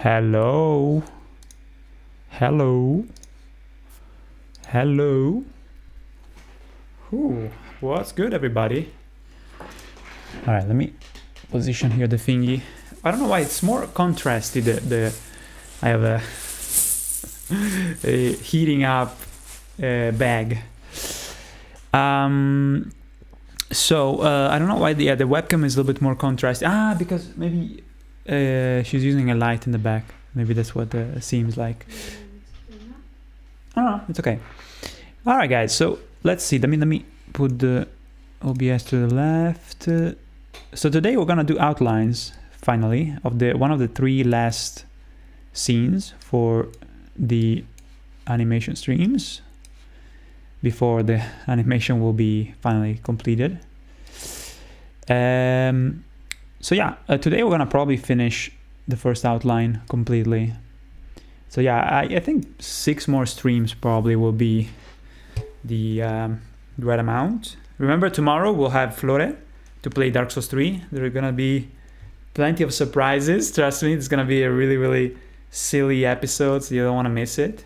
Hello. Hello. Hello. Ooh, what's good, everybody? All right, let me position here the thingy. I don't know why it's more contrasty. I have a heating up bag. So I don't know why the webcam is a little bit more contrasty. Because maybe she's using a light in the back. Maybe that's what it seems like. Oh, it's okay. All right, guys. So let's see. Let me put the OBS to the left. So today we're gonna do outlines finally of one of the 3 last scenes for the animation streams before the animation will be finally completed. So yeah, today we're gonna probably finish the first outline completely. So yeah, I think 6 more streams probably will be the right amount. Remember, tomorrow we'll have Flore to play Dark Souls 3. There are gonna be plenty of surprises. Trust me, it's gonna be a really, really silly episode, so you don't want to miss it.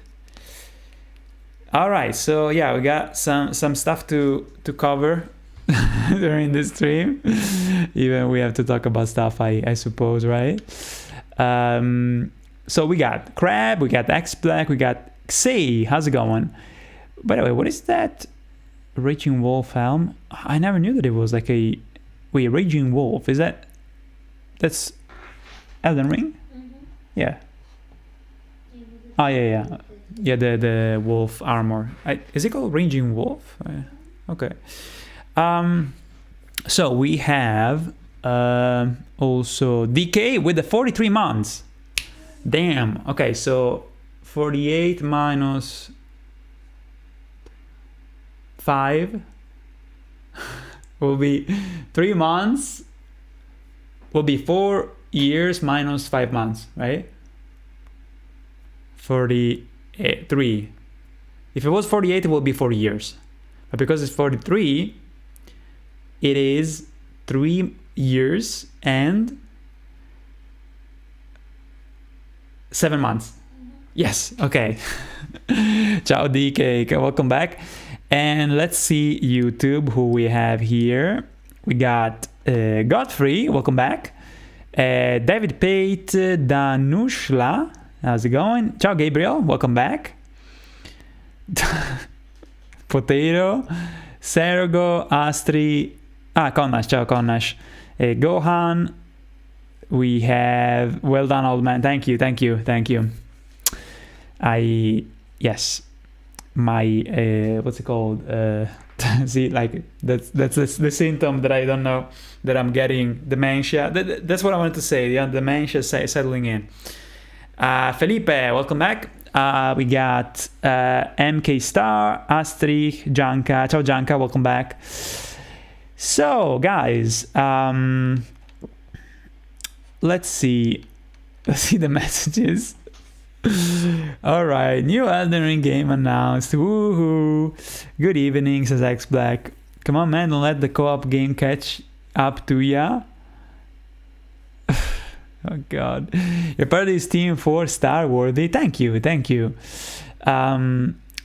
All right, so yeah, we got some stuff to cover during this stream. Even we have to talk about stuff, I suppose, right? So we got Crab, we got X-Black, we got Xay. How's it going? By the way, what is that Raging Wolf helm? I never knew that it was like a... Wait, Raging Wolf, that's Elden Ring? Mm-hmm. Yeah. Oh, yeah. Yeah, the wolf armor. Is it called Raging Wolf? Okay. So we have also DK with the 43 months. Damn. Okay, so 48 minus 5 will be 3 months. Will be 4 years minus 5 months, right? 43. If it was 48, it would be 4 years. But because it's 43, it is 3 years and 7 months. Yes, okay. Ciao DK, welcome back. And let's see YouTube, who we have here. We got Godfrey, welcome back. David Pate, Danushla, how's it going? Ciao Gabriel, welcome back. Potato, Sergo, Astri, Konash, ciao Konash. Gohan, we have, well done old man, thank you. Yes, my, what's it called? See, like, that's the symptom that I don't know, that I'm getting dementia. That's what I wanted to say, yeah, dementia settling in. Felipe, welcome back. We got MK Star, Astrid, Janka. Ciao Janka, welcome back. So guys, let's see the messages. All right, new Elden Ring game announced. Woohoo! Good evening, says X Black. Come on, man, don't let the co-op game catch up to ya. Oh God, you're part of this team 4-star worthy. Thank you.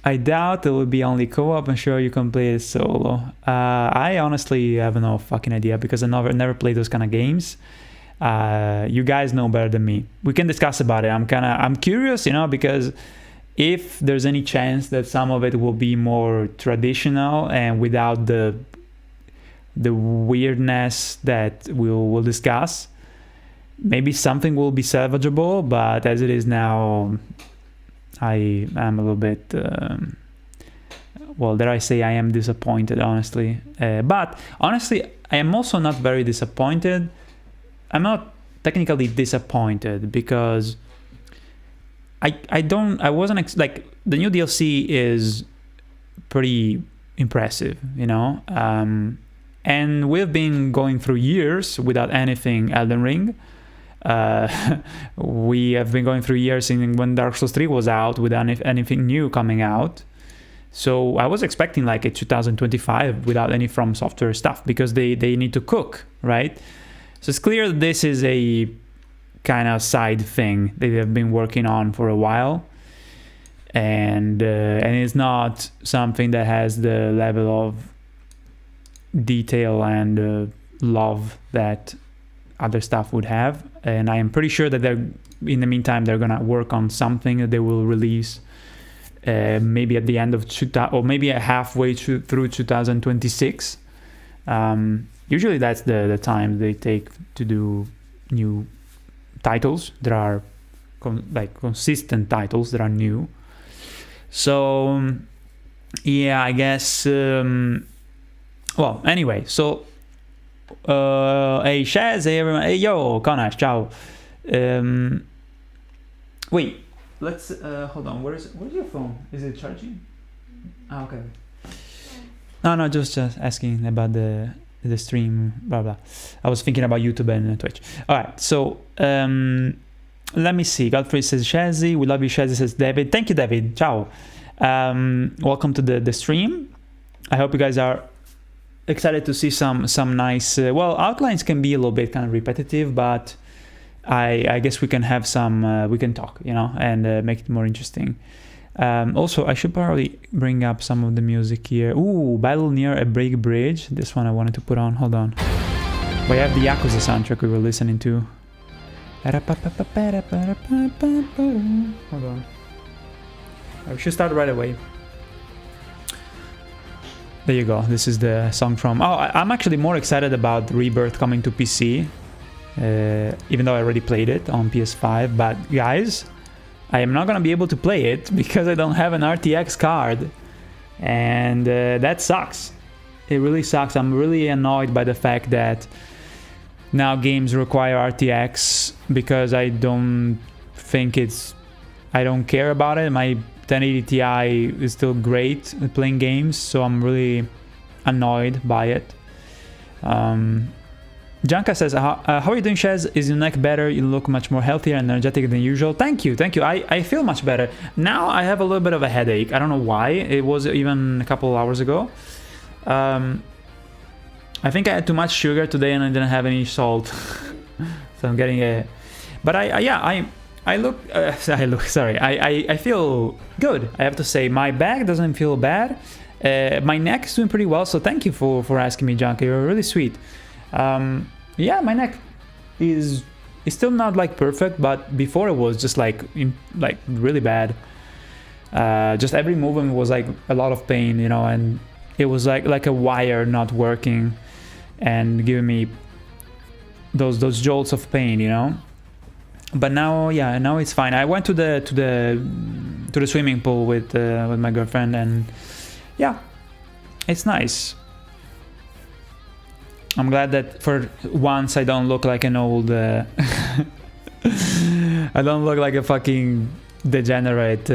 I doubt it will be only co-op. I'm sure you can play it solo. I honestly have no fucking idea because I never played those kind of games. You guys know better than me. We can discuss about it. I'm curious, because if there's any chance that some of it will be more traditional and without the weirdness that we'll discuss, maybe something will be salvageable. But as it is now, I am a little bit, well, dare I say I am disappointed, honestly. But honestly, I am also not very disappointed. I'm not technically disappointed because I wasn't like, the new DLC is pretty impressive, and we've been going through years without anything Elden Ring. We have been going through years when Dark Souls 3 was out without anything new coming out. So I was expecting like a 2025 without any From Software stuff because they need to cook, right? So it's clear that this is a kind of side thing that they've been working on for a while, and it's not something that has the level of detail and love that other stuff would have. And I am pretty sure that they're, in the meantime, they're gonna work on something that they will release maybe at the end of or maybe halfway through 2026. Usually that's the time they take to do new titles that are consistent titles that are new. So yeah, I guess well, anyway, so hey Shaz, hey everyone, hey yo Konash, ciao. Wait, let's hold on, where's your phone? Is it charging? Ah, okay. No, just asking about the stream, blah blah. I was thinking about YouTube and Twitch. All right, so let me see. Godfrey says Shazzy, we love you. Shazzy says David. Thank you, David. Ciao. Welcome to the stream. I hope you guys are excited to see some nice. Well, outlines can be a little bit kind of repetitive, but I guess we can have some. We can talk, and make it more interesting. Also, I should probably bring up some of the music here. Ooh, Battle Near a Break Bridge. This one I wanted to put on. Hold on. We have the Yakuza soundtrack we were listening to. Hold on. I should start right away. There you go. This is the song from... Oh, I'm actually more excited about Rebirth coming to PC. Even though I already played it on PS5. But guys, I am not going to be able to play it because I don't have an RTX card. And that sucks. It really sucks. I'm really annoyed by the fact that now games require RTX because I don't think I don't care about it. My 1080 Ti is still great at playing games, so I'm really annoyed by it. Janka says, how are you doing, Shaz? Is your neck better? You look much more healthier and energetic than usual. Thank you. I feel much better. Now I have a little bit of a headache. I don't know why. It was even a couple of hours ago. I think I had too much sugar today and I didn't have any salt. So I'm getting a... But I feel good, I have to say. My back doesn't feel bad. My neck is doing pretty well, so thank you for asking me, Junkie. You're really sweet. Yeah, my neck is still not like perfect, but before it was just like really bad. Just every movement was like a lot of pain, and it was like a wire not working and giving me those jolts of pain, But now it's fine. I went to the swimming pool with my girlfriend, and yeah, it's nice. I'm glad that for once I don't look like an old I don't look like a fucking degenerate.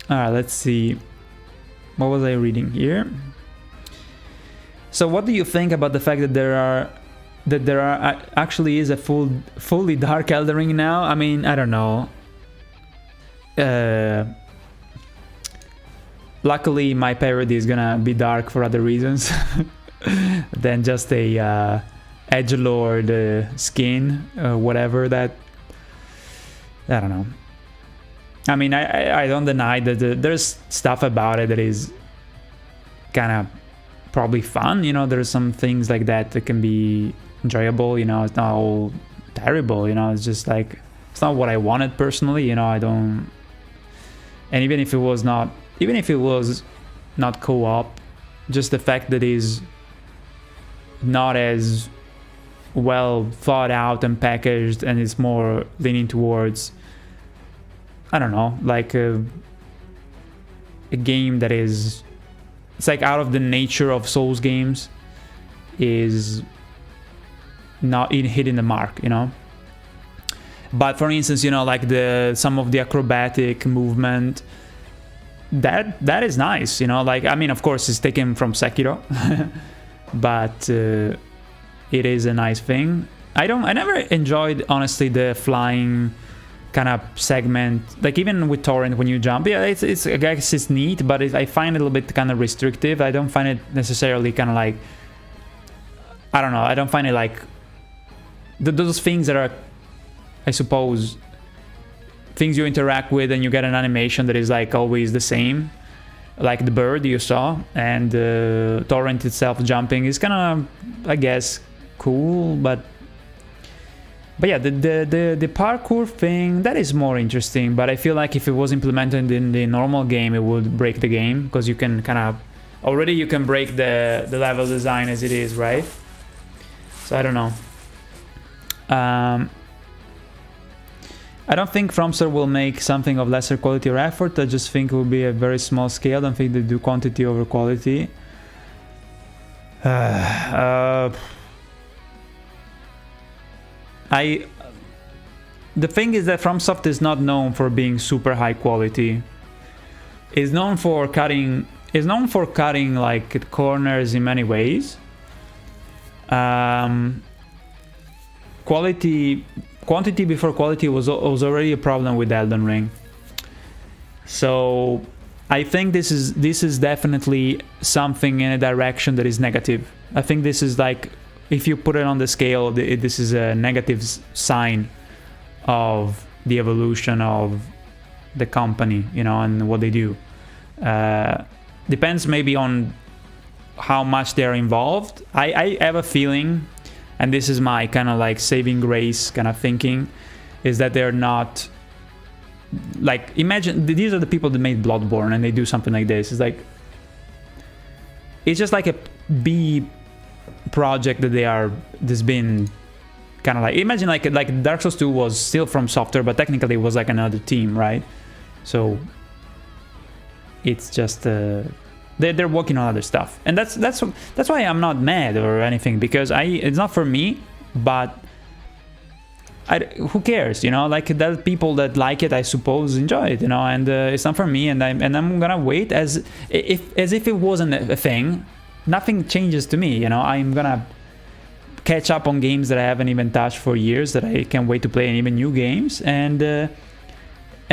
Alright, let's see. What was I reading here? So what do you think about the fact that there are actually is a fully dark Elden Ring now? I mean, I don't know. Luckily, my parody is gonna be dark for other reasons than just a edgelord skin, whatever that. I don't know. I mean, I don't deny that there's stuff about it that is kind of probably fun. There's some things like that can be enjoyable. It's not all terrible. It's just like, it's not what I wanted personally. I don't. And even if it was not co-op, just the fact that it's not as well thought out and packaged, and it's more leaning towards, I don't know, like a game that is, it's like out of the nature of Souls games, is not hitting the mark, But for instance, like some of the acrobatic movement, that is nice, like, I mean, of course it's taken from Sekiro, but it is a nice thing. I never enjoyed, honestly, the flying kind of segment, like even with Torrent when you jump. Yeah, it's I guess it's neat, but I find it a little bit kind of restrictive. I don't find it necessarily kind of like, I don't know, I don't find it like those things that are, I suppose, things you interact with and you get an animation that is like always the same, like the bird you saw, and the torrent itself jumping is kind of, I guess, cool, but yeah, the parkour thing, that is more interesting, but I feel like if it was implemented in the normal game, it would break the game, because you can kind of, already you can break the level design as it is, right? So I don't know. I don't think FromSoft will make something of lesser quality or effort. I just think it will be a very small scale. I don't think they do quantity over quality. The thing is that FromSoft is not known for being super high quality. It's known for cutting like corners in many ways. Quantity before quality was already a problem with Elden Ring. So I think this is definitely something in a direction that is negative. I think this is like, if you put it on the scale, this is a negative sign of the evolution of the company, you know, and what they do. Depends maybe on how much they're involved. I have a feeling, and this is my kind of like saving grace kind of thinking, is that they're not, like, imagine these are the people that made Bloodborne and they do something like this. It's like, it's just like a B project that there's been kind of like, imagine like Dark Souls 2 was still from software, but technically it was like another team, right? So it's just they're working on other stuff, and that's why I'm not mad or anything, because it's not for me, but who cares, you know? Like, the people that like it, I suppose, enjoy it, you know, and it's not for me, and I'm gonna wait as if it wasn't a thing. Nothing changes to me, you know. I'm gonna catch up on games that I haven't even touched for years, that I can't wait to play, and even new games, and at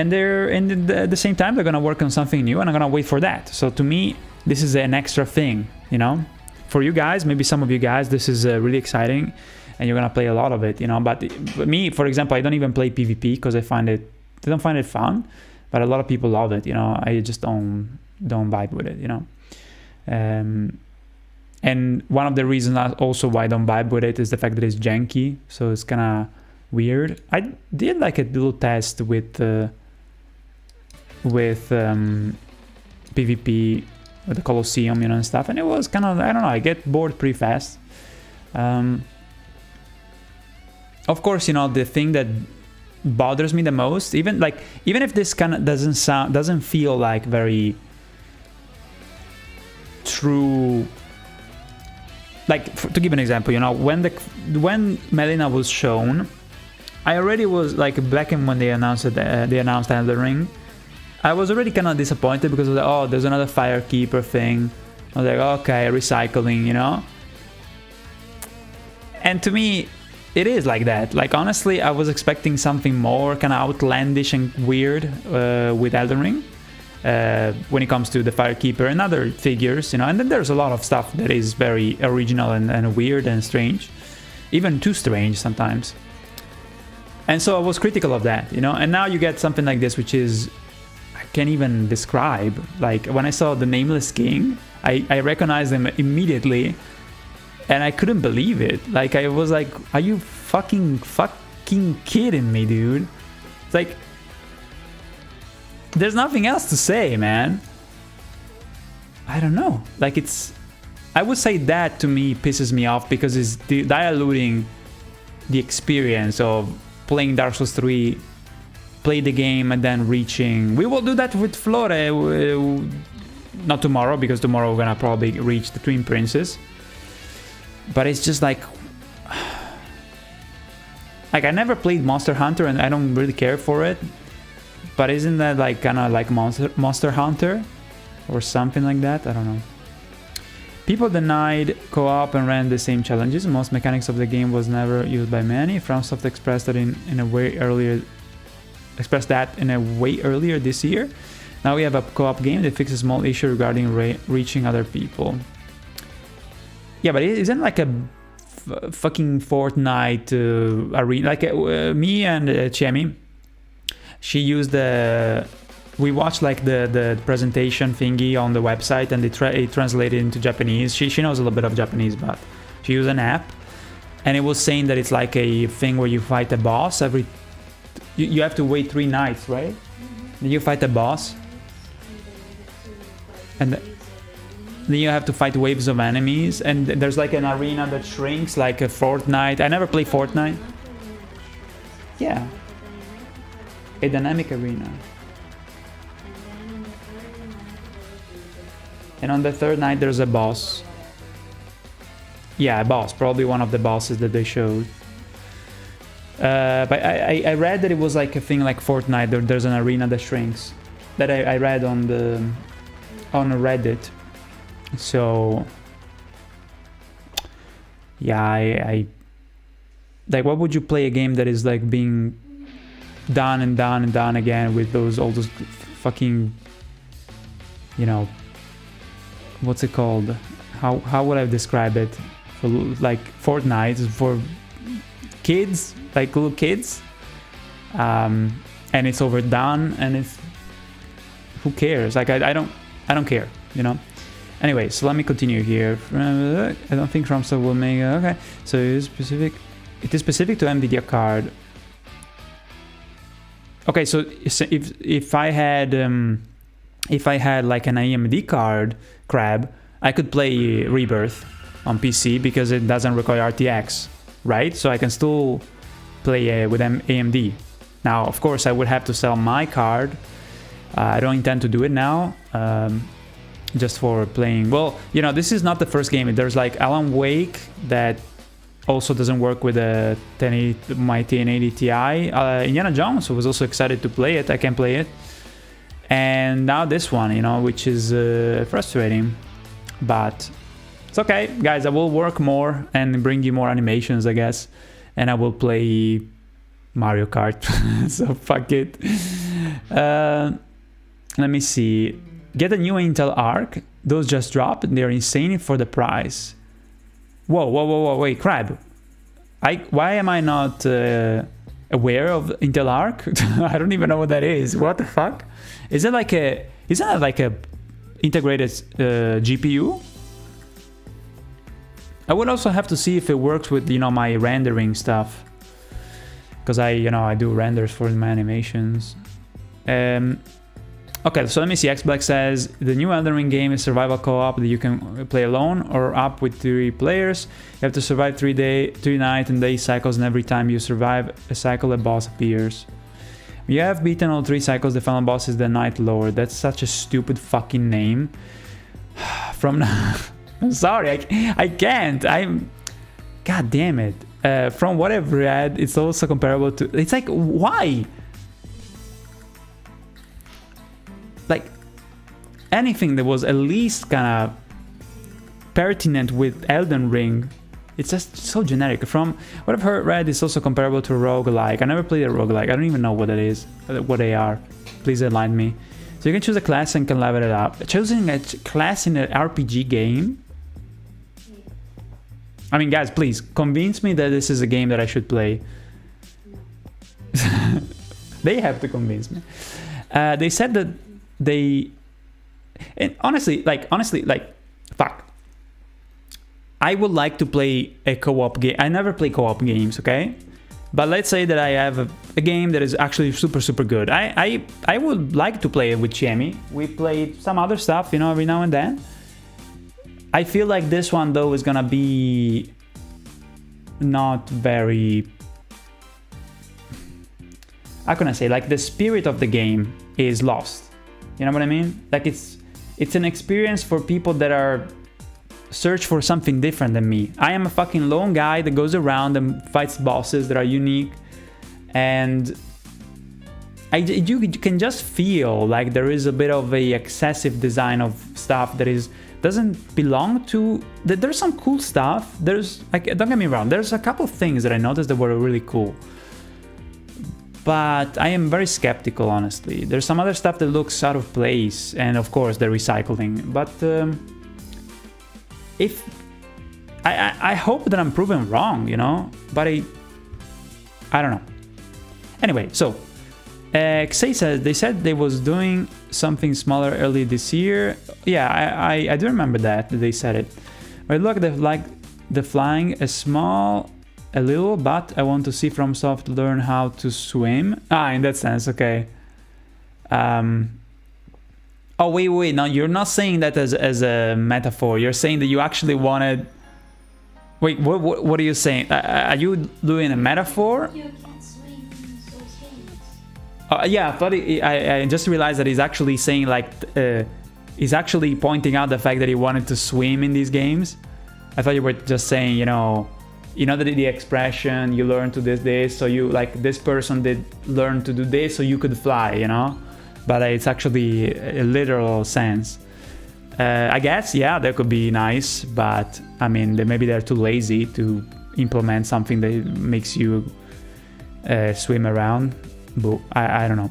the same time they're gonna work on something new, and I'm gonna wait for that. So to me, this is an extra thing, you know. For you guys, maybe some of you guys, this is really exciting, and you're gonna play a lot of it, you know. But me, for example, I don't even play PvP because I don't find it fun. But a lot of people love it, you know. I just don't vibe with it, you know. And one of the reasons also why I don't vibe with it is the fact that it's janky, so it's kind of weird. I did like a little test with PvP with the Colosseum, you know, and stuff, and it was kind of, I don't know, I get bored pretty fast. Of course, you know, the thing that bothers me the most, even if this kind of doesn't feel like very true. Like, to give an example, you know, when Melina was shown, I already was like, back in when they announced Elden Ring, I was already kind of disappointed because I was like, oh, there's another Firekeeper thing. I was like, okay, recycling, you know. And to me, it is like that. Like, honestly, I was expecting something more kind of outlandish and weird with Elden Ring. When it comes to the Firekeeper and other figures, you know, and then there's a lot of stuff that is very original and weird and strange, even too strange sometimes. And so I was critical of that, you know, and now you get something like this, which is, I can't even describe. Like, when I saw the Nameless King, I recognized him immediately, and I couldn't believe it. Like, I was like, are you fucking kidding me, dude? It's like, there's nothing else to say, man. I don't know. Like, I would say that to me pisses me off, because it's diluting the experience of playing Dark Souls 3, play the game, and then reaching. We will do that with Flore. Not tomorrow, because tomorrow we're gonna probably reach the Twin Princes. But it's just like I never played Monster Hunter, and I don't really care for it. But isn't that like kind of like Monster Hunter or something like that? I don't know. People denied co-op and ran the same challenges. Most mechanics of the game was never used by many. FromSoft expressed that in a way earlier this year. Now we have a co-op game that fixes a small issue regarding reaching other people. Yeah, but isn't like a fucking Fortnite arena. Like me and Chemi, she used the. We watched like the presentation thingy on the website, and it translated into Japanese. She knows a little bit of Japanese, but she used an app, and it was saying that it's like a thing where you fight a boss every. You have to wait 3 nights, right? Then you fight a boss, and then you have to fight waves of enemies, and there's like an arena that shrinks like a Fortnite. I never played Fortnite. Yeah, a dynamic arena. And on the 3rd night there's a boss. Yeah, a boss, probably one of the bosses that they showed. But I read that it was like a thing like Fortnite. There's an arena that shrinks. That I read on Reddit. So yeah, I like, what would you play a game that is like being done and done and done again with all those fucking, you know, what's it called? How would I describe it? For like Fortnite for kids, like little kids, and it's overdone, and it's, who cares? Like I don't care, you know. Anyway, so let me continue here. I don't think Romstar will make. Okay, so it is specific. It is specific to NVIDIA card. Okay, so if I had like an AMD card, Crab, I could play Rebirth on PC because it doesn't require RTX, right? So I can still play with AMD. Now, of course, I would have to sell my card. I don't intend to do it now, just for playing. Well, you know, this is not the first game. There's like Alan Wake that also doesn't work with my 1080 Ti. Indiana Jones, I was also excited to play it. I can play it. And now this one, you know, which is frustrating, but it's okay, guys. I will work more and bring you more animations, I guess, and I will play Mario Kart. So fuck it. Let me see. Get a new Intel Arc. Those just dropped, and they're insane for the price. Whoa, wait, Crab. Why am I not aware of Intel Arc? I don't even know what that is. What the fuck? Isn't that like a integrated GPU? I would also have to see if it works with, you know, my rendering stuff, because I do renders for my animations. Okay, so let me see. X-Black says the new Elden Ring game is survival co-op that you can play alone or up with 3 players. You have to survive 3 night and day cycles, and every time you survive a cycle, a boss appears. You have beaten all 3 cycles. The final boss is the Night Lord. That's such a stupid fucking name. I'm sorry, I can't. God damn it. From what I've read, it's also comparable to. It's like, why? Like, anything that was at least kind of pertinent with Elden Ring, it's just so generic. From what I've read, it's also comparable to a roguelike. I never played a roguelike. I don't even know what it is, what they are. Please enlighten me. So you can choose a class and can level it up. Choosing a class in an RPG game? I mean, guys, please convince me that this is a game that I should play. They have to convince me. They said that and honestly, fuck. I would like to play a co-op game. I never play co-op games, okay? But let's say that I have a game that is actually super good. I would like to play it with Chemi. We played some other stuff, you know, every now and then. I feel like this one, though, is gonna be not very... How can I say? Like, the spirit of the game is lost. You know what I mean? Like, it's an experience for people that are search for something different than me. I am a fucking lone guy that goes around and fights bosses that are unique, and you can just feel like there is a bit of a excessive design of stuff that doesn't belong to. There's some cool stuff. There's, like, don't get me wrong, there's a couple of things that I noticed that were really cool. But I am very skeptical, honestly. There's some other stuff that looks out of place, and of course the recycling. But if I hope that I'm proven wrong, you know, but I don't know. Anyway, so Xay says they said they was doing something smaller early this year. Yeah, I do remember that they said it. But look, they like the flying a little, but I want to see FromSoft learn how to swim. In that sense, okay. Oh wait, no, you're not saying that as a metaphor. You're saying that you actually wanted. Wait, what are you saying? Are you doing a metaphor? You can't swim in those games. Yeah, I thought I just realized that he's actually saying like he's actually pointing out the fact that he wanted to swim in these games. I thought you were just saying, you know that the expression you learn to do this, so you like this person did learn to do this, so you could fly, you know. But it's actually a literal sense. I guess, yeah, that could be nice, but I mean, maybe they're too lazy to implement something that makes you swim around. But I don't know.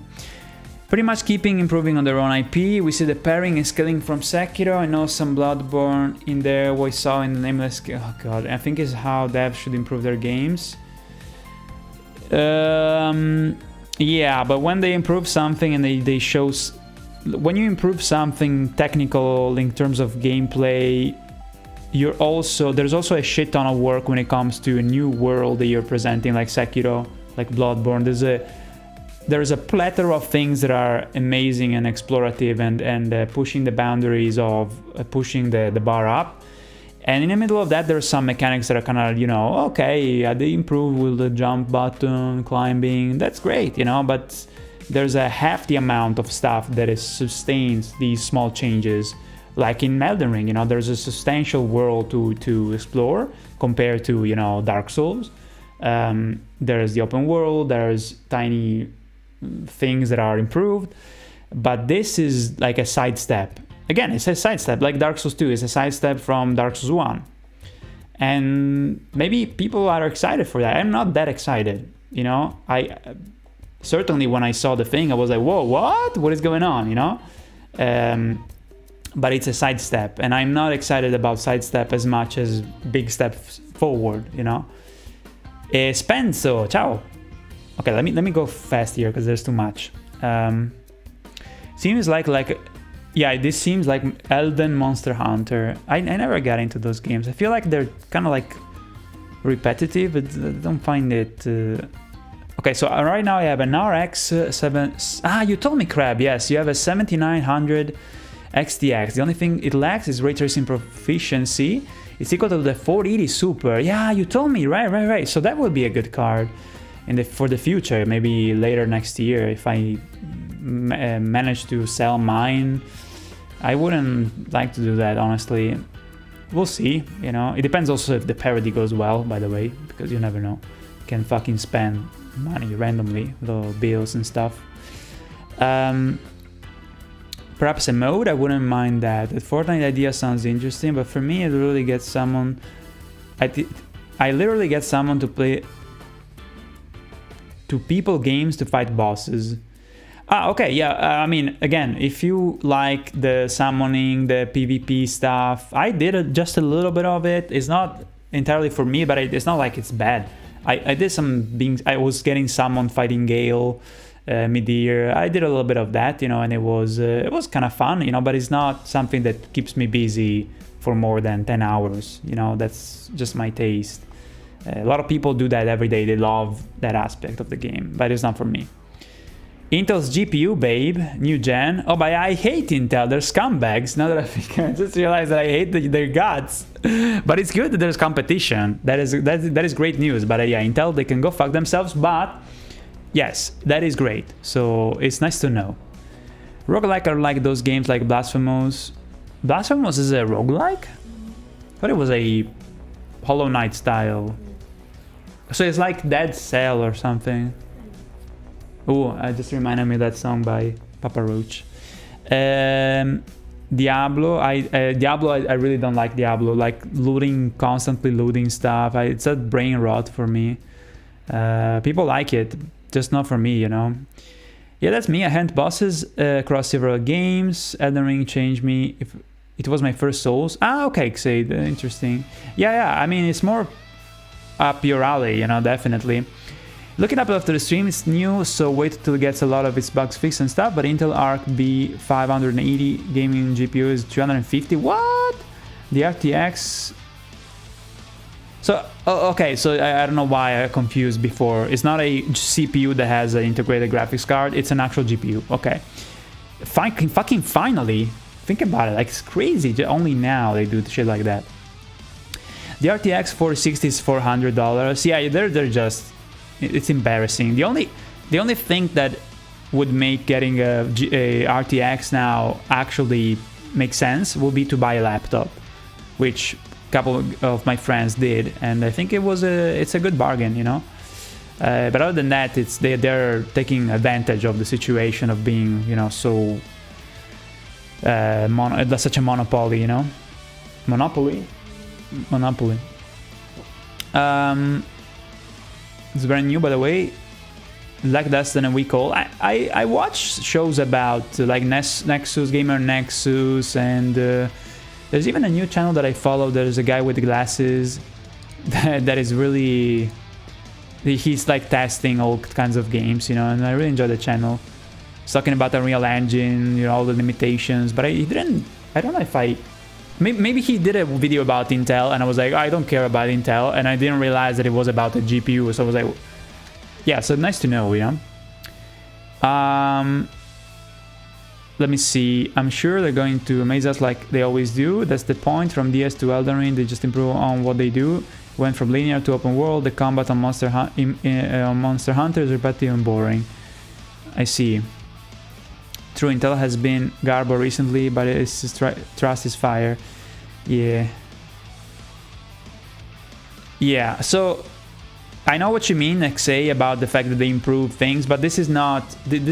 Pretty much keeping improving on their own IP. We see the pairing and scaling from Sekiro. I know some Bloodborne in there. We saw in the Nameless. Oh god, I think is how devs should improve their games. Yeah, but when they improve something and they show. When you improve something technical in terms of gameplay, there's also a shit ton of work when it comes to a new world that you're presenting, like Sekiro, like Bloodborne. There's a plethora of things that are amazing and explorative and pushing the boundaries of pushing the bar up. And in the middle of that, there's some mechanics that are kind of, okay, they improve with the jump button, climbing. That's great, but there's a half the amount of stuff that sustains these small changes. Like in Elden Ring, there's a substantial world to explore compared to, Dark Souls. There's the open world, there's tiny things that are improved, but this is like a sidestep. Again, it's a sidestep, like Dark Souls 2 is a sidestep from Dark Souls 1. And maybe people are excited for that. I'm not that excited, I certainly when I saw the thing, I was like, whoa, what is going on, but it's a sidestep, and I'm not excited about sidestep as much as big steps forward, Spenzo, ciao. Okay, let me go fast here because there's too much. Seems like yeah, this seems like Elden Monster Hunter. I never got into those games. I feel like they're kind of like repetitive, but I don't find it. Okay, so right now I have an RX 7. You told me, Crab. Yes, you have a 7900 XTX. The only thing it lacks is ray tracing proficiency. It's equal to the 480 Super. Yeah, you told me. Right. So that would be a good card for the future. Maybe later next year, if I manage to sell mine. I wouldn't like to do that, honestly. We'll see. It depends also if the parody goes well, by the way, because you never know. You can fucking spend money randomly, the bills and stuff. Perhaps a mode, I wouldn't mind that. The Fortnite idea sounds interesting, but for me it really gets someone. I literally get someone to play to people games to fight bosses. Okay, yeah. I mean, again, if you like the summoning, the PvP stuff, I did just a little bit of it. It's not entirely for me, but it's not like it's bad. I did some beings. I was getting summoned fighting Gale mid-year. I did a little bit of that, and it was kind of fun, but it's not something that keeps me busy for more than 10 hours. That's just my taste. A lot of people do that every day. They love that aspect of the game, but it's not for me. Intel's GPU, babe, new gen. Oh, but I hate Intel. They're scumbags. Now that I think, I just realized that I hate their guts. But it's good that there's competition. That is great news. But yeah, Intel, they can go fuck themselves. But yes, that is great. So it's nice to know. Roguelike are like those games like Blasphemous. Blasphemous is a roguelike? I thought it was a Hollow Knight style. So it's like Dead Cell or something. Oh, I just reminded me of that song by Papa Roach. Diablo, I really don't like Diablo. Like constantly looting stuff. It's a brain rot for me. People like it, just not for me, Yeah, that's me. I hunt bosses across several games. Elden Ring changed me. It was my first Souls. Ah, okay, Xade, interesting. Yeah, I mean, it's more up your alley, you know, definitely. Look it up after the stream, it's new, so wait till it gets a lot of its bugs fixed and stuff, but Intel Arc B580 gaming GPU is 350. What? The RTX... So, okay, so I don't know why I confused before. It's not a CPU that has an integrated graphics card, it's an actual GPU. Okay. Fucking finally. Think about it, like it's crazy. Only now they do shit like that. The RTX 460 is $400. Yeah, they're just... It's embarrassing. The only thing that would make getting a RTX now actually make sense will be to buy a laptop, which a couple of my friends did, and I think it's a good bargain, you know. But other than that, they're taking advantage of the situation of being, you know, so such a monopoly, you know. Monopoly. It's brand new, by the way. Like less than a week old. I watch shows about like Nexus, Gamer Nexus, and there's even a new channel that I follow. There's a guy with glasses that is really... He's like testing all kinds of games, you know, and I really enjoy the channel. He's talking about the Unreal Engine, you know, all the limitations, but I don't know if I... Maybe he did a video about Intel, and I was like, I don't care about Intel, and I didn't realize that it was about the GPU, so I was like, yeah, so nice to know, you know. Let me see. I'm sure they're going to amaze us like they always do. That's the point. From DS to Elden Ring, they just improve on what they do. Went from linear to open world. The combat on Monster Hunter is repetitive and boring. I see. True, Intel has been garbo recently, but its trust is fire. Yeah. Yeah, so I know what you mean, XA, about the fact that they improve things, but this is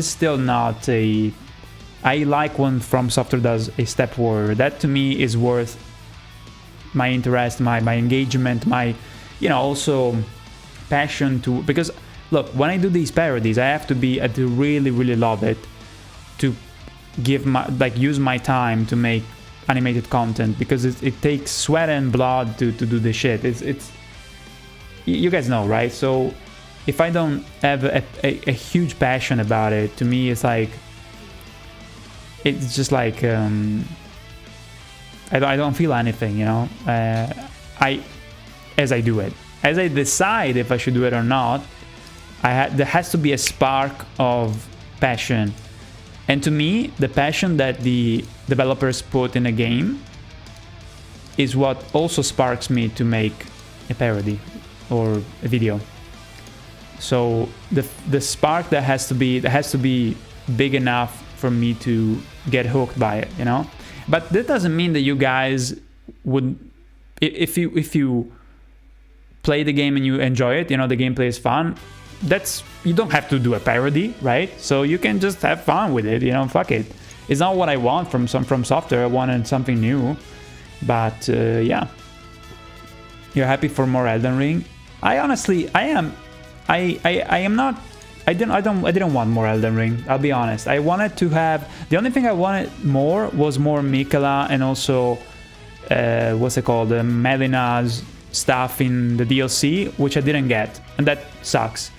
still not a... I like when From Software does a step forward. That to me is worth my interest, my engagement, my, you know, also passion to... Because, look, when I do these parodies, I have to really, really love it to give my, like, use my time to make animated content, because it takes sweat and blood to do the shit. It's you guys know, right? So if I don't have a huge passion about it, to me it's like, it's just like I don't feel anything, you know. As I do it, as I decide if I should do it or not, there has to be a spark of passion. And to me, the passion that the developers put in a game is what also sparks me to make a parody or a video. So the spark that has to be big enough for me to get hooked by it, you know. But that doesn't mean that you guys would, if you play the game and you enjoy it, you know, the gameplay is fun. You don't have to do a parody, right? So you can just have fun with it, you know, fuck it. It's not what I want from software. I wanted something new. But yeah. You're happy for more Elden Ring? I am. I am not. I didn't want more Elden Ring, I'll be honest. I wanted to have, the only thing I wanted more was more Mikola and also what's it called, Melina's stuff in the DLC, which I didn't get, and that sucks.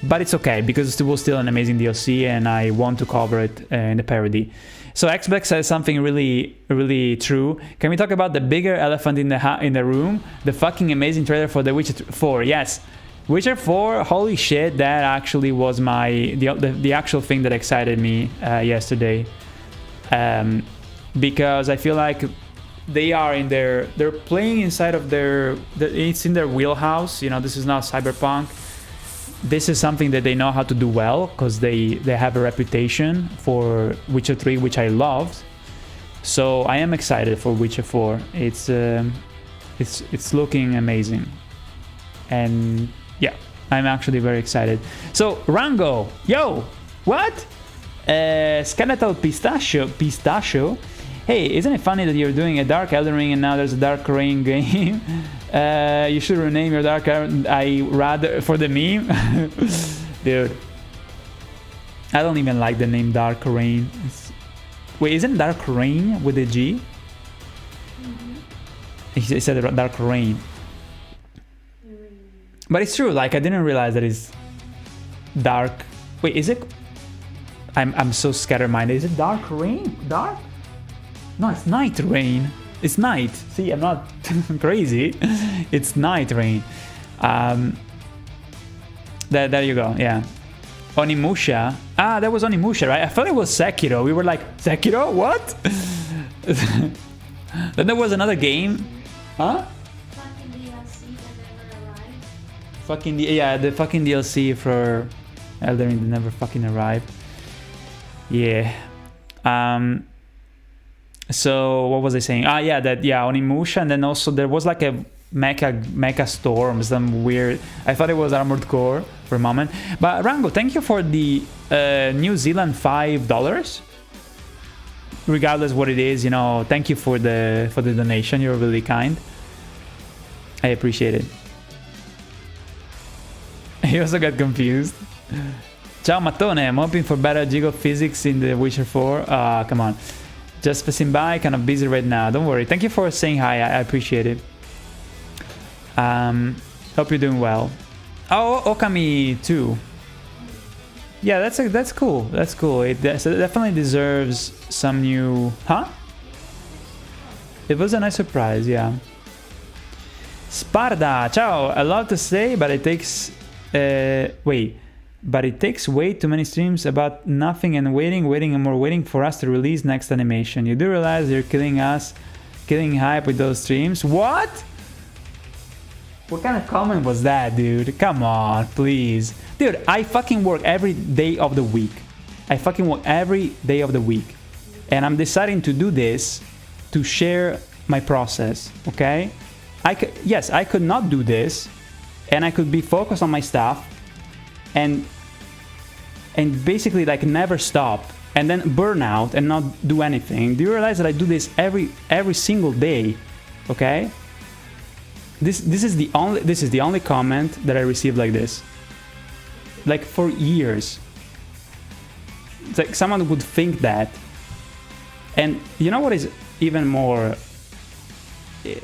But it's okay, because it was still an amazing DLC and I want to cover it in the parody. So Xbox says something really, really true. Can we talk about the bigger elephant in the room? The fucking amazing trailer for The Witcher 4. Yes, Witcher 4, holy shit, that actually was the actual thing that excited me yesterday. Because I feel like they're playing inside of it's in their wheelhouse, you know. This is not cyberpunk. This is something that they know how to do well, because they have a reputation for Witcher 3, which I loved. So I am excited for Witcher 4. It's looking amazing, and yeah, I'm actually very excited. So Rango, yo, what? Skeletal Pistachio. Hey, isn't it funny that you're doing a Dark Elden Ring and now there's a Dark Rain game? You should rename your Dark Elden. I rather for the meme. Dude, I don't even like the name Dark Rain. Wait, isn't Dark Rain with a G? He said Dark Rain. But it's true, like I didn't realize that it's dark. Wait, is it? I'm so scattered-minded. Is it Dark Rain? Dark? No, it's Night Rain. It's night. See, I'm not crazy. It's Night Rain. There you go, yeah. Onimusha. Ah, that was Onimusha, right? I thought it was Sekiro. We were like, Sekiro? What? Then there was another game. Huh? Fucking DLC that never arrived. The fucking DLC for Elden Ring that never fucking arrived. Yeah. So what was I saying? Onimusha, and then also there was like a mecha storm, some weird. I thought it was Armored Core for a moment. But Rango, thank you for the New Zealand $5. Regardless what it is, you know, thank you for the donation. You're really kind. I appreciate it. He also got confused. Ciao Mattone, I'm hoping for better jiggle physics in The Witcher 4. Come on. Just passing by, kind of busy right now. Don't worry. Thank you for saying hi. I appreciate it. Hope you're doing well. Oh, Okami too. Yeah, that's cool. That's cool. It definitely deserves some new. Huh? It was a nice surprise. Yeah. Sparda, ciao. A lot to say, but it takes. But it takes way too many streams about nothing and waiting and more waiting for us to release next animation. You do realize you're killing hype with those streams? What? What kind of comment was that, dude? Come on, please. Dude, I fucking work every day of the week. And I'm deciding to do this to share my process, okay? I could not do this, and I could be focused on my stuff, and basically like never stop, and then burn out and not do anything. Do you realize that I do this every single day? Okay. This is the only comment that I received like this, like for years. It's like someone would think that. And you know what is even more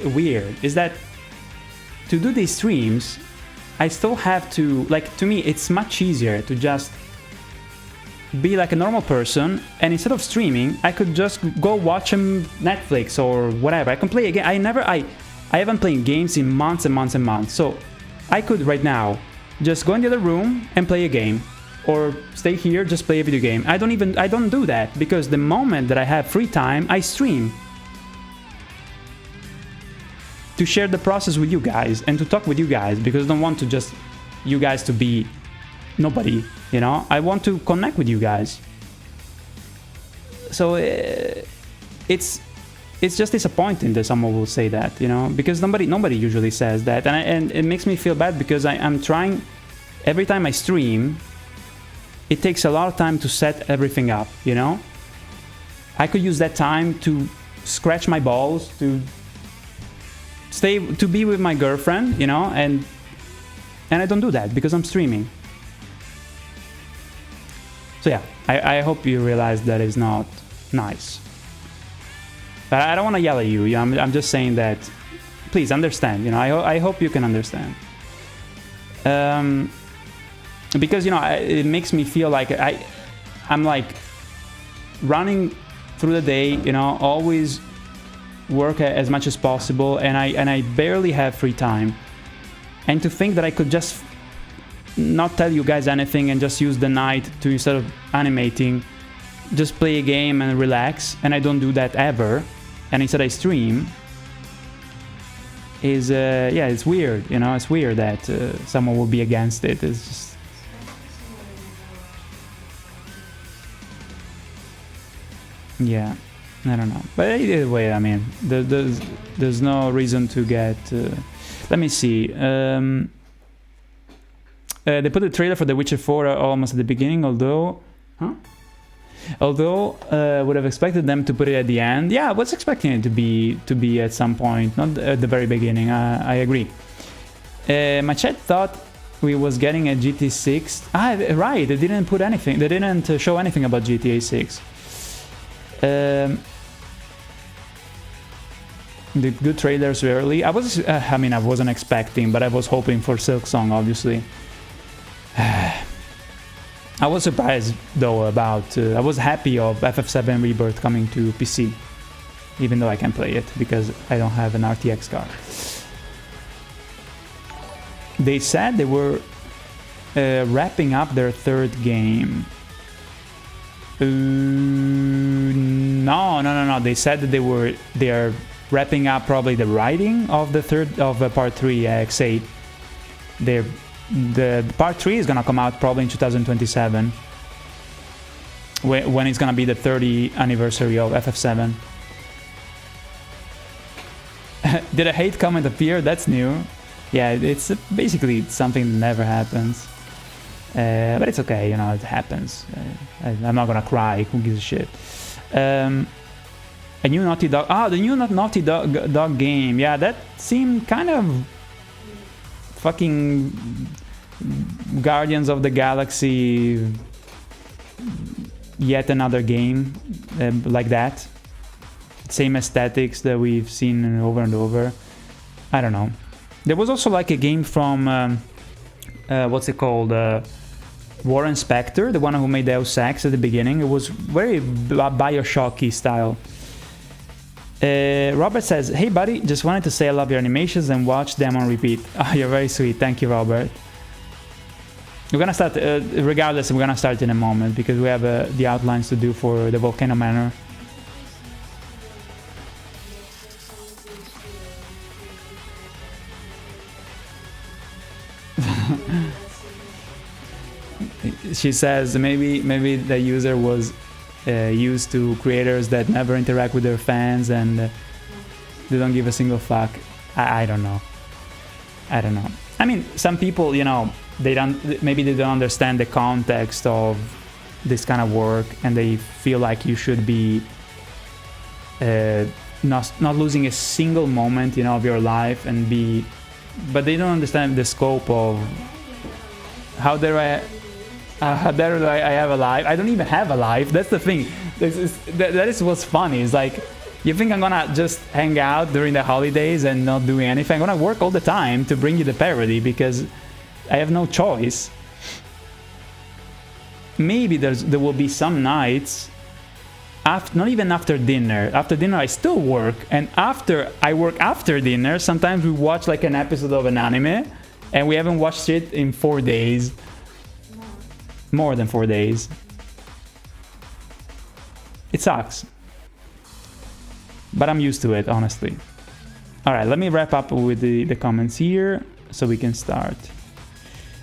weird is that to do these streams, I still have to, like, to me it's much easier to just be like a normal person, and instead of streaming I could just go watch Netflix or whatever. I can play a game. I haven't played games in months and months and months, so I could right now just go in the other room and play a game, or stay here, just play a video game. I don't do that, because the moment that I have free time I stream to share the process with you guys and to talk with you guys, because I don't want to just you guys to be nobody, you know. I want to connect with you guys. So it's just disappointing that someone will say that, you know, because nobody usually says that, and it makes me feel bad, because I'm trying. Every time I stream, it takes a lot of time to set everything up, you know. I could use that time to scratch my balls, to be with my girlfriend, you know, and I don't do that because I'm streaming. So yeah, I hope you realize that is not nice. But I don't want to yell at you. I'm just saying that, please understand. You know, I hope you can understand. Because, you know, it makes me feel like I'm like running through the day. You know, always work as much as possible, and I barely have free time. And to think that I could just not tell you guys anything and just use the night to, instead of animating, just play a game and relax, and I don't do that ever, and instead I stream, is yeah, it's weird, you know. It's weird that someone will be against it. It's just, yeah, I don't know. But either way, I mean, there's no reason to get. Let me see. They put the trailer for The Witcher 4 almost at the beginning, although would have expected them to put it at the end. Yeah, I was expecting it to be at some point, not at the very beginning. I agree. My chat thought we was getting a GTA 6. Right, they didn't put anything. They didn't show anything about GTA 6. The good trailers early. I wasn't expecting, but I was hoping for Silksong, obviously. I was surprised though about. I was happy of FF7 Rebirth coming to PC, even though I can play it because I don't have an RTX card. They said they were wrapping up their third game. No. They said that they are wrapping up probably the writing of the part 3 X8. The part 3 is gonna come out probably in 2027, when it's gonna be the 30th anniversary of FF7. Did a hate comment appear? That's new. Yeah, it's basically something that never happens. But it's okay, you know, it happens. I'm not gonna cry, who gives a shit. A new Naughty Dog... the new Naughty Dog game. Yeah, that seemed kind of... fucking... Guardians of the Galaxy... Yet another game like that. Same aesthetics that we've seen over and over. I don't know. There was also like a game from... what's it called? Warren Spector, the one who made Deus Ex at the beginning. It was very Bioshocky style. Robert says, hey buddy, just wanted to say I love your animations and watch them on repeat. Oh, you're very sweet. Thank you, Robert. We're gonna start, regardless, we're gonna start in a moment because we have the outlines to do for the Volcano Manor. She says maybe the user was used to creators that never interact with their fans and they don't give a single fuck. I don't know. I mean, some people, you know, maybe they don't understand the context of this kind of work and they feel like you should be not losing a single moment, you know, of your life but they don't understand the scope of how dare I have a life. I don't even have a life. That's the thing. That is what's funny. It's like, you think I'm gonna just hang out during the holidays and not do anything? I'm gonna work all the time to bring you the parody because I have no choice. Maybe there will be some nights, not even after dinner. After dinner I still work, and after I work after dinner, sometimes we watch like an episode of an anime, and we haven't watched it in 4 days. More than 4 days. It sucks. But I'm used to it, honestly. Alright, let me wrap up with the comments here so we can start.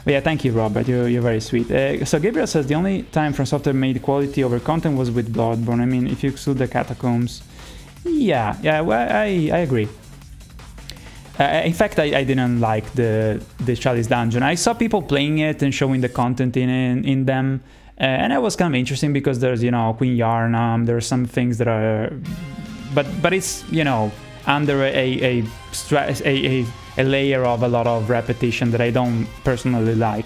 But yeah, thank you, Robert. You're very sweet. So Gabriel says the only time From Software made quality over content was with Bloodborne. I mean, if you exclude the catacombs. Yeah, well, I agree. In fact, I didn't like the Chalice Dungeon. I saw people playing it and showing the content in them, and it was kind of interesting because there's, you know, Queen Yarnam. There are some things that are, but it's, you know, under a layer of a lot of repetition that I don't personally like.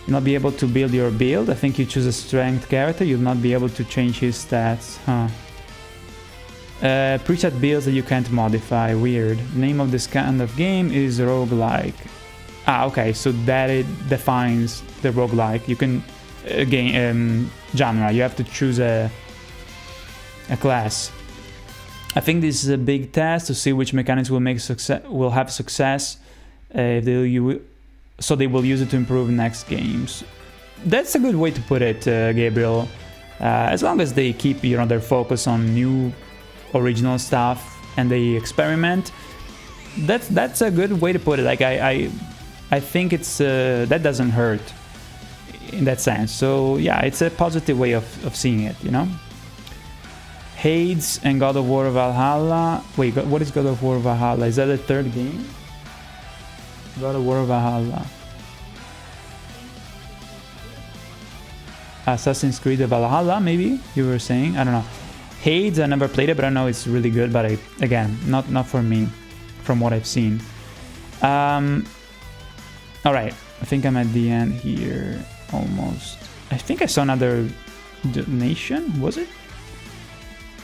You'll not be able to build your build. I think you choose a strength character. You'll not be able to change his stats, huh? Preset builds that you can't modify. Weird. The name of this kind of game is roguelike. Okay, so that it defines the roguelike. You can genre. You have to choose a class. I think this is a big test to see which mechanics will have success. So they will use it to improve next games. That's a good way to put it, Gabriel. As long as they keep, you know, their focus on new original stuff and they experiment, that's a good way to put it. Like I think it's that doesn't hurt in that sense. So yeah, it's a positive way of seeing it, you know. Hades and God of War Valhalla. Wait, what is God of War Valhalla? Is that the third game? God of War Valhalla. Assassin's Creed Valhalla, maybe you were saying. I don't know. Hades, I never played it, but I know it's really good. But again, not for me, from what I've seen. All right, I think I'm at the end here, almost. I think I saw another donation. Was it?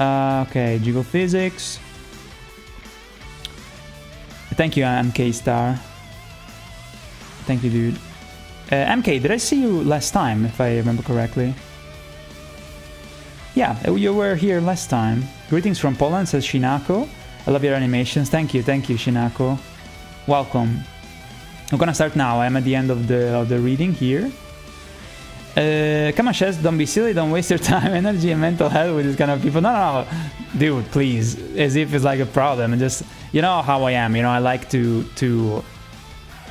Okay, Jiggle Physics. Thank you, MK Star. Thank you, dude. MK, did I see you last time, if I remember correctly? Yeah, you were here last time. Greetings from Poland, says Shinako. I love your animations. Thank you, Shinako. Welcome. I'm gonna start now. I'm at the end of the reading here. Come on, Shez, don't be silly, don't waste your time, energy, and mental health with this kind of people. No, dude, please. As if it's like a problem. And just, you know how I am. You know, I like to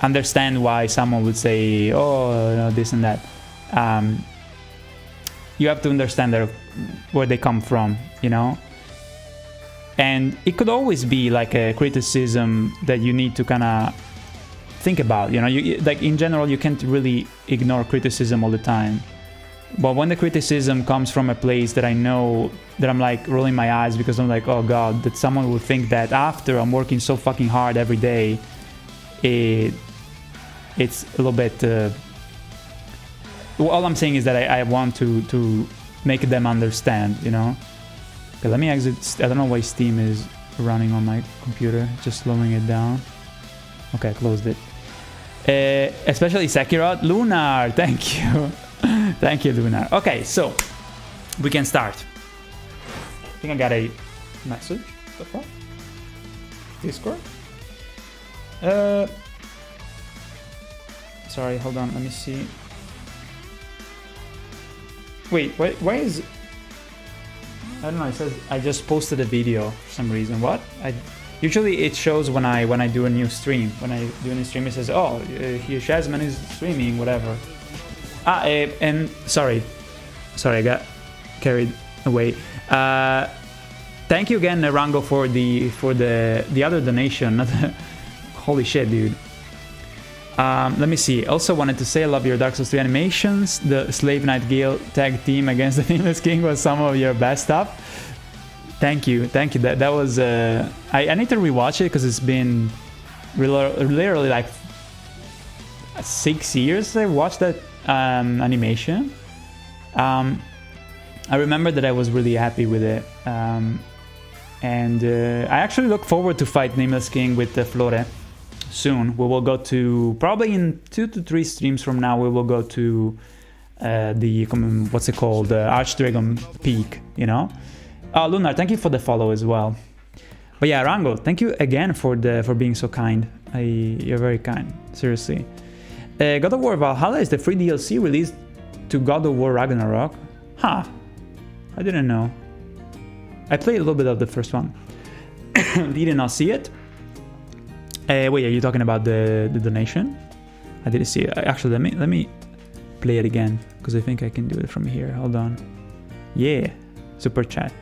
understand why someone would say, oh, you know, this and that. You have to understand where they come from, you know? And it could always be like a criticism that you need to kind of think about, you know? Like in general, you can't really ignore criticism all the time. But when the criticism comes from a place that I know that I'm like rolling my eyes because I'm like, oh God, that someone would think that after I'm working so fucking hard every day, it's a little bit... all I'm saying is that I want to make them understand, you know? Okay, let me exit. I don't know why Steam is running on my computer, just slowing it down. Okay, I closed it. Especially Sekiro. Lunar, thank you. Thank you, Lunar. Okay, so we can start. I think I got a message so far. Discord. Sorry, hold on, let me see. Wait, why is... I don't know, it says I just posted a video for some reason. What? Usually it shows when I do a new stream. When I do a new stream, it says, oh, here Shazman is streaming, whatever. And sorry, I got carried away. Thank you again, Rango, for the other donation. Holy shit, dude. Let me see. Also wanted to say I love your Dark Souls 3 animations. The Slave Knight Gale tag team against the Nameless King was some of your best stuff. Thank you. That was... I need to rewatch it because it's been literally like 6 years I watched that animation. I remember that I was really happy with it. And I actually look forward to fight Nameless King with Flore. Soon we will go to, probably in 2 to 3 streams from now, we will go to the what's it called, Archdragon Peak, you know. Lunar, thank you for the follow as well. But yeah, Rango, thank you again for being so kind. You're very kind, seriously. God of War Valhalla is the free DLC released to God of War Ragnarok. Huh, I didn't know. I played a little bit of the first one. Did not see it. Wait, are you talking about the donation? I didn't see it. Actually, let me play it again because I think I can do it from here. Hold on. Yeah, super chat.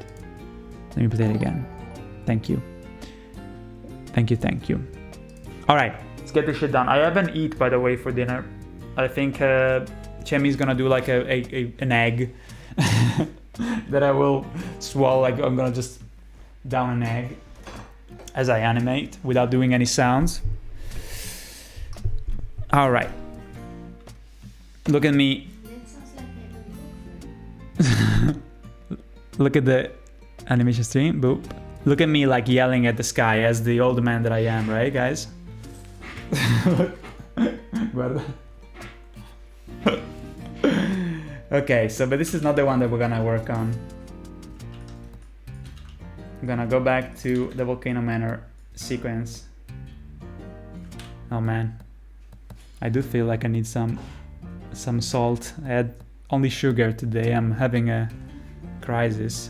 Let me play it again. Thank you. Thank you. All right, let's get this shit done. I haven't eaten, by the way, for dinner. I think Chemi's gonna do like an egg that I will swallow. Like I'm gonna just down an egg as I animate without doing any sounds. All right. Look at me. Look at the animation stream. Boop. Look at me like yelling at the sky as the old man that I am, right, guys? Okay, so but this is not the one that we're gonna work on. I'm gonna go back to the Volcano Manor sequence. Oh man, I do feel like I need some salt. I had only sugar today. I'm having a crisis.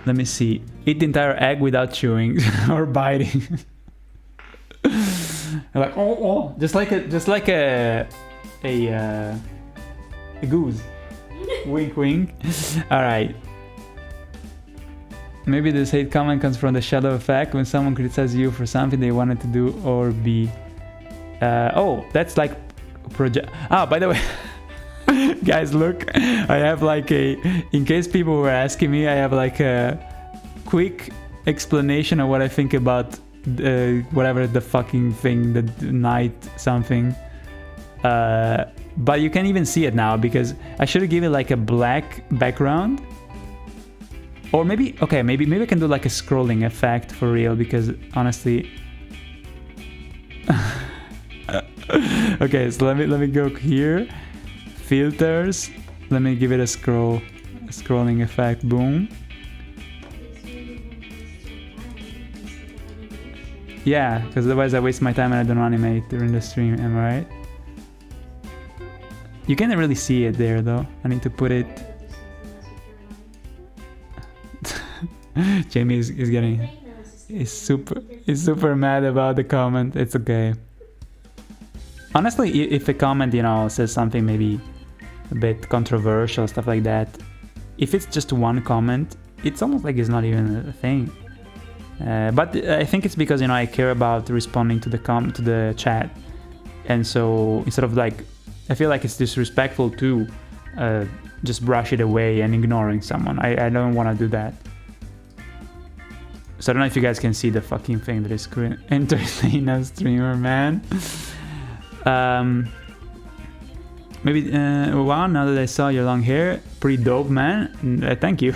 Let me see. Eat the entire egg without chewing or biting. Like oh, just like a goose. Wink, wink. All right. Maybe this hate comment comes from the shadow effect when someone criticizes you for something they wanted to do or be. Oh, that's like project. Ah, by the way, guys, look, I have like in case people were asking me, I have like a quick explanation of what I think about whatever the fucking thing, the night something. But you can't even see it now because I should have given like a black background. Or maybe, okay, maybe I can do like a scrolling effect for real because honestly, Okay, so let me go here. Filters. Let me give it a scrolling effect. Boom. Yeah, because otherwise I waste my time and I don't animate during the stream. Am I right? You can't really see it there though. I need to put it. Jamie is getting. He's super mad about the comment. It's okay. Honestly, if a comment, you know, says something maybe a bit controversial, stuff like that, if it's just one comment, it's almost like it's not even a thing. But I think it's because, you know, I care about responding to the chat, and so instead of like, I feel like it's disrespectful to just brush it away and ignoring someone. I don't want to do that. So I don't know if you guys can see the fucking thing that is entertaining a streamer, man. Maybe wow, now that I saw your long hair, pretty dope, man. Thank you.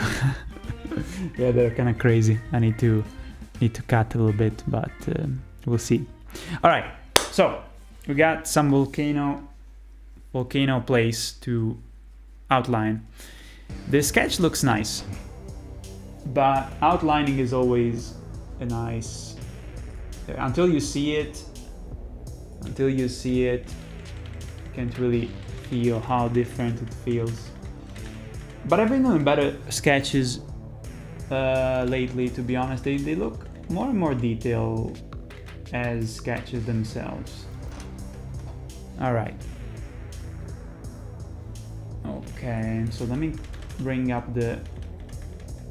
Yeah, they're kind of crazy. I need to cut a little bit, but we'll see. All right, so we got some volcano place to outline. The sketch looks nice, but outlining is always a nice, until you see it, you can't really feel how different it feels. But I've been doing better sketches lately, to be honest. They look more and more detailed as sketches themselves. All right. Okay, so let me bring up the.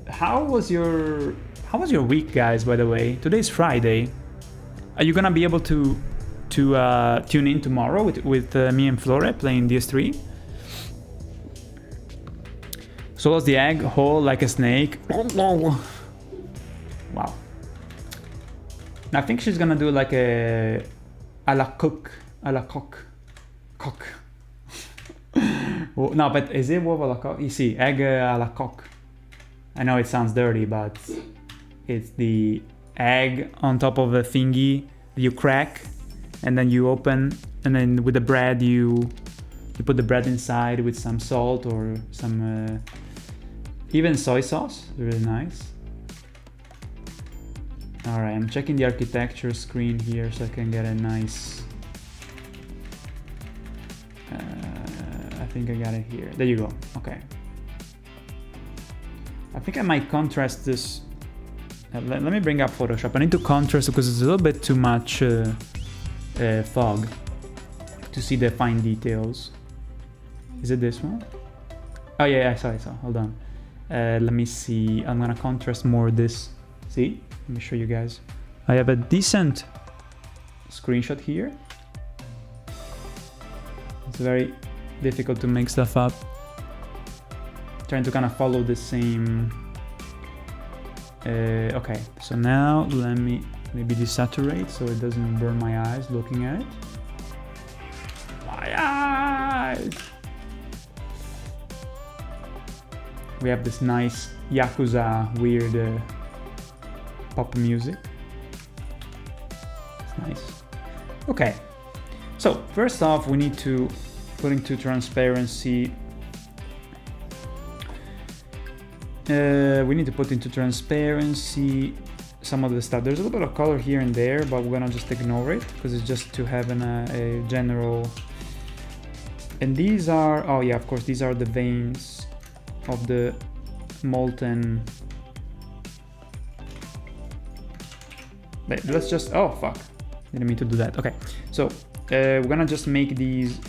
How was your week, guys? By the way, today's Friday. Are you gonna be able to tune in tomorrow with me and Flore playing DS3? Swallows the egg whole like a snake. Wow. I think she's gonna do like a la coque. No, but is it wolf à la coque? You see, egg à la coque. I know it sounds dirty, but it's the egg on top of a thingy you crack, and then you open, and then with the bread you put the bread inside with some salt or some even soy sauce. Really nice. All right, I'm checking the architecture screen here so I can get a nice. I think I got it here. There you go. Okay. I think I might contrast this. Let me bring up Photoshop. I need to contrast because it's a little bit too much fog to see the fine details. Is it this one? Oh yeah, I saw. Hold on. Let me see. I'm gonna contrast more this. See? Let me show you guys. I have a decent screenshot here. It's very difficult to make stuff up. Trying to kind of follow the same. Okay, so now let me maybe desaturate so it doesn't burn my eyes looking at it. My eyes! We have this nice Yakuza weird pop music. It's nice. Okay, so first off we need to put into transparency. We need to put into transparency some of the stuff. There's a little bit of color here and there, but we're gonna just ignore it because it's just to have a general. And these are, oh yeah, of course, these are the veins of the molten. Let's just, oh fuck, didn't mean to do that. Okay, so we're gonna just make these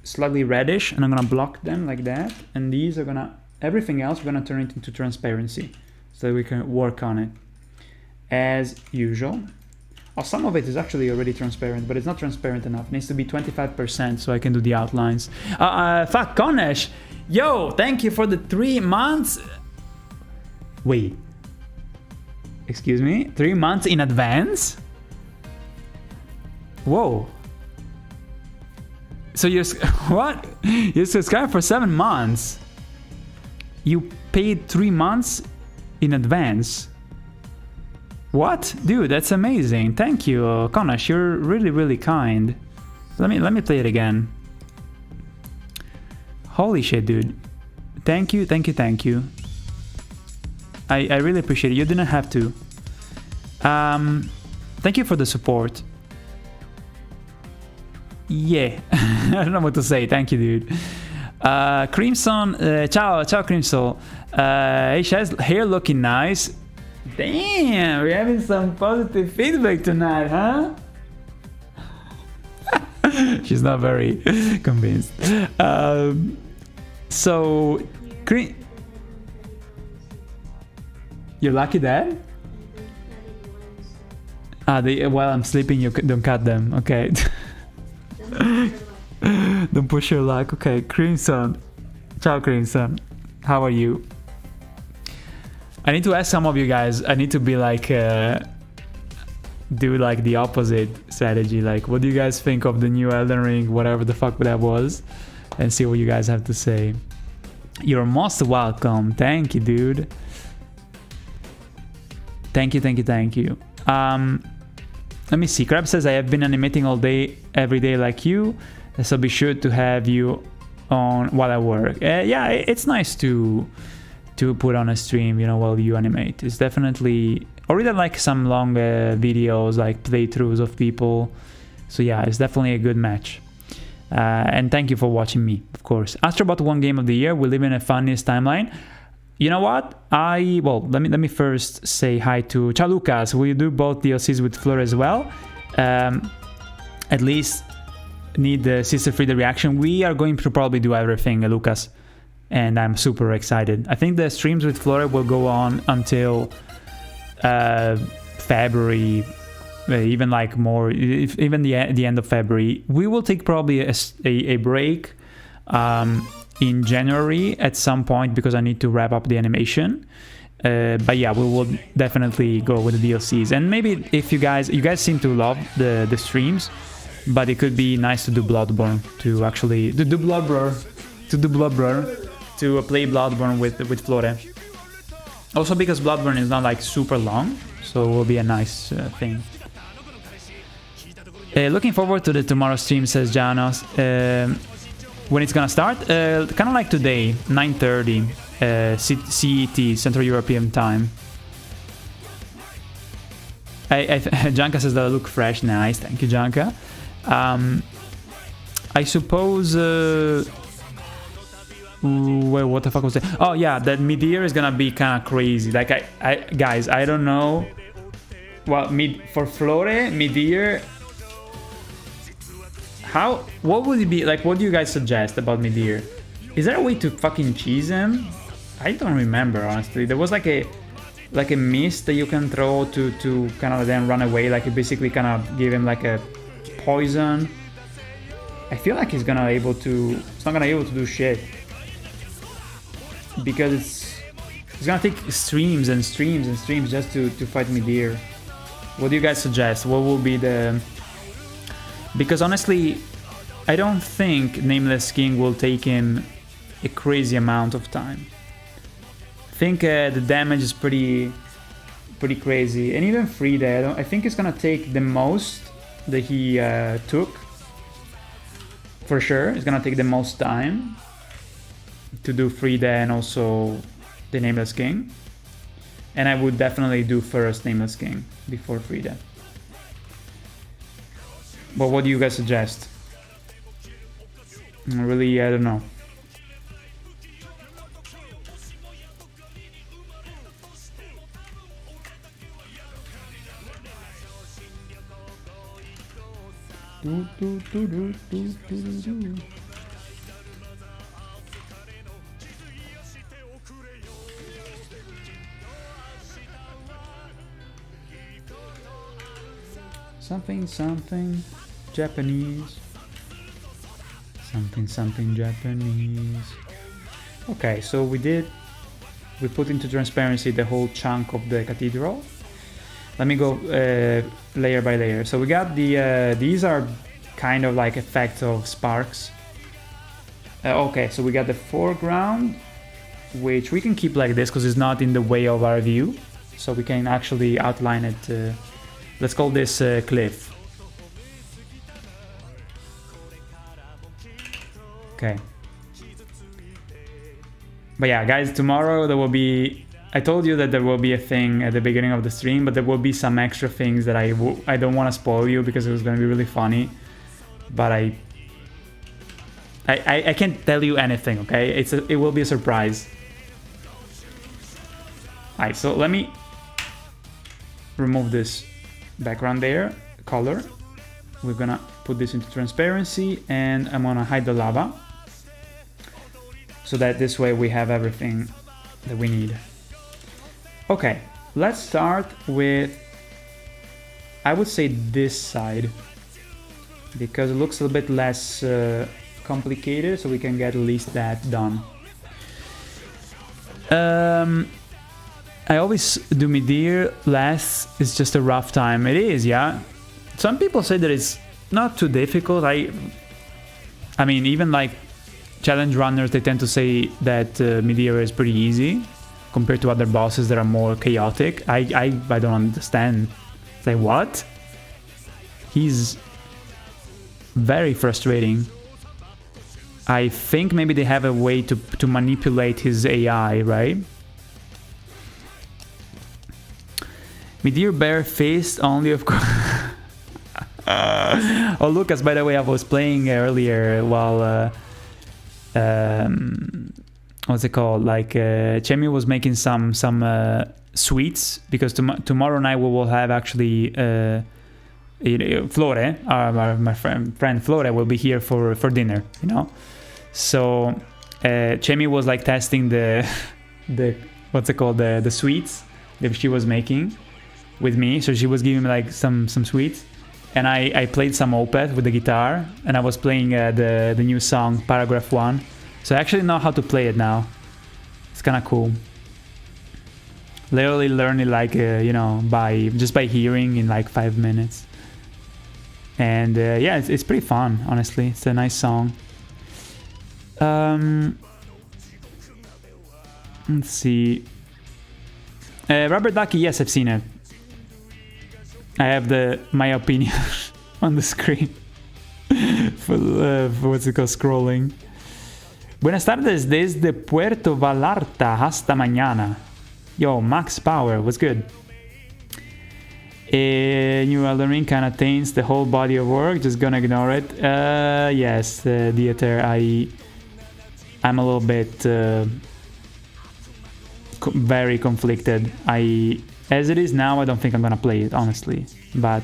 slightly reddish, and I'm gonna block them like that. And these are gonna, everything else we're gonna turn it into transparency so that we can work on it as usual. Oh, some of it is actually already transparent, but it's not transparent enough. It needs to be 25% so I can do the outlines. Fuck, Konesh! Yo, thank you for the 3 months. Wait. Excuse me? 3 months in advance? Whoa. So you're, what? You subscribed for 7 months. You paid 3 months in advance. What? Dude, that's amazing. Thank you, Konash. You're really, really kind. Let me play it again. Holy shit, dude. Thank you, thank you, thank you. I really appreciate it. You didn't have to. Thank you for the support. Yeah. I don't know what to say. Thank you, dude. Crimson, ciao Crimson. Aisha's hair looking nice. Damn, we're having some positive feedback tonight, huh? She's not very convinced. So, you're lucky, Dad? While I'm sleeping, you don't cut them. Okay. Don't push your luck. Okay, Crimson. Ciao, Crimson. How are you? I need to ask some of you guys. I need to be like, do like the opposite strategy. Like, what do you guys think of the new Elden Ring, whatever the fuck that was, and see what you guys have to say. You're most welcome. Thank you, dude. Thank you, thank you, thank you. Let me see. Crab says I have been animating all day, every day like you, so be sure to have you on while I work. Yeah, it's nice to put on a stream, you know, while you animate. It's definitely, or either like some long videos, like playthroughs of people. So yeah, it's definitely a good match. And thank you for watching me, of course. Astrobot won Game of the Year. We live in a funniest timeline. You know what? Let me first say hi to Ciao Lucas. Will you do both DLCs with Fleur as well? At least need the Sister Frida reaction. We are going to probably do everything, Lucas, and I'm super excited. I think the streams with Flora will go on until February, even like more, even the end of February. We will take probably a break in January at some point because I need to wrap up the animation. But yeah, we will definitely go with the DLCs. And maybe if you guys seem to love the streams, but it could be nice to do Bloodborne, to actually to play Bloodborne with Flore. Also because Bloodborne is not like super long, so it will be a nice thing. Looking forward to the tomorrow stream, says Janos. When it's gonna start? Kind of like today, 9:30 CET, Central European Time. Janka says that I look fresh. Nice, thank you, Janka. I suppose... wait, what the fuck was that? Oh yeah, that mid-year is gonna be kind of crazy. Like, guys, I don't know. Well, for Flore, mid-year... What would it be? Like, what do you guys suggest about mid-year? Is there a way to fucking cheese him? I don't remember, honestly. There was like a mist that you can throw to kind of then run away. Like, you basically kind of give him like a poison. I feel like he's not gonna be able to do shit. Because it's gonna take streams and streams and streams just to fight mid-year. What do you guys suggest? What will be the... Because honestly, I don't think Nameless King will take him a crazy amount of time. I think the damage is pretty crazy, and even Frida, I think it's gonna take the most that he took. For sure, it's gonna take the most time to do Frida and also the Nameless King. And I would definitely do first Nameless King before Frida. But what do you guys suggest? Really, I don't know. Something Japanese. Something Japanese. Okay, so we put into transparency the whole chunk of the cathedral. Let me go layer by layer. So we got these are kind of like effects of sparks. Okay, so we got the foreground, which we can keep like this because it's not in the way of our view. so we can actually outline it. Let's call this cliff. Okay. But yeah, guys, tomorrow there will be... I told you that there will be a thing at the beginning of the stream, but there will be some extra things that I don't want to spoil you because it was going to be really funny. But I can't tell you anything, okay? It will be a surprise. Alright, so let me remove this background there, color. We're gonna put this into transparency, and I'm gonna hide the lava, so that this way we have everything that we need. Okay, let's start with, I would say, this side, because it looks a little bit less complicated, so we can get at least that done. I always do Midir last. It's just a rough time. It is, yeah. Some people say that it's not too difficult. I mean, even like challenge runners, they tend to say that Midir is pretty easy compared to other bosses that are more chaotic. I don't understand. It's like, what? He's very frustrating. I think maybe they have a way to manipulate his AI, right? Midir barefaced only, of course. Oh, Lucas, by the way, I was playing earlier while what's it called? Like Chemi was making some sweets, because tomorrow night we will have actually Flore, my friend Flore will be here for dinner, you know. So Chemi was like testing the what's it called, the sweets that she was making with me. So she was giving me like some sweets, and I played some Opeth with the guitar, and I was playing the new song Paragraph 1. So I actually know how to play it now. It's kind of cool. Literally learn it like you know, by hearing in like 5 minutes. And yeah, it's pretty fun, honestly. It's a nice song. Let's see. Rubber Ducky, yes, I've seen it. I have my opinion on the screen for what's it called, scrolling. Buenas tardes desde Puerto Vallarta, hasta mañana. Yo, Max Power, what's good? New Elden Ring kind of taints the whole body of work, just gonna ignore it. Yes, Dieter, I'm a little bit very conflicted. As it is now, I don't think I'm gonna play it, honestly, but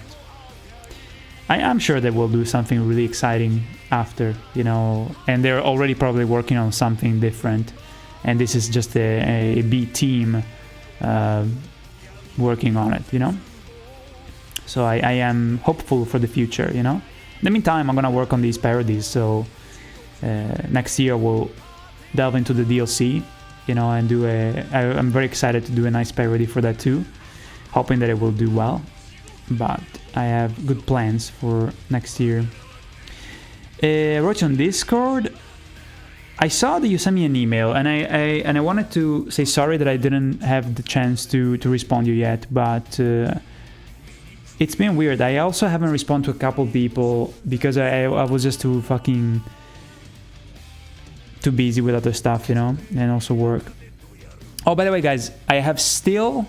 I'm sure they will do something really exciting after, you know, and they're already probably working on something different, and this is just a B team working on it, you know. So I am hopeful for the future, you know. In the meantime, I'm gonna work on these parodies, so next year we'll delve into the DLC, you know, and I'm very excited to do a nice parody for that too, hoping that it will do well. But I have good plans for next year. Wrote on Discord. I saw that you sent me an email, and I wanted to say sorry that I didn't have the chance to respond to you yet, but it's been weird. I also haven't responded to a couple people because I was just too busy with other stuff, you know, and also work. Oh, by the way, guys, I have still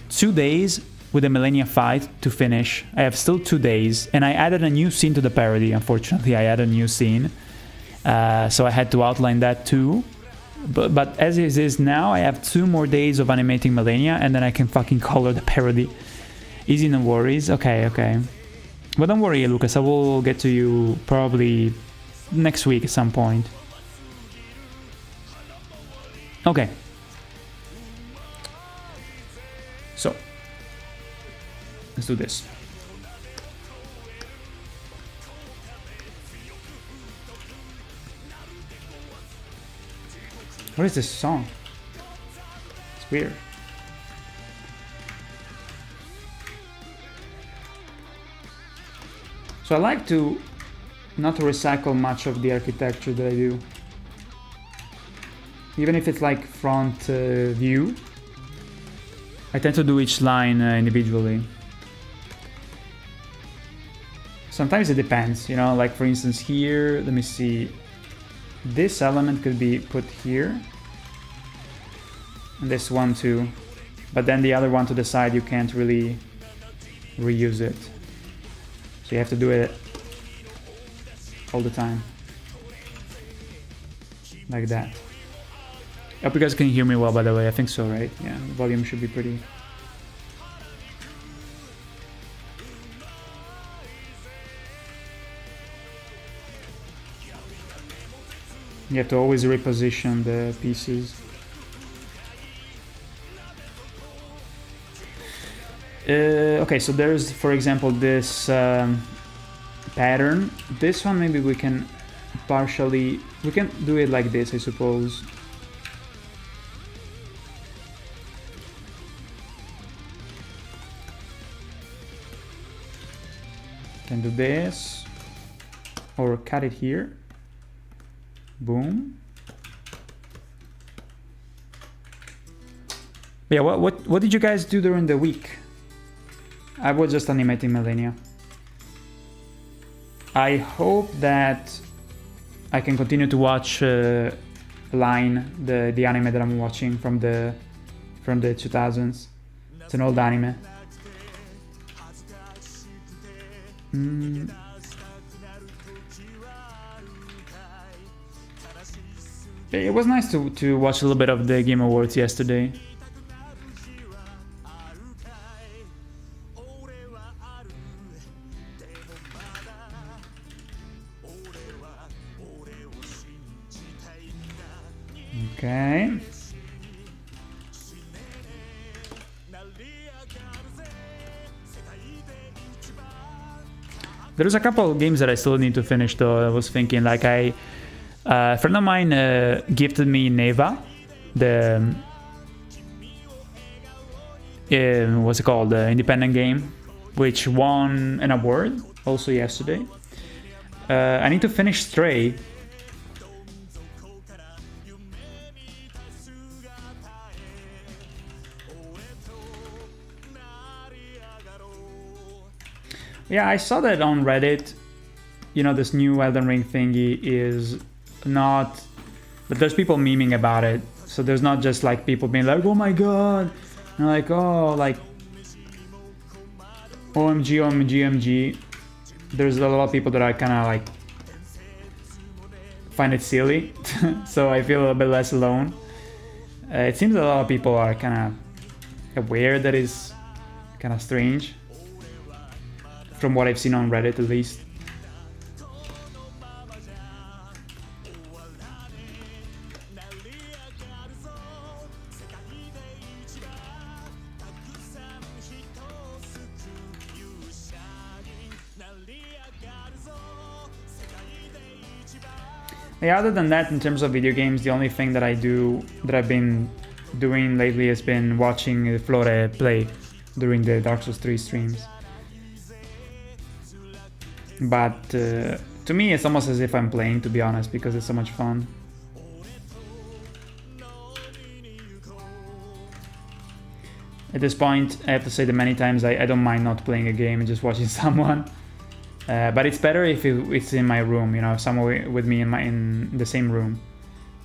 2 days with the Millennia fight to finish. I have still 2 days, and I added a new scene to the parody. Unfortunately, I added a new scene, so I had to outline that too. But as it is now, I have 2 more days of animating Millennia, and then I can fucking color the parody. Easy, no worries. Okay. But don't worry, Lucas, I will get to you probably next week at some point. Okay. So, let's do this. What is this song? It's weird. So I like to not recycle much of the architecture that I do. Even if it's like front view, I tend to do each line individually. Sometimes it depends, you know, like for instance here, let me see. This element could be put here. And this one too. But then the other one to the side, you can't really reuse it. So you have to do it all the time. Like that. I hope you guys can hear me well, by the way. I think so, right? Yeah, the volume should be pretty... You have to always reposition the pieces. Okay, so there's, for example, this pattern. This one maybe we can partially... We can do it like this, I suppose. Can do this. Or cut it here. Boom. Yeah, what did you guys do during the week? I was just animating Millennia. I hope that I can continue to watch Line, the anime that I'm watching from the 2000s. It's an old anime. It was nice to watch a little bit of the Game Awards yesterday. Okay. There's a couple of games that I still need to finish though. I was thinking like a friend of mine gifted me Neva, the what's it called, the independent game, which won an award also yesterday. I need to finish Stray. Yeah, I saw that on Reddit. You know, this new Elden Ring thingy is not... But there's people memeing about it. So there's not just like people being like, oh my god. And like, oh, like... OMG, OMG, OMG. There's a lot of people that are kind of like... find it silly. So I feel a bit less alone. It seems a lot of people are kind of aware that it's kind of strange. From what I've seen on Reddit, at least. Yeah, other than that, in terms of video games, the only thing that I've been doing lately has been watching Flore play during the Dark Souls 3 streams. But to me, it's almost as if I'm playing, to be honest, because it's so much fun. At this point, I have to say that many times I don't mind not playing a game and just watching someone. But it's better if it's in my room, you know, someone with me in the same room.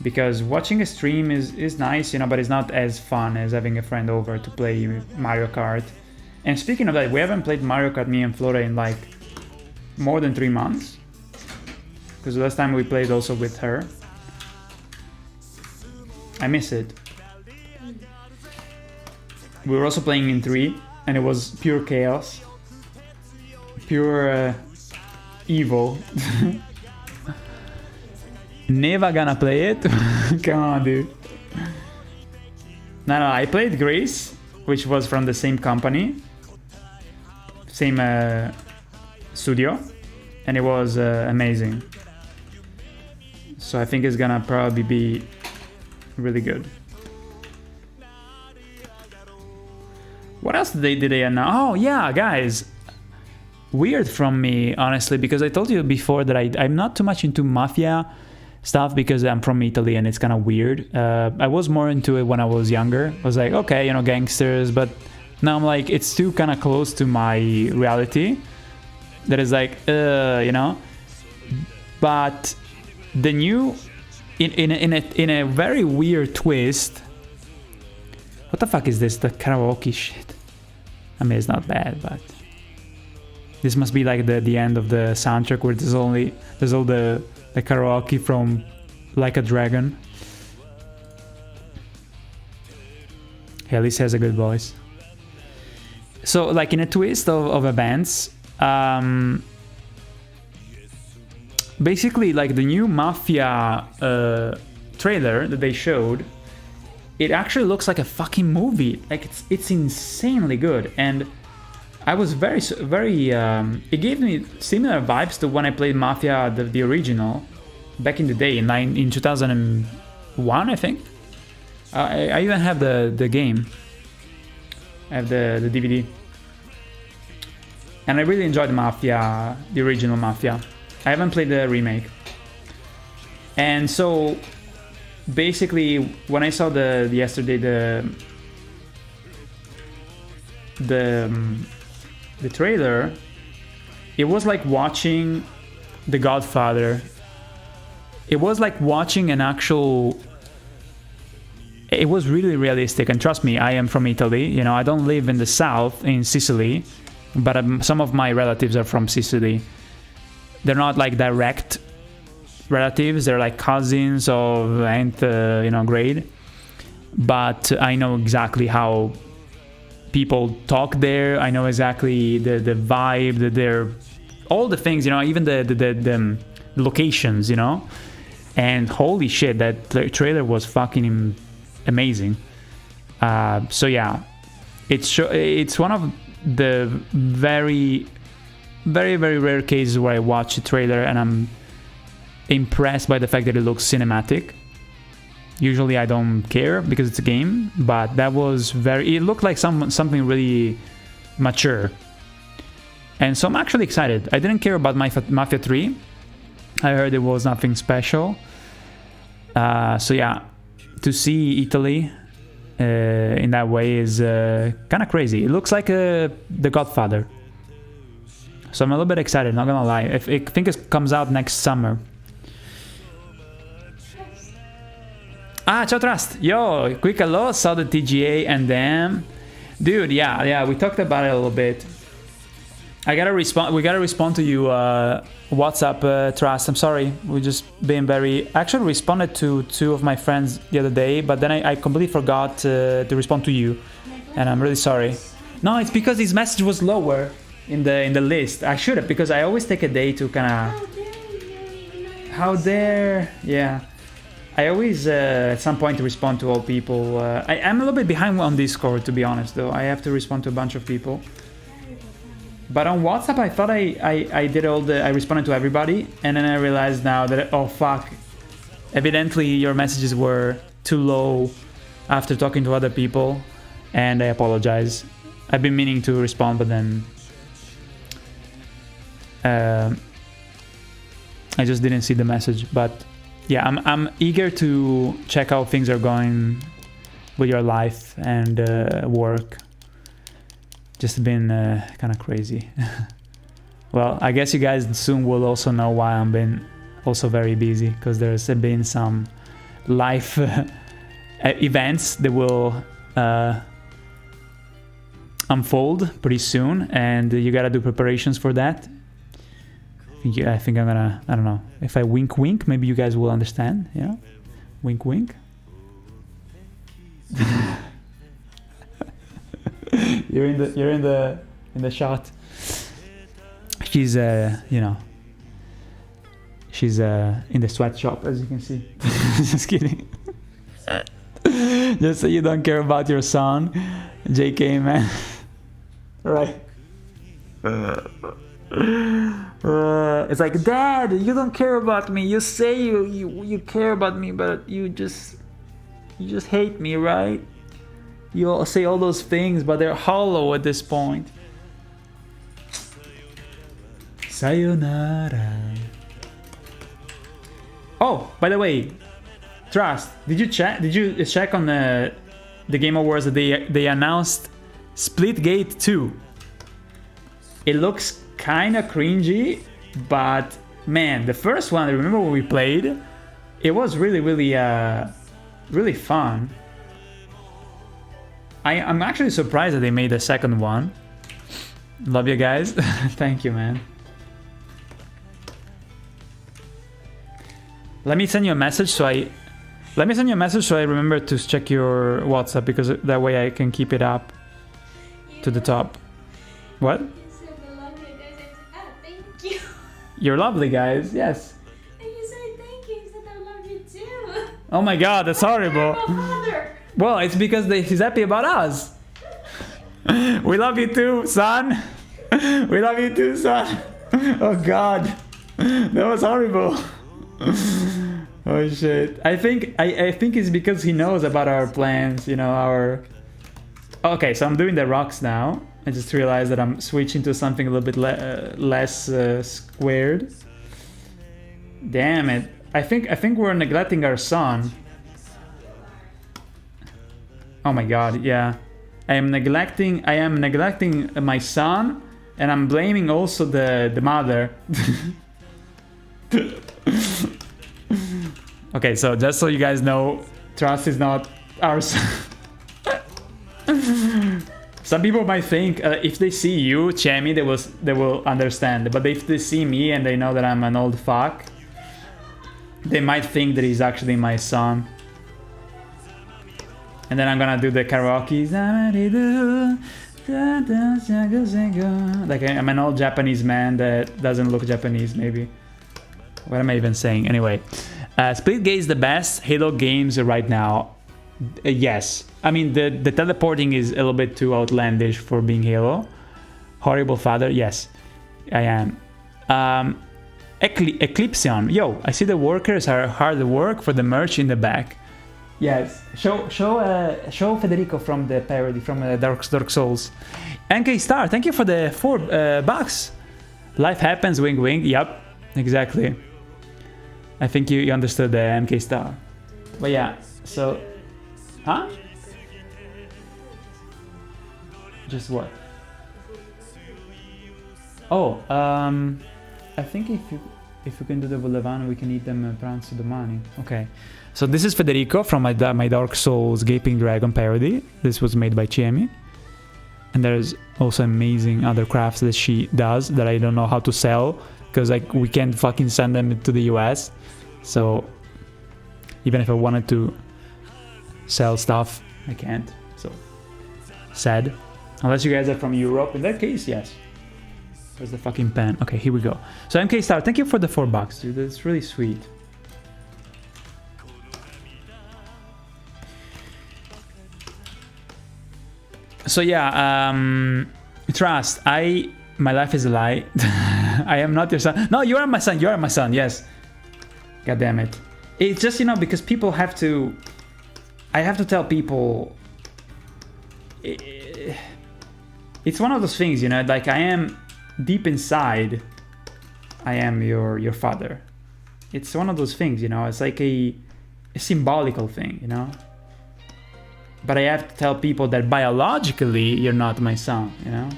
Because watching a stream is nice, you know, but it's not as fun as having a friend over to play Mario Kart. And speaking of that, we haven't played Mario Kart, me and Flore, in like more than 3 months, because the last time we played also with her. I miss it. We were also playing in 3 and it was pure chaos, pure evil. Never gonna play it. Come on, dude. No, I played Grace, which was from the same company, same studio, and it was amazing. So I think it's gonna probably be really good. What else did they announce? Oh yeah, guys, weird from me, honestly, because I told you before that I'm not too much into Mafia stuff because I'm from Italy and it's kind of weird. I was more into it when I was younger. I was like, okay, you know, gangsters, but now I'm like, it's too kind of close to my reality that is like, you know. But the new, in a very weird twist. What the fuck is this? The karaoke shit. I mean, it's not bad, but this must be like the end of the soundtrack where there's all the karaoke from Like a Dragon. Yeah, at least has a good voice. So, like in a twist of events, basically, like the new Mafia trailer that they showed, it actually looks like a fucking movie. Like it's insanely good, and I was very. It gave me similar vibes to when I played Mafia, the original, back in the day in 2001, I think. I even have the game. I have the DVD, and I really enjoyed Mafia, the original Mafia. I haven't played the remake, and so basically when I saw yesterday the trailer, it was like watching The Godfather. It was like watching an actual. It was really realistic, and trust me, I am from Italy. You know, I don't live in the south in Sicily, but some of my relatives are from Sicily. They're not like direct relatives; they're like cousins of nth, grade. But I know exactly how people talk there. I know exactly the vibe, they're all the things, you know, even the locations, you know. And holy shit, that trailer was fucking amazing. So yeah, it's one of the very, very, very rare cases where I watch a trailer and I'm impressed by the fact that it looks cinematic. Usually I don't care because it's a game, but that was it looked like something really mature. And so I'm actually excited. I didn't care about Mafia 3. I heard it was nothing special. So yeah, to see Italy in that way is kind of crazy. It looks like The Godfather. So I'm a little bit excited, not gonna lie. I think it comes out next summer. Ciao Trust. Yo, quick hello. Saw the TGA and then, dude, yeah, we talked about it a little bit. We gotta respond to you. WhatsApp, Trust. I'm sorry. We just been very. I actually responded to two of my friends the other day, but then I completely forgot to respond to you, and I'm really sorry. No, it's because his message was lower in the list. I should have, because I always take a day to kind of. How dare? Yeah. I always, at some point, respond to all people. I'm a little bit behind on Discord, to be honest, though. I have to respond to a bunch of people. But on WhatsApp, I thought I did I responded to everybody, and then I realized now that, oh fuck, evidently your messages were too low after talking to other people, and I apologize. I've been meaning to respond, but then I just didn't see the message. But yeah, I'm eager to check how things are going with your life and work. Just been kind of crazy. Well, I guess you guys soon will also know why I'm been also very busy, because there's been some life events that will unfold pretty soon, and you gotta do preparations for that. I think I'm gonna, I don't know, if I wink wink, maybe you guys will understand, you know? Wink wink. You're in the shot. She's she's in the sweatshop, as you can see. Just kidding. Just so you don't care about your son, JK, man. Right. It's like, Dad, you don't care about me. You say you care about me, but you just hate me, right? You say all those things, but they're hollow at this point. Sayonara. Oh, by the way, Trust, did you check on the Game Awards that they announced Splitgate 2? It looks kind of cringy, but man, the first one, I remember when we played, it was really really fun. I'm actually surprised that they made a second one. Love you guys. Thank you, man. Let me send you a message so I remember to check your WhatsApp, because that way I can keep it up to the top. What? You said the lovely guys. Thank you. You're lovely, guys. Yes. And you said thank you. You said I love you too. Oh my God, that's horrible. I'm a father. Well, it's because he's happy about us. We love you too, son. We love you too, son. Oh God, that was horrible. Oh shit. I think it's because he knows about our plans, you know, our... Okay, so I'm doing the rocks now. I just realized that I'm switching to something a little bit less squared. Damn it. I think we're neglecting our son. Oh my God, yeah. I am neglecting my son, and I'm blaming also the mother. Okay, so just so you guys know, Trust is not our son. Some people might think if they see you, Chemi, they will understand. But if they see me and they know that I'm an old fuck, they might think that he's actually my son. And then I'm gonna do the karaoke. Like I'm an old Japanese man that doesn't look Japanese, maybe. What am I even saying? Anyway, Splitgate is the best Halo games right now. Yes. I mean, the teleporting is a little bit too outlandish for being Halo. Horrible father. Yes, I am. Eclipsion. Yo, I see the workers are hard at work for the merch in the back. Yes. Show Federico from the parody from Dark Souls. NK Star, thank you for the $4. Life happens, wing wing. Yep, exactly. I think you understood the MK Star. But yeah, so... Huh? Just what? Oh, I think if you can do the Volevano, we can eat them pranzo domani. Okay. So this is Federico from my Dark Souls Gaping Dragon parody. This was made by Chemi. And there's also amazing other crafts that she does that I don't know how to sell, because like we can't fucking send them to the US. So even if I wanted to sell stuff, I can't. So sad. Unless you guys are from Europe. In that case, yes. Where's the fucking pen? Okay, here we go. So MK Star, thank you for the $4, dude. That's really sweet. So yeah, Trust, my life is a lie. I am not your son. No, you are my son. You are my son. Yes. God damn it. It's just, you know, because people have to... I have to tell people... It's one of those things, you know, like I am deep inside, I am your father. It's one of those things, you know, it's like a symbolical thing, you know. But I have to tell people that biologically you're not my son, you know.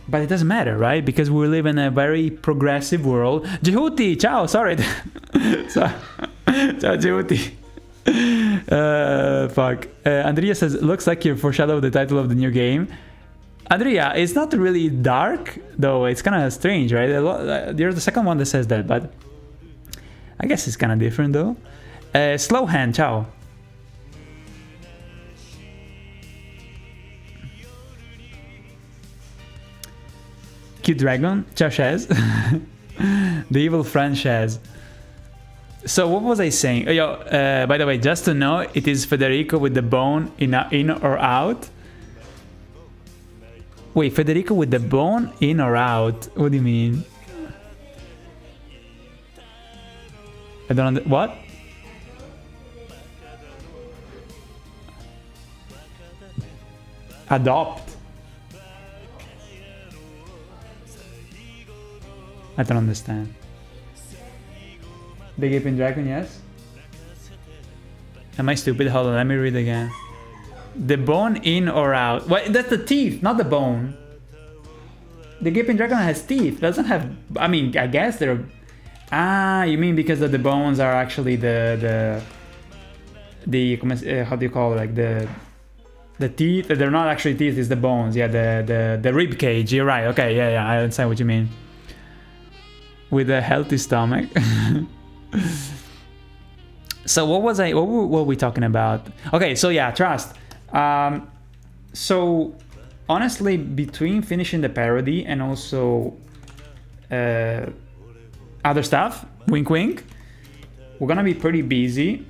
But it doesn't matter, right? Because we live in a very progressive world. Jehuti, ciao, sorry. Ciao, Jehuti. Fuck. Andrea says, looks like you foreshadowed the title of the new game. Andrea, it's not really dark, though. It's kind of strange, right? You're the second one that says that, but I guess it's kind of different, though. Slow hand, ciao. Cute dragon, ciao Shaz. The evil friend Shaz. So what was I saying? Yo, by the way, just to know, it is Federico with the bone in or out. Wait, Federico with the bone in or out? What do you mean? I don't what? Adopt. I don't understand. Big Aping Dragon, yes. Am I stupid? Hold on, let me read again. The bone in or out? What? That's the teeth, not the bone. The Gaping Dragon has teeth. Doesn't have. I mean, I guess they're. Ah, you mean because of the bones are actually the how do you call it? Like the teeth. They're not actually teeth. It's the bones. Yeah, the rib cage. You're right. Okay, yeah. I understand what you mean. With a healthy stomach. So what were we talking about? Okay, so yeah, trust. So honestly, between finishing the parody and also other stuff, wink wink, we're gonna be pretty busy.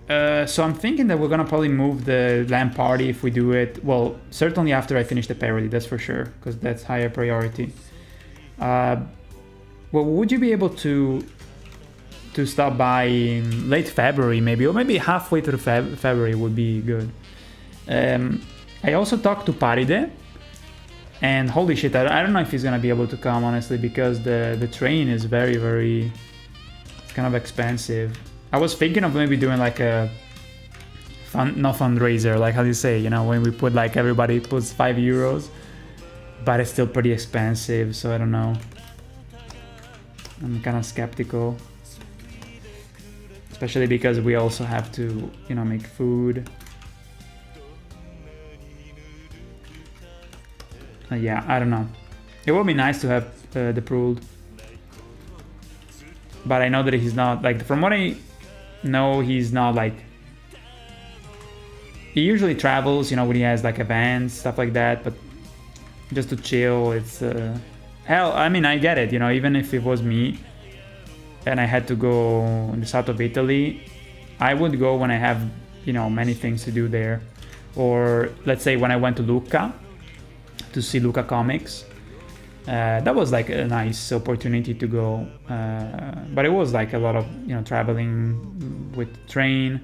So I'm thinking that we're gonna probably move the LAN party if we do it. Well, certainly after I finish the parody, that's for sure, because that's higher priority. Well, would you be able to stop by in late February maybe, or maybe halfway through February would be good. I also talked to Paride, and holy shit, I don't know if he's gonna be able to come, honestly, because the train is very, very, it's kind of expensive. I was thinking of maybe doing like a not fundraiser, like how do you say, you know, when we put like everybody puts €5, but it's still pretty expensive, so I don't know. I'm kind of skeptical. Especially because we also have to, you know, make food. Yeah, I don't know. It would be nice to have the Pruld. But I know that he's not, like, from what I know, he's not, like... He usually travels, you know, when he has, like, events, stuff like that, but just to chill, it's... Hell, I mean, I get it, you know, even if it was me, and I had to go in the south of Italy, I would go when I have, you know, many things to do there. Or let's say when I went to Lucca to see Lucca Comics, that was like a nice opportunity to go. But it was like a lot of, you know, traveling with train.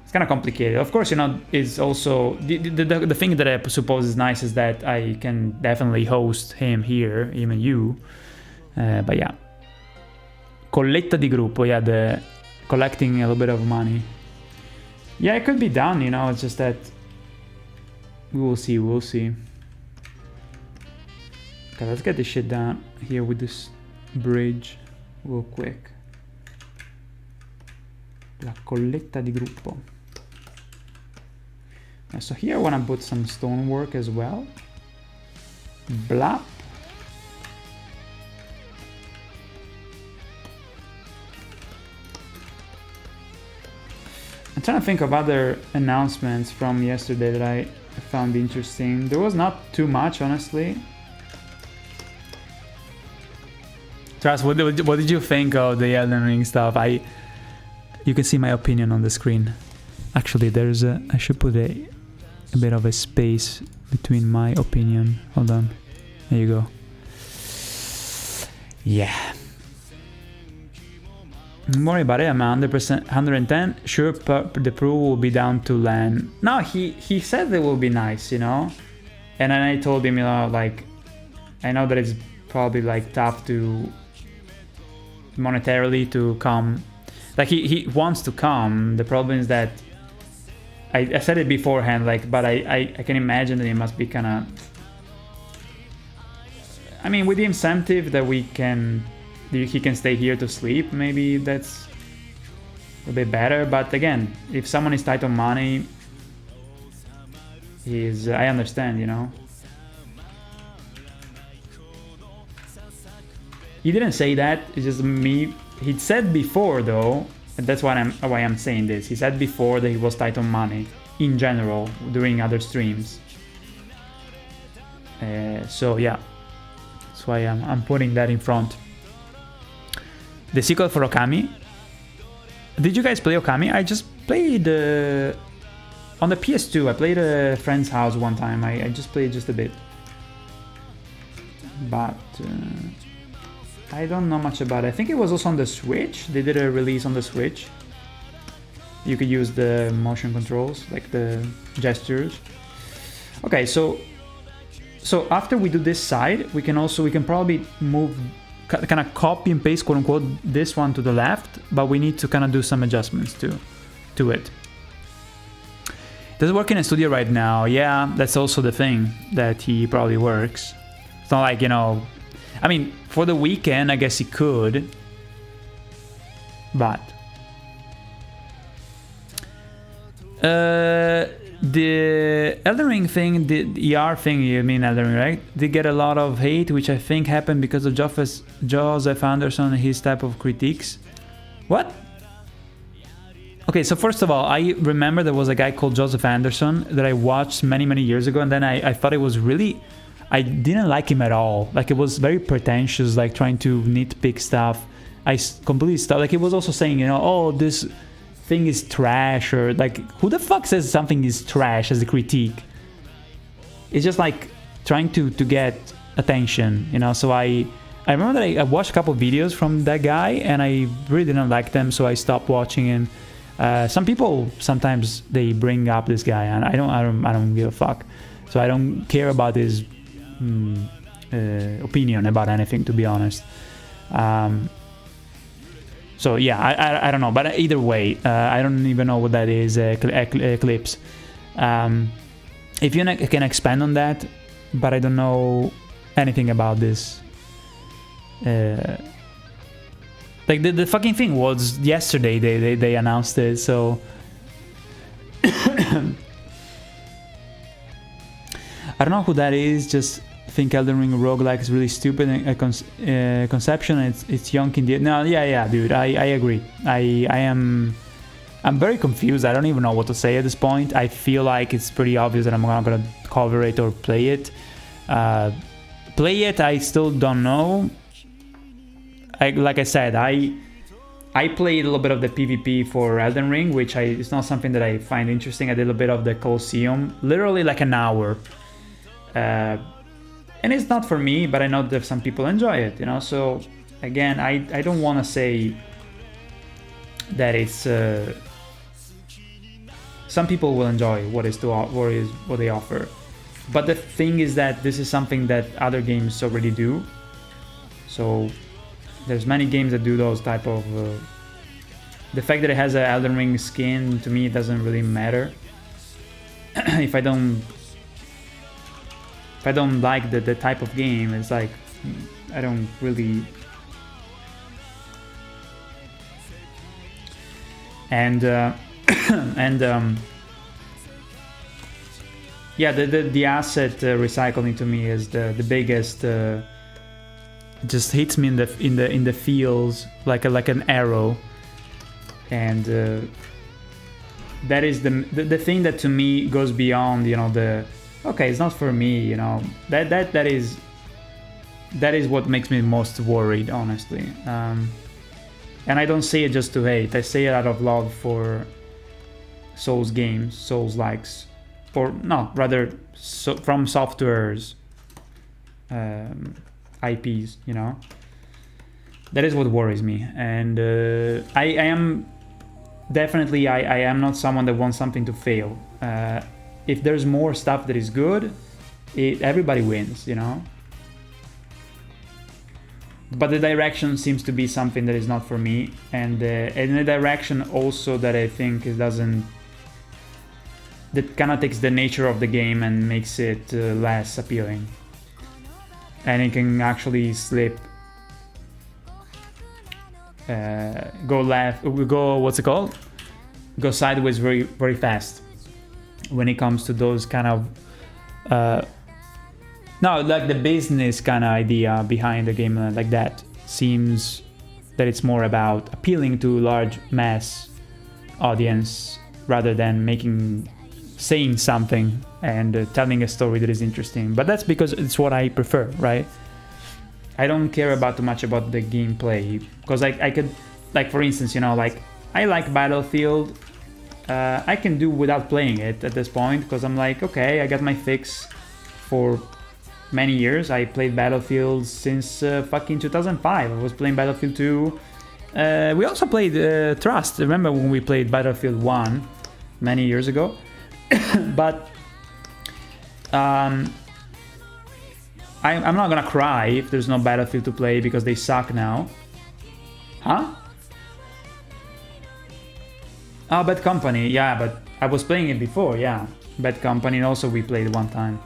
It's kind of complicated. Of course, you know, it's also the thing that I suppose is nice is that I can definitely host him here, even you. But yeah. Colletta di gruppo, yeah, the collecting a little bit of money. Yeah, it could be done, you know, it's just that we'll see. Okay, let's get this shit done here with this bridge real quick. La colletta di gruppo. So here I want to put some stonework as well. Blah. I'm trying to think of other announcements from yesterday that I found interesting. There was not too much, honestly. Trust, what did you think of the Elden Ring stuff? You can see my opinion on the screen. Actually, I should put a bit of a space between my opinion. Hold on. There you go. Yeah. Don't worry about it, I'm 100%, 110. Sure, the Pro will be down to LAN. No, he said it will be nice, you know? And then I told him, you know, like, I know that it's probably, like, tough to, monetarily to come. Like, he wants to come. The problem is that, I said it beforehand, like, but I can imagine that it must be kind of... I mean, with the incentive that he can stay here to sleep, maybe that's a bit better. But again, if someone is tight on money, I understand, you know. He didn't say that, it's just me. He said before though, and that's why I'm saying this. He said before that he was tight on money in general during other streams. So yeah, that's why I'm putting that in front. The sequel for Okami. Did you guys play Okami? I just played on the PS2. I played at a friend's house one time. I just played just a bit. But I don't know much about it. I think it was also on the Switch. They did a release on the Switch. You could use the motion controls, like the gestures. Okay, so after we do this side, we can probably move kind of copy and paste, quote unquote, this one to the left, but we need to kind of do some adjustments to it. Does it work in a studio right now? Yeah, that's also the thing, that he probably works. It's not like, you know, I mean, for the weekend, I guess he could, but the Elden Ring thing, the ER thing, you mean Elden Ring, right? They get a lot of hate, which I think happened because of Joseph Anderson and his type of critiques. What? Okay, so first of all, I remember there was a guy called Joseph Anderson that I watched many years ago, and then I thought it was really... I didn't like him at all. Like, it was very pretentious, like trying to nitpick stuff. I completely stopped. Like, he was also saying, you know, oh, this thing is trash, or like, who the fuck says something is trash as a critique? It's just like trying to get attention, you know. So I remember that I watched a couple of videos from that guy, and I really didn't like them, so I stopped watching him. Some people sometimes they bring up this guy, and I don't give a fuck. So I don't care about his opinion about anything, to be honest. So yeah, I don't know, but either way, I don't even know what that is. Eclipse. If you can expand on that, but I don't know anything about this. Like the fucking thing was yesterday. They announced it, so I don't know who that is. Just think Elden Ring roguelike is really stupid conception. It's yonk indeed. No, yeah, dude. I agree. I'm very confused. I don't even know what to say at this point. I feel like it's pretty obvious that I'm not gonna cover it or play it. I still don't know. Like I said, I played a little bit of the PvP for Elden Ring, which it's not something that I find interesting. I did a bit of the Colosseum, literally like an hour. And it's not for me, but I know that some people enjoy it, you know. So again, I don't want to say that it's some people will enjoy what they offer, but the thing is that this is something that other games already do. So there's many games that do those type of the fact that it has an Elden Ring skin, to me, it doesn't really matter. if I don't like the type of game, it's like I don't really. And yeah, the asset recycling to me is the biggest. Just hits me in the feels like an arrow, and that is the thing that to me goes beyond, you know, the okay, it's not for me, you know, that is what makes me most worried, honestly. And I don't say it just to hate. I say it out of love for Souls games, Souls likes, or no, rather from software's IPs, you know. That is what worries me, and I am definitely I am not someone that wants something to fail. If there's more stuff that is good, everybody wins, you know. But the direction seems to be something that is not for me, and the direction also that I think that kind of takes the nature of the game and makes it less appealing. And it can actually slip, go left, what's it called? Go sideways very, very fast when it comes to those kind of, no, like the business kind of idea behind the game like that. Seems that it's more about appealing to large mass audience rather than saying something and telling a story that is interesting. But that's because it's what I prefer, right? I don't care too much about the gameplay, because I could, like, for instance, you know, like I like Battlefield. I can do without playing it at this point, because I'm like, okay, I got my fix for many years. I played Battlefield since fucking 2005. I was playing Battlefield 2. We also played Trust. Remember when we played Battlefield 1 many years ago? But I I'm not gonna cry if there's no Battlefield to play because they suck now. Huh? Oh, Bad Company, yeah, but I was playing it before, yeah. Bad Company, and also we played one time.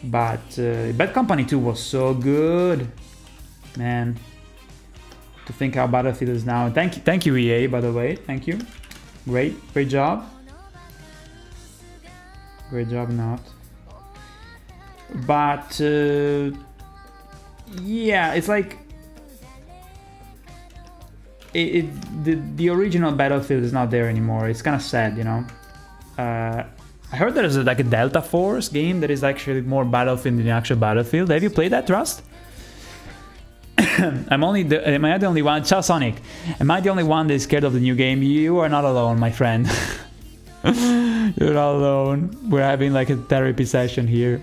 But Bad Company 2 was so good. Man. To think how Battlefield is now. Thank you EA, by the way. Thank you. Great job. Great job, not. But yeah, it's like the original Battlefield is not there anymore. It's kind of sad, you know. I heard there's like a Delta Force game that is actually more Battlefield than the actual Battlefield. Have you played that, Rust? Am I the only one? Ciao, Sonic. Am I the only one that is scared of the new game? You are not alone, my friend. You're not alone. We're having like a therapy session here.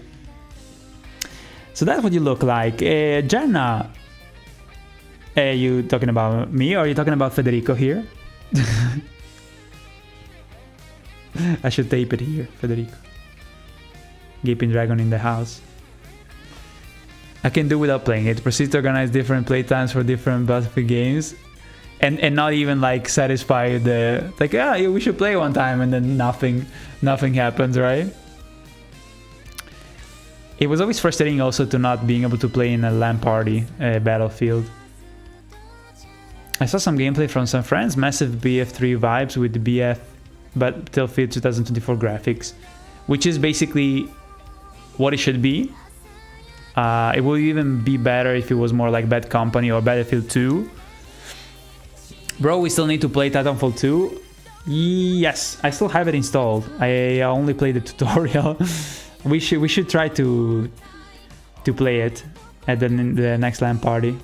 So that's what you look like. Jenna. Are you talking about me or are you talking about Federico here? I should tape it here, Federico. Gaping Dragon in the house. I can do without playing it. Proceed to organize different playtimes for different Battlefield games. And not even like satisfy the... Like, yeah, we should play one time and then nothing happens, right? It was always frustrating also to not being able to play in a LAN party Battlefield. I saw some gameplay from some friends, massive BF3 vibes with the BF Battlefield 2024 graphics, which is basically what it should be. It would even be better if it was more like Bad Company or Battlefield 2. Bro, we still need to play Titanfall 2. Yes, I still have it installed. I only played the tutorial. we should try to play it at the next LAN party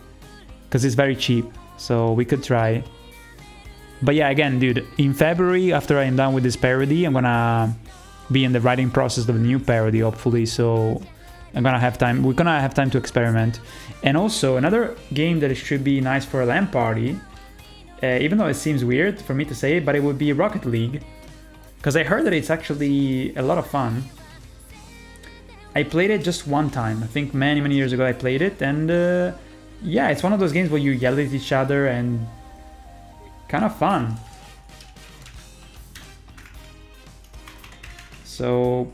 because it's very cheap. So we could try. But yeah, again, dude, in February, after I'm done with this parody, I'm gonna be in the writing process of a new parody, hopefully. So I'm gonna have time. We're gonna have time to experiment. And also another game that should be nice for a LAN party, even though it seems weird for me to say it, but it would be Rocket League, because I heard that it's actually a lot of fun. I played it just one time. I think many years ago I played it, and yeah, it's one of those games where you yell at each other and kind of fun. So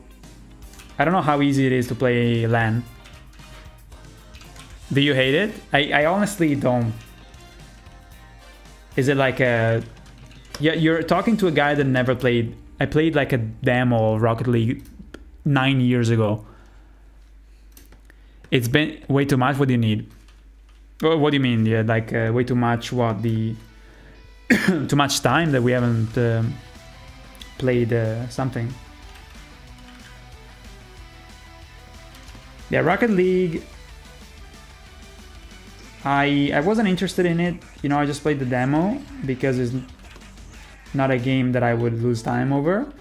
I don't know how easy it is to play LAN. Do you hate it? I honestly don't. Is it like a... Yeah, you're talking to a guy that never played... I played like a demo of Rocket League 9 years ago. It's been way too much. What do you need? What do you mean? Yeah, like way too much. What the too much time that we haven't played something. Yeah, Rocket League. I wasn't interested in it. You know, I just played the demo because it's not a game that I would lose time over.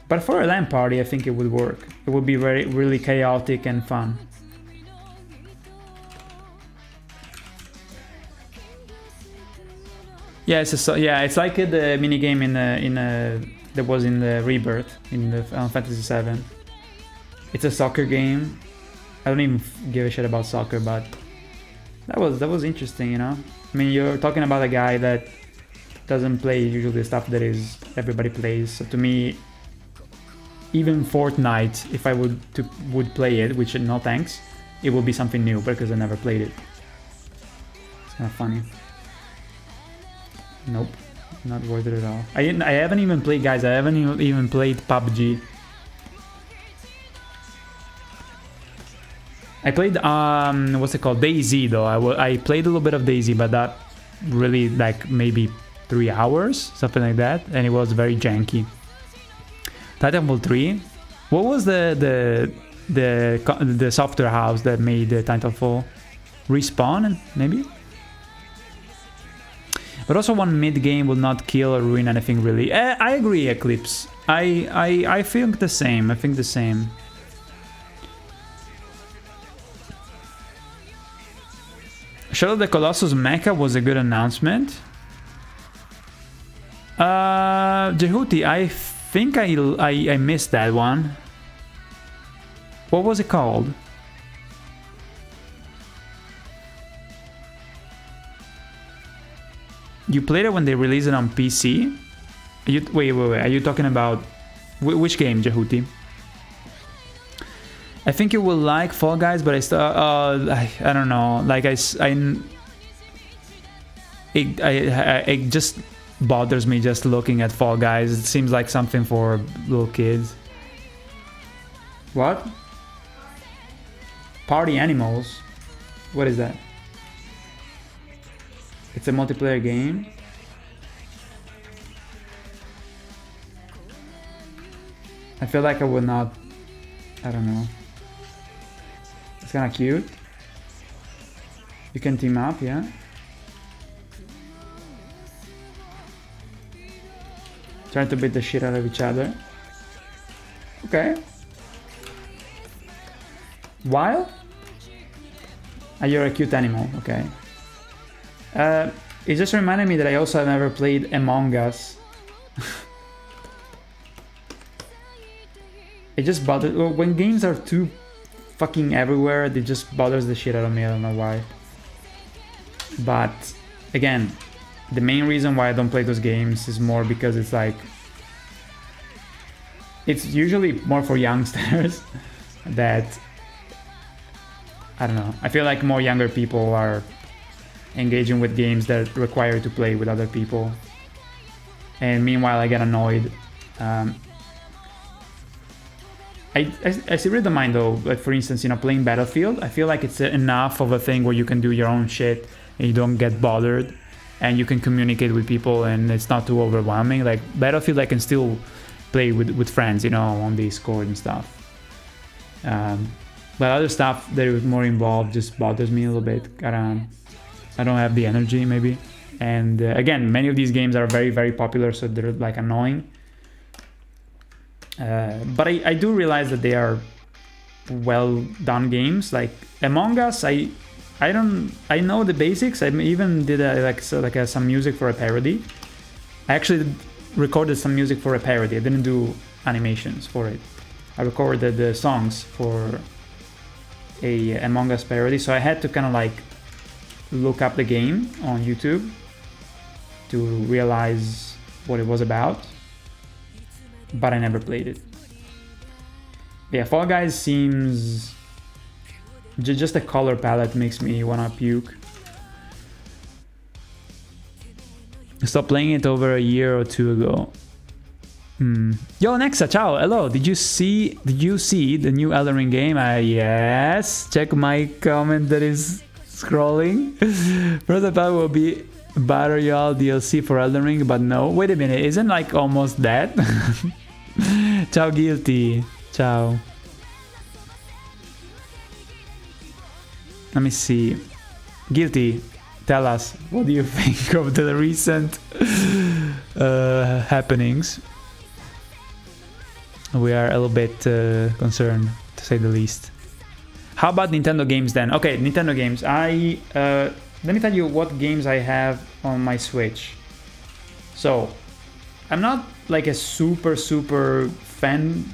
But for a LAN party, I think it would work. It would be really chaotic and fun. Yeah, it's like the mini game that was in the Rebirth in the Final Fantasy VII. It's a soccer game. I don't even give a shit about soccer, but that was interesting, you know. I mean, you're talking about a guy that doesn't play usually the stuff that everybody plays. So to me, even Fortnite, if I would play it, which no thanks, it would be something new because I never played it. It's kind of funny. Nope, not worth it at all. I haven't even played, guys. I haven't even played PUBG. I played what's it called, DayZ though. I played a little bit of DayZ, but that really like maybe 3 hours, something like that, and it was very janky. Titanfall 3. What was the software house that made the Titanfall? Respawn, maybe. But also one mid-game will not kill or ruin anything really. I agree, Eclipse. I think the same. I think the same. Shadow of the Colossus Mecha was a good announcement. Jehuti, I think I missed that one. What was it called? You played it when they released it on PC? Wait. Are you talking about which game, Jehuti? I think you will like Fall Guys, but I don't know. Like it just bothers me just looking at Fall Guys. It seems like something for little kids. What? Party Animals? What is that? It's a multiplayer game. I feel like I would not. I don't know. It's kind of cute. You can team up, yeah. Trying to beat the shit out of each other. Okay. Wild? You're a cute animal, okay. It just reminded me that I also have never played Among Us. It just bothers... When games are too fucking everywhere, it just bothers the shit out of me, I don't know why. But, again, the main reason why I don't play those games is more because it's like... It's usually more for youngsters that... I don't know. I feel like more younger people are engaging with games that require you to play with other people. And meanwhile, I get annoyed. I see really don't mind though. Like for instance, playing Battlefield, I feel like it's enough of a thing where you can do your own shit and you don't get bothered, and you can communicate with people and it's not too overwhelming. Like Battlefield, I can still play with friends, on Discord and stuff. But other stuff that is more involved just bothers me a little bit. I don't have the energy maybe. And again, many of these games are very, very popular, so they're like annoying. But I do realize that they are well done games. Like Among Us, I know the basics. I even did some music for a parody. I actually recorded some music for a parody. I didn't do animations for it. I recorded the songs for a Among Us parody, so I had to kind of like look up the game on YouTube to realize what it was about, but I never played it. Yeah, Fall Guys seems... just the color palette makes me wanna puke. I stopped playing it over a year or two ago. Yo, Nexa, ciao, hello. Did you see the new Elden Ring game? Yes. Check my comment that is scrolling. Prototype will be Battle Royale DLC for Elden Ring, but no. Wait a minute, isn't like almost that? Ciao, Guilty. Ciao. Let me see. Guilty, tell us, what do you think of the recent happenings? We are a little bit concerned, to say the least. How about Nintendo games then? Okay, Nintendo games. Let me tell you what games I have on my Switch. So, I'm not like a super fan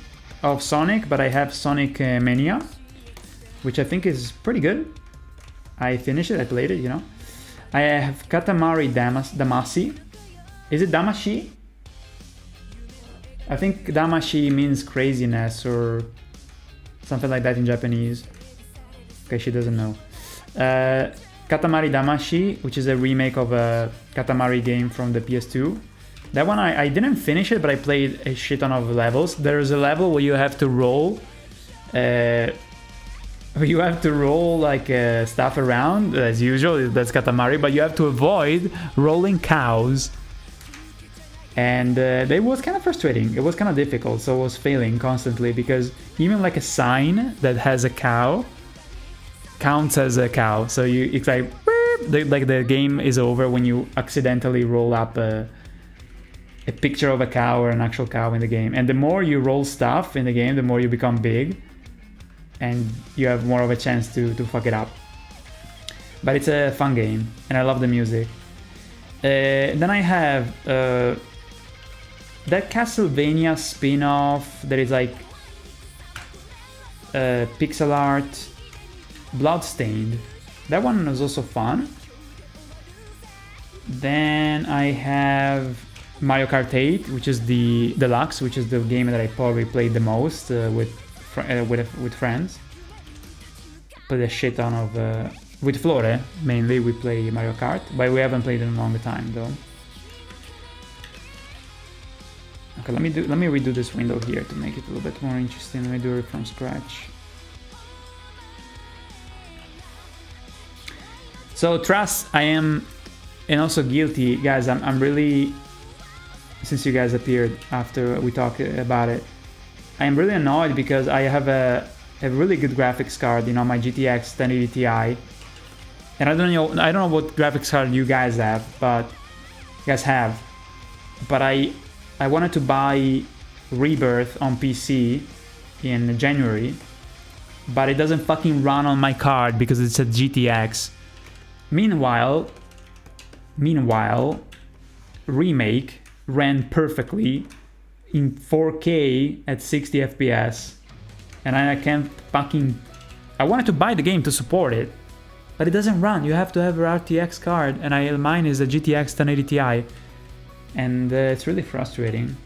of Sonic, but I have Sonic Mania, which I think is pretty good. I finished it, I played it, I have Katamari Damacy. Is it Damashi? I think Damashi means craziness or something like that in Japanese. Okay, she doesn't know. Katamari Damacy, which is a remake of a Katamari game from the PS2. That one I didn't finish it, but I played a shit ton of levels. There's a level where you have to roll like stuff around, as usual. That's Katamari, but you have to avoid rolling cows. And it was kind of frustrating. It was kind of difficult, so I was failing constantly because even like a sign that has a cow counts as a cow. So it's like the game is over when you accidentally roll up a picture of a cow or an actual cow in the game. And the more you roll stuff in the game, the more you become big, and you have more of a chance to fuck it up. But it's a fun game, and I love the music. Then I have that Castlevania spin-off that is like pixel art, Bloodstained. That one was also fun. Then I have Mario Kart 8, which is the deluxe, which is the game that I probably played the most with friends. Played a shit ton of with Flore mainly. We play Mario Kart, but we haven't played it in a long time though. Okay, let me redo this window here to make it a little bit more interesting. Let me do it from scratch. So trust, I am, and also guilty, guys. I'm really, since you guys appeared after we talked about it, I am really annoyed because I have a really good graphics card, you know, my GTX 1080 Ti, and I don't know what graphics card you guys have, but I wanted to buy Rebirth on PC in January, but it doesn't fucking run on my card because it's a GTX. Meanwhile, Remake ran perfectly in 4K at 60 FPS, and I can't fucking... I wanted to buy the game to support it, but it doesn't run. You have to have an RTX card, and mine is a GTX 1080 Ti, and it's really frustrating.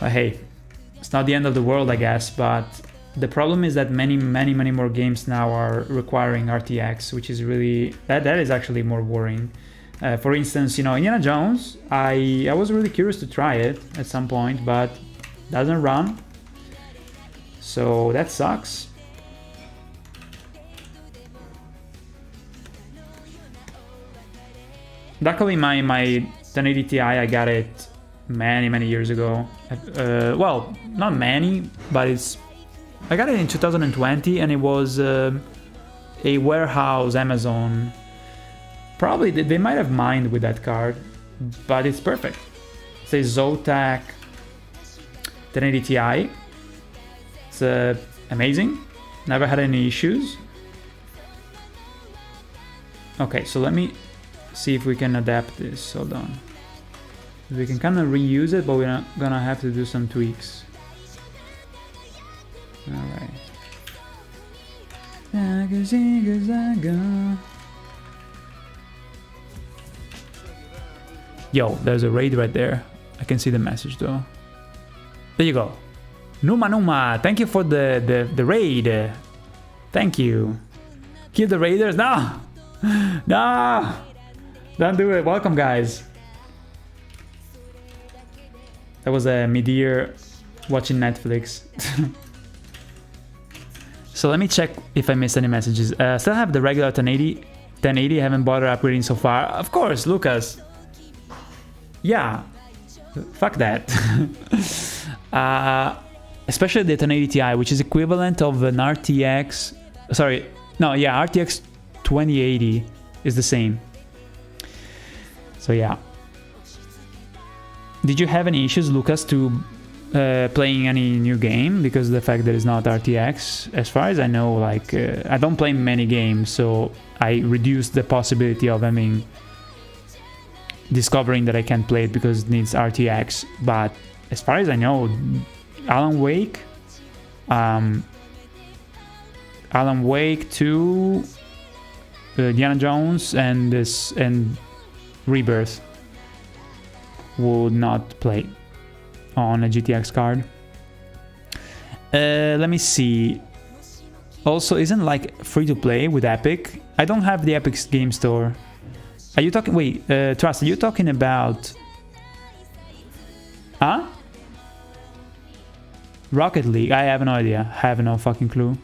But hey, it's not the end of the world, I guess, but the problem is that many more games now are requiring RTX, which is really... that is actually more worrying. For instance, you know, Indiana Jones, I was really curious to try it at some point, but doesn't run. So that sucks. Luckily, my 1080 Ti, I got it many years ago. Well, not many, but I got it in 2020, and it was a warehouse Amazon. Probably they might have mined with that card, but it's perfect. It's a Zotac 1080 Ti. It's amazing. Never had any issues. Okay, so let me see if we can adapt this. Hold on. We can kind of reuse it, but we're gonna have to do some tweaks. Alright. Yo, there's a raid right there. I can see the message though. There you go. Numa, thank you for the raid. Thank you. Kill the raiders. No! No! Don't do it. Welcome, guys. That was a mid-year watching Netflix. So let me check if I missed any messages. Still have the regular 1080. Haven't bothered upgrading so far. Of course, Lucas. Yeah. Fuck that. Especially the 1080 Ti, which is equivalent of an RTX... Sorry. No, yeah, RTX 2080 is the same. So yeah. Did you have any issues, Lucas, to playing any new game because of the fact that it's not RTX? As far as I know, like I don't play many games, so I reduced the possibility of discovering that I can't play it because it needs RTX. But as far as I know, Alan Wake 2, Indiana Jones, and Rebirth would not play on a GTX card. Let me see. Also, isn't like free to play with Epic? I don't have the Epic Game Store. Are you talking? Wait, Trust. Are you talking about? Huh? Rocket League? I have no idea. I have no fucking clue.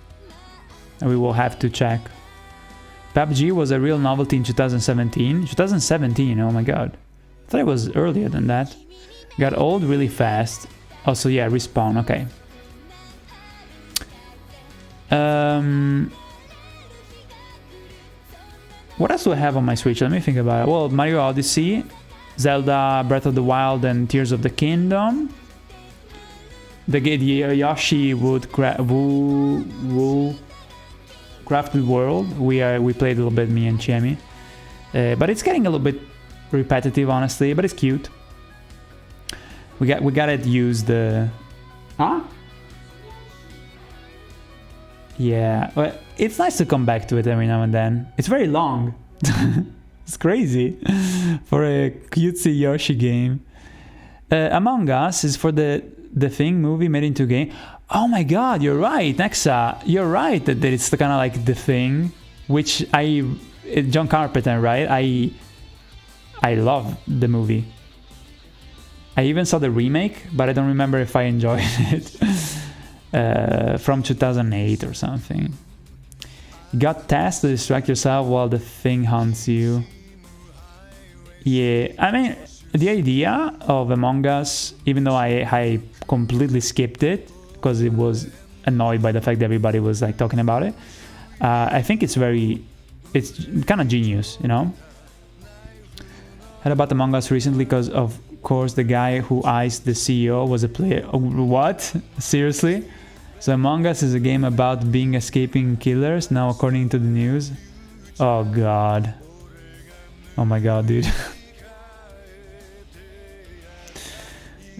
We will have to check. PUBG was a real novelty in 2017. 2017, oh my god. I thought it was earlier than that. Got old really fast. Also, yeah, Respawn, okay. What else do I have on my Switch? Let me think about it. Well, Mario Odyssey, Zelda, Breath of the Wild, and Tears of the Kingdom. The Yoshi Crafted World. We played a little bit, me and Chemi. But it's getting a little bit repetitive, honestly, but it's cute. We got it used. Huh? Yeah, well, it's nice to come back to it every now and then. It's very long. It's crazy for a cutesy Yoshi game. Among Us is for the Thing movie made into game. Oh my god, you're right, Nexa. You're right that it's kind of like The Thing, which John Carpenter, right? I love the movie. I even saw the remake, but I don't remember if I enjoyed it. From 2008 or something. You got tasks to distract yourself while the Thing hunts you. Yeah, I mean, the idea of Among Us, even though I completely skipped it because it was annoyed by the fact that everybody was like talking about it, I think it's kind of genius, you know. Heard about Among Us recently because of course the guy who iced the CEO was a player. What? Seriously? So Among Us is a game about being escaping killers now, according to the news. Oh god. Oh my god, dude.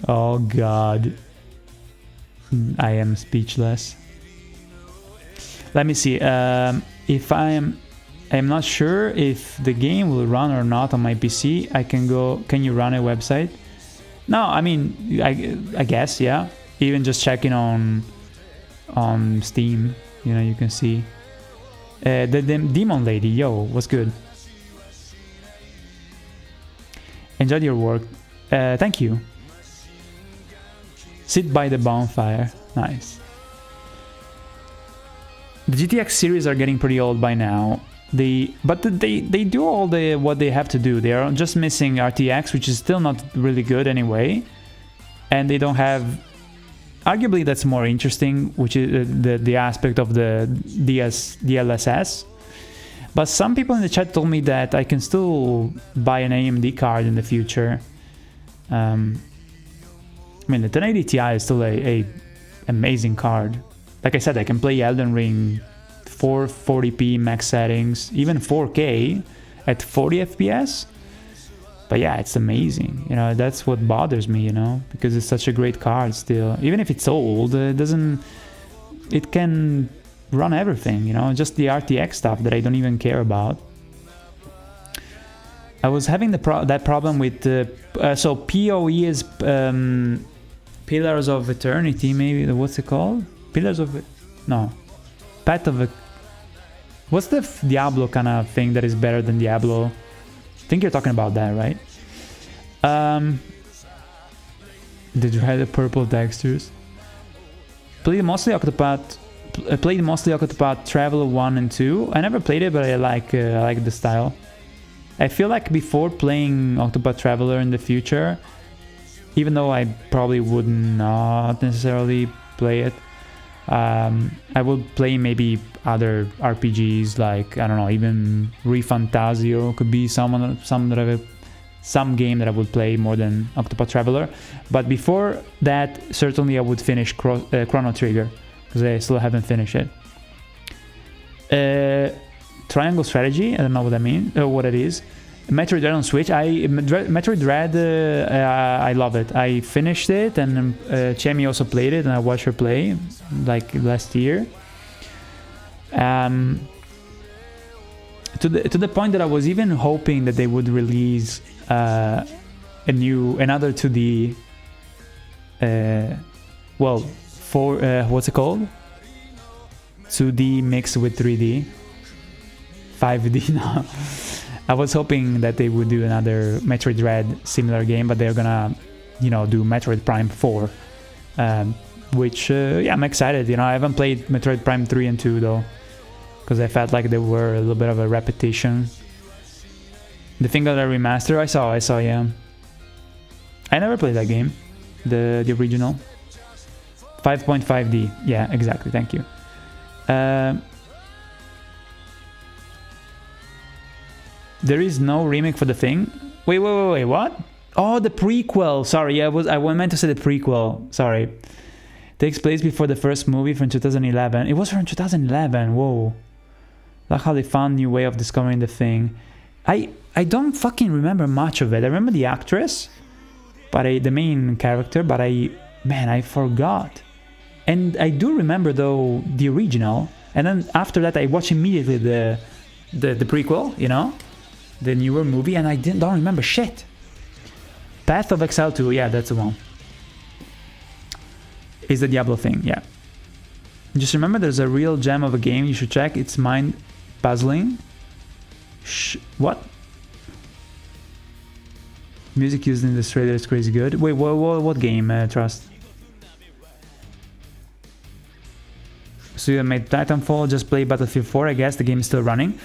Oh god. I am speechless. Let me see. If I'm not sure if the game will run or not on my PC. I can go. Can you run a website? No, I mean, I guess, yeah. Even just checking on Steam, you know, you can see. The Demon Lady, yo, what's good? Enjoyed your work. Thank you. Sit by the bonfire. Nice. The GTX series are getting pretty old by now. But they do all what they have to do. They are just missing RTX, which is still not really good anyway. And they don't have... Arguably that's more interesting, which is the aspect of the DLSS. But some people in the chat told me that I can still buy an AMD card in the future. I mean, the 1080 Ti is still a amazing card. Like I said, I can play Elden Ring 440p max settings, even 4K at 40 FPS. But yeah, it's amazing. You know, that's what bothers me, you know, because it's such a great card still. Even if it's old, it can run everything, you know, just the RTX stuff that I don't even care about. I was having that problem with so PoE is Pillars of Eternity, maybe. What's it called? Pillars of... No. Path of... What's the Diablo kind of thing that is better than Diablo? I think you're talking about that, right? Did you have the purple textures? Played mostly Octopath Traveler 1 and 2. I never played it, but I like the style. I feel like before playing Octopath Traveler in the future, even though I probably would not necessarily play it, I would play maybe other RPGs, like, I don't know, even ReFantasio could be some game that I would play more than Octopath Traveler. But before that, certainly I would finish Chrono Trigger, because I still haven't finished it. Triangle Strategy, I don't know what I mean, what it is. Metroid Dread on Switch, Metroid Dread, I love it. I finished it, and Chemi also played it, and I watched her play, like last year. To the point that I was even hoping that they would release another 2D, what's it called? 2D mixed with 3D. 5D now. I was hoping that they would do another Metroid Dread similar game, but they're gonna, you know, do Metroid Prime 4, which yeah, I'm excited. You know, I haven't played Metroid Prime 3 and 2 though, because I felt like they were a little bit of a repetition. The thing that I remaster, I saw, yeah. I never played that game, the original. 5.5D, yeah, exactly. Thank you. There is no remake for The Thing. Wait, what? Oh, the prequel. Sorry, I meant to say the prequel. Sorry. Takes place before the first movie from 2011. It was from 2011. Whoa. Like how they found a new way of discovering The Thing. I don't fucking remember much of it. I remember the actress, but the main character, but I forgot. And I do remember though the original. And then after that, I watched immediately the prequel, you know. the newer movie, and I don't remember shit. Path of Exile 2, yeah, that's the one. Is the Diablo thing, yeah. Just remember, there's a real gem of a game you should check. It's mind puzzling. What? Music used in this trailer is crazy good. Wait, what game, Trust? So you made Titanfall, just play Battlefield 4, I guess the game is still running.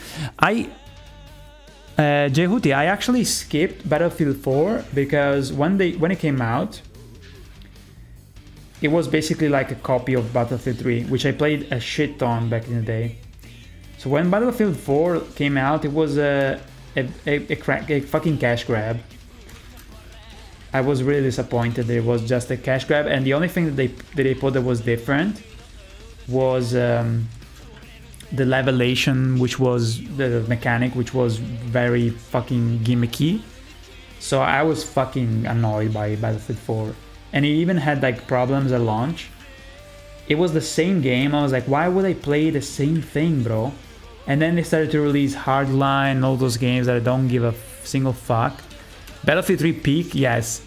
Jehuti, I actually skipped Battlefield 4 because when it came out, it was basically like a copy of Battlefield 3, which I played a shit ton back in the day. So when Battlefield 4 came out, it was a fucking cash grab. I was really disappointed that it was just a cash grab, and the only thing that they put that was different was the levelation, which was the mechanic, which was very fucking gimmicky. So I was fucking annoyed by Battlefield 4. And it even had like problems at launch. It was the same game. I was like, why would I play the same thing, bro? And then they started to release Hardline and all those games that I don't give a single fuck. Battlefield 3 peak, yes.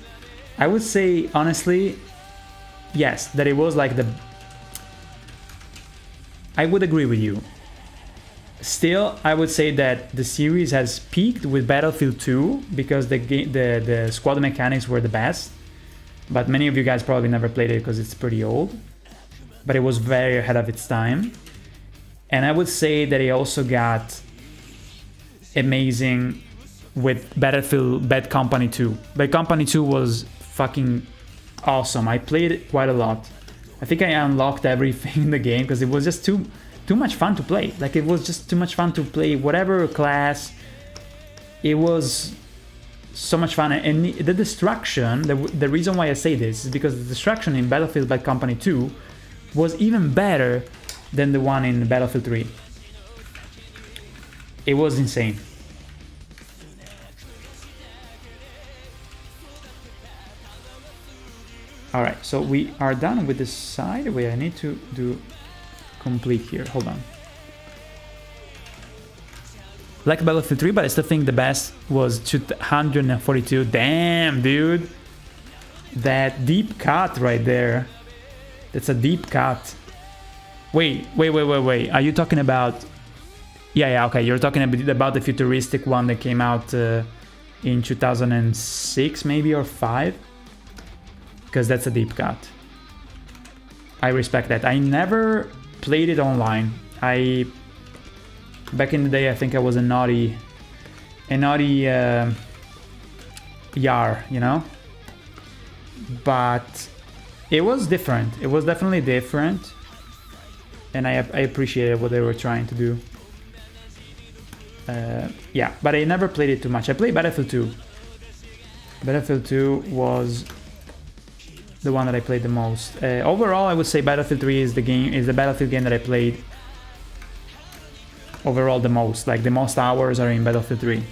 I would say, honestly, yes, that it was like the... I would agree with you. Still, I would say that the series has peaked with Battlefield 2 because the squad mechanics were the best. But many of you guys probably never played it because it's pretty old. But it was very ahead of its time. And I would say that it also got amazing with Battlefield Bad Company 2. Bad Company 2 was fucking awesome. I played it quite a lot. I think I unlocked everything in the game because it was just too much fun to play. Like, it was just too much fun to play whatever class. It was so much fun, and the destruction, the reason why I say this is because the destruction in Battlefield Bad Company 2 was even better than the one in Battlefield 3. It was insane. Alright, so we are done with this side. Wait, I need to do complete here. Hold on. Like Battlefield 3, but I still think the best was 242. Damn, dude. That deep cut right there. That's a deep cut. Wait. Are you talking about... Yeah, okay. You're talking about the futuristic one that came out in 2006, maybe, or 5? Because that's a deep cut. I respect that. I never played it online. Back in the day, I think I was a naughty yar, you know? But it was different. It was definitely different. And I appreciated what they were trying to do. Yeah, but I never played it too much. I played Battlefield 2. Battlefield 2 was the one that I played the most. Overall, I would say Battlefield 3 is the Battlefield game that I played overall the most. Like, the most hours are in Battlefield 3.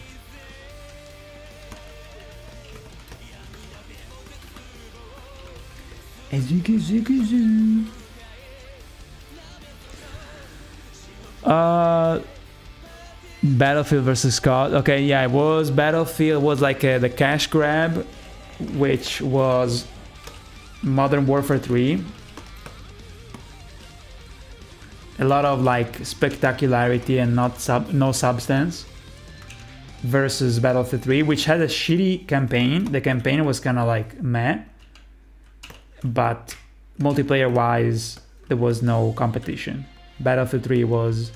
Battlefield versus COD. Okay, yeah, it was Battlefield was like the cash grab, which was Modern Warfare 3. A lot of like spectacularity and no substance. Versus Battlefield 3, which had a shitty campaign. The campaign was kind of like meh. But multiplayer wise, there was no competition. Battlefield 3 was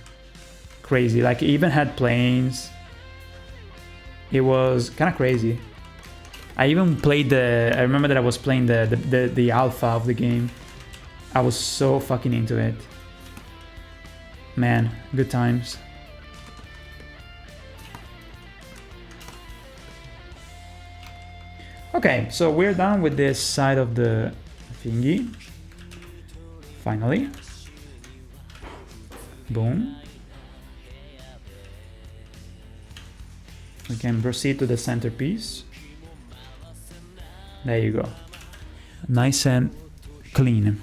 crazy. Like, it even had planes. It was kind of crazy. I even played I remember that I was playing the alpha of the game. I was so fucking into it. Man, good times. Okay, so we're done with this side of the thingy. Finally. Boom. We can proceed to the centerpiece. There you go. Nice and clean.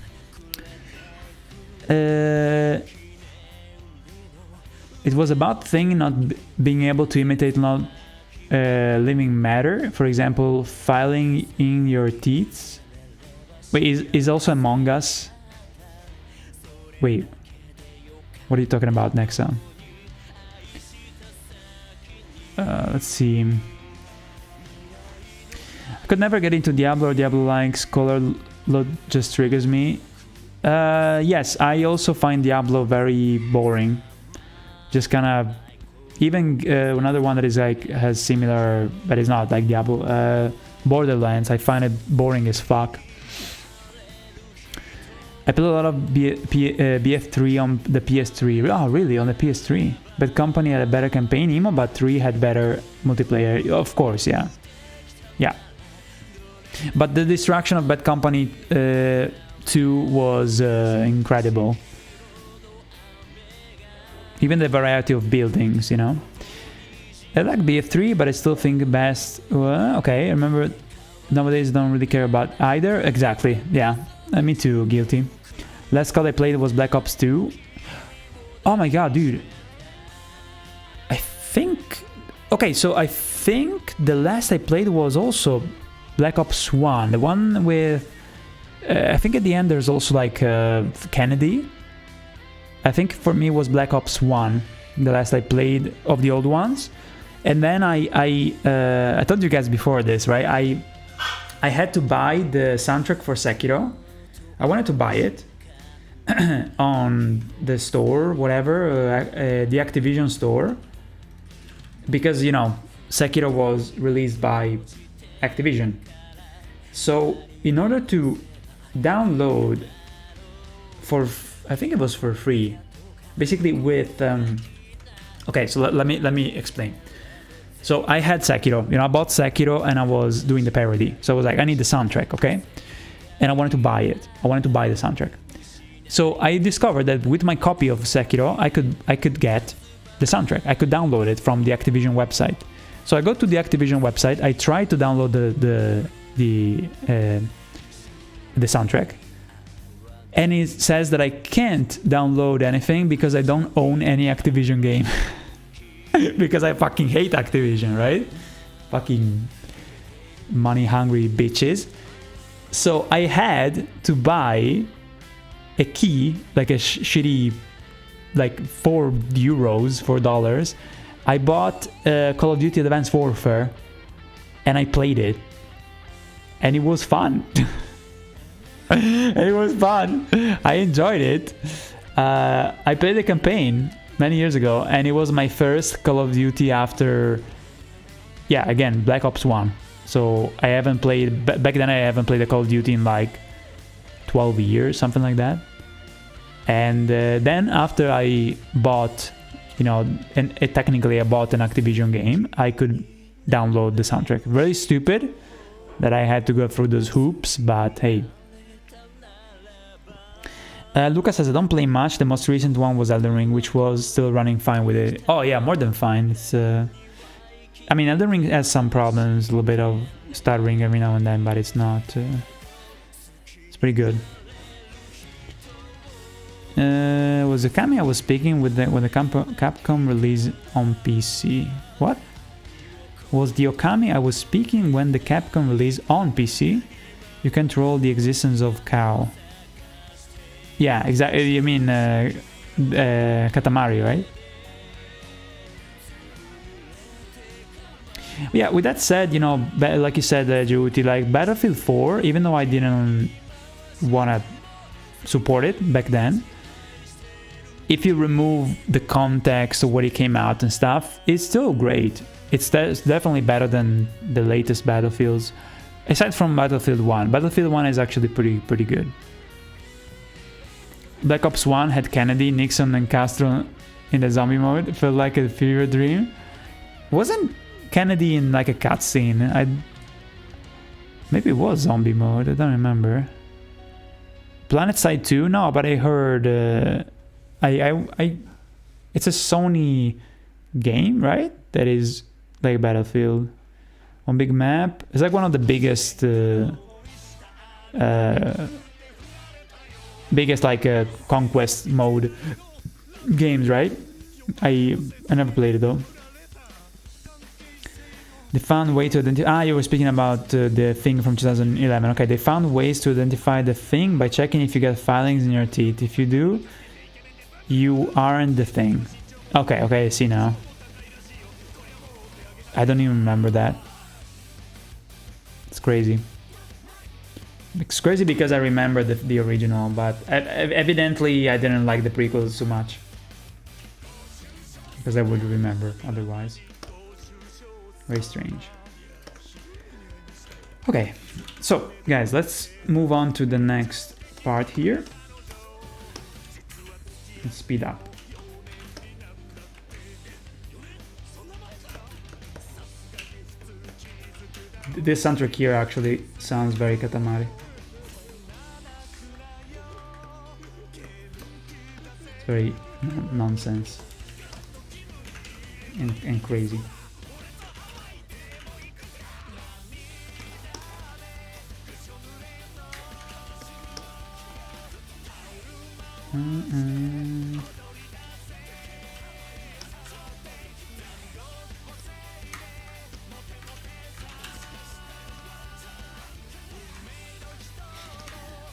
It was about thing not being able to imitate living matter. For example, filing in your teeth. Wait, is also Among Us? Wait, what are you talking about, Nexa? Let's see. I could never get into Diablo or Diablo-like. Color load just triggers me. Yes, I also find Diablo very boring. Just kind of, even another one that is like has similar, but is not like Diablo. Borderlands, I find it boring as fuck. I played a lot of BF3 on the PS3. Oh, really? On the PS3? Bad Company had a better campaign. Emo, but 3 had better multiplayer. Of course, yeah. Yeah. But the destruction of Bad Company 2 was incredible. Even the variety of buildings, you know. I like BF3, but I still think best. Well, okay, I remember nowadays don't really care about either. Exactly, yeah. Me too, guilty. Last COD I played was Black Ops 2. Oh my god, dude. I think... Okay, so I think the last I played was also Black Ops 1. The one with... I think at the end there's also like Kennedy. I think for me it was Black Ops 1. The last I played of the old ones. And then I told you guys before this, right? I had to buy the soundtrack for Sekiro. I wanted to buy it on the store, whatever, the Activision store, because, you know, Sekiro was released by Activision. So in order to download for, I think it was for free, basically with, okay, so let me explain. So I had Sekiro, you know, I bought Sekiro and I was doing the parody. So I was like, I need the soundtrack, okay? And I wanted to buy it. I wanted to buy the soundtrack. So I discovered that with my copy of Sekiro, I could get the soundtrack. I could download it from the Activision website. So I go to the Activision website. I try to download the soundtrack, and it says that I can't download anything because I don't own any Activision game. Because I fucking hate Activision, right? Fucking money-hungry bitches. So I had to buy a key, like a shitty, like $4. I bought Call of Duty Advanced Warfare, and I played it, and it was fun. It was fun. I enjoyed it. I played the campaign many years ago, and it was my first Call of Duty after, yeah, again, Black Ops 1. So I haven't played, back then I haven't played a Call of Duty in like 12 years, something like that. And then after I bought, you know, and technically I bought an Activision game, I could download the soundtrack. Very stupid that I had to go through those hoops, but hey. Lucas says, I don't play much. The most recent one was Elden Ring, which was still running fine with it. Oh yeah, more than fine. It's I mean, Elden Ring has some problems, a little bit of stuttering every now and then, but it's not... it's pretty good. Was the Okami I was speaking with when the Capcom release on PC? What? Was the Okami I was speaking when the Capcom release on PC? You control the existence of cow. Yeah, exactly. You mean Katamari, right? Yeah, with that said, you know, like you said, Juti, like Battlefield 4, even though I didn't want to support it back then, if you remove the context of what it came out and stuff, it's still great. It's definitely better than the latest Battlefields, aside from Battlefield 1. Battlefield 1 is actually pretty good. Black Ops 1 had Kennedy, Nixon, and Castro in the zombie mode. It felt like a fever dream. Wasn't Kennedy in like a cutscene? Maybe it was zombie mode. I don't remember. PlanetSide 2? No, but I heard. It's a Sony game, right? That is like Battlefield on big map. It's like one of the biggest. Biggest like conquest mode games, right? I never played it though. They found way to identify. You were speaking about the thing from 2011. Okay, they found ways to identify the thing by checking if you get filings in your teeth. If you do, you aren't the thing. Okay, I see now. I don't even remember that. It's crazy. It's crazy because I remember the original, but evidently I didn't like the prequels so much. Because I would remember otherwise. Very strange. Okay, so guys, let's move on to the next part here. Let's speed up. This soundtrack here actually sounds very Katamari. It's very nonsense and crazy.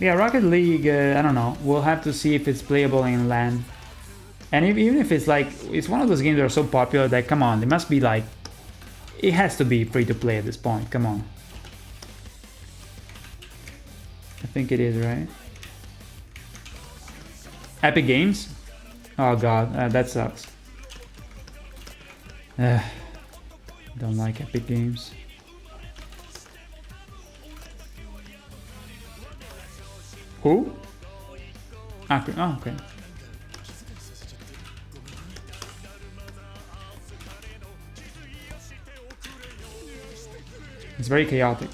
Yeah, Rocket League, I don't know. We'll have to see if it's playable in LAN. And even if it's like, it's one of those games that are so popular that, come on, it must be like, it has to be free to play at this point, come on. I think it is, right? Epic Games? Oh god, that sucks. Don't like Epic Games. Who? Oh, okay. It's very chaotic.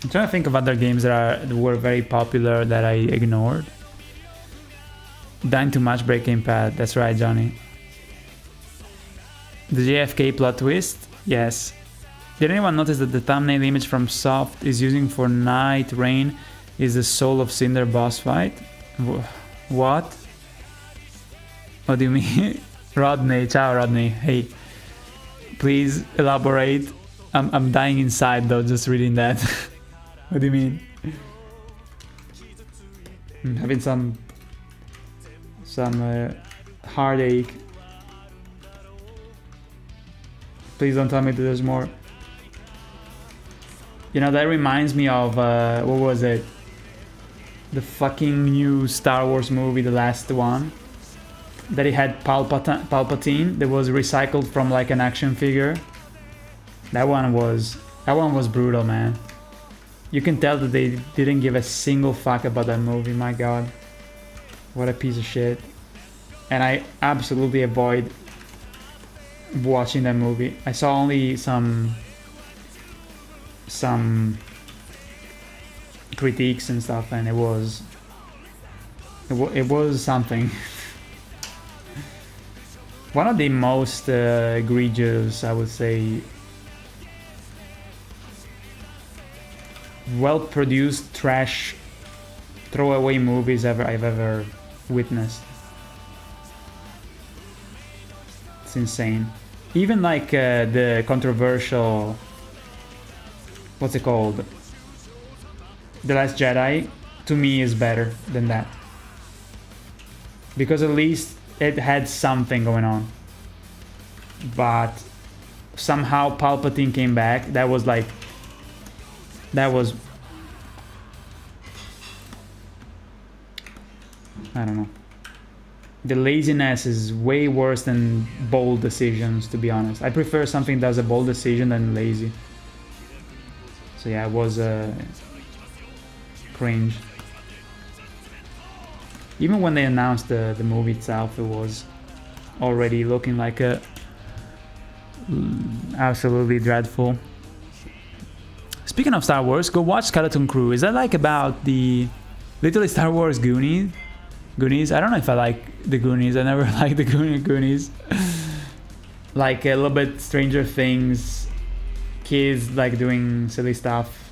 I'm trying to think of other games that were very popular that I ignored. Dying to Match Break Gamepad, that's right, Johnny. The JFK plot twist? Yes. Did anyone notice that the thumbnail image from Soft is using for Night Rain is the Soul of Cinder boss fight? What? What do you mean? Rodney, ciao Rodney. Hey, please elaborate. I'm dying inside though, just reading that. What do you mean? I'm having some heartache. Please don't tell me that there's more. You know, that reminds me of, what was it? The fucking new Star Wars movie, the last one. That it had Palpatine that was recycled from like an action figure. That one was brutal, man. You can tell that they didn't give a single fuck about that movie, my god. What a piece of shit. And I absolutely avoid watching that movie. I saw only some critiques and stuff, and it was something. One of the most egregious, I would say, well-produced trash throwaway movies I've ever witnessed. It's insane. Even like the controversial, what's it called? The Last Jedi, to me, is better than that. Because at least it had something going on. But somehow Palpatine came back. That was I don't know. The laziness is way worse than bold decisions, to be honest. I prefer something that does a bold decision than lazy. So yeah, it was cringe. Even when they announced the movie itself, it was already looking like a absolutely dreadful. Speaking of Star Wars, go watch Skeleton Crew. Is that like about the literally Star Wars Goonies? I don't know if I like the Goonies. I never liked the Goonies. Like a little bit Stranger Things, kids like doing silly stuff.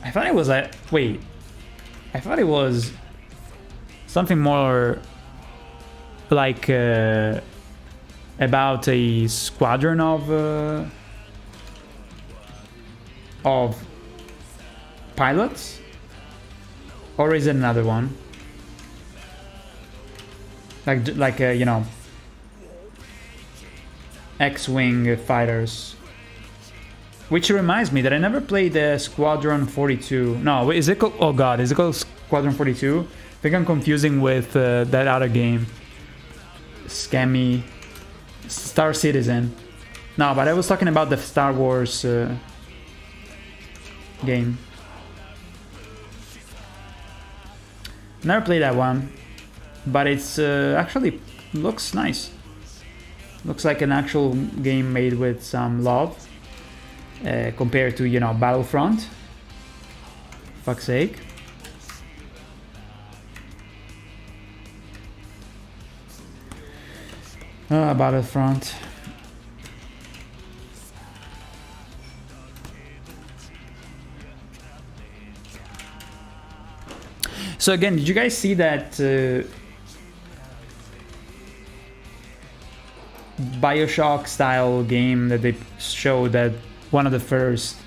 I thought it was something more like about a squadron of pilots, or is it another one? Like you know, X-wing fighters. Which reminds me that I never played Squadron 42. No, is it called? Oh god, is it called Squadron 42? I think I'm confusing with that other game. Scammy Star Citizen. No, but I was talking about the Star Wars game. Never played that one, but it's actually looks nice. Looks like an actual game made with some love. Compared to, you know, Battlefront. Fuck's sake. Battlefront. So again, did you guys see that Bioshock style game that they showed, that one of the first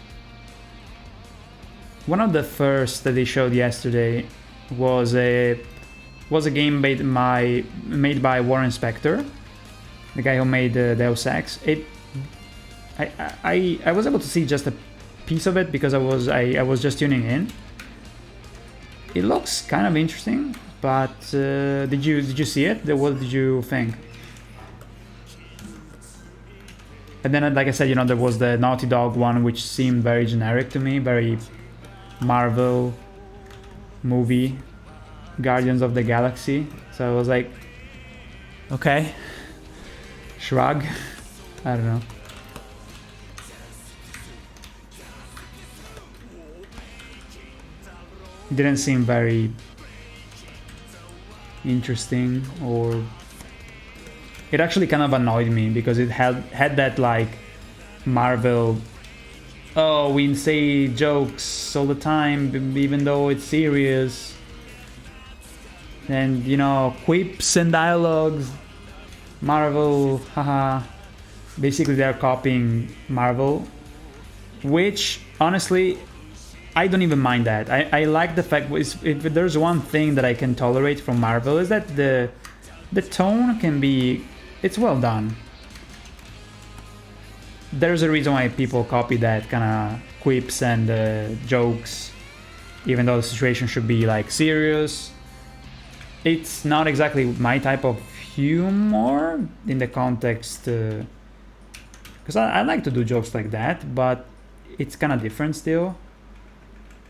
that they showed yesterday was a game made by Warren Spector, the guy who made Deus Ex. I was able to see just a piece of it because I was just tuning in. It looks kind of interesting, but did you see it? What did you think? And then, like I said, you know, there was the Naughty Dog one, which seemed very generic to me, very Marvel movie, Guardians of the Galaxy. So I was like, okay, shrug. I don't know. Didn't seem very interesting, or it actually kind of annoyed me because it had that like Marvel, oh, we say jokes all the time even though it's serious, and you know, quips and dialogues, Marvel, haha. Basically they're copying Marvel, which honestly I don't even mind that. I like the fact, if there's one thing that I can tolerate from Marvel, is that the tone can be, it's well done. There's a reason why people copy that kind of quips and jokes, even though the situation should be like serious. It's not exactly my type of humor in the context, because I like to do jokes like that, but it's kind of different still.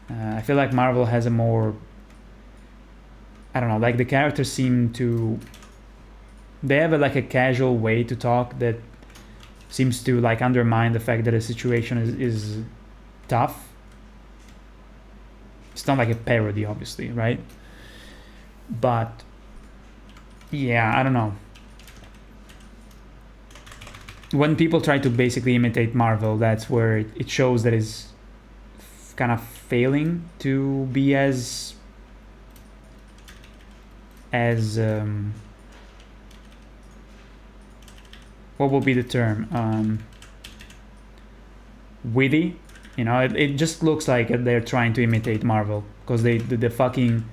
I feel like Marvel has a more, I don't know, like the characters seem to, they have like a casual way to talk that seems to like undermine the fact that a situation is tough. It's not like a parody, obviously, right? But yeah, I don't know. When people try to basically imitate Marvel, that's where it shows that it's kind of failing to be as what will be the term, witty, you know. It just looks like they're trying to imitate Marvel because the fucking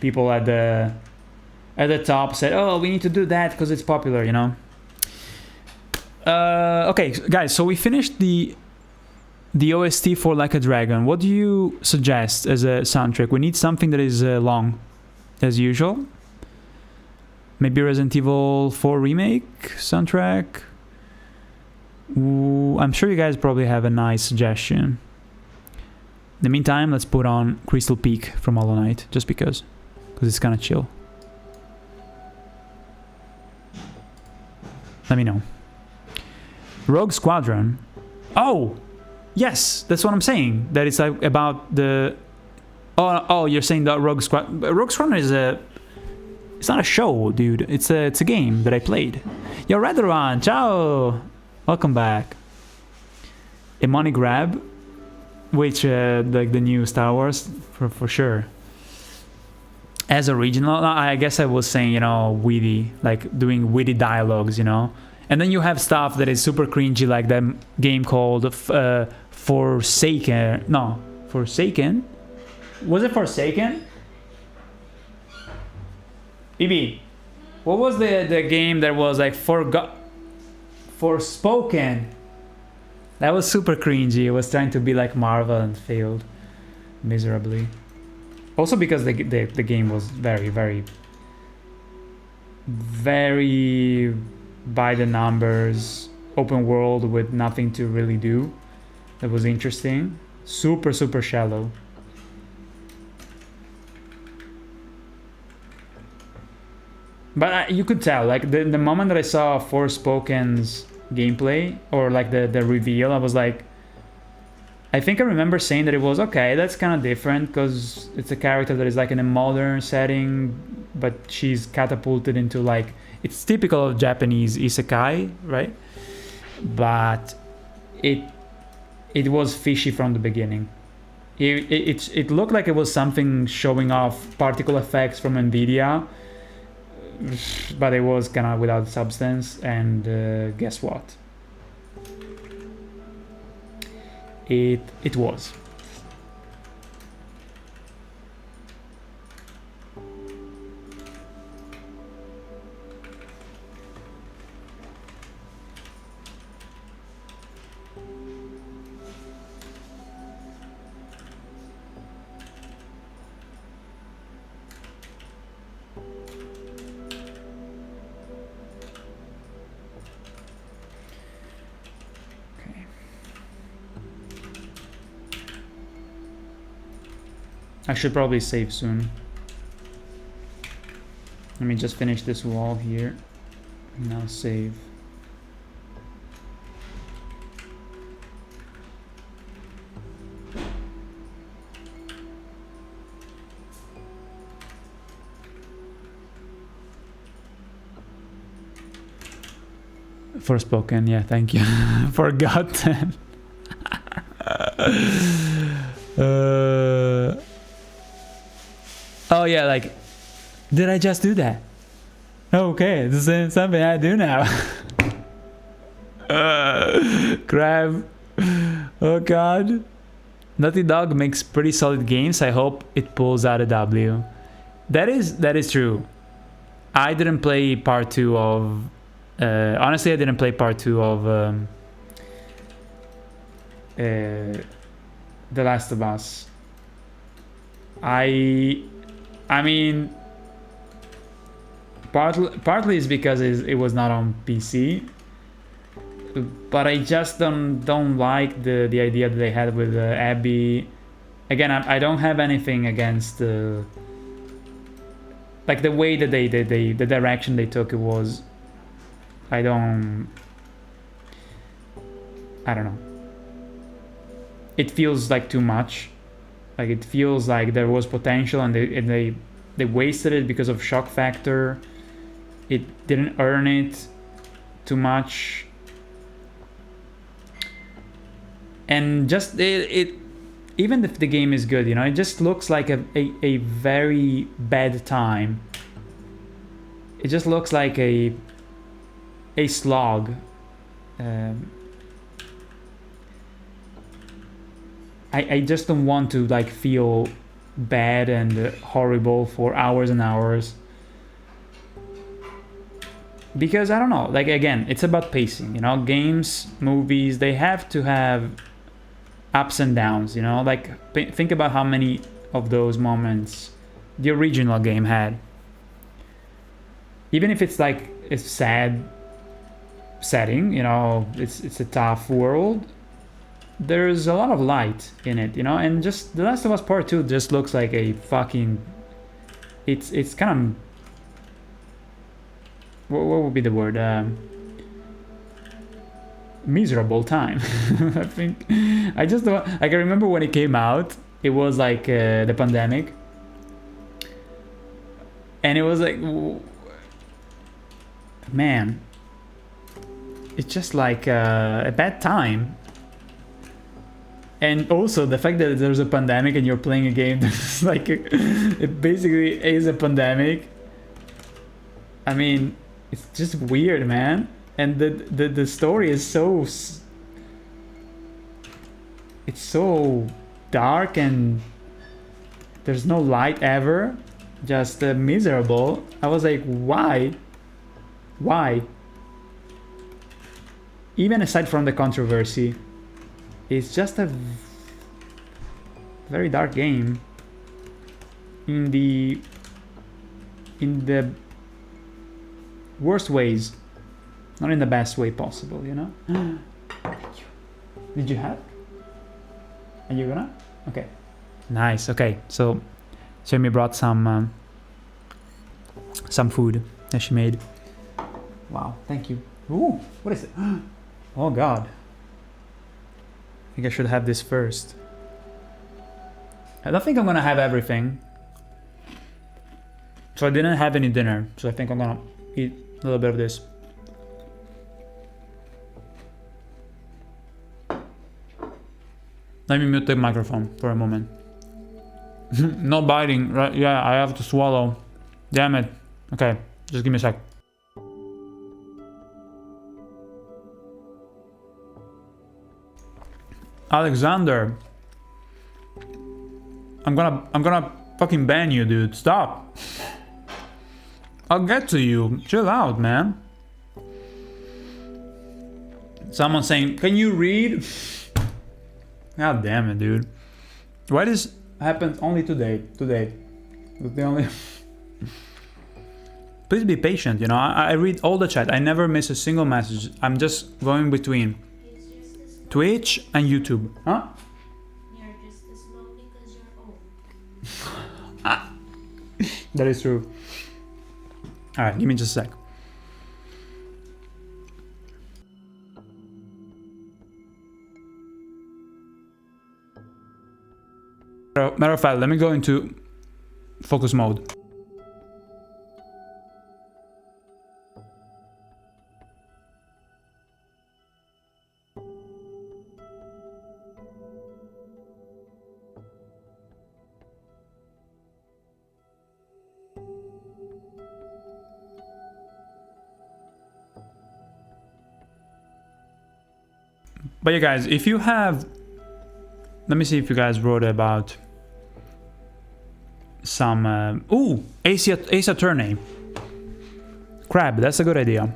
people at the top said, oh, we need to do that because it's popular, you know. Okay guys, so we finished the OST for Like a Dragon. What do you suggest as a soundtrack? We need something that is long, as usual. Maybe Resident Evil 4 Remake soundtrack. Ooh, I'm sure you guys probably have a nice suggestion. In the meantime, let's put on Crystal Peak from Hollow Knight, just because it's kind of chill. Let me know. Rogue Squadron. Oh! Yes, that's what I'm saying. That it's like about the... Oh, you're saying that Rogue Squadron... Rogue Squadron is a... It's not a show, dude. It's a game that I played. Yo, Redoran, ciao! Welcome back. A Money Grab, which, like the new Star Wars, for sure. as original. I guess I was saying, you know, witty, like doing witty dialogues, you know. And then you have stuff that is super cringy, like that game called Forsaken. No, Forsaken? Was it Forsaken? EB, what was the game that was like Forspoken? That was super cringy. It was trying to be like Marvel and failed miserably. Also because the game was very, very, very by the numbers, open world with nothing to really do. That was interesting. Super, super shallow. But you could tell, like the moment that I saw Forspoken's gameplay, or like the reveal, I was like, I think I remember saying that it was okay, that's kind of different because it's a character that is like in a modern setting, but she's catapulted into like, it's typical of Japanese isekai, right? But it was fishy from the beginning. It looked like it was something showing off particle effects from NVIDIA, but it was kind of without substance. And guess what? It was. I should probably save soon. Let me just finish this wall here. Now save. Forspoken, yeah, thank you. Forgotten. Oh yeah, like, did I just do that? Okay, this is something I do now. Crab. Oh god. Naughty Dog makes pretty solid games. I hope it pulls out a W. That is true. I didn't play part 2 of... honestly, I didn't play part 2 of... The Last of Us. I mean, partly is because it was not on PC, but I just don't like the idea that they had with Abby. Again, I don't have anything against like the way that the direction they took. It was, I don't know. It feels like too much. Like it feels like there was potential and they wasted it because of shock factor. It didn't earn it too much. And just it even if the game is good, you know, it just looks like a very bad time. It just looks like a slog. I just don't want to like feel bad and horrible for hours and hours, because I don't know, like again, it's about pacing, you know. Games, movies, they have to have ups and downs, you know. Like think about how many of those moments the original game had. Even if it's like a sad setting, you know, it's a tough world, there's a lot of light in it, you know. And just The Last of Us Part 2 just looks like a fucking... It's kind of... What would be the word? Miserable time. I think... I just don't... Like, I remember when it came out, it was like the pandemic. And it was like... Man. It's just like a bad time. And also the fact that there's a pandemic and you're playing a game that's like it basically is a pandemic. I mean, it's just weird, man. And the story is so, it's so dark and there's no light ever, just miserable. I was like, why? Even aside from the controversy, it's just a very dark game in the worst ways, not in the best way possible, you know. Did you have? Are you gonna? Okay, nice. Okay, so Jamie brought some food that she made. Wow, thank you. Ooh, what is it? Oh God. I think I should have this first. I don't think I'm gonna have everything. So I didn't have any dinner, so I think I'm gonna eat a little bit of this. Let me mute the microphone for a moment. No biting, right? Yeah, I have to swallow. Damn it. Okay, just give me a sec. Alexander, I'm gonna fucking ban you, dude. Stop. I'll get to you. Chill out, man. Someone saying, can you read? God damn it, dude. Why this happens only today? That's the only... Please be patient, you know. I read all the chat. I never miss a single message. I'm just going between Twitch and YouTube. Huh? You're just as slow because you're old. That is true. Alright, give me just a sec. Matter of fact, let me go into focus mode. But yeah, guys, if you have... Let me see if you guys wrote about some... Ooh! Ace Attorney. Crab, that's a good idea.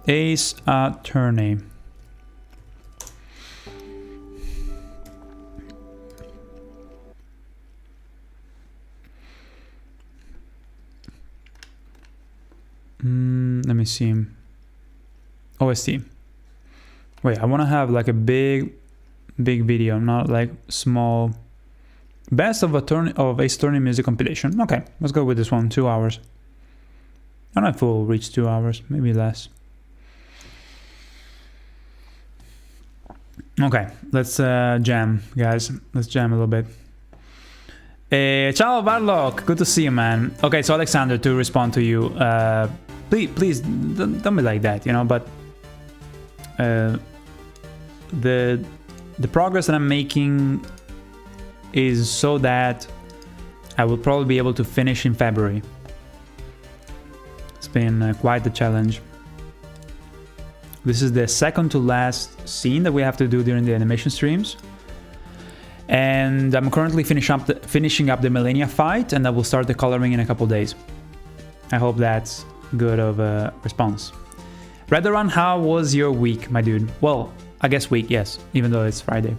Ace Attorney. Let me see. OST. Wait, I want to have like a big video, not like small. Best of Ace Attorney music compilation. Okay, let's go with this one. 2 hours. I don't know if we'll reach 2 hours, maybe less. Okay, let's jam, guys. Let's jam a little bit. Ciao, Varlock. Good to see you, man. Okay, so Alexander, to respond to you, please don't be like that, you know. But the progress that I'm making is so that I will probably be able to finish in February. It's been quite the challenge. This is the second to last scene that we have to do during the animation streams. And I'm currently finishing up the Millennia fight, and I will start the coloring in a couple days. I hope that's good of a response. Redoran, how was your week, my dude? Well, I guess week, yes, even though it's Friday.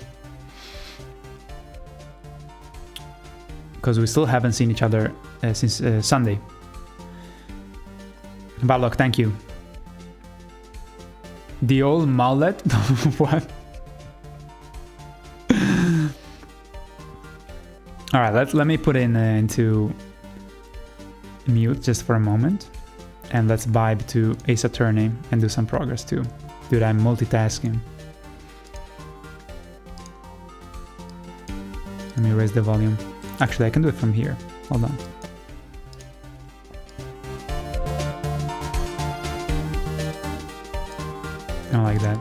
Because we still haven't seen each other since Sunday. Balok, thank you. The old mullet? What? Alright, let me put in into mute just for a moment. And let's vibe to Ace Attorney and do some progress too. Dude, I'm multitasking. Let me raise the volume. Actually, I can do it from here. Hold on. I don't like that.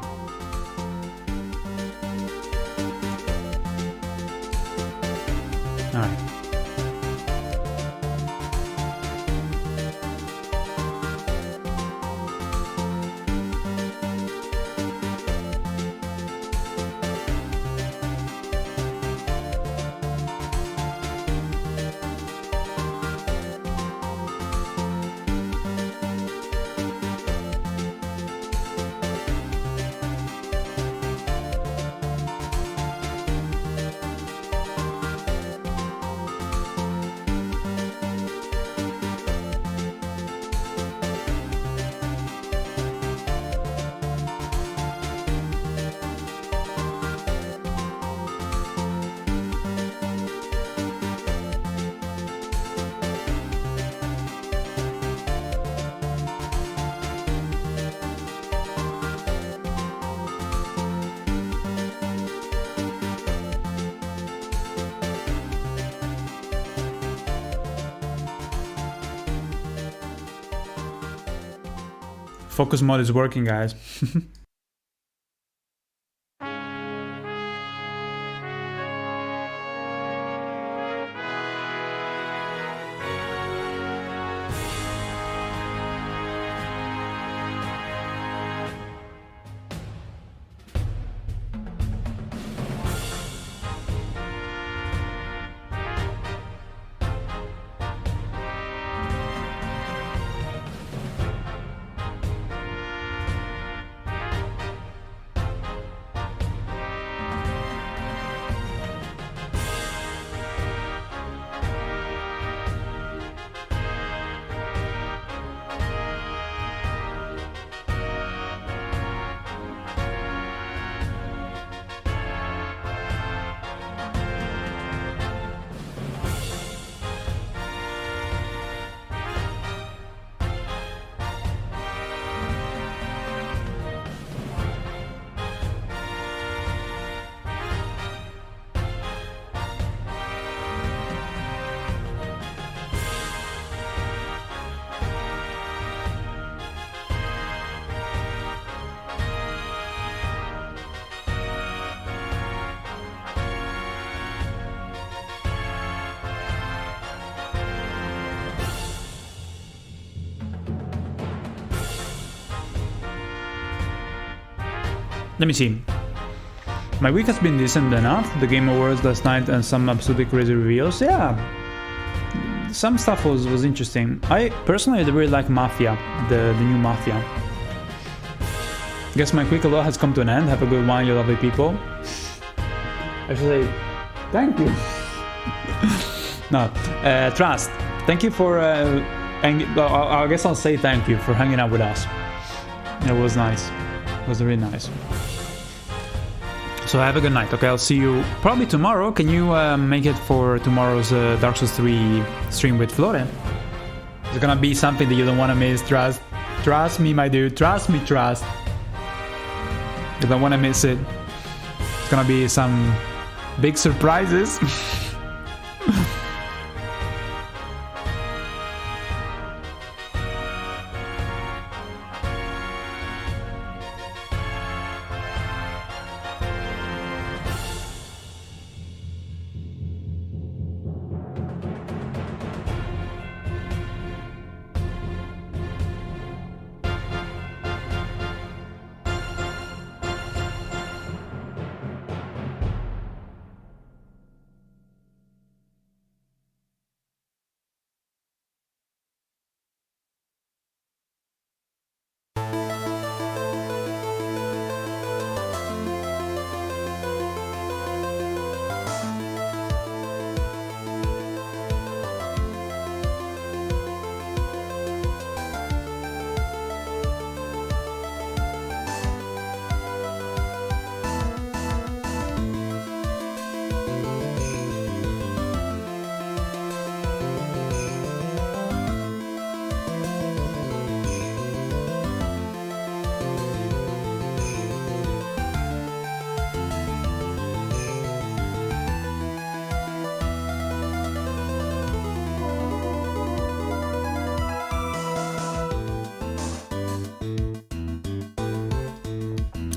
Focus mode is working, guys. Let me see. My week has been decent enough. The Game Awards last night and some absolutely crazy reveals. Yeah, some stuff was interesting. I personally really like Mafia, the new Mafia. Guess my quick alert has come to an end. Have a good one, you lovely people. I should say thank you. No, Trust. Thank you for. I guess I'll say thank you for hanging out with us. It was nice. It was really nice. So have a good night. Okay, I'll see you probably tomorrow. Can you make it for tomorrow's Dark Souls 3 stream with Flore? It's gonna be something that you don't want to miss. Trust me, my dude. Trust me, trust. You don't want to miss it. It's gonna be some big surprises.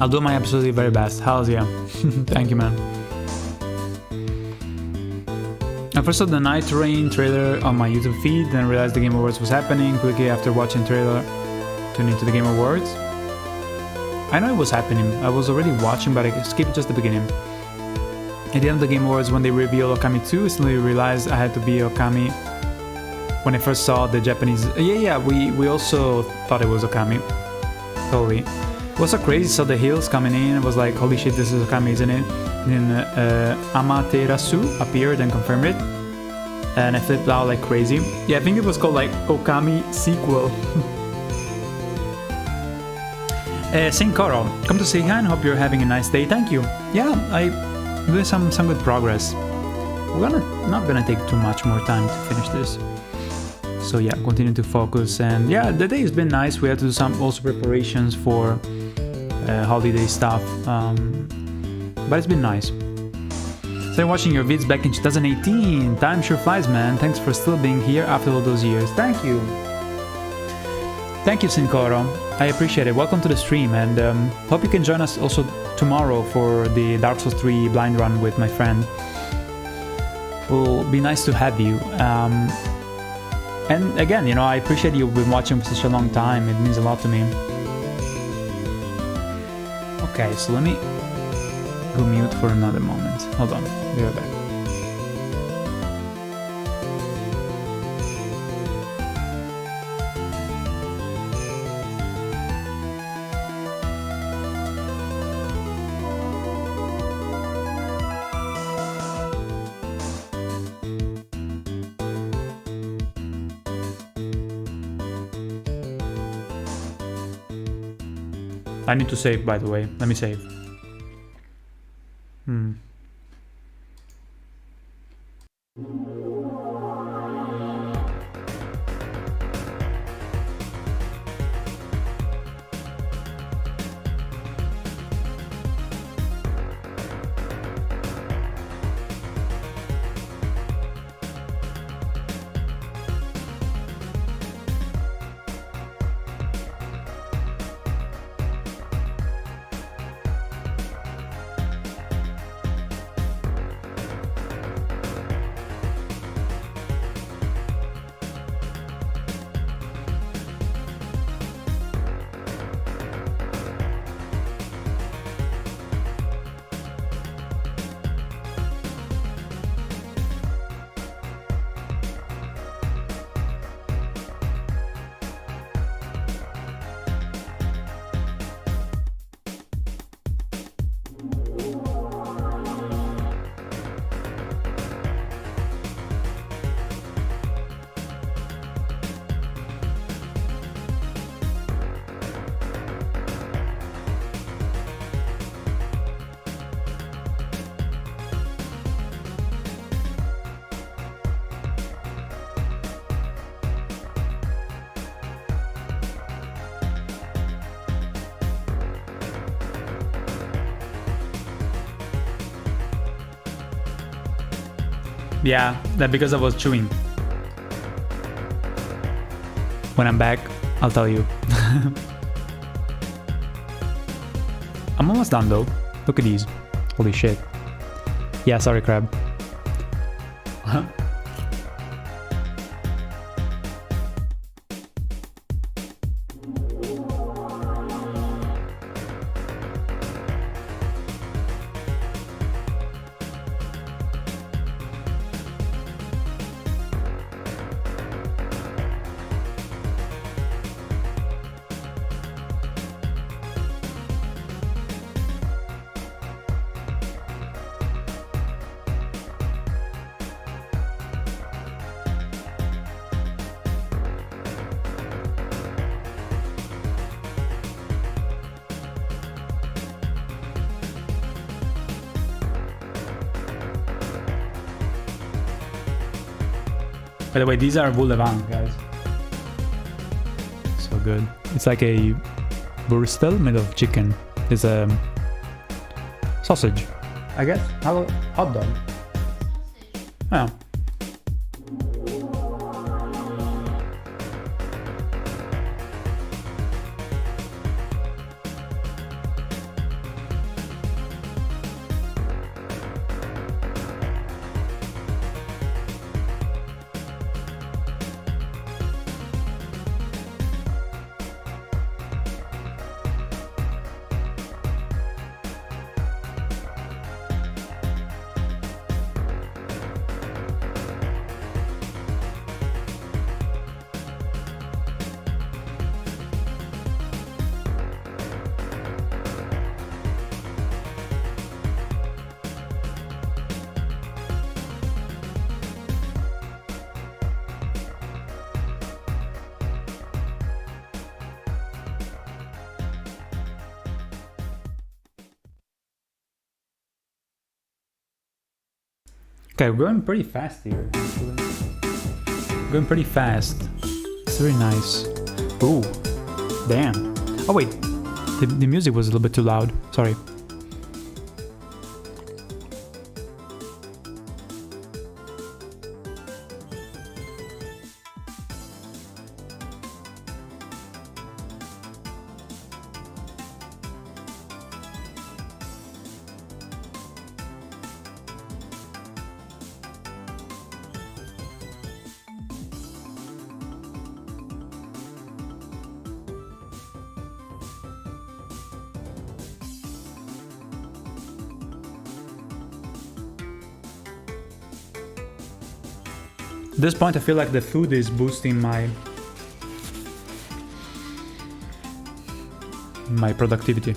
I'll do my absolutely very best. Hells yeah. Thank you, man. I first saw the Night Rain trailer on my YouTube feed, then realized the Game Awards was happening. Quickly after watching the trailer, tuned into the Game Awards. I know it was happening. I was already watching, but I skipped just the beginning. At the end of the Game Awards, when they revealed Okami 2, I suddenly realized I had to be Okami. When I first saw the Japanese... Yeah, we also thought it was Okami. Totally. It was so crazy, saw the hills coming in, it was like, holy shit, this is Okami, isn't it? And then Amaterasu appeared and confirmed it. And I flipped out like crazy. Yeah, I think it was called like Okami sequel. Saint Koro, come to say hi and hope you're having a nice day. Thank you. Yeah, I doing some good progress. We're not gonna take too much more time to finish this. So yeah, continue to focus, and yeah, the day has been nice. We had to do some also preparations for holiday stuff, but it's been nice. So watching your vids back in 2018. Time sure flies, man. Thanks for still being here after all those years. Thank you. Thank you, Sincoro. I appreciate it. Welcome to the stream, and hope you can join us also tomorrow for the Dark Souls 3 blind run with my friend. Will be nice to have you. And again, you know, I appreciate you've been watching for such a long time. It means a lot to me. Okay, so let me go mute for another moment. Hold on, be right back. I need to save, by the way. Let me save. Yeah, that because I was chewing. When I'm back, I'll tell you. I'm almost done though. Look at these. Holy shit. Yeah, sorry, crab. By the way, these are boulevard, guys. So good. It's like a wurstel made of chicken. It's a sausage, I guess. Hot dog. Oh. Okay, we're going pretty fast here. Going pretty fast. It's very nice. Ooh, damn. Oh wait, the music was a little bit too loud. Sorry. At this point, I feel like the food is boosting my productivity.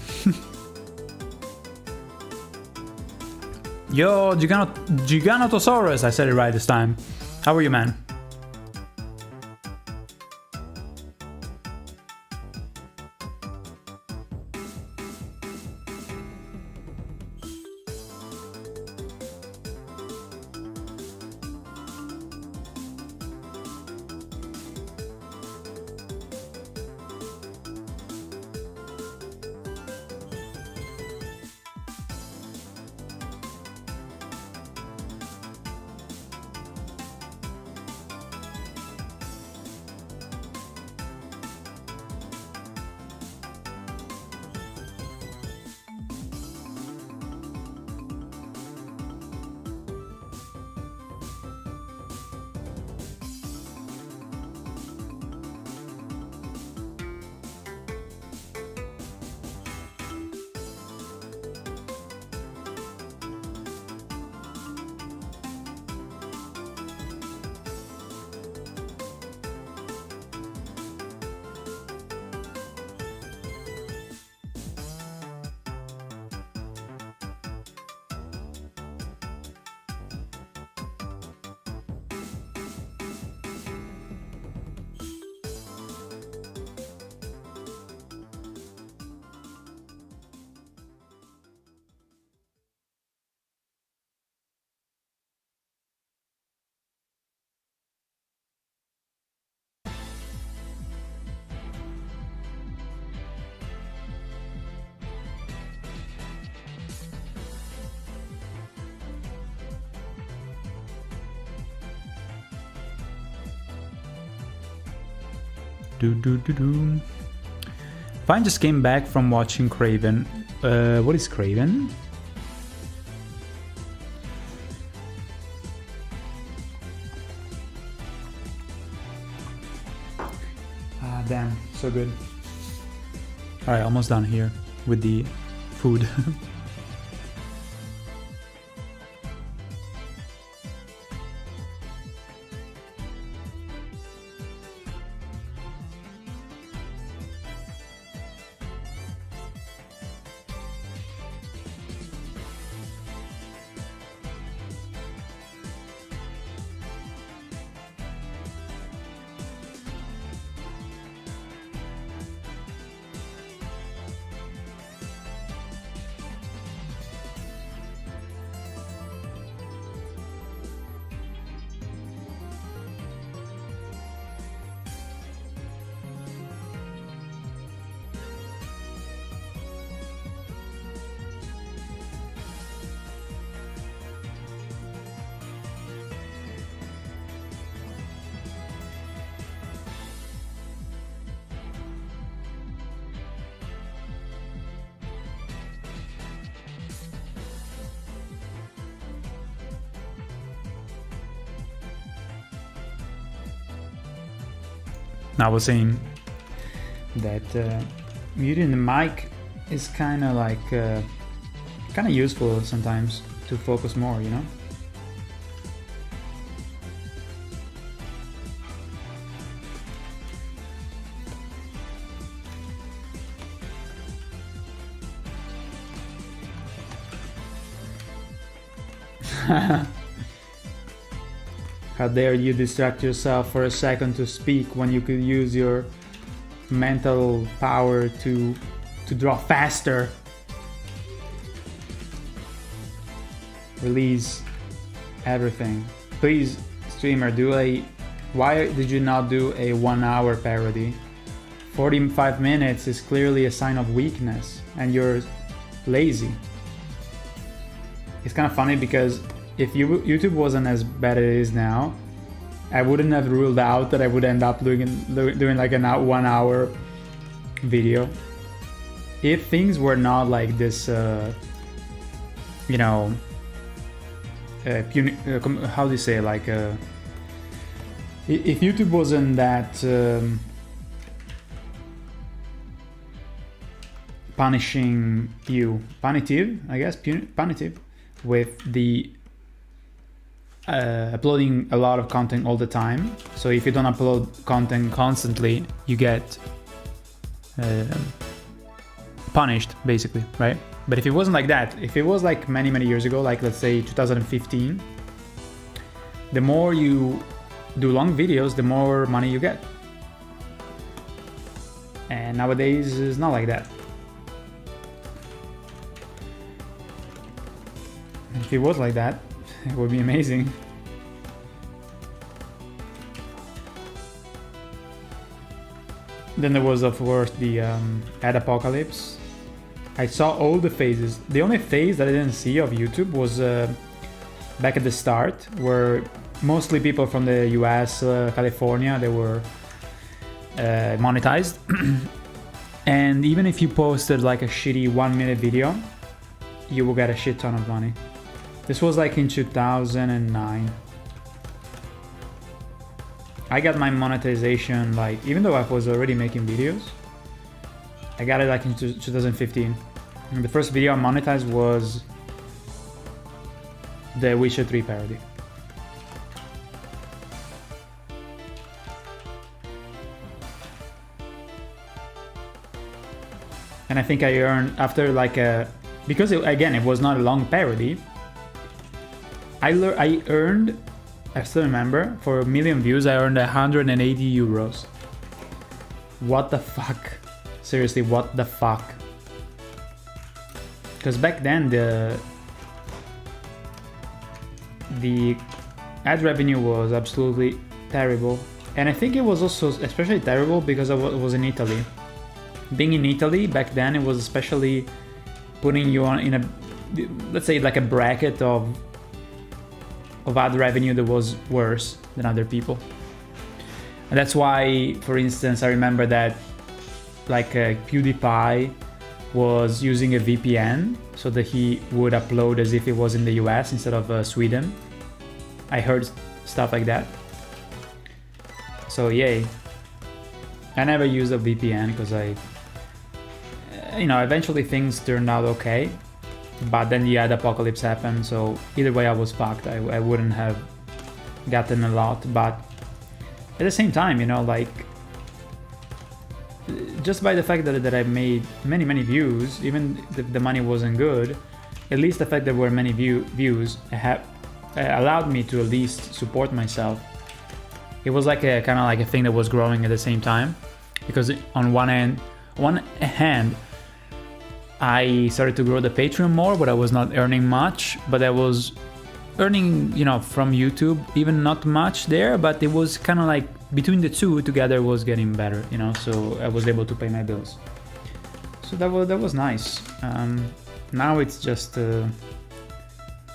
Yo, Giganotosaurus, I said it right this time. How are you, man? If I just came back from watching Craven, what is Craven? Ah, damn, so good. All right, almost done here with the food. I was saying that muting the mic is kind of like kind of useful sometimes to focus more, you know. How dare you distract yourself for a second to speak when you could use your mental power to draw faster. Release everything. Please, streamer, why did you not do a 1 hour parody? 45 minutes is clearly a sign of weakness and you're lazy. It's kind of funny because if YouTube wasn't as bad as it is now, I wouldn't have ruled out that I would end up doing like a 1 hour video. If things were not like this, you know, how do you say, like, if YouTube wasn't that punishing you, punitive, I guess, punitive with the uploading a lot of content all the time. So if you don't upload content constantly, you get punished, basically, right? But if it wasn't like that, if it was like many years ago, like let's say 2015, the more you do long videos, the more money you get. And nowadays it's not like that. If it was like that, it would be amazing. Then there was, of course, the ad apocalypse. I saw all the phases. The only phase that I didn't see of YouTube was back at the start, where mostly people from the US, California, they were monetized. And even if you posted like a shitty 1 minute video, you will get a shit ton of money. This was like in 2009. I got my monetization, like, even though I was already making videos, I got it like in 2015. And the first video I monetized was the Witcher 3 parody. And I think I earned, after like because again, it was not a long parody, I earned, I still remember, for 1 million views, I earned 180 euros. What the fuck? Seriously, what the fuck? Because back then the ad revenue was absolutely terrible. And I think it was also especially terrible because I was in Italy. Being in Italy back then, it was especially putting you on in a, let's say, like a bracket of ad revenue that was worse than other people. And that's why, for instance, I remember that like PewDiePie was using a VPN so that he would upload as if it was in the US instead of Sweden. I heard stuff like that. So yay. I never used a VPN because eventually things turned out okay. But then the ad apocalypse happened, so either way I was fucked. I wouldn't have gotten a lot, but at the same time, like, just by the fact that I made many views, even if the money wasn't good, at least the fact that there were many views allowed me to at least support myself. It was like a kind of like a thing that was growing at the same time, because on one hand, I started to grow the Patreon more, but I was not earning much. But I was earning, from YouTube, even not much there, but it was kind of like between the two together was getting better, so I was able to pay my bills. So that was nice. Now it's just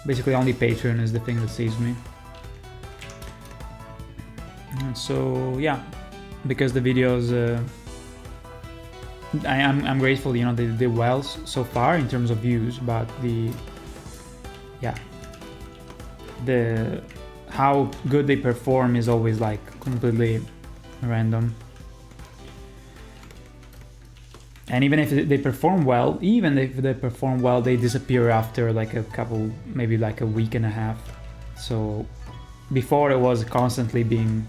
basically only Patreon is the thing that saves me. And so yeah, because the videos, I'm grateful, they did well so far in terms of views, but how good they perform is always like completely random. And even if they perform well, they disappear after like a couple, maybe like a week and a half. So before it was constantly being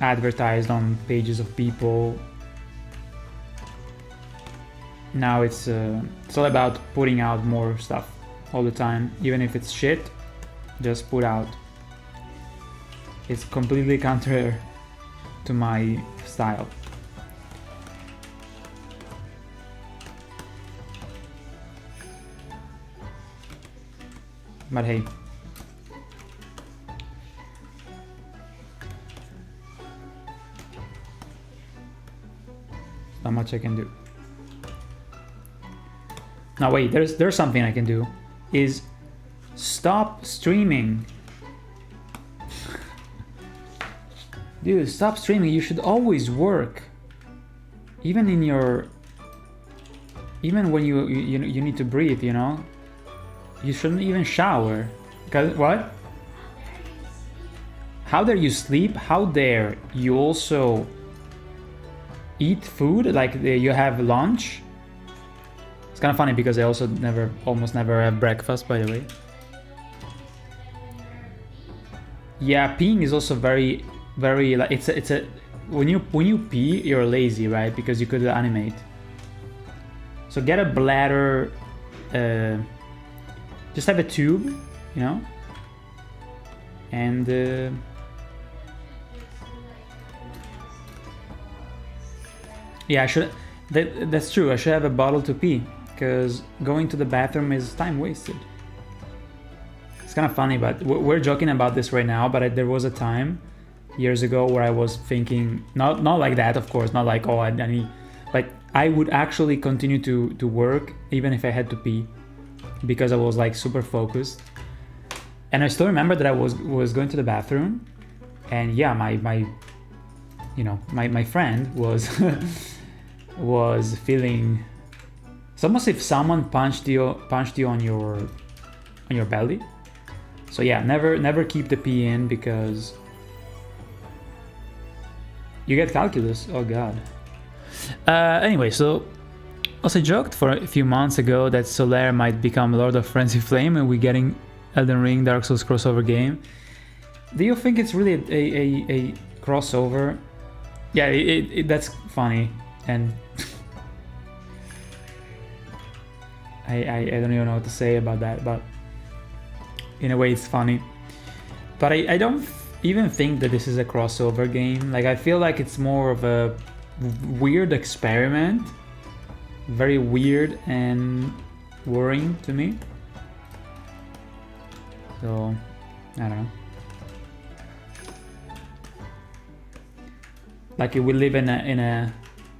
advertised on pages of people. Now it's all about putting out more stuff all the time, even if it's shit, just put out. It's completely counter to my style. But hey, not much I can do. Now wait, there's something I can do, is stop streaming. Dude, stop streaming. You should always work. Even when you need to breathe, You shouldn't even shower. Cause what? How dare you sleep? How dare you also eat food? Like you have lunch? It's kind of funny because I also almost never have breakfast, by the way. Yeah, peeing is also very, very like it's a when you pee, you're lazy, right? Because you could animate. So get a bladder. Just have a tube, you know, and yeah, I should. That's true. I should have a bottle to pee because going to the bathroom is time wasted. It's kind of funny, but we're joking about this right now. But there was a time years ago where I was thinking, not like that, of course, not like, oh, I need, but I would actually continue to work even if I had to pee because I was like super focused. And I still remember that I was going to the bathroom, and yeah, my you know, my friend was was feeling. It's almost if someone punched you on your belly. So yeah, never keep the pee in because you get calculus. Oh god. Anyway, so also joked for a few months ago that Solaire might become Lord of Frenzy Flame and we're getting Elden Ring Dark Souls crossover game. Do you think it's really a crossover? Yeah, that's funny, and I don't even know what to say about that, but in a way it's funny. But I don't even think that this is a crossover game. Like, I feel like it's more of a weird experiment, very weird and worrying to me. So I don't know. Like, we live in a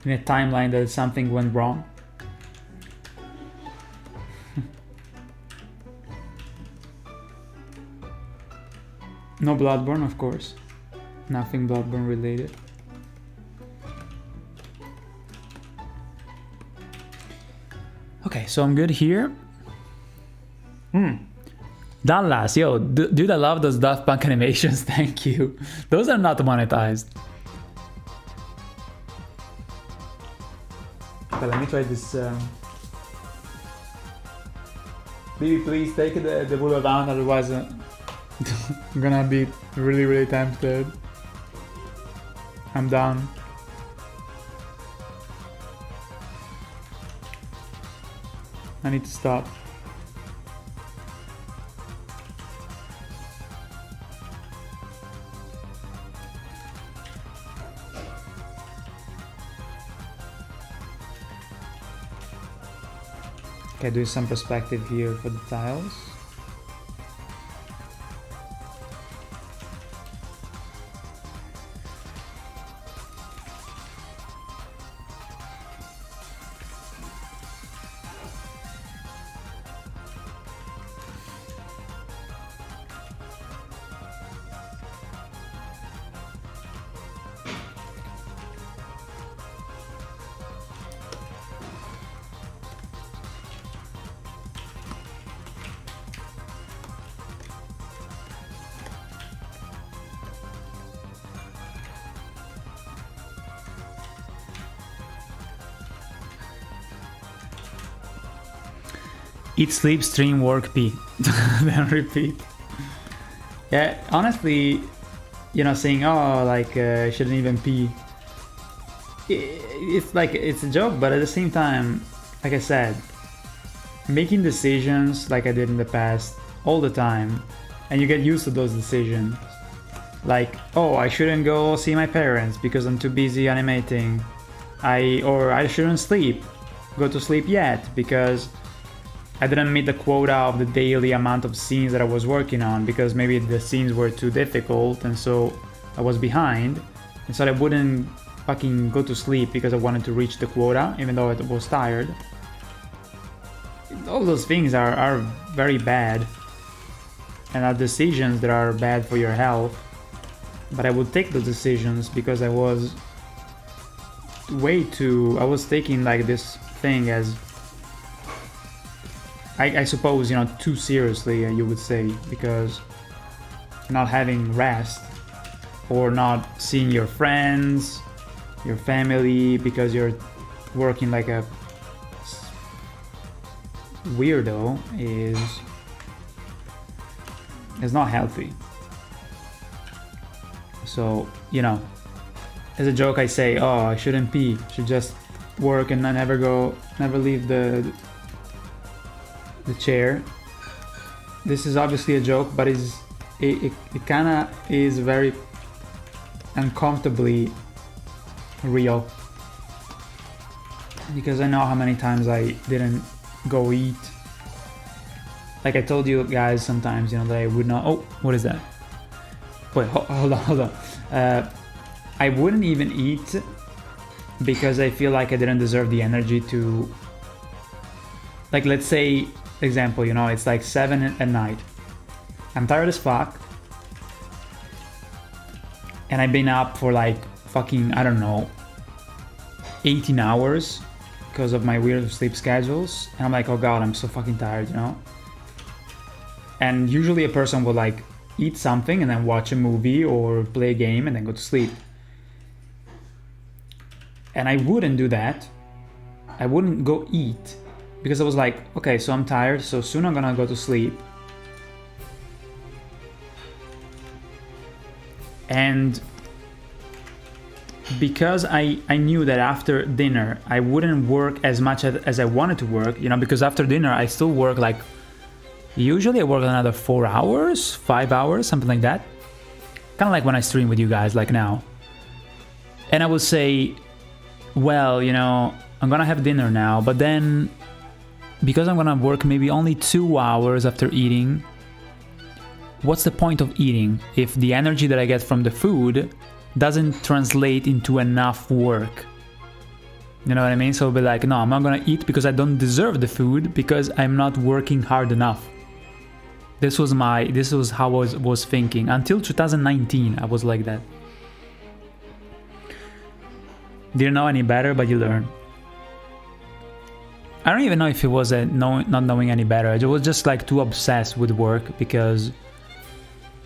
timeline that something went wrong. No Bloodborne, of course. Nothing Bloodborne related. Okay, so I'm good here. Dallas, yo, dude, I love those Daft Punk animations. Thank you. Those are not monetized. Okay, let me try this. Baby, please take the bullet down, otherwise I'm gonna be really tempted. I'm down. I need to stop. Okay, do some perspective here for the tiles. Eat, sleep, stream, work, pee. Then repeat. Yeah, honestly, you know, saying, oh, like, I shouldn't even pee. It's like, it's a joke, but at the same time, like I said, making decisions like I did in the past all the time, and you get used to those decisions. Like, oh, I shouldn't go see my parents because I'm too busy animating. Or I shouldn't go to sleep yet because I didn't meet the quota of the daily amount of scenes that I was working on because maybe the scenes were too difficult and so I was behind, and so I wouldn't fucking go to sleep because I wanted to reach the quota even though I was tired. All those things are very bad and are decisions that are bad for your health, but I would take those decisions because I was taking like this thing as I suppose, you know, too seriously, you would say, because not having rest or not seeing your friends, your family, because you're working like a weirdo is not healthy. So, you know, as a joke I say, oh, I shouldn't pee, should just work and never leave the chair. This is obviously a joke, but it kind of is very uncomfortably real, because I know how many times I didn't go eat. Like I told you guys sometimes, you know, that I would not. Oh, what is that? Wait, hold on. I wouldn't even eat because I feel like I didn't deserve the energy to. Like, let's say, example, you know, it's like 7 at night. I'm tired as fuck, and I've been up for like fucking, I don't know, 18 hours because of my weird sleep schedules, and I'm like, oh god, I'm so fucking tired, you know. And usually a person will like eat something and then watch a movie or play a game and then go to sleep. And I wouldn't do that. I wouldn't go eat because I was like, okay, so I'm tired, so soon I'm gonna go to sleep. And because I knew that after dinner I wouldn't work as much as I wanted to work, you know, because after dinner I still work like, usually I work another 4 hours, 5 hours, something like that. Kind of like when I stream with you guys, like now. And I would say, well, you know, I'm gonna have dinner now, but then because I'm gonna work maybe only 2 hours after eating, what's the point of eating if the energy that I get from the food doesn't translate into enough work? You know what I mean? So I'll be like, no, I'm not gonna eat because I don't deserve the food because I'm not working hard enough. This was how I was thinking until 2019. I was like that. Didn't know any better, but you learn. I don't even know if it was not knowing any better. I was just like too obsessed with work because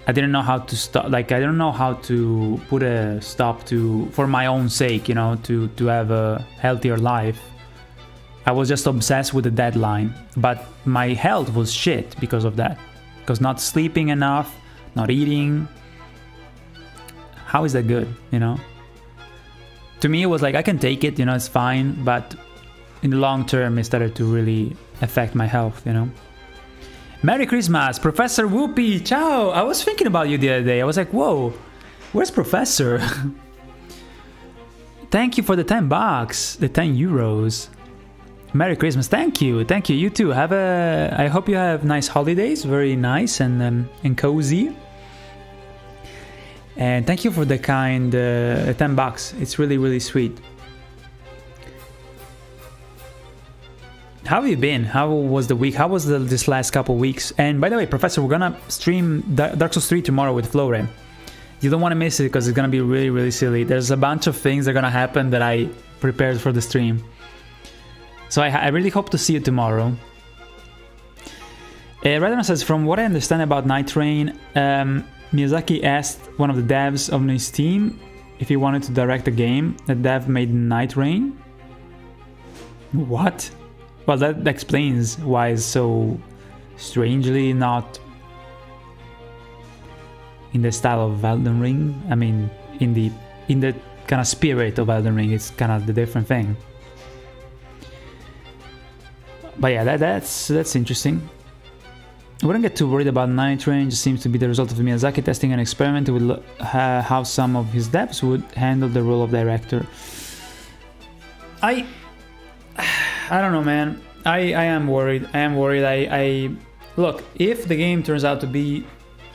I didn't know how to stop. Like I don't know how to put a stop to, for my own sake, you know, to have a healthier life. I was just obsessed with the deadline, but my health was shit because of that. Because not sleeping enough, not eating. How is that good, you know? To me, it was like, I can take it, you know, it's fine, but in the long term, it started to really affect my health, you know? Merry Christmas, Professor Whoopi, ciao! I was thinking about you the other day. I was like, whoa, where's Professor? Thank you for the $10, the 10 euros. Merry Christmas, thank you, you too. I hope you have nice holidays, very nice and cozy. And thank you for the kind $10. It's really, really sweet. How have you been? How was the week? How was this last couple weeks? And by the way, Professor, we're gonna stream Dark Souls 3 tomorrow with Flore. You don't want to miss it because it's gonna be really, really silly. There's a bunch of things that are gonna happen that I prepared for the stream. So I really hope to see you tomorrow. Redman says, from what I understand about Night Rain, Miyazaki asked one of the devs on his team if he wanted to direct a game. The dev made Night Rain. What? Well, that explains why it's so strangely not in the style of Elden Ring. I mean, in the kind of spirit of Elden Ring, it's kind of the different thing. But yeah, that's interesting. I wouldn't get too worried about Night Rain. It just seems to be the result of Miyazaki testing an experiment with how some of his devs would handle the role of director. I don't know, man. I am worried. I look, if the game turns out to be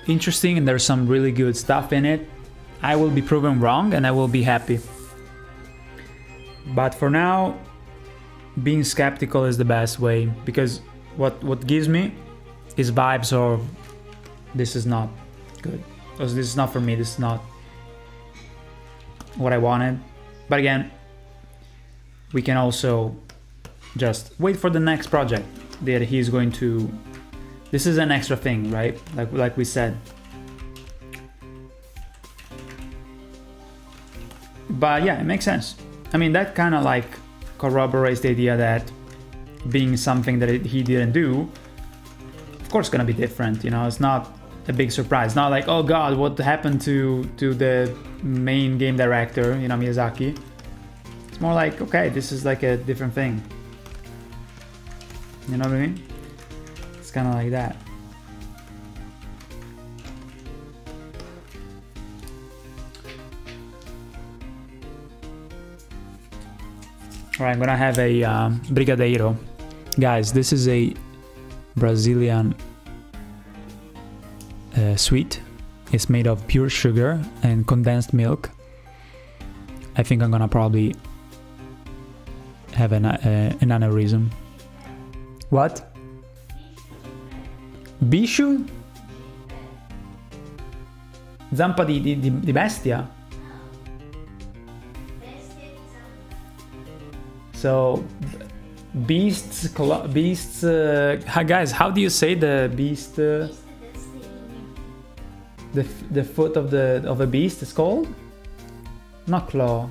interesting and there's some really good stuff in it, I will be proven wrong and I will be happy. But for now, being skeptical is the best way, because what gives me is vibes of this is not good. This is not for me. This is not what I wanted. But again, we can also just wait for the next project that he's going to. This is an extra thing, right? Like we said. But yeah, it makes sense. I mean, that kind of like corroborates the idea that being something that he didn't do, of course, gonna be different. You know, it's not a big surprise. Not like, oh god, what happened to the main game director, you know, Miyazaki. It's more like, okay, this is like a different thing. You know what I mean? It's kind of like that. Alright, I'm gonna have a Brigadeiro. Guys, this is a Brazilian sweet. It's made of pure sugar and condensed milk. I think I'm gonna probably have an aneurysm. What? Bishu? Zampa di bestia? So, beasts, guys, how do you say the beast? The foot of a beast is called? Not claw.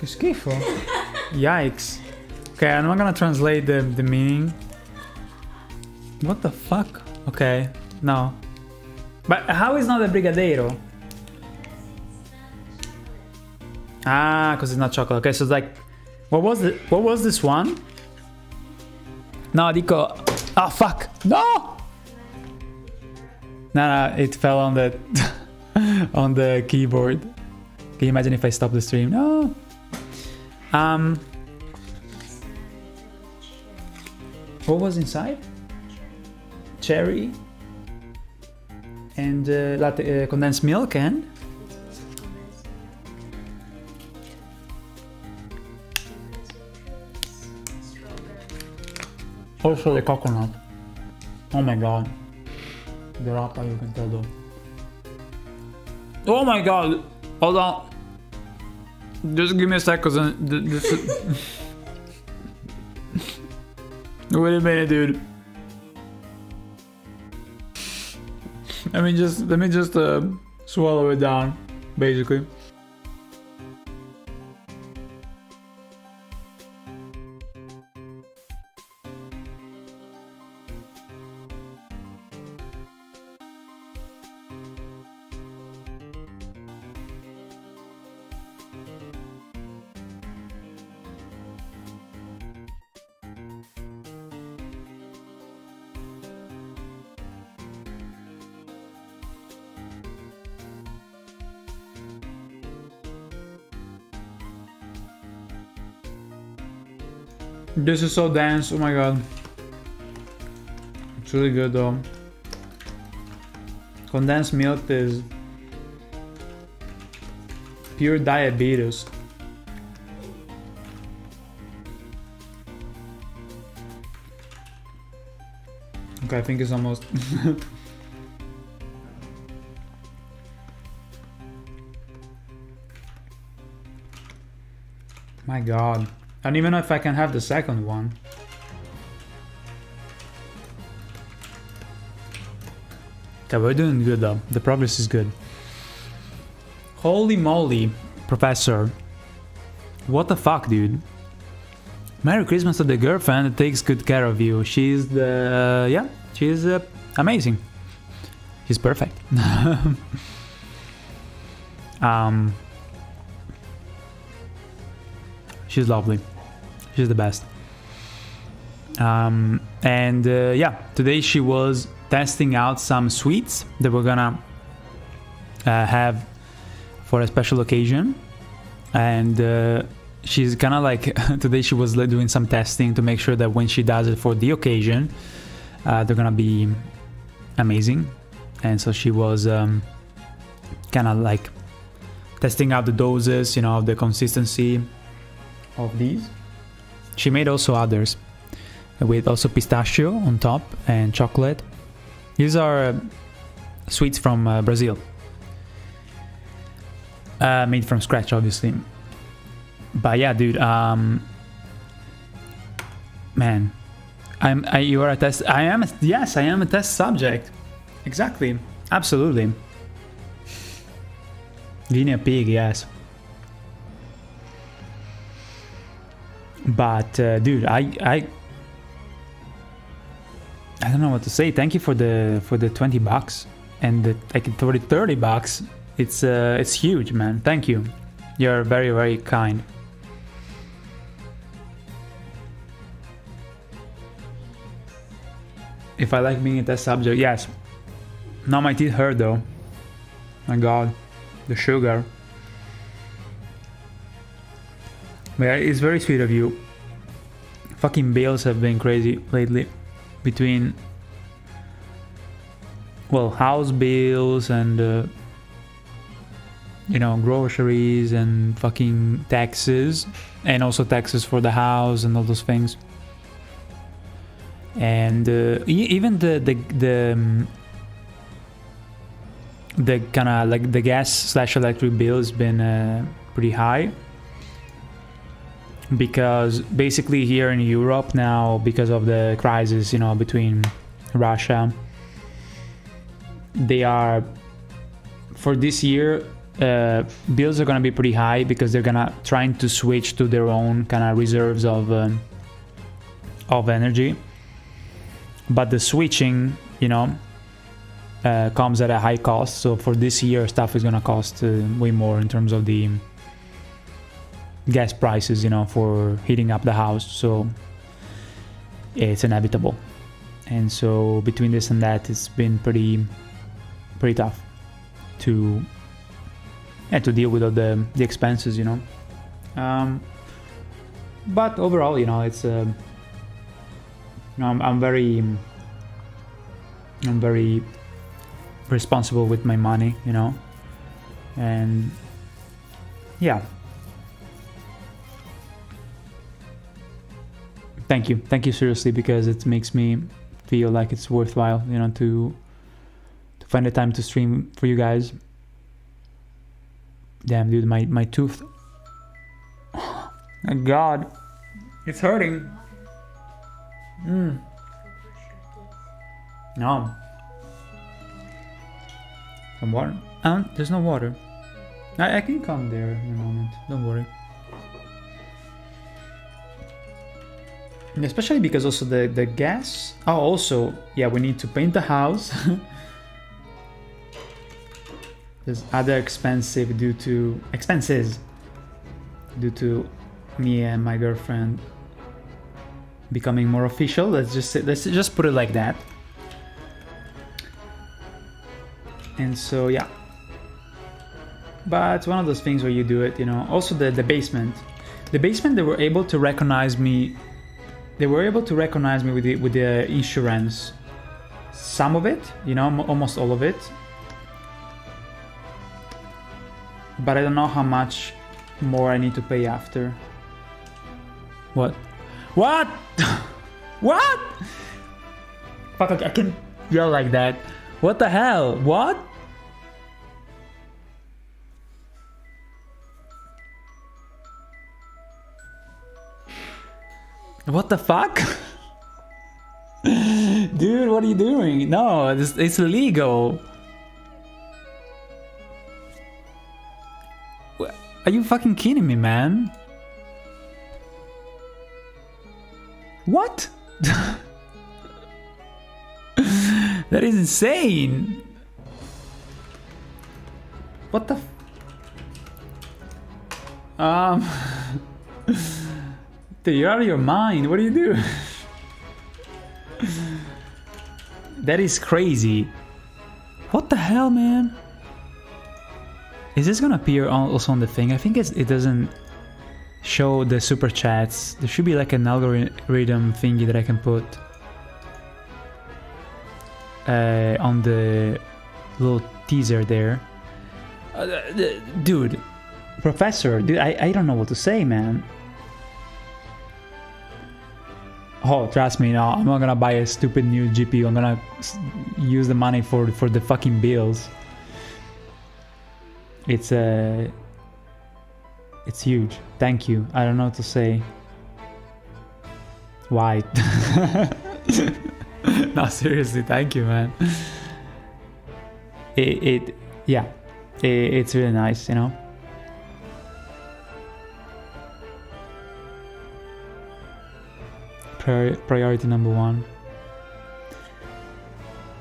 Che schifo. Yikes. Okay, I'm not gonna translate the meaning. What the fuck? Okay, no. But how is not a Brigadeiro? Ah, because it's not chocolate. Okay, so it's like, what was this one? No, dico. Oh fuck! No! No, it fell on the on the keyboard. Can you imagine if I stop the stream? No. What was inside? Cherry and latte, condensed milk and also the coconut. Oh my god. The rapa, you can tell though. Oh my god! Hold on. Just give me a sec, cause wait a minute, dude. Let me just swallow it down, basically. This is so dense, oh my god. It's really good though. Condensed milk is pure diabetes. Okay, I think it's almost my god. I don't even know if I can have the second one. Okay, we're doing good though. The progress is good. Holy moly, Professor. What the fuck, dude? Merry Christmas to the girlfriend that takes good care of you. She's the... yeah, she's amazing. She's perfect. She's lovely. She's the best. Yeah, today she was testing out some sweets that we're gonna have for a special occasion. And she's kind of like, today she was doing some testing to make sure that when she does it for the occasion, they're gonna be amazing. And so she was kind of like testing out the doses, you know, the consistency of these. She made also others with also pistachio on top and chocolate. These are sweets from Brazil, made from scratch, obviously. But yeah, dude, man, you are a test. Yes, I am a test subject. Exactly, absolutely. Guinea pig, yes. But dude, I don't know what to say. Thank you for the $20 and the like for the $30. It's huge, man. Thank you. You're very, very kind. If I like being a test subject, yes. Now my teeth hurt though. My god, the sugar. But yeah, it's very sweet of you. Fucking bills have been crazy lately. Between, well, house bills and you know, groceries and fucking taxes, and also taxes for the house and all those things. And even the kind of like the gas/electric bill has been pretty high, because basically here in Europe now, because of the crisis, you know, between Russia, they are, for this year, bills are gonna be pretty high because they're gonna trying to switch to their own kind of reserves of energy. But the switching, you know, comes at a high cost. So for this year, stuff is gonna cost way more in terms of the gas prices, you know, for heating up the house. So it's inevitable. And so between this and that, it's been pretty tough to deal with all the expenses, you know. But overall, you know, it's I'm very responsible with my money, you know, and yeah. Thank you seriously, because it makes me feel like it's worthwhile, you know, to find the time to stream for you guys. Damn, dude, my tooth. Oh, my god, it's hurting. No. Some water? There's no water. I can come there in a moment. Don't worry. Especially because also the gas. Oh, also, yeah, we need to paint the house. There's other expenses due to me and my girlfriend becoming more official. Let's just put it like that. And so yeah, but it's one of those things where you do it, you know. Also the basement, they were able to recognize me. They were able to recognize me with the insurance. Some of it, you know, almost all of it. But I don't know how much more I need to pay after. What? What? What? Fuck, I can't yell like that. What the hell? What? What the fuck? Dude, what are you doing? No, it's illegal. Are you fucking kidding me, man? What? That is insane. What the Dude, you're out of your mind. What do you do? That is crazy. What the hell, man? Is this gonna appear also on the thing? I think it doesn't show the super chats. There should be like an algorithm thingy that I can put on the little teaser there. Dude, Professor, dude, I don't know what to say, man. Oh, trust me, no, I'm not gonna buy a stupid new GPU. I'm gonna use the money for the fucking bills. It's huge. Thank you. I don't know what to say. Why? No, seriously, thank you, man. It's really nice, you know. priority number one.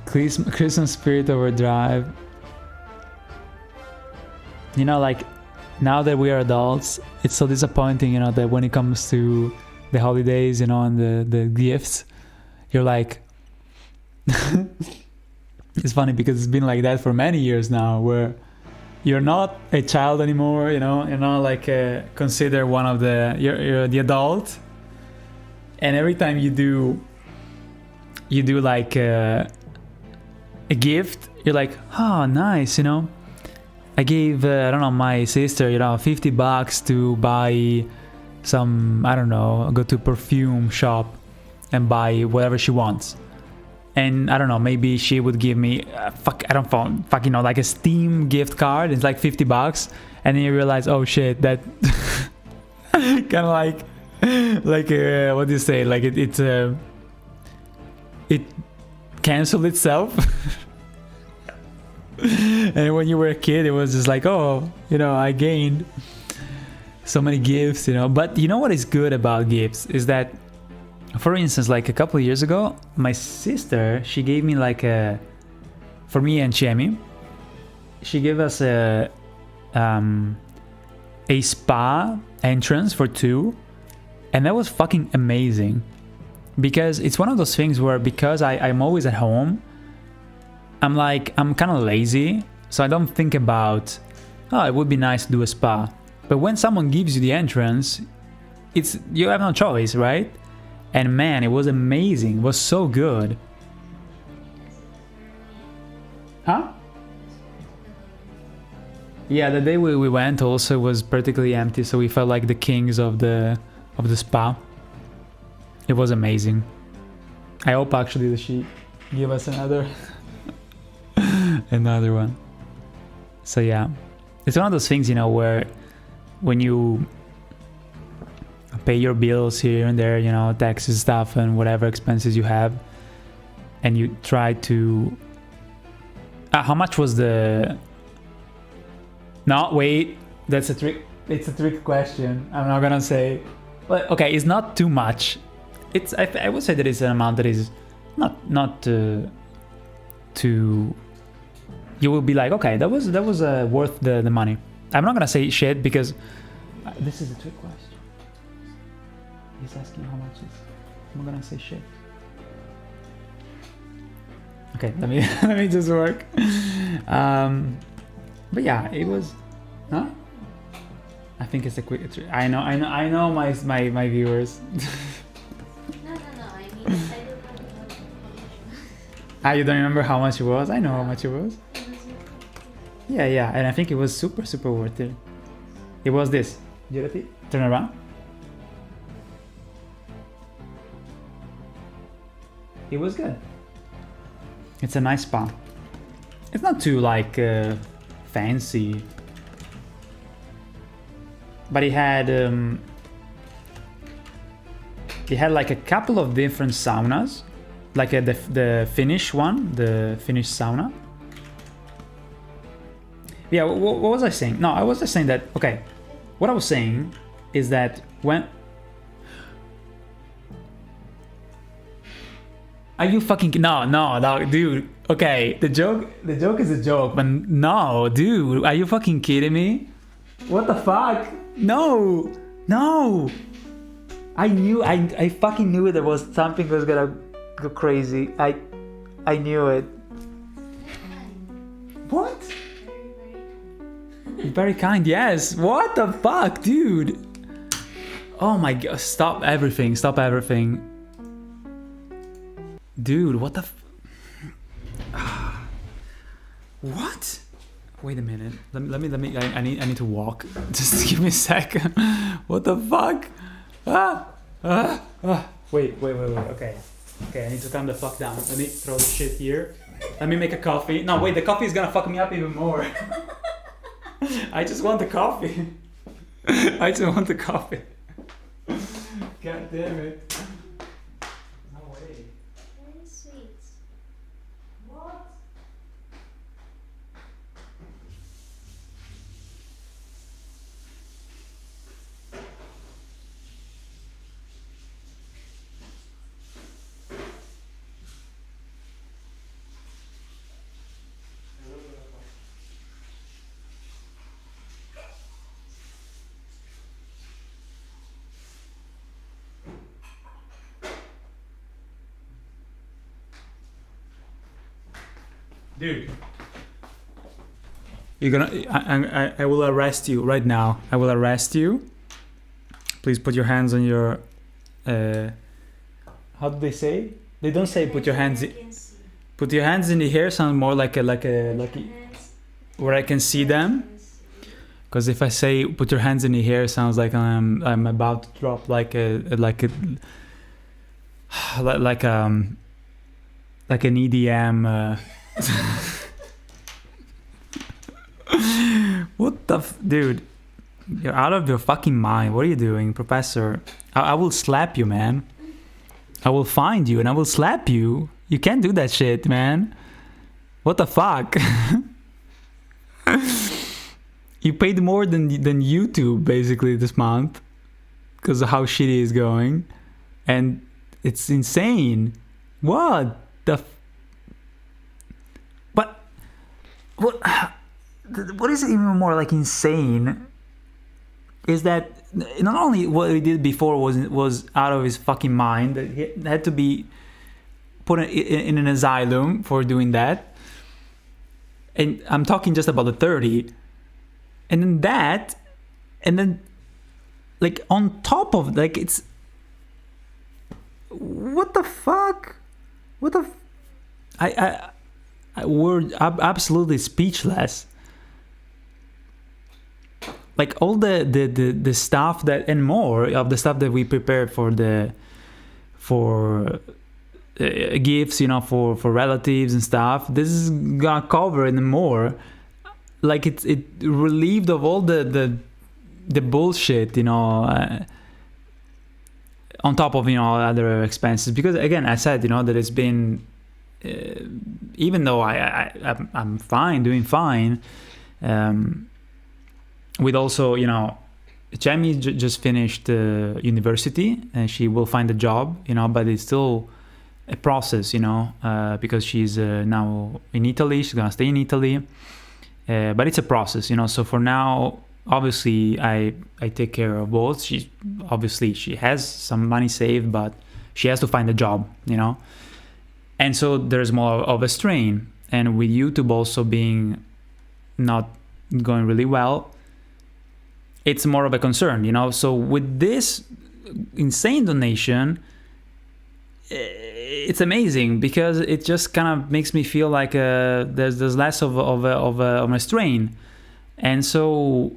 Christmas spirit overdrive. You know, like, now that we are adults, it's so disappointing, you know, that when it comes to the holidays, you know, and the gifts, you're like... It's funny because it's been like that for many years now, where you're not a child anymore, you know, you're not like considered one of you're the adult, and every time you do like a gift, you're like, oh, nice, you know. I gave I don't know, my sister, you know, $50 to buy some, I don't know, go to perfume shop and buy whatever she wants. And I don't know, maybe she would give me you know, like a Steam gift card. It's like $50, and then you realize, oh shit, that kind of like what do you say? Like it canceled itself. And when you were a kid, it was just like, oh, you know, I gained so many gifts, you know. But you know what is good about gifts is that, for instance, like a couple of years ago, my sister, she gave me like for me and Chemi, she gave us a spa entrance for 2, and that was fucking amazing, because it's one of those things where, because I'm always at home, I'm kind of lazy, so I don't think about, oh, it would be nice to do a spa. But when someone gives you the entrance, you have no choice, right? And man, it was amazing. It was so good. Huh? Yeah, the day we went also was practically empty, so we felt like the kings of the spa. It was amazing. I hope actually that she give us another one. So yeah, it's one of those things, you know, where when you pay your bills here and there, you know, taxes, stuff, and whatever expenses you have, and you try to... how much was the... No, wait, that's a trick. It's a trick question. I'm not gonna say... But okay, it's not too much. I would say that it's an amount that is not to... You will be like, okay, that was worth the money. I'm not gonna say shit, because this is a trick question. He's asking how much is... I'm gonna say shit. Okay, let me just work. But yeah, it was... Huh? I think it's a quick... I know my viewers. No, I mean, I don't remember Ah, you don't remember how much it was? I know how much it was. Yeah, and I think it was super, super worth it. It was this. Turn around. It was good. It's a nice spa. It's not too like fancy, but it had like a couple of different saunas, like the Finnish one, the Finnish sauna. Yeah, what was I saying? No, I was just saying that, okay, what I was saying is that when... Are you fucking... No, dude. Okay, the joke is a joke, but no, dude, are you fucking kidding me? What the fuck? No. I fucking knew there was something was gonna go crazy. I knew it. What? Very kind, yes. What the fuck, dude? Oh my god, stop everything. Dude, what the what? Wait a minute. Let me I need to walk. Just give me a second. What the fuck? Wait. Okay, I need to calm the fuck down. Let me throw the shit here. Let me make a coffee. No, wait, the coffee is gonna fuck me up even more. I just want the coffee. God damn it. No way. Very sweet. What? Dude. You're gonna. I will arrest you right now. I will arrest you. Please put your hands on your. How do they say? They don't say put your hands. Put your hands in the hair. Sounds more like a where I can see them. Because if I say put your hands in the hair, it sounds like I'm about to drop like an EDM. What the dude? You're out of your fucking mind. What are you doing, Professor? I will slap you, man. I will find you and I will slap you. You can't do that shit, man. What the fuck? You paid more than YouTube basically this month because of how shitty it's going, and it's insane. What the? What is even more like insane is that not only what he did before was out of his fucking mind, that he had to be put in an asylum for doing that, and I'm talking just about the 30. And then that, and then, like, on top of, like, it's... What the fuck? We're absolutely speechless. Like, all the stuff that, and more of the stuff that we prepared for gifts, you know, for relatives and stuff, this is gonna cover and more. Like it relieved of all the bullshit, you know, on top of, you know, other expenses. Because again, I said, you know, that it's been, even though I'm fine, doing fine, with also, you know, Jamie just finished university and she will find a job, you know, but it's still a process, you know, because she's now in Italy, she's gonna stay in Italy. But it's a process, you know. So for now, obviously, I take care of both. She has some money saved, but she has to find a job, you know. And so there's more of a strain. And with YouTube also being not going really well, it's more of a concern, you know. So with this insane donation, it's amazing because it just kind of makes me feel like there's less of a strain, and so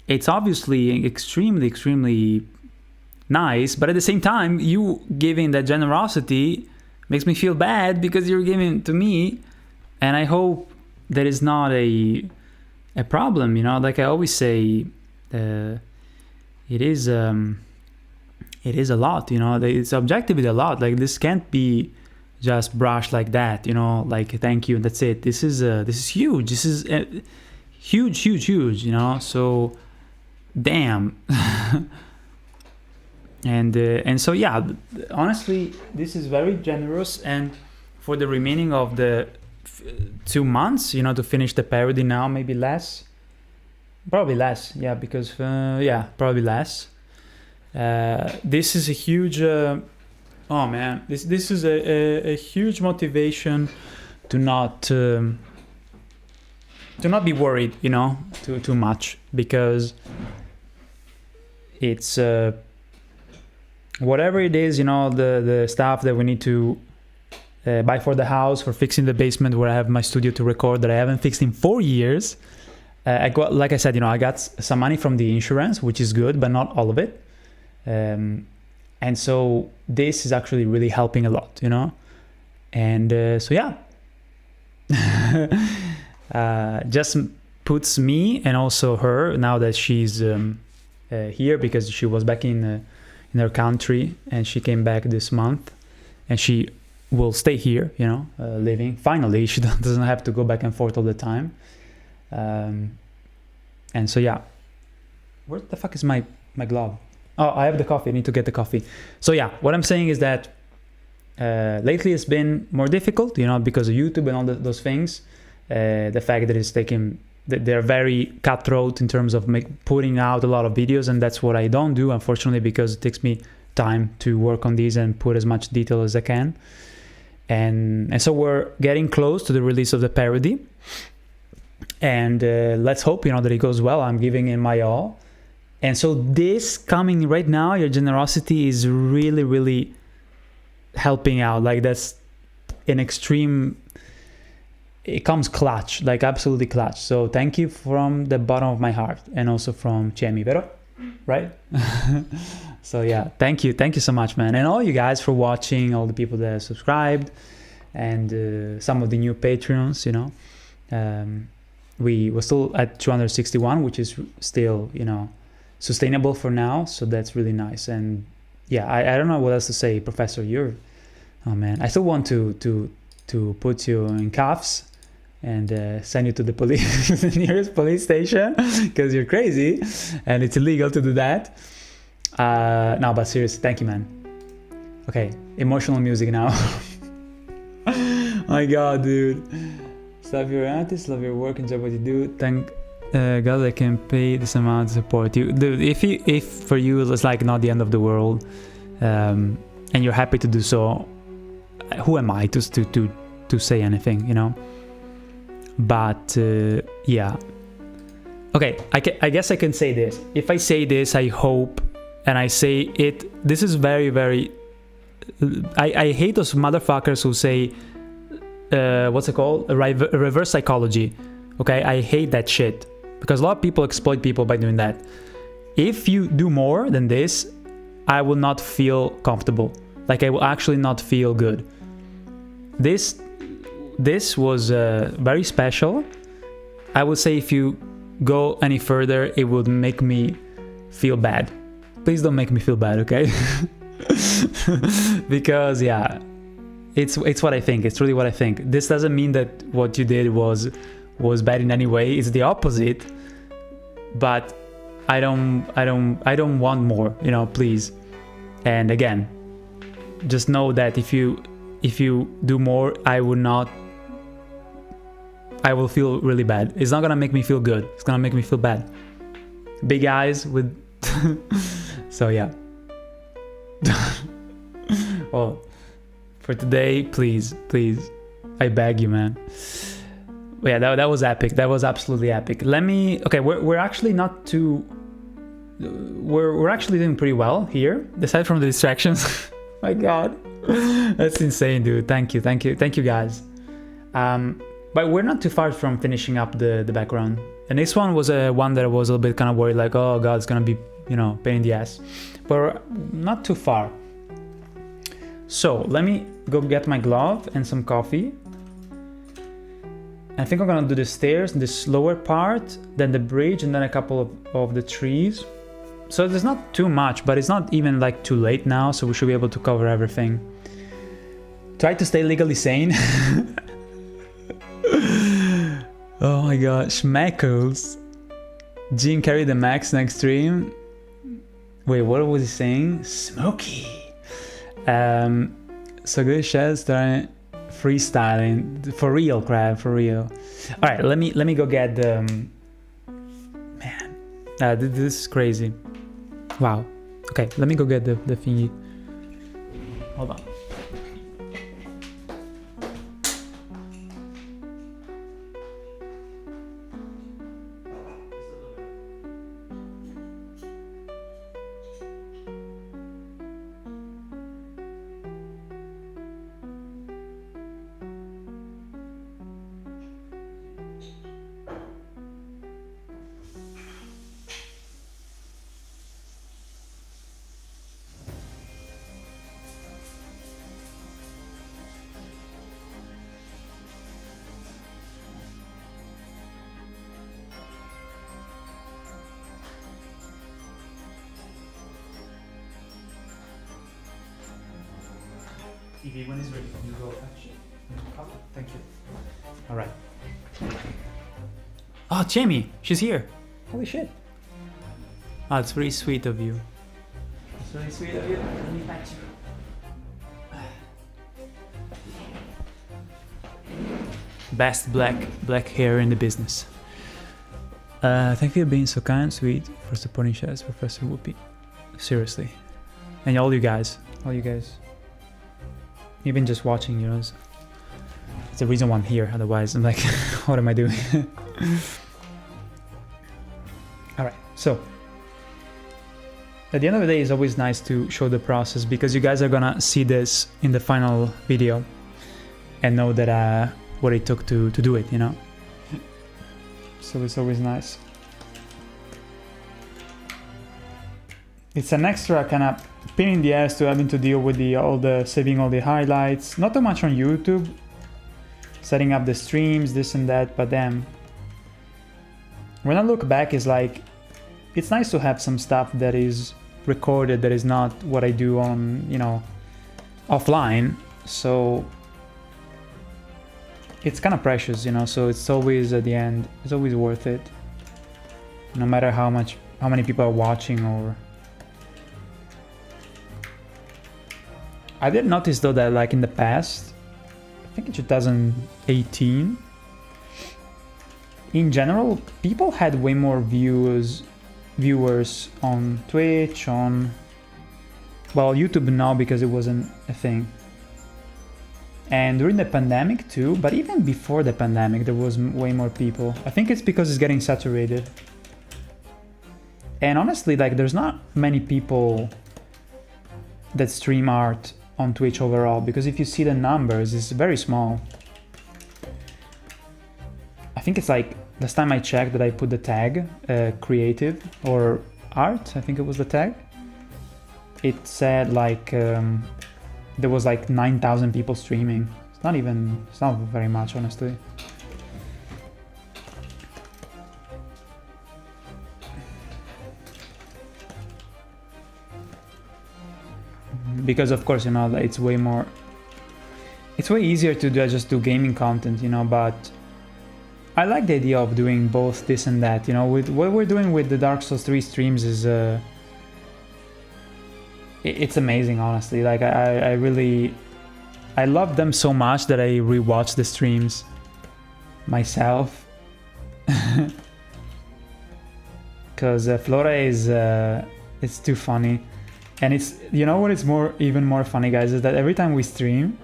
it's obviously extremely nice. But at the same time, you giving that generosity makes me feel bad because you're giving to me, and I hope that is not a problem. You know, like I always say, it is a lot, you know. It's objectively a lot. Like this can't be just brushed like that, you know. Like thank you, and that's it. This is huge. This is huge, you know. So, damn. and so yeah, honestly, this is very generous. And for the remaining of the 2 months, you know, to finish the parody now, maybe less, probably less. Yeah, because probably less. This is a huge oh man, this is a huge motivation to not be worried, you know, too much, because it's whatever it is, you know, the stuff that we need to buy for the house, for fixing the basement where I have my studio to record that I haven't fixed in 4 years. I got, like I said, you know, I got some money from the insurance, which is good, but not all of it. And so this is actually really helping a lot, you know. And so yeah, just puts me and also her, now that she's here, because she was back in her country and she came back this month, and she will stay here, you know, living. Finally, she doesn't have to go back and forth all the time. And so yeah, where the fuck is my glove? Oh, I have the coffee. I need to get the coffee. So yeah, what I'm saying is that lately it's been more difficult, you know, because of YouTube and all those things. The fact that it's taking, that they're very cutthroat in terms of putting out a lot of videos, and that's what I don't do, unfortunately, because it takes me time to work on these and put as much detail as I can. And so we're getting close to the release of the parody, and let's hope, you know, that it goes well. I'm giving it my all. And so this coming right now, your generosity is really, really helping out. Like, that's an extreme, it comes clutch, like absolutely clutch. So thank you from the bottom of my heart, and also from Chemi, vero? Right? So yeah, thank you so much, man. And all you guys for watching, all the people that have subscribed, and some of the new Patreons, you know. We're still at 261, which is still, you know, sustainable for now, so that's really nice. And yeah, I don't know what else to say, Professor. Oh man, I still want to put you in cuffs and send you to the police, the nearest police station, because you're crazy and it's illegal to do that. No, but seriously, thank you, man. Okay, emotional music now. My God, dude. Love your artist, love your work, enjoy what you do. Thank God I can pay this amount to support you, dude. If for you it's like not the end of the world, and you're happy to do so, who am I to say anything, you know? But yeah, okay. I guess I can say this. If I say this, I hope, and I say it. This is very, very. I hate those motherfuckers who say, what's it called? Reverse psychology. Okay, I hate that shit, because a lot of people exploit people by doing that. If you do more than this, I will not feel comfortable. Like, I will actually not feel good. This was very special. I would say if you go any further, it would make me feel bad. Please don't make me feel bad, okay? Because yeah, it's what I think. It's really what I think. This doesn't mean that what you did was bad in any way. It's the opposite. But I don't want more, you know, please. And again, just know that if you do more, I will feel really bad. It's not gonna make me feel good. It's gonna make me feel bad. Big eyes with so yeah. Well, for today, please, I beg you, man. Yeah, that was epic. That was absolutely epic. Okay, we're actually not too. We're actually doing pretty well here, aside from the distractions. My God, that's insane, dude. Thank you, guys. But we're not too far from finishing up the background. And this one was one that I was a little bit kind of worried, like, oh God, it's gonna be, you know, pain in the ass. But we're not too far. So let me go get my glove and some coffee. I think I'm gonna do the stairs, this lower part, then the bridge, and then a couple of the trees. So there's not too much, but it's not even like too late now, so we should be able to cover everything. Try to stay legally sane. Oh my god, Schmeckles. Gene carried the max next stream. Wait, what was he saying? Smokey. So good shit, starting freestyling for real, crab, for real. All right, let me go get the man. This is crazy. Wow. Okay, let me go get the thingy. Hold on. Evie, when it's ready, you go fetch it. Thank you. All right. Oh, Jamie, she's here. Holy shit. Oh, it's very sweet of you. It's really sweet of you. Let me fetch you. Best black hair in the business. Thank you for being so kind, sweet, for supporting Chess, Professor Whoopi. Seriously. And all you guys. even just watching, you know, it's the reason why I'm here. Otherwise, I'm like, what am I doing? All right, so at the end of the day, it's always nice to show the process because you guys are gonna see this in the final video and know that what it took to do it, you know. So it's always nice. It's an extra kind of pain in the ass to having to deal with saving all the highlights. Not too much on YouTube, setting up the streams, this and that, but then when I look back, it's like, it's nice to have some stuff that is recorded that is not what I do on, you know, offline. So it's kind of precious, you know, so it's always at the end, it's always worth it. No matter how many people are watching or... I did notice though that like in the past, I think in 2018, in general, people had way more viewers on Twitch, on, well, YouTube now because it wasn't a thing. And during the pandemic too, but even before the pandemic, there was way more people. I think it's because it's getting saturated. And honestly, like there's not many people that stream art on Twitch overall, because if you see the numbers, it's very small. I think it's like, last time I checked that I put the tag, creative or art, I think it was the tag. It said like, there was like 9,000 people streaming. It's not very much, honestly. Because of course, you know, it's way easier to just do gaming content, you know, but I like the idea of doing both this and that, you know. With what we're doing with the Dark Souls 3 streams is it's amazing, honestly. Like I love them so much that I rewatch the streams myself. Because Flora is it's too funny. And it's, you know what is even more funny, guys, is that every time we stream,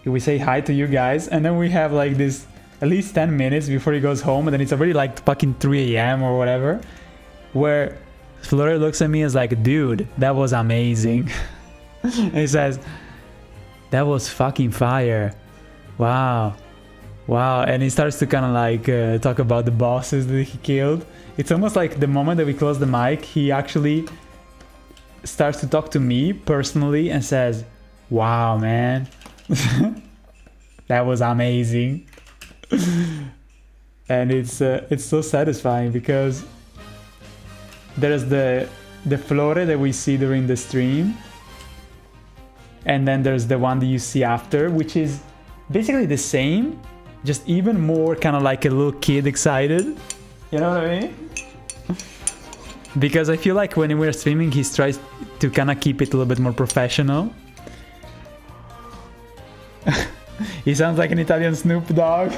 we say hi to you guys, and then we have like this at least 10 minutes before he goes home, and then it's already like fucking 3 a.m. or whatever, where Flora looks at me and is like, dude, that was amazing. And he says, that was fucking fire. Wow. Wow. And he starts to kind of like talk about the bosses that he killed. It's almost like the moment that we close the mic, he actually starts to talk to me personally and says, wow, man. That was amazing. And it's so satisfying because there's the Flore that we see during the stream, and then there's the one that you see after, which is basically the same, just even more kind of like a little kid excited. You know what I mean? Because I feel like when we're streaming, he tries to kind of keep it a little bit more professional. He sounds like an Italian Snoop Dogg.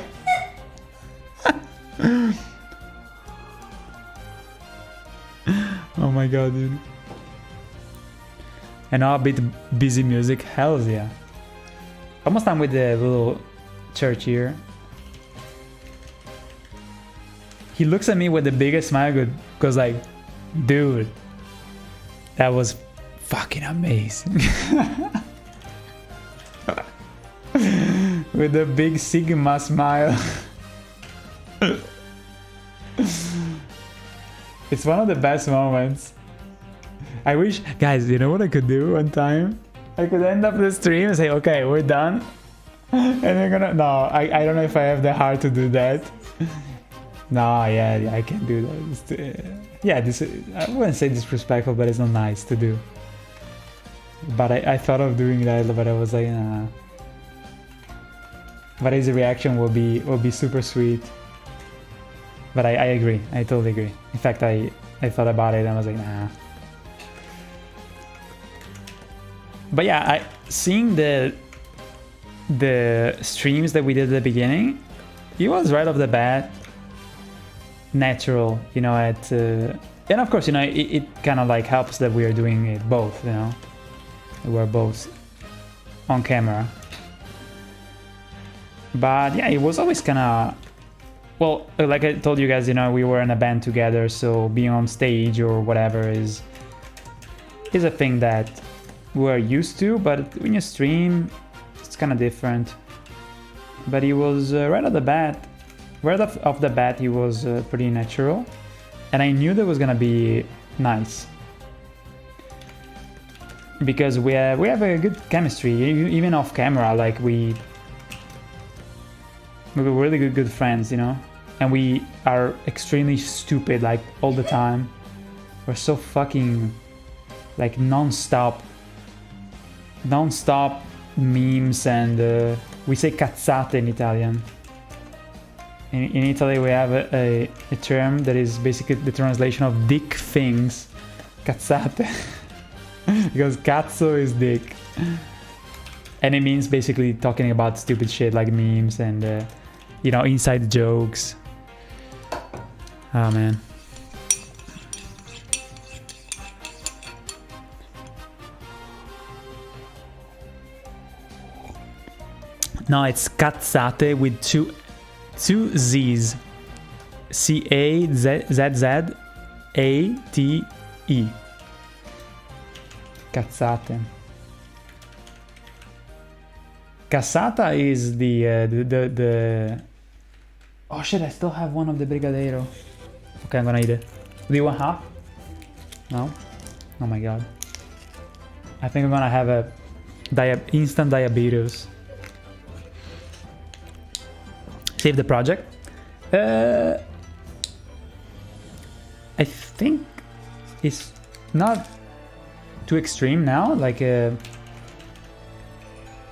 Oh my god, dude. And now a bit busy music, hells yeah. Almost done with the little church here. He looks at me with the biggest smile, goes like, dude, that was fucking amazing. With a big Sigma smile. It's one of the best moments. I wish, guys, you know what I could do one time? I could end up the stream and say, okay, we're done. And they're gonna, no, I don't know if I have the heart to do that. No, yeah, I can do that. Yeah, this, I wouldn't say disrespectful, but it's not nice to do. But I thought of doing that, but I was like, nah. But his reaction will be super sweet. But I agree, I totally agree. In fact, I thought about it and I was like, nah. But yeah, seeing the streams that we did at the beginning, it was right off the bat natural, you know, and of course, you know, it kind of like helps that we are doing it both, you know. We're both on camera. But yeah, it was always kind of, well, like I told you guys, you know, we were in a band together, so being on stage or whatever is a thing that we're used to, but when you stream, it's kind of different. But he was right off the bat, he was pretty natural, and I knew that was gonna be nice because we have a good chemistry, even off camera. Like we were really good friends, you know, and we are extremely stupid like all the time. We're so fucking like non-stop memes, and we say cazzate in Italian. In Italy we have a term that is basically the translation of dick things, cazzate, because cazzo is dick, and it means basically talking about stupid shit like memes and you know, inside jokes. Oh man. No, it's cazzate with two Z's. C-A-Z-Z-A-T-E. Cazzate. Cassata is the oh shit, I still have one of the Brigadeiro. Okay, I'm gonna eat it. Do you want half? No? Oh my god. I think I'm gonna have a instant diabetes. Save the project. I think it's not too extreme now, like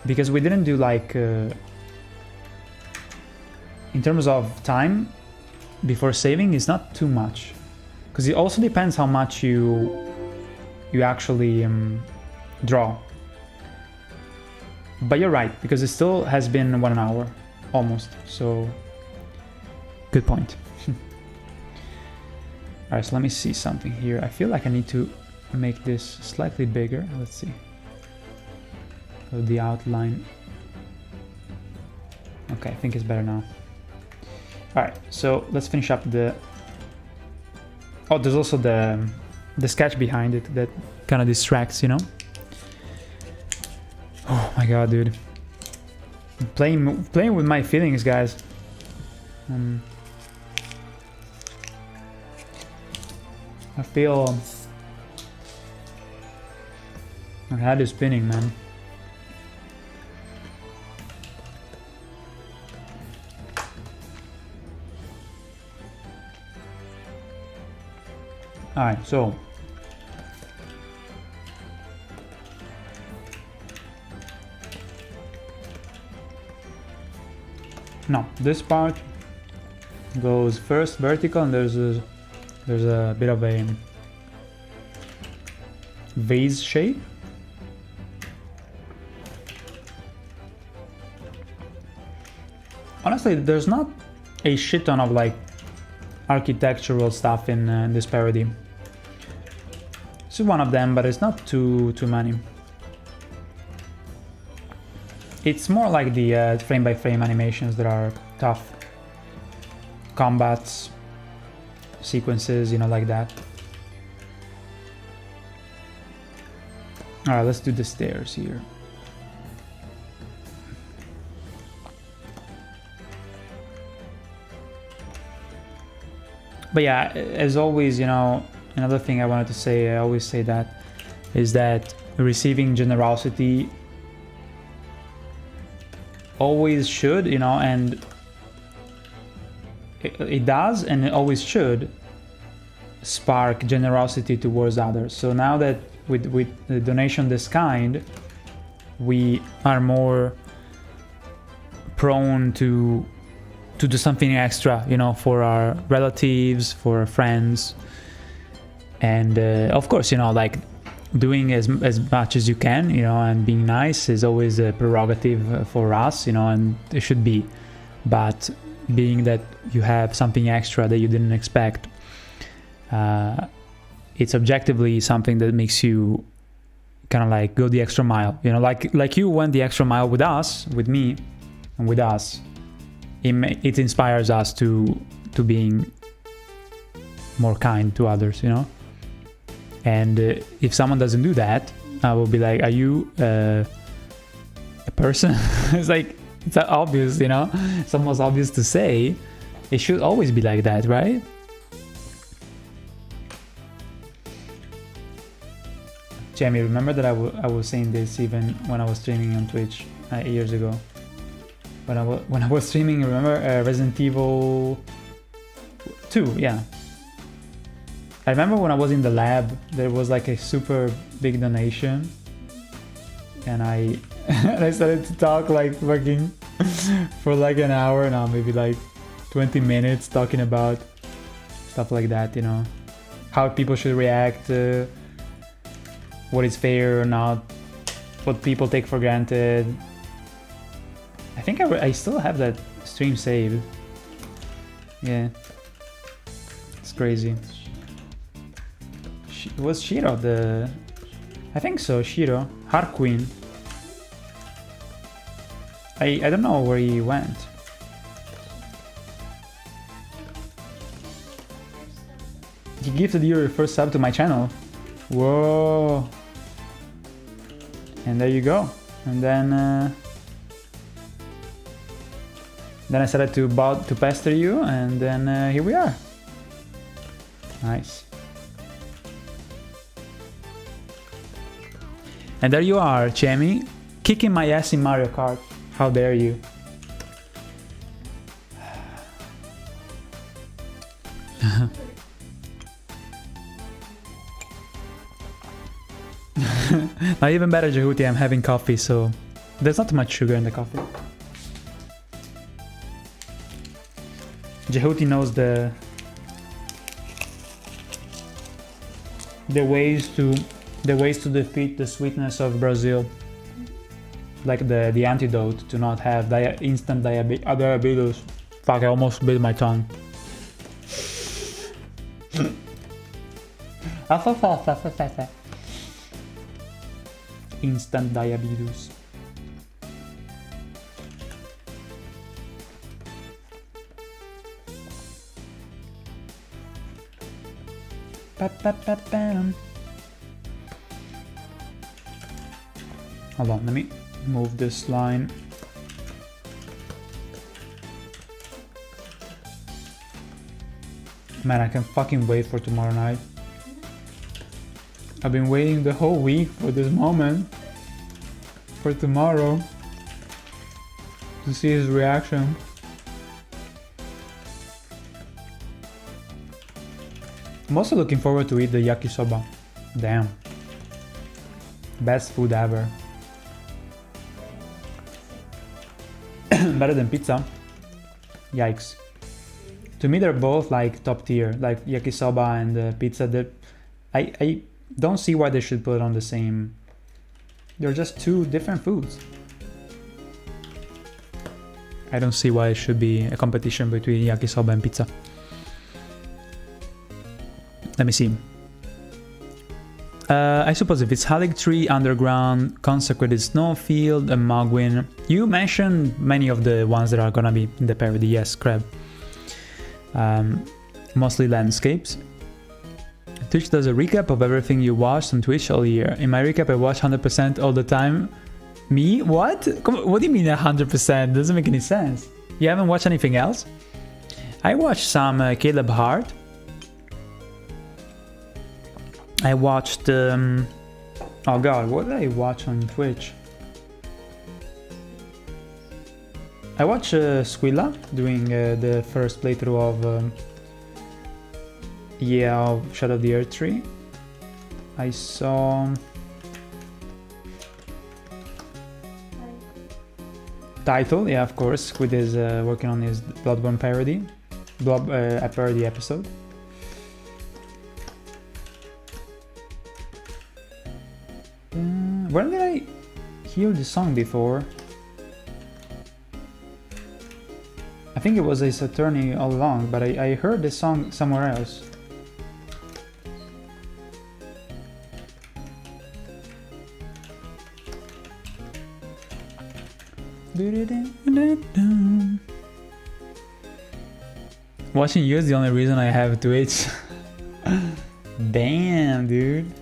because we didn't do like in terms of time before saving, it's not too much, because it also depends how much you actually draw. But you're right, because it still has been 1 hour almost, so good point. Alright, so let me see something here. I feel like I need to make this slightly bigger. Let's see. So the outline. Okay, I think it's better now. Alright, so let's finish up the... Oh, there's also the sketch behind it that kind of distracts, you know? Oh my god, dude. I'm playing with my feelings, guys. I feel my head is spinning, man. Alright, so no, this part goes first vertical, and there's a bit of a vase shape. Honestly, there's not a shit ton of like architectural stuff in this parody. This is one of them, but it's not too many. It's more like the frame-by-frame animations that are tough. Combats, sequences, you know, like that. Alright, let's do the stairs here. But yeah, as always, you know, another thing I wanted to say, I always say that, is that receiving generosity always should, you know, and it does, and it always should spark generosity towards others. So now that with the donation this kind, we are more prone to do something extra, you know, for our relatives, for our friends, and of course, you know, like doing as much as you can, you know, and being nice is always a prerogative for us, you know, and it should be. But being that you have something extra that you didn't expect, it's objectively something that makes you kind of like go the extra mile, you know, like you went the extra mile with us, with me, and with us. It inspires us to being more kind to others, you know. And if someone doesn't do that, I will be like, are you a person? It's like, it's obvious, you know, it's almost obvious to say. It should always be like that, right? Jamie, remember that I was saying this even when I was streaming on Twitch 8 years ago. When I was streaming, remember Resident Evil 2, yeah. I remember when I was in the lab, there was like a super big donation, and I I started to talk like fucking for like an hour now, maybe like 20 minutes talking about stuff like that, you know, how people should react, what is fair or not, what people take for granted. I think I still have that stream saved. Yeah, it's crazy. Was Shiro the... I think so, Shiro. Harqueen. I don't know where he went. He gifted you your first sub to my channel. Whoa. And there you go. And then I started to pester you, and then here we are. Nice. And there you are, Chemi, kicking my ass in Mario Kart. How dare you? Not even better, Jehuti, I'm having coffee, so there's not much sugar in the coffee. Jehuti knows the ways to defeat the sweetness of Brazil, like the antidote to not have instant diabetes. Fuck, I almost bit my tongue. Instant diabetes. Hold on, let me move this line. Man, I can fucking wait for tomorrow night. I've been waiting the whole week for this moment. For tomorrow. To see his reaction. I'm also looking forward to eat the yakisoba. Damn. Best food ever. Better than pizza. Yikes. To me, they're both like top tier, like yakisoba and pizza. That I don't see why they should put on the same. They're just two different foods. I don't see why it should be a competition between yakisoba and pizza. Let me see. I suppose if it's Haligtree, Underground, Consecrated Snowfield, and Mogwin. You mentioned many of the ones that are gonna be in the parody, yes, Crab. Mostly landscapes. Twitch does a recap of everything you watched on Twitch all year. In my recap, I watch 100% all the time. Me? What? What do you mean 100%? Doesn't make any sense. You haven't watched anything else? I watched some Caleb Hart. I watched, oh god, what did I watch on Twitch? I watched Squilla doing the first playthrough of, of Shadow of the Earth Tree. I saw Title, yeah, of course, Squid is working on his Bloodborne parody, a parody episode. Where did I hear this song before? I think it was Ace Attorney all along, but I heard this song somewhere else. Watching you is the only reason I have Twitch. Damn, dude.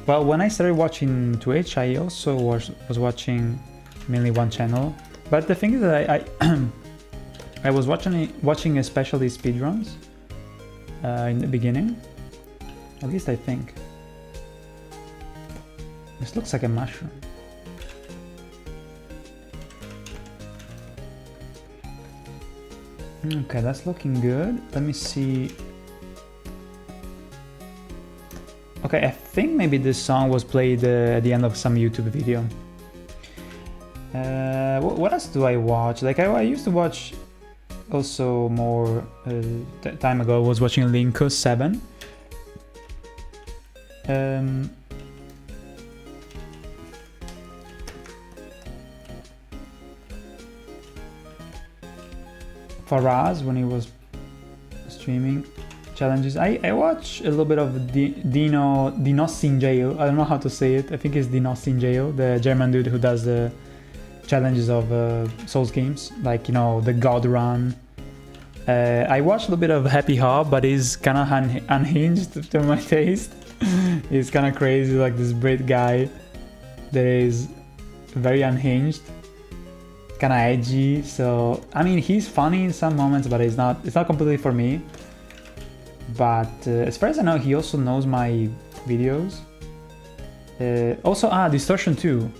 Well, when I started watching Twitch, I also was watching mainly one channel. But the thing is that I was watching especially speedruns in the beginning. At least I think. This looks like a mushroom. Okay, that's looking good. Let me see. Okay, I think maybe this song was played at the end of some YouTube video. What else do I watch? Like I used to watch also more time ago. I was watching Linko 7. Faraz when he was streaming challenges. I watch a little bit of Dino Sinjail. I don't know how to say it. I think it's Dino Sinjail, the German dude who does the challenges of Souls games, like, you know, the God Run. I watched a little bit of Happy Hob, but he's kind of unhinged to my taste. He's kind of crazy, like this Brit guy that is very unhinged, kind of edgy. So I mean, he's funny in some moments, but it's not completely for me. But as far as I know, he also knows my videos. Also, Distortion 2.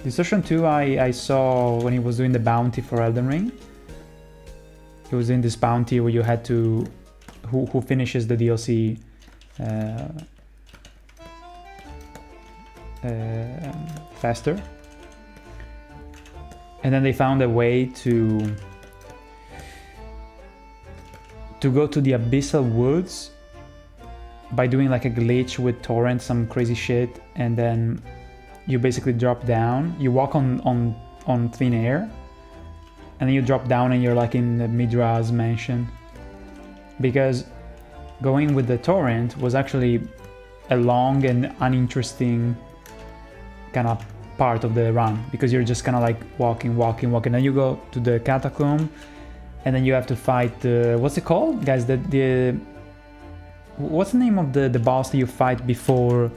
Distortion 2 I saw when he was doing the bounty for Elden Ring. He was in this bounty where you had to... Who finishes the DLC faster. And then they found a way to go to the Abyssal Woods by doing like a glitch with torrent, some crazy shit, and then you basically drop down. You walk on thin air, and then you drop down and you're like in the Midra's mansion. Because going with the torrent was actually a long and uninteresting kind of part of the run, because you're just kind of like walking. Then you go to the catacomb, and then you have to fight the... What's it called, guys? What's the name of the boss that you fight before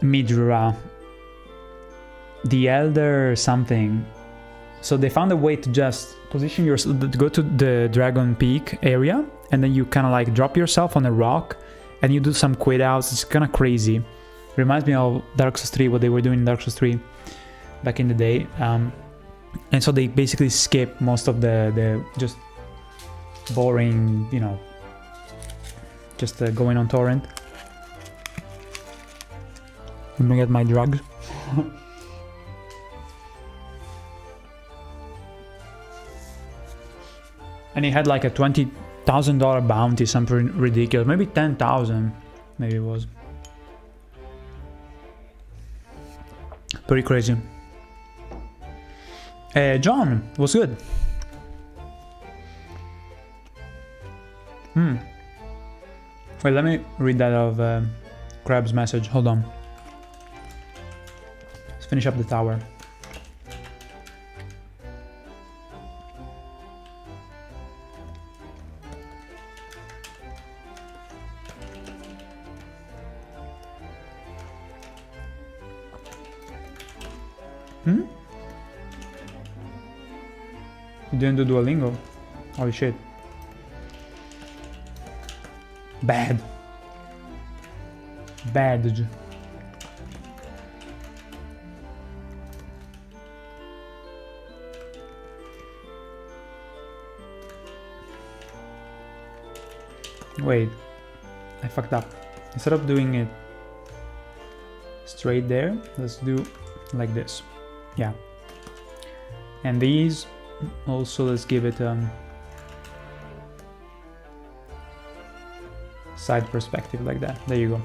Midra? The Elder something. So they found a way to just position yourself, to go to the Dragon Peak area, and then you kind of like drop yourself on a rock, and you do some quit outs. It's kind of crazy. Reminds me of Dark Souls 3, what they were doing in Dark Souls 3 back in the day. And so they basically skip most of the just boring, you know, just going on torrent. Let me get my drugs. And he had like a $20,000 bounty, something ridiculous. Maybe 10,000, maybe it was. Pretty crazy. John, was good. Wait, let me read that of Crab's message. Hold on. Let's finish up the tower. You didn't do Duolingo? Holy shit. Bad. Bad. Wait, I fucked up. Instead of doing it straight there, let's do like this. Yeah. And these also, let's give it side perspective like that. There you go.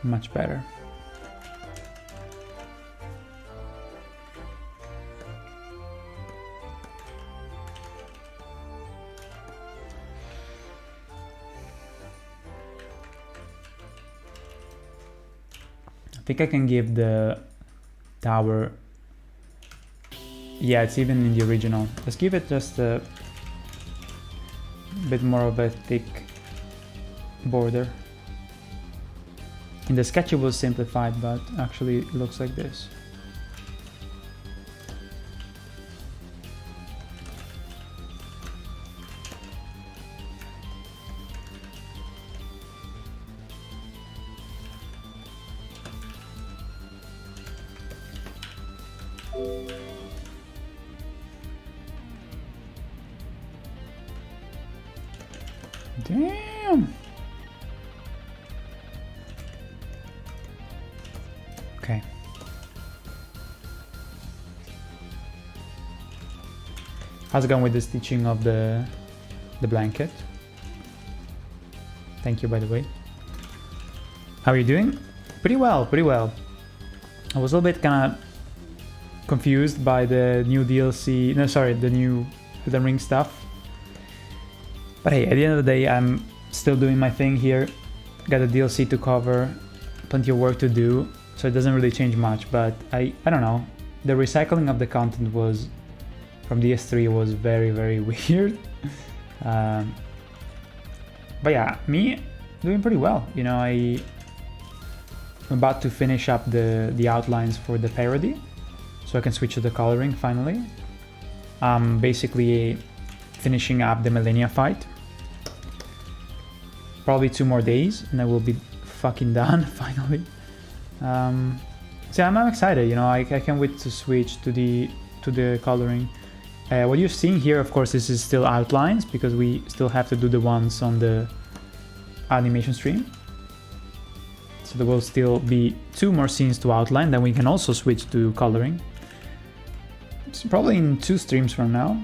Much better. think I can give the tower... Yeah, it's even in the original. Let's give it just a bit more of a thick border. In the sketch it was simplified, but actually it looks like this. Damn. Okay. How's it going with the stitching of the blanket? Thank you, by the way. How are you doing? Pretty well, pretty well. I was a little bit kind of confused by the new DLC. No, sorry, the new Elden Ring stuff. But hey, at the end of the day, I'm still doing my thing here. Got a DLC to cover, plenty of work to do, so it doesn't really change much. But I don't know. The recycling of the content was from DS3 was very, very weird. But yeah, me doing pretty well. You know, I'm about to finish up the outlines for the parody, so I can switch to the coloring finally. Basically finishing up the Millennia fight. Probably 2 more days and I will be fucking done finally. So I'm excited, you know, I can't wait to switch to the coloring. What you're seeing here, of course, this is still outlines because we still have to do the ones on the animation stream. So there will still be 2 more scenes to outline, then we can also switch to coloring. It's probably in 2 streams from now.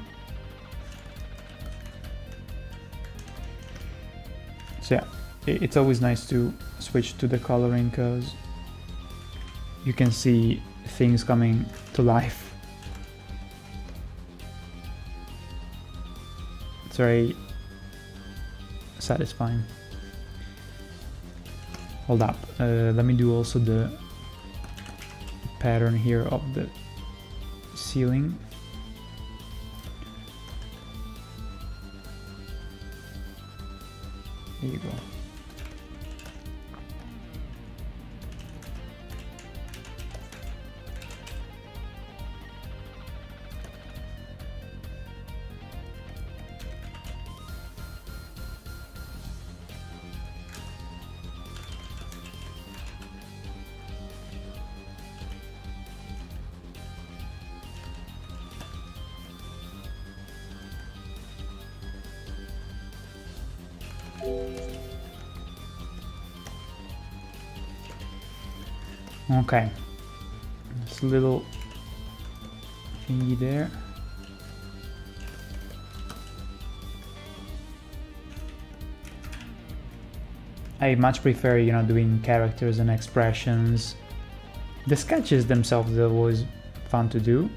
So yeah, it's always nice to switch to the coloring because you can see things coming to life. It's very satisfying. Hold up, let me do also the pattern here of the ceiling. There you go. Okay, this little thingy there. I much prefer, you know, doing characters and expressions. The sketches themselves are always fun to do,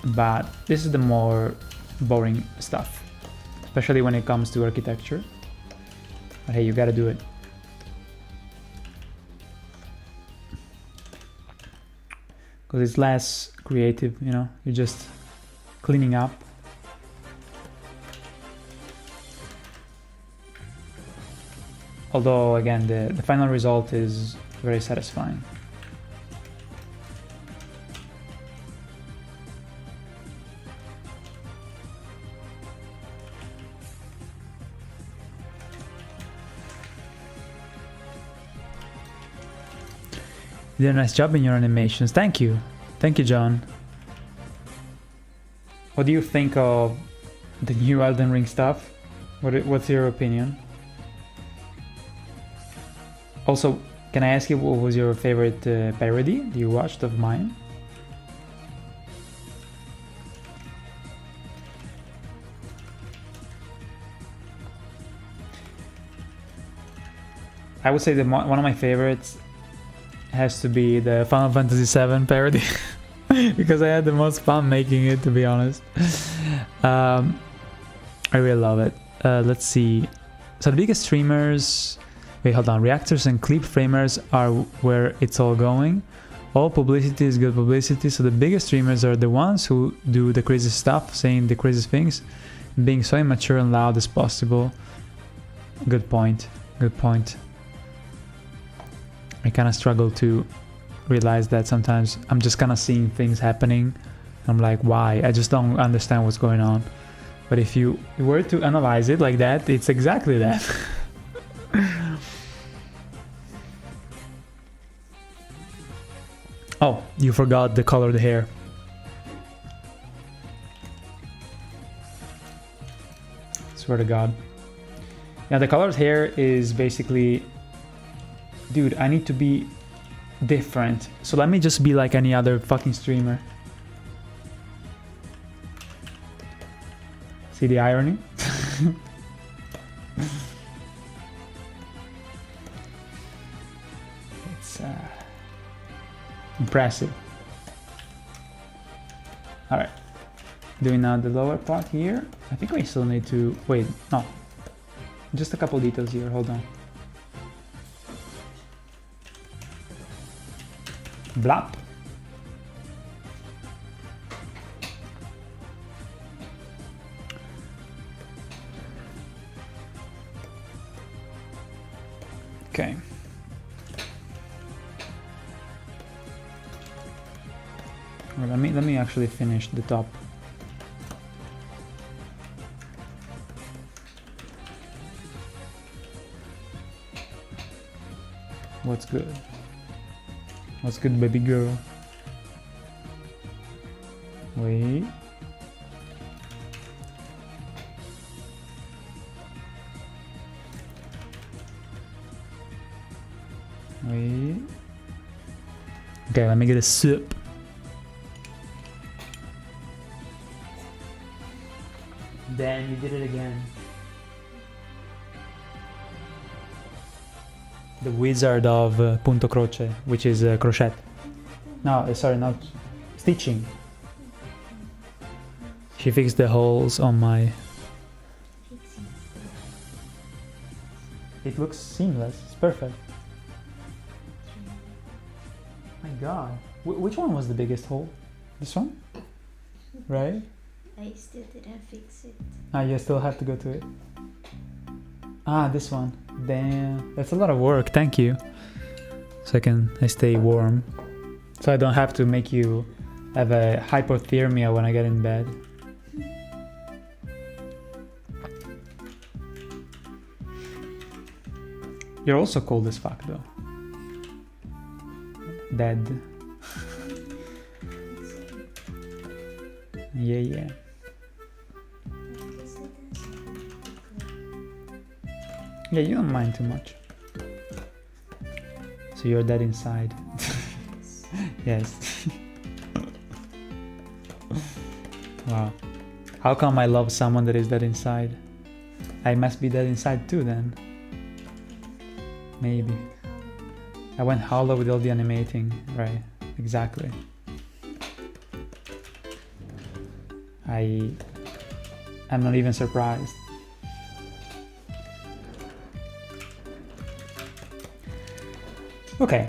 but this is the more boring stuff, especially when it comes to architecture. But hey, you gotta do it. Because it's less creative, you know, you're just cleaning up. Although, again, the final result is very satisfying. You did a nice job in your animations. Thank you. Thank you, John. What do you think of the new Elden Ring stuff? What's your opinion? Also, can I ask you what was your favorite parody you watched of mine? I would say that one of my favorites has to be the Final Fantasy VII parody because I had the most fun making it, to be honest. I really love it. Let's see. So the biggest streamers, Wait, hold on. Reactors and clip framers are where it's all going. All publicity is good publicity, so the biggest streamers are the ones who do the crazy stuff, saying the craziest things, being so immature and loud as possible. Good point. Good point. I kind of struggle to realize that sometimes I'm just kind of seeing things happening. I'm like, why? I just don't understand what's going on. But if you were to analyze it like that, it's exactly that. Oh, you forgot the color of the hair. Swear to God. Yeah, the colored hair is basically... Dude, I need to be different. So let me just be like any other fucking streamer. See the irony? It's impressive. Alright. Doing now the lower part here. I think we still need to... Wait, no. Just a couple details here, hold on. Blap. Okay. Well, let me actually finish the top. What's good? What's good, baby girl? Wait. Wait. Okay, let me get a sip. Damn, you did it again. The Wizard of Punto Croce, which is crochet. No, sorry, not stitching. She fixed the holes on my... It looks seamless, it's perfect. My god. Which one was the biggest hole? This one? Right? I still didn't fix it. Ah, you still have to go to it. Ah, this one. Damn, that's a lot of work. Thank you. So I stay warm. So I don't have to make you have a hypothermia when I get in bed. You're also cold as fuck though. Dead. Yeah. Yeah, you don't mind too much. So you're dead inside. Yes. Wow. How come I love someone that is dead inside? I must be dead inside too then. Maybe. I went hollow with all the animating. Right. Exactly. I'm not even surprised. Okay,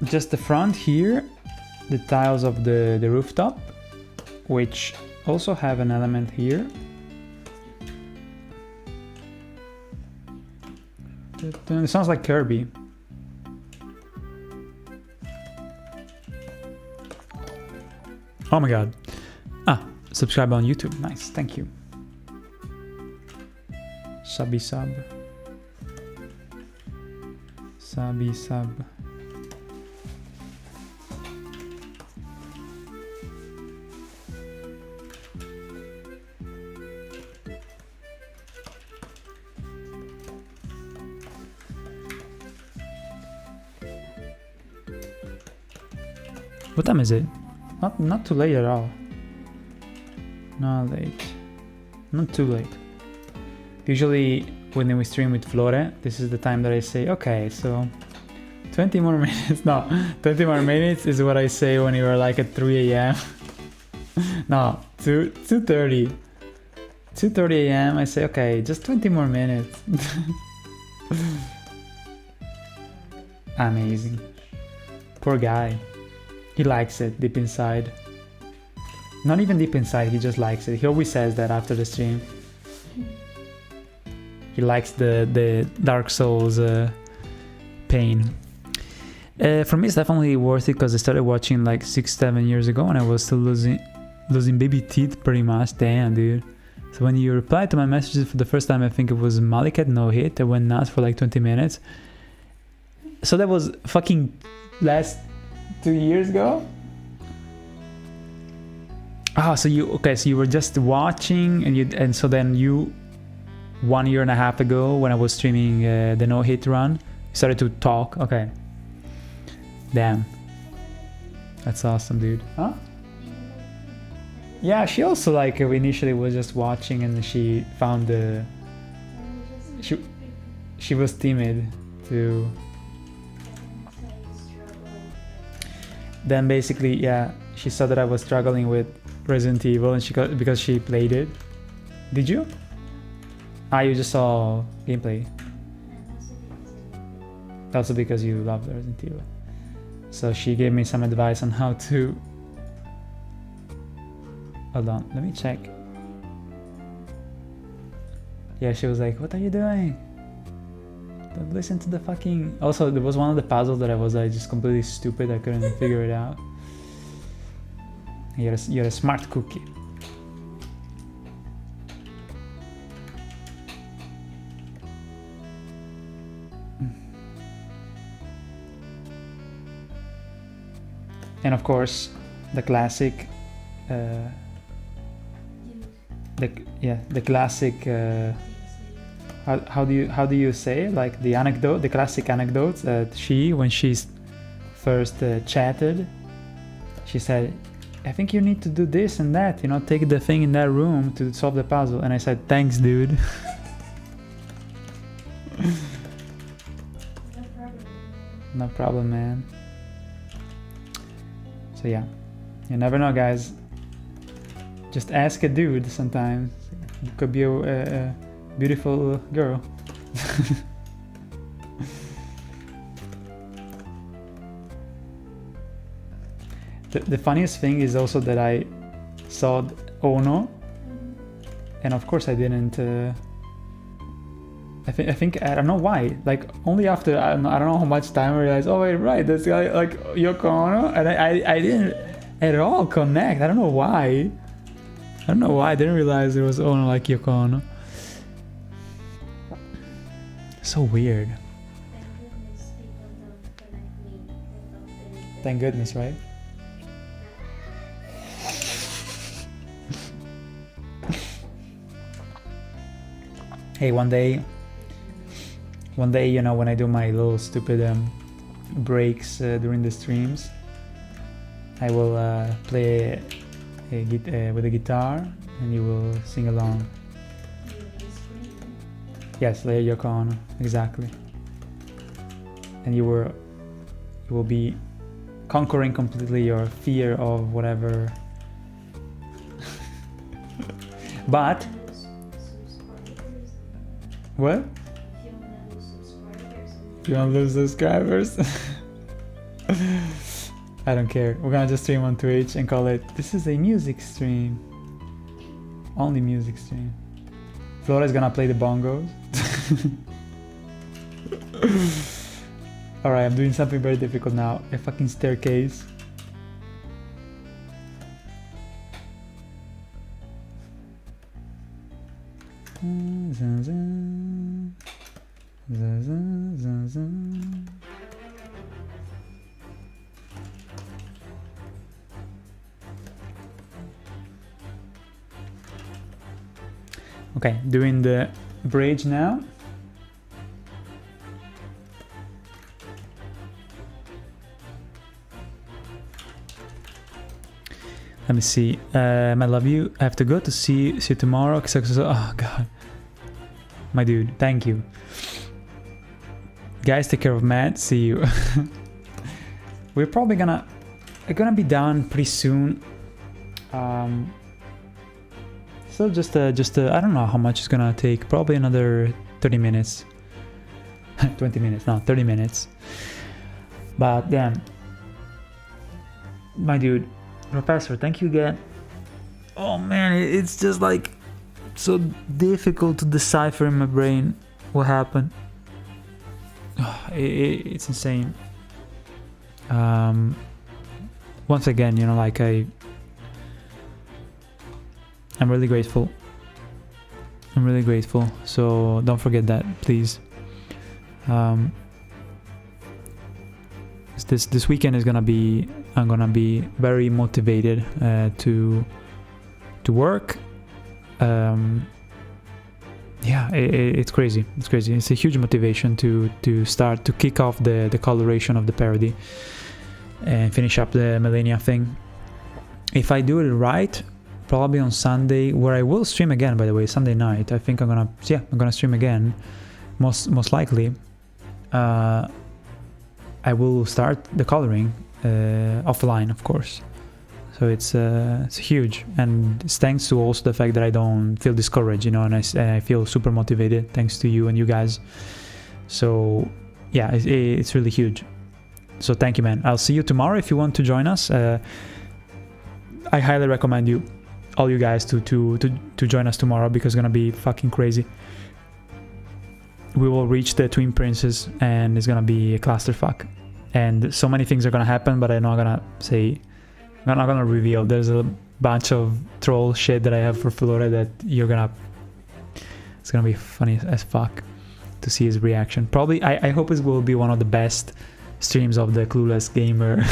just the front here, the tiles of the rooftop, which also have an element here. It sounds like Kirby. Oh my god. Ah, subscribe on YouTube. Nice, thank you. Subby sub. Subby sub. What time is it? Not too late at all. Not late. Not too late. Usually when we stream with Flore, this is the time that I say, okay, so 20 more minutes. No, 20 more minutes is what I say when you are like at 3 a.m. No, 2:30. 2:30 a.m. I say, okay, just 20 more minutes. Amazing. Poor guy. He likes it deep inside. Not even deep inside, he just likes it. He always says that after the stream. He likes the Dark Souls pain. For me, it's definitely worth it because I started watching like 6-7 years ago and I was still losing baby teeth pretty much. Damn, dude. So when you replied to my messages for the first time, I think it was Malikat no hit. I went nuts for like 20 minutes. So that was fucking last 2 years ago. Ah, so you were just watching and so then you 1.5 years ago when I was streaming the no hit run, you started to talk. Okay. Damn. That's awesome, dude. Huh? Yeah, she also like initially was just watching and she found the she was timid too. Then basically, yeah, she saw that I was struggling with Resident Evil and because she played it. Did you? Ah, you just saw gameplay. Also because you love Resident Evil. So she gave me some advice on how to... Hold on, let me check. Yeah, she was like, what are you doing? Don't listen to the fucking... Also, there was one of the puzzles that I was just completely stupid. I couldn't figure it out. You're a smart cookie. And of course, the classic, the classic. How do you say, like, the anecdote, the classic anecdotes that when she first chatted, she said, I think you need to do this and that, you know, take the thing in that room to solve the puzzle. And I said, thanks, dude. No problem, man. So yeah, you never know, guys. Just ask a dude sometimes. You could be a beautiful girl. The funniest thing is also that I saw Ono, and of course I didn't. I think I don't know why. Like only after I don't know how much time I realized. Oh wait, right, this guy like Yoko Ono, and I didn't at all connect. I don't know why. I didn't realize it was Ono like Yoko Ono. So weird. Thank goodness, right? Hey, one day, you know, when I do my little stupid breaks during the streams, I will play with a guitar and you will sing along. Yes, Leia Yoko Ono, exactly. And you will be conquering completely your fear of whatever. But what? You want to lose subscribers? I don't care. We're gonna just stream on Twitch and call it, this is a music stream. Only music stream. Flora's gonna play the bongos. Alright, I'm doing something very difficult now. A fucking staircase. Okay, doing the bridge now. Let me see. I love you. I have to go to see you tomorrow. Oh god, my dude, thank you. Guys, take care of Matt. See you. We're probably gonna be done pretty soon. So just I don't know how much it's gonna take. Probably another 30 minutes. 20 minutes, no, 30 minutes. But damn, my dude, Professor, thank you again. Oh man, it's just like so difficult to decipher in my brain what happened. It's insane. Once again, you know, like I'm really grateful. I'm really grateful. So don't forget that, please. This weekend is gonna be, I'm gonna be very motivated to work. Yeah, it's crazy. It's crazy. It's a huge motivation to start to kick off the coloration of the parody and finish up the Millennia thing. If I do it right, probably on Sunday, where I will stream again, by the way, Sunday night. I think I'm gonna stream again, most likely. I will start the coloring offline, of course. So it's huge, and it's thanks to also the fact that I don't feel discouraged, you know, and I feel super motivated thanks to you and you guys. So yeah, it's really huge. So thank you, man. I'll see you tomorrow if you want to join us. I highly recommend all you guys to join us tomorrow, because it's gonna be fucking crazy. We will reach the Twin Princes and it's gonna be a clusterfuck, and so many things are gonna happen, but I'm not gonna reveal. There's a bunch of troll shit that I have for Flora that it's gonna be funny as fuck to see his reaction. Probably I hope it will be one of the best streams of the Clueless Gamer.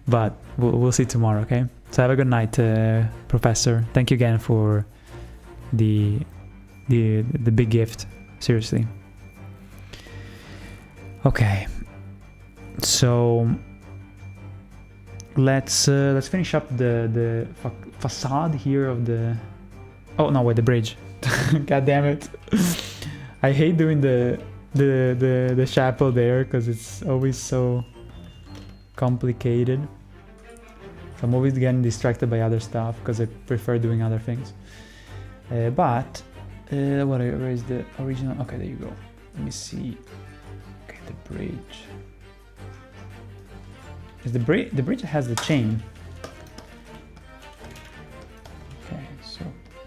But we'll see tomorrow, okay? So have a good night, Professor. Thank you again for the big gift. Seriously. Okay. So let's finish up the facade here of the. Oh no, wait, the bridge. God damn it! I hate doing the chapel there because it's always so complicated. So I'm always getting distracted by other stuff because I prefer doing other things. But where is the original? Okay, there you go. Let me see. Okay, the bridge. Is the bridge has the chain? Okay, so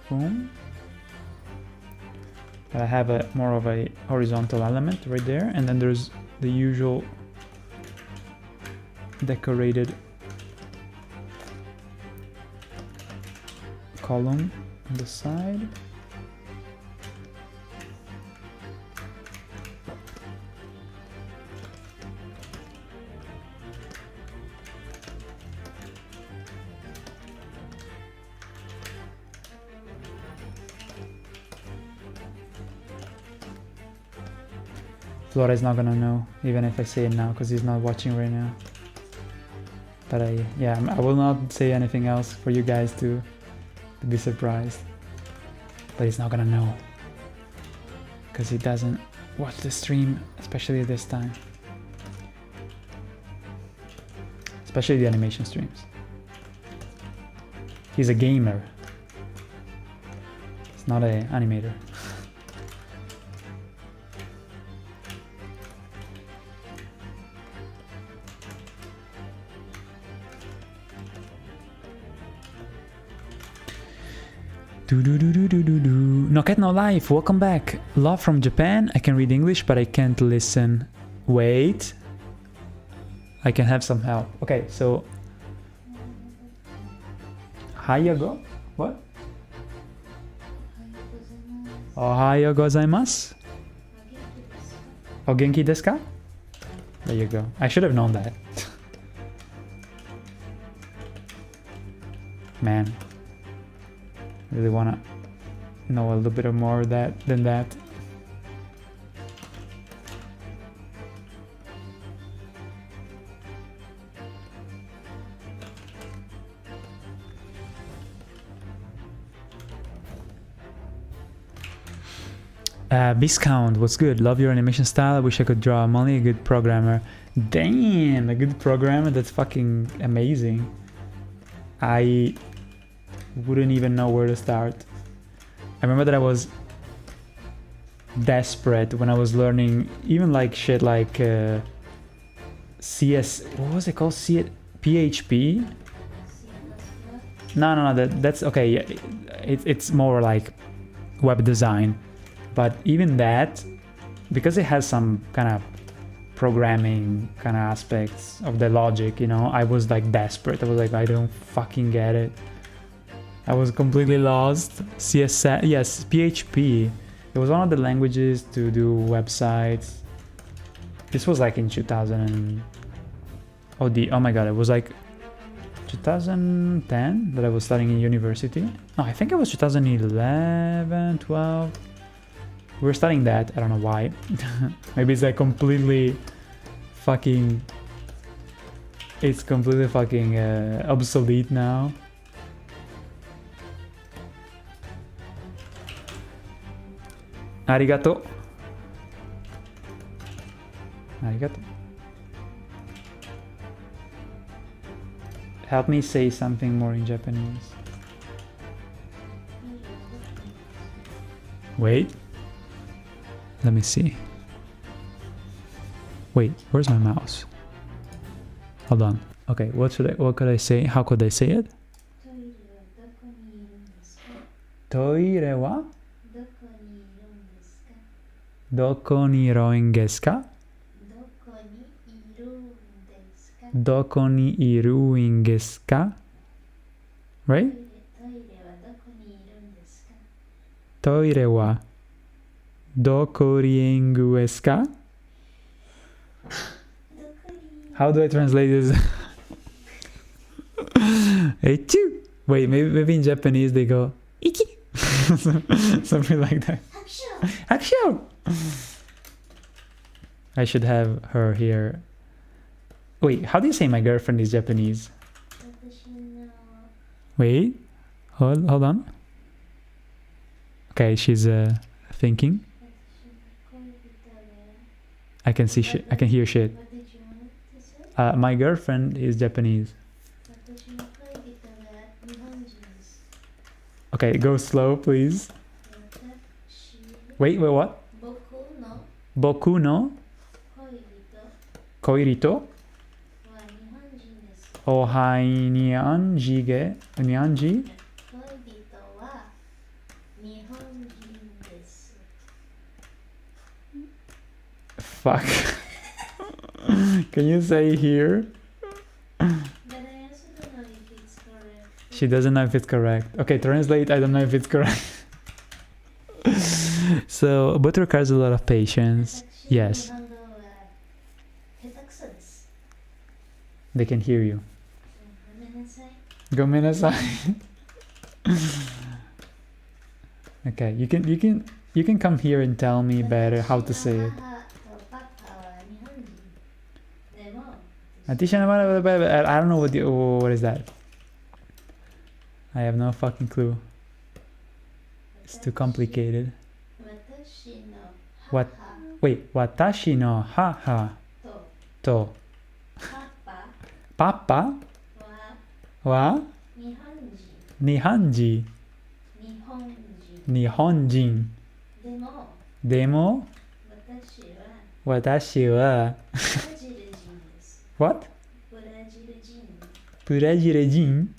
boom. I have more of a horizontal element right there, and then there's the usual decorated column on the side. Flora is not gonna know, even if I say it now, because he's not watching right now. But I will not say anything else for you guys to be surprised. But he's not gonna know, because he doesn't watch the stream, especially this time. Especially the animation streams. He's a gamer. He's not an animator. No Cat No Life, welcome back. Love from Japan. I can read English, but I can't listen. Wait. I can have some help. Okay, so. Hayago? What? Ohayo gozaimasu? O genki desu ka? There you go. I should have known that. Man. Really wanna know a little bit more of that than that. Viscount, what's good? Love your animation style. I wish I could draw. I'm only a good programmer. Damn, a good programmer? That's fucking amazing. I wouldn't even know where to start. I remember that I was desperate when I was learning even like shit like CS. What was it called? PHP? No. That's okay. Yeah, it's more like web design, but even that, because it has some kind of programming kind of aspects of the logic, you know, I was like desperate. I was like, I don't fucking get it. I was completely lost. CSS, yes, PHP. It was one of the languages to do websites. This was like in 2000 and... oh my god, it was like 2010 that I was studying in university. No, I think it was 2011, 12. We were studying that, I don't know why. Maybe it's like completely fucking... It's completely fucking obsolete now. Arigato. Arigato. Help me say something more in Japanese. Wait. Let me see. Wait, where's my mouse? Hold on. Okay, what could I say? How could I say it? Toire wa? Doko ni iru desu ka? Doko ni iru desu ka? Right? Toire wa doko riengu desu ka? How do I translate this? Echu. Wait, maybe in Japanese they go ichi. Something like that. Action. I should have her here. Wait, how do you say my girlfriend is Japanese? Wait, hold on. Okay, she's thinking. I can see shit. I can hear shit. My girlfriend is Japanese. Okay, go slow, please. Wait, what? Boku no koirito ohai nyanji fuck. Can you say here? She doesn't know if it's correct. Okay, translate. I don't know if it's correct. So, but requires a lot of patience. Yes. They can hear you. Gomenasai. Okay, you can come here and tell me better how to say it. I don't know what is that. I have no fucking clue. It's too complicated. What? Wait, watashi no haha to papa wa nihonji nihonjin demo watashi wa what? Brazilian?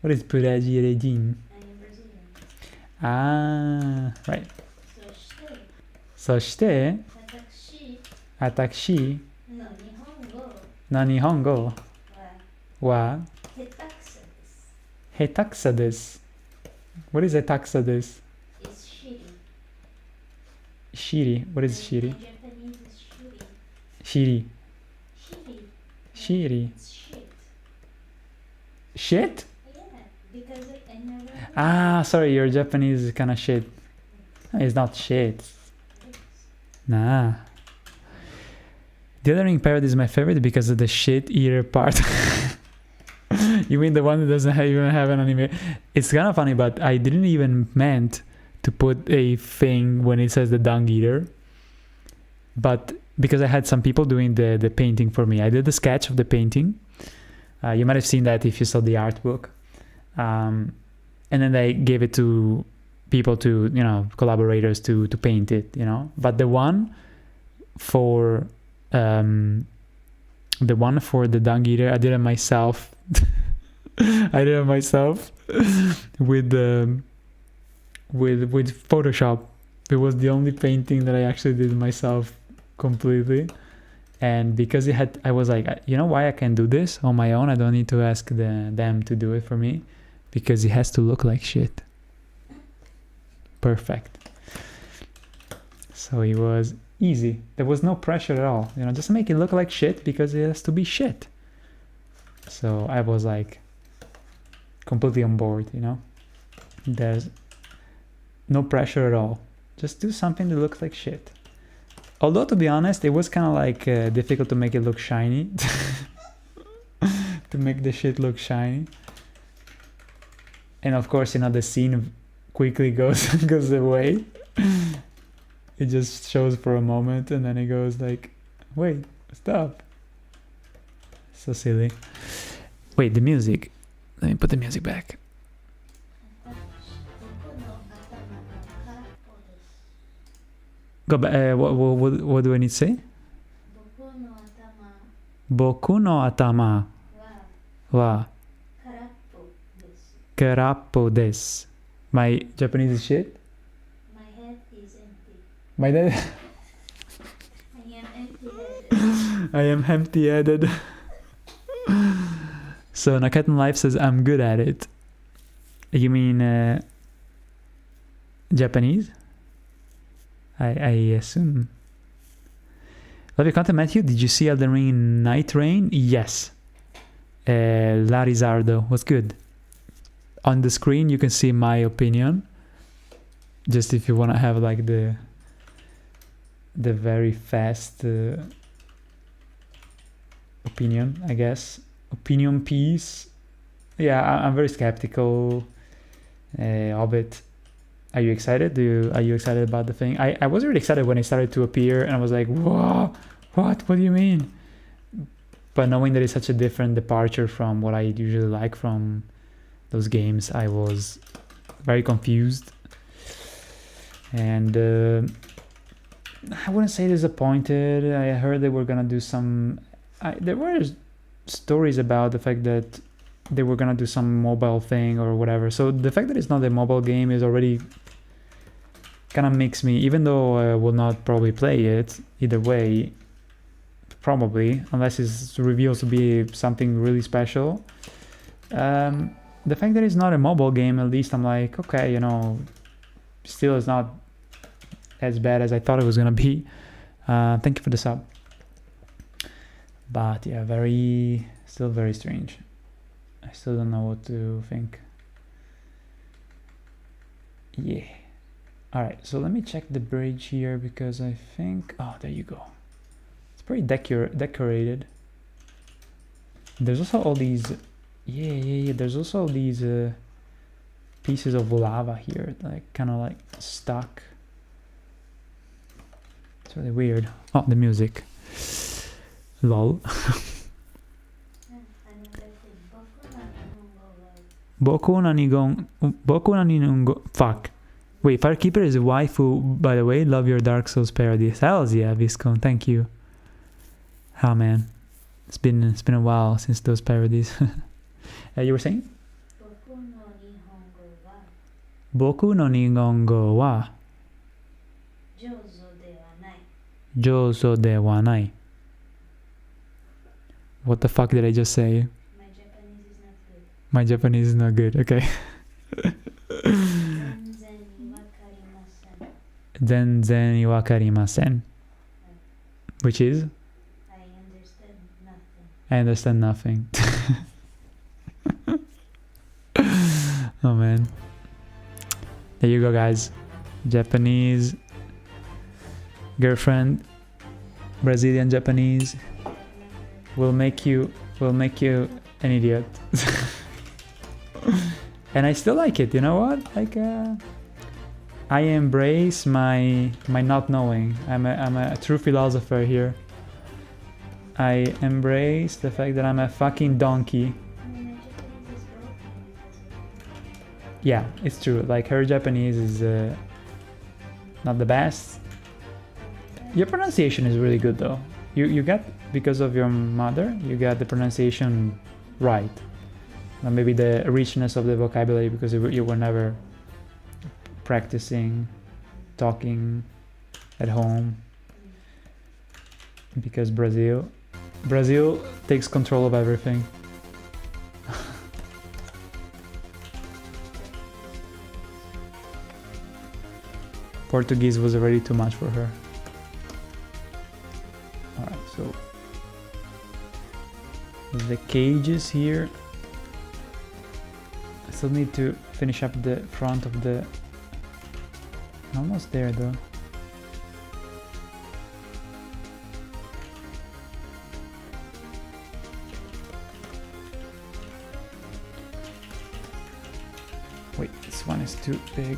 What is Brazilian? Ah, right. そして私の日本語は下手くそです。What is 下手くそです? Shitty. What is shitty? Shitty. Shitty. Shit? Ah, sorry, your Japanese is kind of shit. It's not shit. Nah. The Other Ring parody is my favorite because of the shit eater part. You mean the one that doesn't even have an anime? It's kind of funny, but I didn't even meant to put a thing when it says the dung eater. But because I had some people doing the painting for me. I did the sketch of the painting. You might have seen that if you saw the art book. And then I gave it to people to, you know, collaborators to paint it, you know. But the one for the Dung Eater, I did it myself. I did it myself with Photoshop. It was the only painting that I actually did myself completely. And because I was like, you know why I can do this on my own? I don't need to ask them to do it for me, because it has to look like shit. Perfect. So it was easy. There was no pressure at all. You know, just make it look like shit because it has to be shit. So I was like completely on board, you know. There's no pressure at all. Just do something that looks like shit. Although, to be honest, it was kind of like difficult to make it look shiny. To make the shit look shiny. And of course, you know, the scene quickly goes away. It just shows for a moment and then it goes like, wait, stop. So silly. Wait, the music. Let me put the music back. Go back. What do I need to say? Boku no atama wa karappo desu. My Japanese is shit? My head is empty. My dad. I am empty-headed. I am empty-headed. So Nakatan Life says, I'm good at it. You mean Japanese? I assume. Love your content, Matthew. Did you see Elden Ring Night Rain? Yes. Larizardo was good. On the screen, you can see my opinion. Just if you want to have like the very fast opinion, I guess. Opinion piece. Yeah, I'm very skeptical of it. Are you excited? Are you excited about the thing? I was really excited when it started to appear, and I was like, whoa, what do you mean? But knowing that it's such a different departure from what I usually like from those games, I was very confused. And I wouldn't say disappointed. I heard they were gonna do some... there were stories about the fact that they were gonna do some mobile thing or whatever. So the fact that it's not a mobile game is already kind of makes me, even though I will not probably play it either way, probably, unless it reveals to be something really special. The fact that it's not a mobile game, at least I'm like, okay, you know, still is not as bad as I thought it was gonna be. Thank you for the sub. But yeah, still very strange. I still don't know what to think. Yeah. Alright, so let me check the bridge here because I think... Oh, there you go. It's pretty decorated. There's also all these... Yeah. There's also all these pieces of lava here, like kind of like stuck. It's really weird. Oh, the music. Lol. Boku na Nihongo. Fuck. Wait, Firekeeper is a waifu, by the way. Love your Dark Souls parody. Hells yeah, Viscon. Thank you. Oh man, it's been a while since those parodies. You were saying? Boku no Nihongo wa Jouzo de wa nai. What the fuck did I just say? My Japanese is not good. Okay. Zenzen wakarimasen. Which is? I understand nothing. Oh man. There you go, guys. Japanese girlfriend, Brazilian Japanese will make you an idiot. And I still like it. You know what? Like I embrace my not knowing. I'm a true philosopher here. I embrace the fact that I'm a fucking donkey. Yeah, it's true. Like her Japanese is not the best. Your pronunciation is really good though. You got, because of your mother, you got the pronunciation right. And maybe the richness of the vocabulary because you were never practicing talking at home. Because Brazil takes control of everything. Portuguese was already too much for her. Alright, so the cages here. I still need to finish up the front of the... Almost there though. Wait, this one is too big.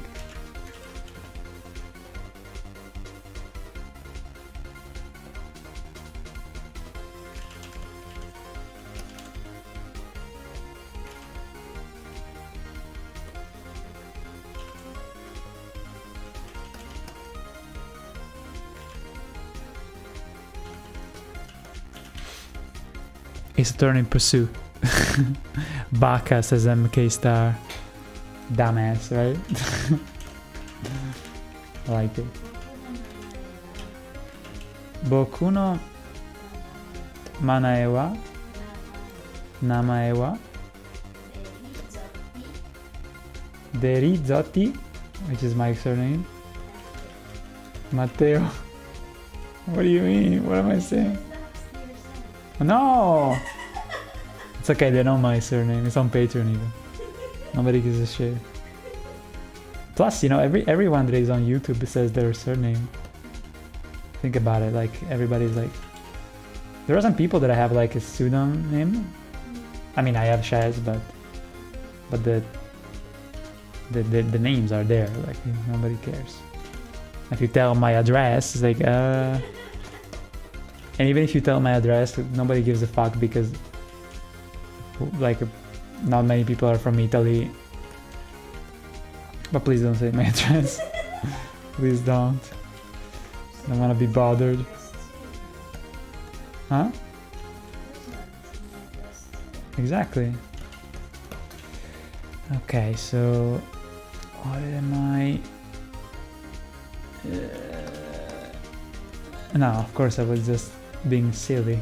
It's a turn in pursuit. Baka says MK Star. Dumbass, right? I like it. Boku no manae wa namae wa Derizotti, which is my surname. Matteo. What do you mean? What am I saying? No! It's okay, they know my surname. It's on Patreon even. Nobody gives a shit. Plus, you know, everyone that is on YouTube says their surname. Think about it, like everybody's like... There are some people that I have like a pseudonym. I mean, I have Shaz, but the names are there, like nobody cares. If you tell my address, it's like and even if you tell my address, nobody gives a fuck because like not many people are from Italy. But please don't say my address. Please don't. I don't want to be bothered. Huh? Exactly. Okay, so what am I? No, of course I was just being silly.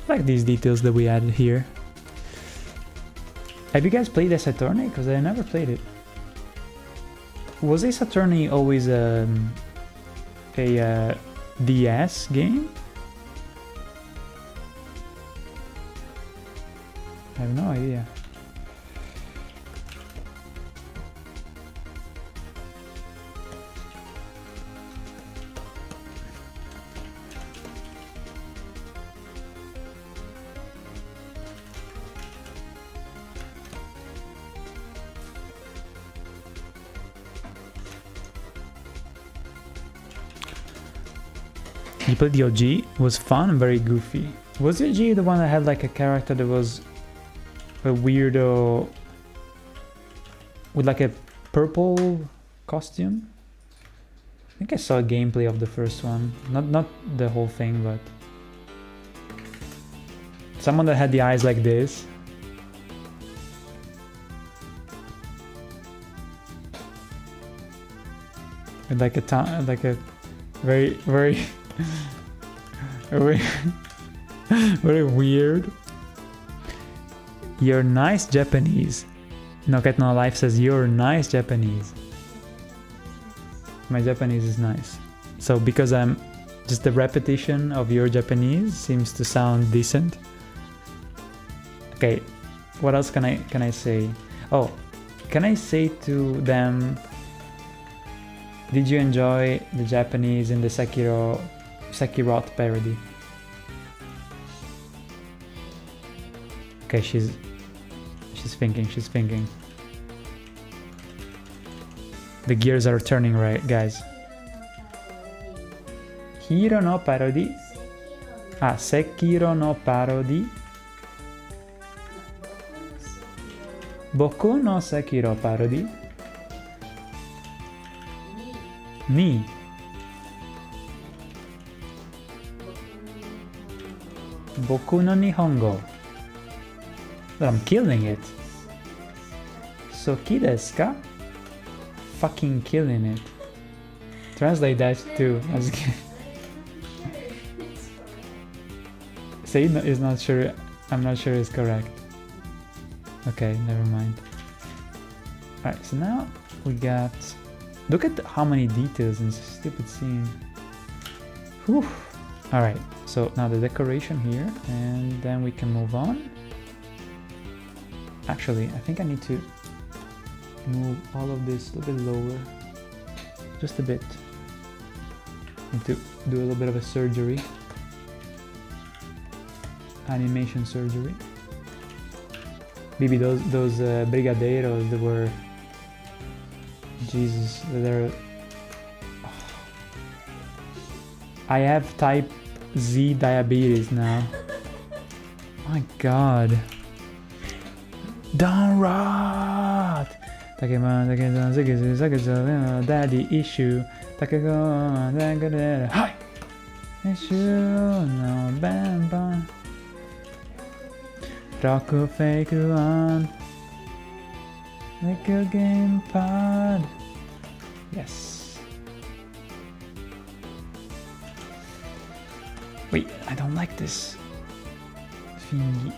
Like these details that we added here. Have you guys played Ace Attorney? Because I never played it. Was Ace Attorney always a DS game? I have no idea. You played the OG? It was fun and very goofy. Was the OG the one that had like a character that was a weirdo with like a purple costume? I think I saw a gameplay of the first one. Not the whole thing, but someone that had the eyes like this. With like a very very weird. You're nice Japanese. No Cat No Life says you're nice Japanese. My Japanese is nice. So because I'm just the repetition of your Japanese seems to sound decent. Okay, what else can I say? Oh, can I say to them, did you enjoy the Japanese in the Sekirot parody? Okay, she's thinking. The gears are turning, right, guys? Hiro no parody? Ah, Sekiro no parody. Boku no Sekiro parody. Ni. Boku no Nihongo. But I'm killing it. Soki desu ka? Fucking killing it. Translate that too. Say is not sure. I'm not sure it's correct. Okay, never mind. Alright, so now we got... Look at how many details in this stupid scene. Whew. Alright, so now the decoration here, and then we can move on. Actually, I think I need to move all of this a little bit lower. Just a bit. Need to do a little bit of a surgery. Animation surgery. Maybe those brigadeiros that were... Jesus, they're... I have type Z diabetes now. My god. Don't rot! Daddy issue. Hi! Issue no bam. Roku fake one. Like a game pod. Yes. Wait, I don't like this thingy.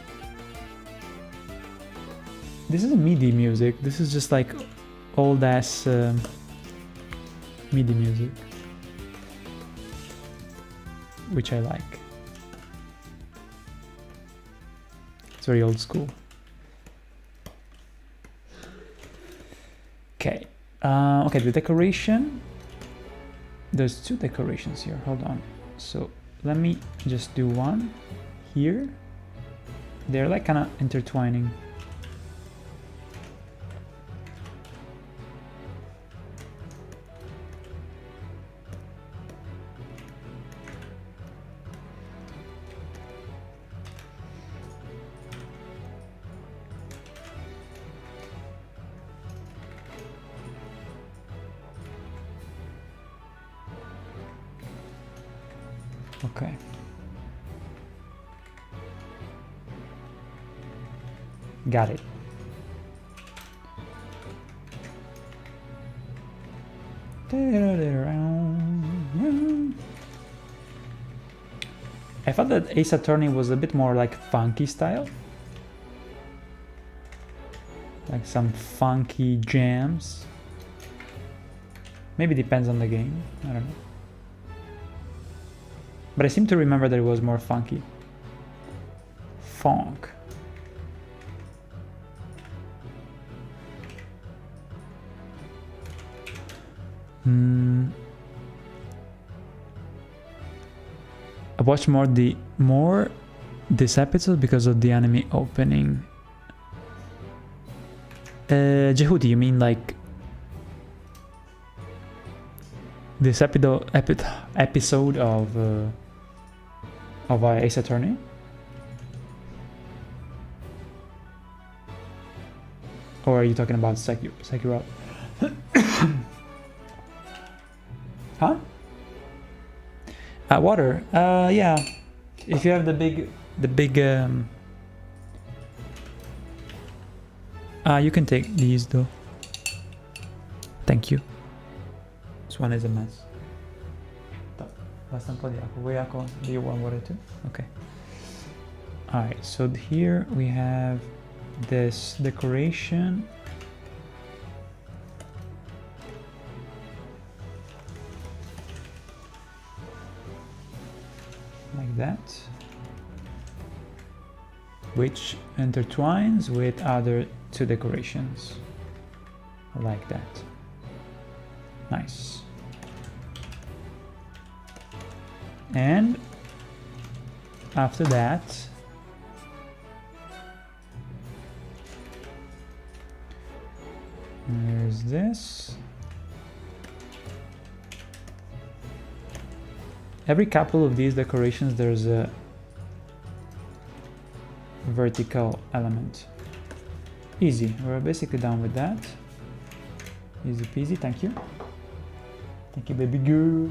This is MIDI music. This is just like old ass MIDI music, which I like. It's very old school. Okay. Okay, the decoration. There's two decorations here. Hold on. So let me just do one here. They're like kind of intertwining. Okay. Got it. I thought that Ace Attorney was a bit more like funky style. Like some funky jams. Maybe depends on the game. I don't know. But I seem to remember that it was more funky. Funk. I watched more this episode because of the anime opening. Jehudi, you mean like this episode of Ace Attorney? Or are you talking about Sekiro? Huh? Water. Yeah. If you have the big you can take these though. Thank you. This one is a mess. Do you want water too? Okay. Alright, so here we have this decoration. Like that. Which intertwines with other two decorations. Like that. Nice. And after that, there's this. Every couple of these decorations, there's a vertical element. Easy. We're basically done with that. Easy peasy. Thank you. Thank you, baby girl.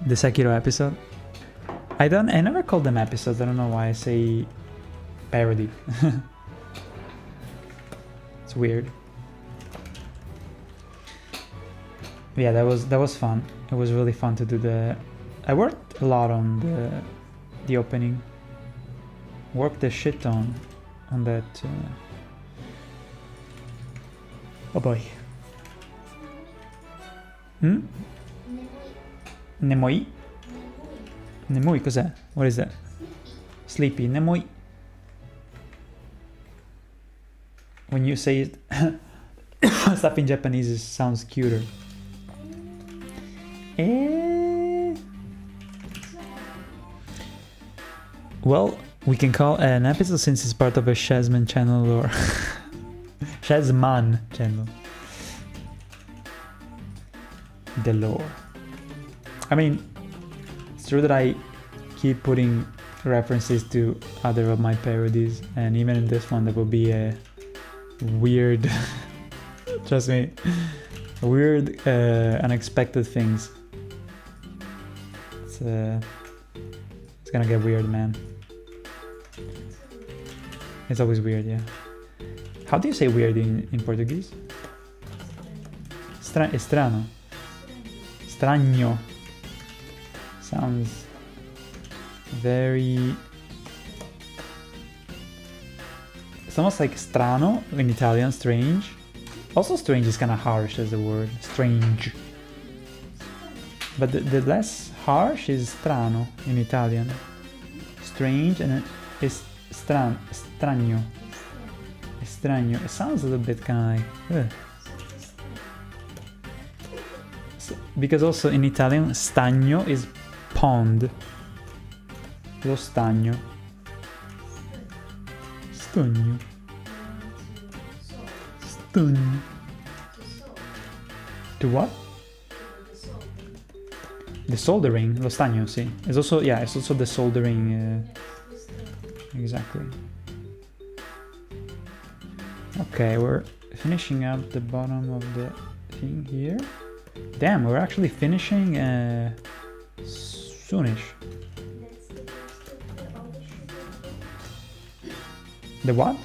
The Sekiro episode. I never call them episodes. I don't know why I say parody. It's weird. Yeah, that was fun. It was really fun to do the. I worked a lot on the opening. Worked the shit on that. Oh boy. Nemoi? Nemoi cos'è? What is that? Sleepy. Nemoi. When you say it, stuff in Japanese, it sounds cuter. Well, we can call an episode since it's part of a Shazman channel or Shazman channel. The lore. I mean, it's true that I keep putting references to other of my parodies, and even in this one there will be a weird, trust me, weird, unexpected things. It's gonna get weird, man. It's always weird, yeah. How do you say weird in Portuguese? Strano. Strano. Sounds very... It's almost like strano in Italian, strange. Also strange is kind of harsh as a word, strange. But the less harsh is strano in Italian. Strange, and it's strano. Estraneo. It sounds a little bit kind of like... So, because also in Italian, stagno is pond. Lo stagno. Stagno. Stagno. To what? The soldering, lo stagno, sì. It's also, yeah, it's also the soldering. Exactly. Okay, we're finishing up the bottom of the thing here. Damn, we're actually finishing soonish. The what?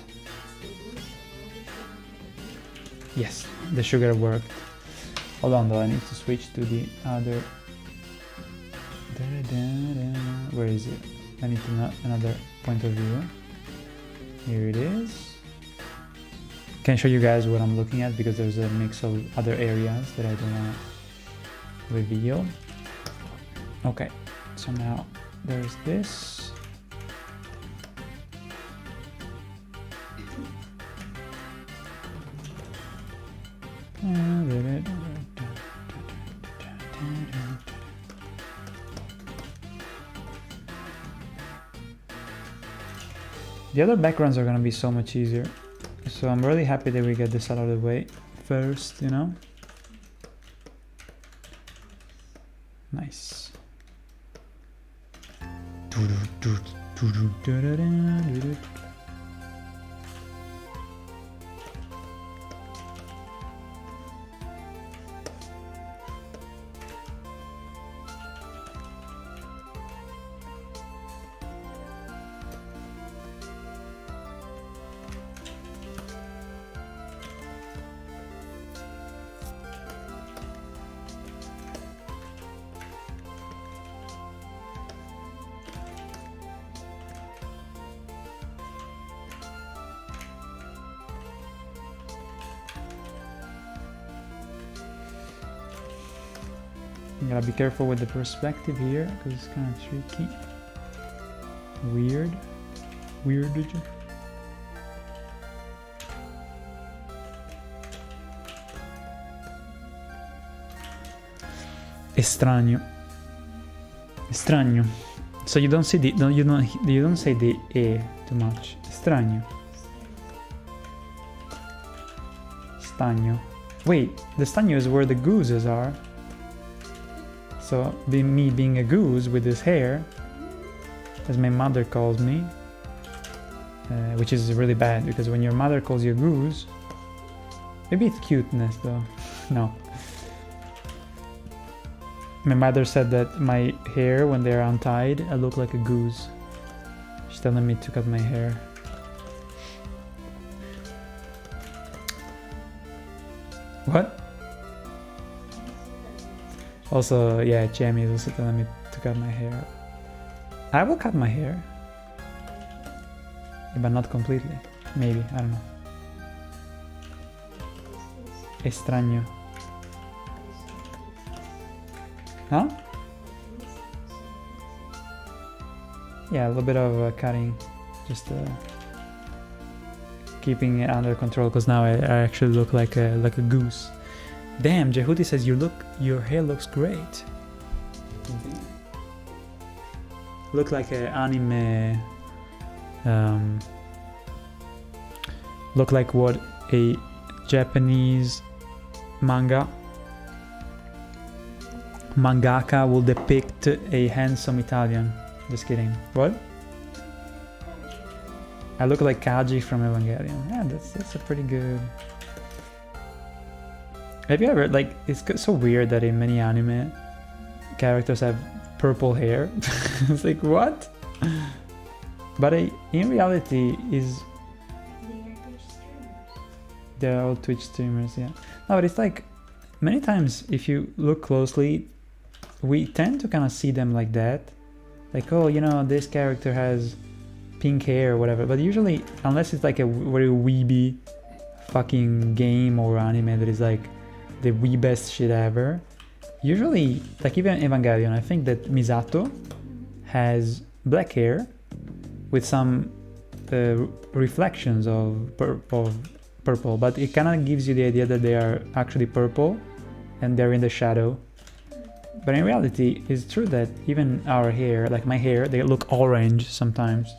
Yes, the sugar worked. Hold on though, I need to switch to the other. Where is it? I need to know another point of view. Here it is. Can show you guys what I'm looking at because there's a mix of other areas that I don't want to reveal. Okay, so now there's this. The other backgrounds are gonna be so much easier. So I'm really happy that we get this out of the way first, you know? Nice. You gotta be careful with the perspective here because it's kind of tricky. Weird. Estraneo. So you don't see the you don't say the e too much. Estraneo. Stagno. Wait, the stagno is where the gooses are. So me being a goose with this hair, as my mother calls me, which is really bad because when your mother calls you goose, maybe it's cuteness though. No. My mother said that my hair, when they're untied, I look like a goose. She's telling me to cut my hair. What? Also, yeah, Jamie is also telling me to cut my hair. I will cut my hair. But not completely. Maybe, I don't know. Extraño. Huh? Yeah, a little bit of cutting. Just keeping it under control, because now I actually look like a goose. Damn, Jehudi says your hair looks great. Look like an anime. Look like what a Japanese mangaka will depict a handsome Italian. Just kidding. What? I look like Kaji from Evangelion. Yeah, that's a pretty good. Have you ever, like, it's so weird that in many anime characters have purple hair. It's like, what? But in reality is they're all Twitch streamers, yeah. No, but it's like many times if you look closely, we tend to kind of see them like that. Like, oh, you know, this character has pink hair or whatever. But usually, unless it's like a very weeby fucking game or anime that is like the weebest shit ever, usually, like even Evangelion, I think that Misato has black hair with some reflections of purple, but it kind of gives you the idea that they are actually purple and they're in the shadow. But in reality, it's true that even our hair, like my hair, they look orange sometimes.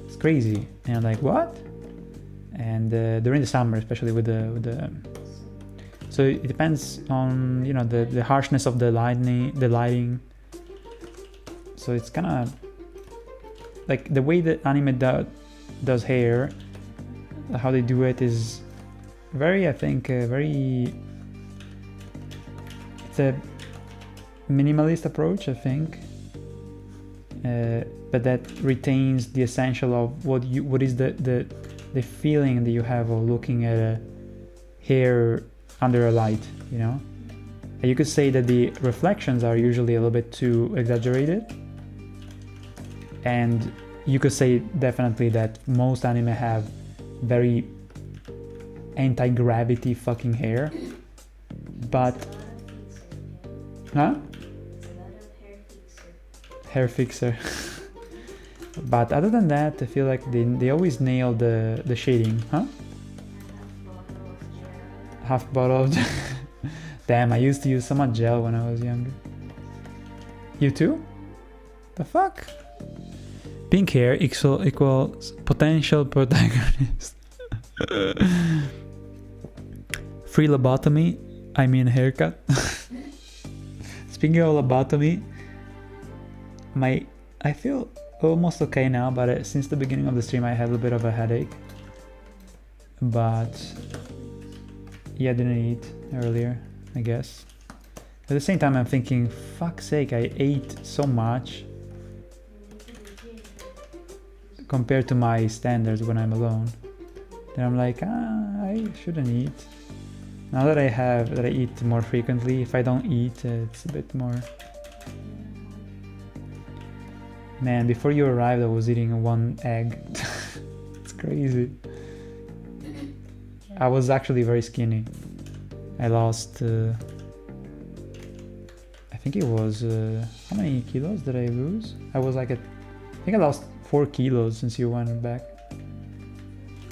It's crazy. And I'm like, what? And during the summer, especially with the so it depends on, you know, the harshness of the lighting. So it's kind of like the way that anime does hair, how they do it is very, I think, it's a minimalist approach, I think, but that retains the essential of what is the feeling that you have of looking at a hair under a light, you know. And you could say that the reflections are usually a little bit too exaggerated, and you could say definitely that most anime have very anti-gravity fucking hair, but huh? Hair fixer. But other than that, I feel like they always nail the shading, huh? Half bottle of gel. Damn, I used to use so much gel when I was younger. You too? The fuck? Pink hair equals potential protagonist. Free lobotomy, I mean haircut. Speaking of lobotomy, I feel almost okay now, but since the beginning of the stream I had a bit of a headache. But yeah, I didn't eat earlier, I guess. At the same time I'm thinking, fuck's sake, I ate so much compared to my standards when I'm alone. Then I'm like, I shouldn't eat. Now that I eat more frequently, if I don't eat, it's a bit more. Man, before you arrived, I was eating one egg. It's crazy. I was actually very skinny. I lost, I think it was, how many kilos did I lose? I was like I think I lost 4 kilos since you went back.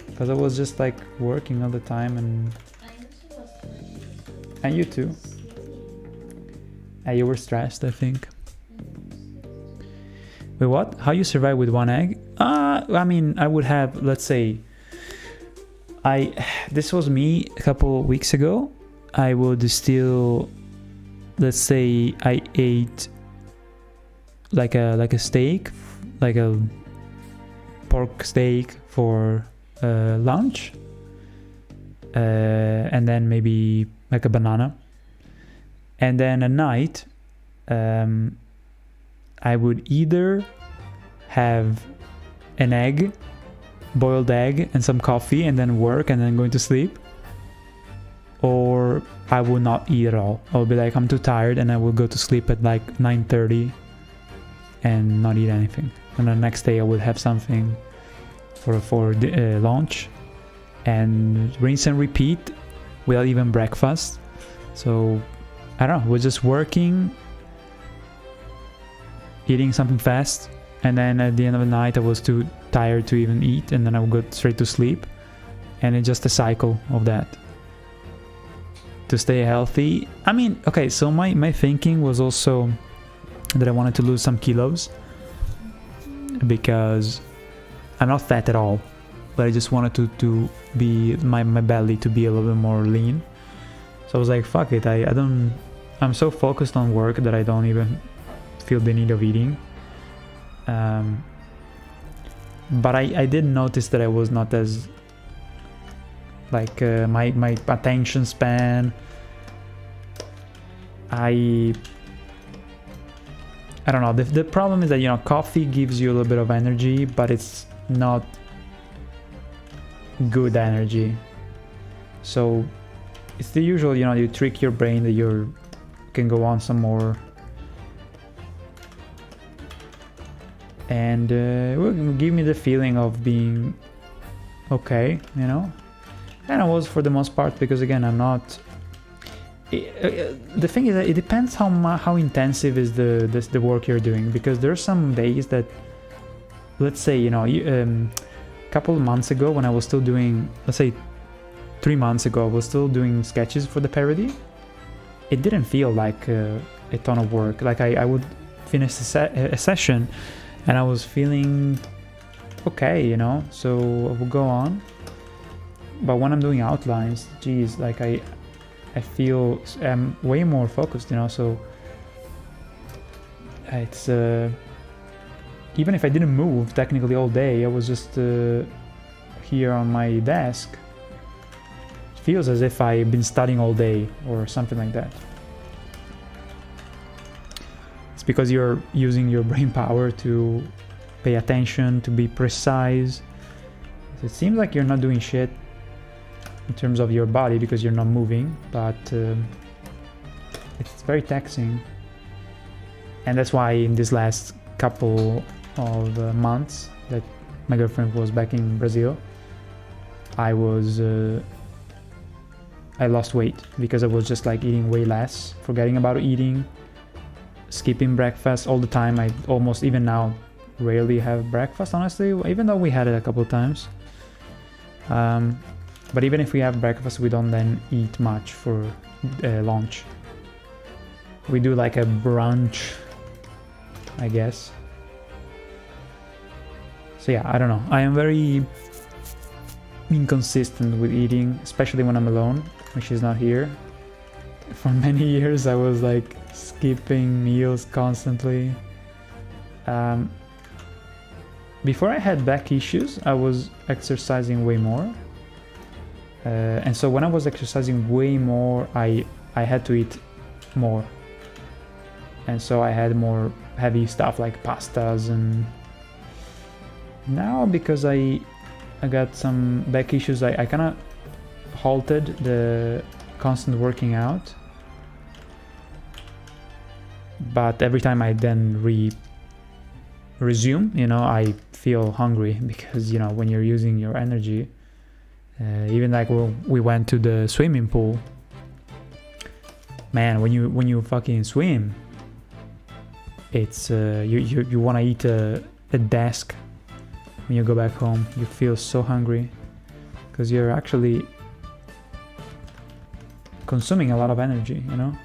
Because I was just like working all the time and you too. You were stressed, I think. Wait, what? How you survive with one egg? I mean, I would have, let's say, this was me a couple weeks ago. I would still, let's say I ate like a steak like a pork steak for lunch, and then maybe like a banana, and then at night I would either have an egg, boiled egg, and some coffee, and then work, and then going to sleep, or I would not eat at all. I would be like, I'm too tired, and I will go to sleep at like 9:30 and not eat anything. And the next day I would have something for lunch, and rinse and repeat without even breakfast. So I don't know, we're just working, eating something fast, and then at the end of the night I was too tired to even eat, and then I would go straight to sleep. And it's just a cycle of that to stay healthy. I mean, okay, so my thinking was also that I wanted to lose some kilos, because I'm not fat at all, but I just wanted to be my belly to be a little bit more lean. So I was like, fuck it, I'm so focused on work that I don't even feel the need of eating. But I did notice that I was not as like my attention span, I don't know, the problem is that, you know, coffee gives you a little bit of energy, but it's not good energy. So it's the usual, you know, you trick your brain that you can go on some more, and it will give me the feeling of being okay, you know. And I was for the most part, because again, I'm not. The thing is that it depends how intensive is the work you're doing, because there are some days that, let's say, you know, a couple of months ago when I was still doing, let's say 3 months ago, I was still doing sketches for the parody. It didn't feel like a ton of work. Like I would finish a session and I was feeling okay, you know, so I would go on. But when I'm doing outlines, geez, like I feel I'm way more focused, you know, so it's even if I didn't move technically all day, I was just here on my desk, it feels as if I've been studying all day or something like that. It's because you're using your brain power to pay attention, to be precise. It seems like you're not doing shit in terms of your body because you're not moving, but it's very taxing. And that's why in this last couple of months that my girlfriend was back in Brazil, I lost weight because I was just like eating way less, forgetting about eating, skipping breakfast all the time. I almost, even now, rarely have breakfast, honestly, even though we had it a couple of times. But even if we have breakfast, we don't then eat much for lunch. We do like a brunch, I guess. So yeah, I don't know. I am very inconsistent with eating, especially when I'm alone, when she's not here. For many years, I was like skipping meals constantly. Before I had back issues, I was exercising way more. And so when I was exercising way more, I had to eat more. And so I had more heavy stuff like pastas. And now, because I got some back issues, I kind of halted the constant working out. But every time I then resume, you know, I feel hungry because, you know, when you're using your energy, even like when we went to the swimming pool, man, when you fucking swim, it's you want to eat a desk when you go back home. You feel so hungry because you're actually consuming a lot of energy, you know.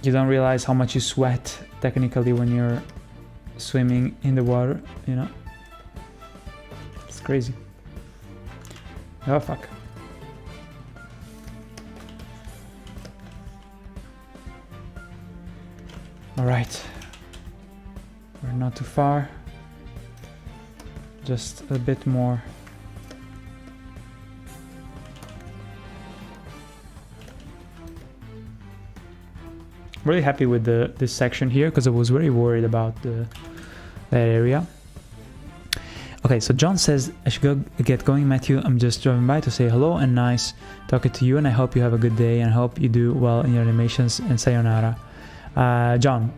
You don't realize how much you sweat technically when you're swimming in the water, you know. It's crazy. Oh fuck. All right. We're not too far. Just a bit more. Really happy with this section here because I was very worried about that area. Okay, so John says, I should go get going, Matthew. I'm just driving by to say hello and nice talking to you, and I hope you have a good day and I hope you do well in your animations, and sayonara. John,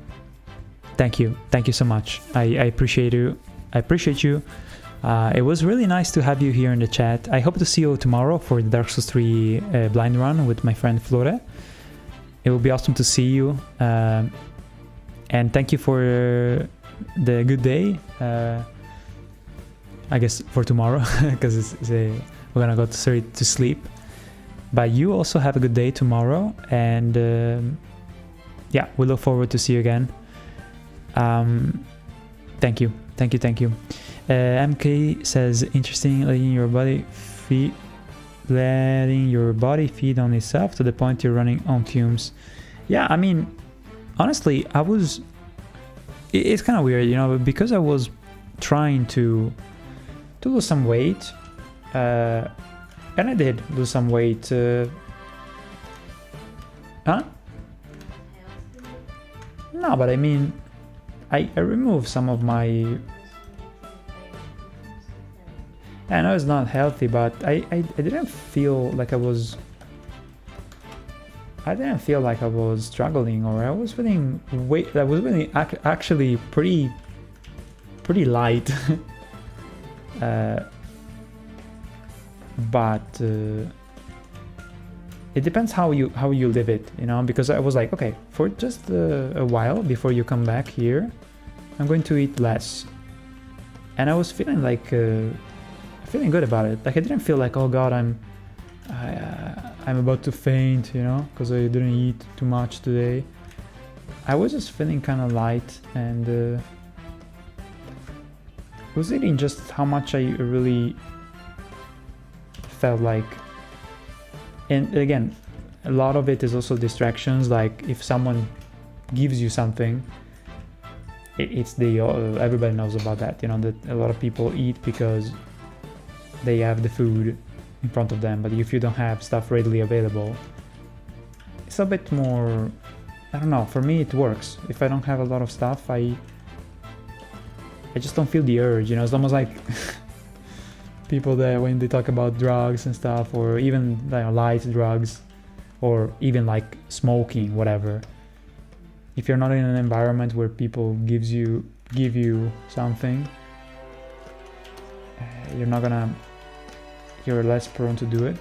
thank you. Thank you so much. I appreciate you. I appreciate you. It was really nice to have you here in the chat. I hope to see you tomorrow for the Dark Souls 3 blind run with my friend Flore. It will be awesome to see you. And thank you for the good day. I guess for tomorrow, because we're gonna go to sleep. But you also have a good day tomorrow, and yeah, we look forward to see you again. Thank you. MK says, interesting, letting your body feed on itself to the point you're running on fumes. Yeah, I mean, honestly, it's kind of weird, you know, because I was trying to lose some weight, and I did lose some weight. Huh? No, but I mean, I removed some of my... I know it's not healthy, but I didn't feel like I was... I didn't feel like I was struggling, or I was feeling weight. I was feeling actually pretty light. But it depends how you live it, you know, because I was like, okay, for just a while before you come back here, I'm going to eat less, and I was feeling like feeling good about it. Like I didn't feel like, oh god, I'm about to faint, you know, because I didn't eat too much today. I was just feeling kind of light, and it was eating just how much I really felt like. And again, a lot of it is also distractions. Like if someone gives you something, it's everybody knows about that, you know, that a lot of people eat because they have the food in front of them. But if you don't have stuff readily available, it's a bit more, I don't know, for me it works. If I don't have a lot of stuff, I just don't feel the urge, you know. It's almost like people that when they talk about drugs and stuff, or even light drugs, or even like smoking, whatever. If you're not in an environment where people give you something, you're less prone to do it.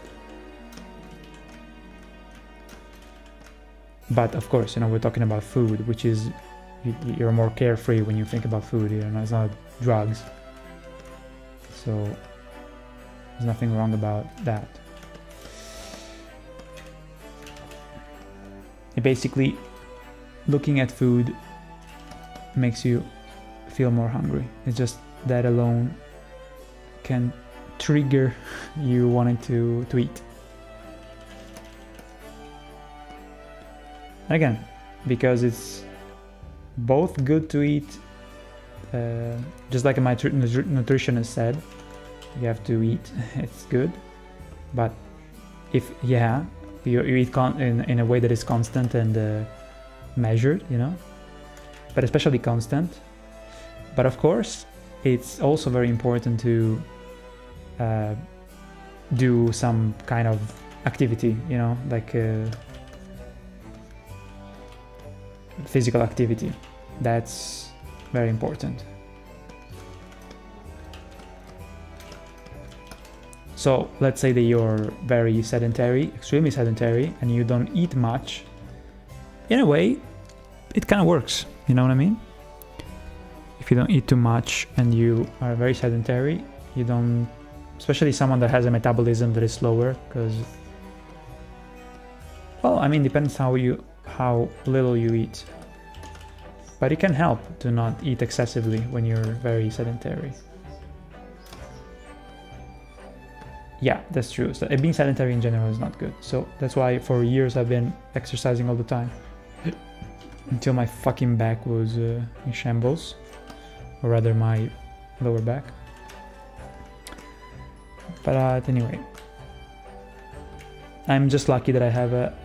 But of course, you know, we're talking about food, which is, you're more carefree when you think about food, you know, it's not drugs. So there's nothing wrong about that. It basically, looking at food makes you feel more hungry. It's just that alone can trigger you wanting to eat. Again, because it's both good to eat, just like my nutritionist said, you have to eat, it's good, but if you eat in a way that is constant and measured, you know, but especially constant. But of course, it's also very important to do some kind of activity, you know, like physical activity. That's very important. So let's say that you're very sedentary, extremely sedentary, and you don't eat much. In a way, it kind of works, you know what I mean? If you don't eat too much and you are very sedentary, you don't, especially someone that has a metabolism that is slower, because, well, I mean, depends how little you eat. But it can help to not eat excessively when you're very sedentary. Yeah, that's true. So being sedentary in general is not good. So that's why for years I've been exercising all the time. until my fucking back was in shambles, or rather my lower back. But anyway, I'm just lucky that I have a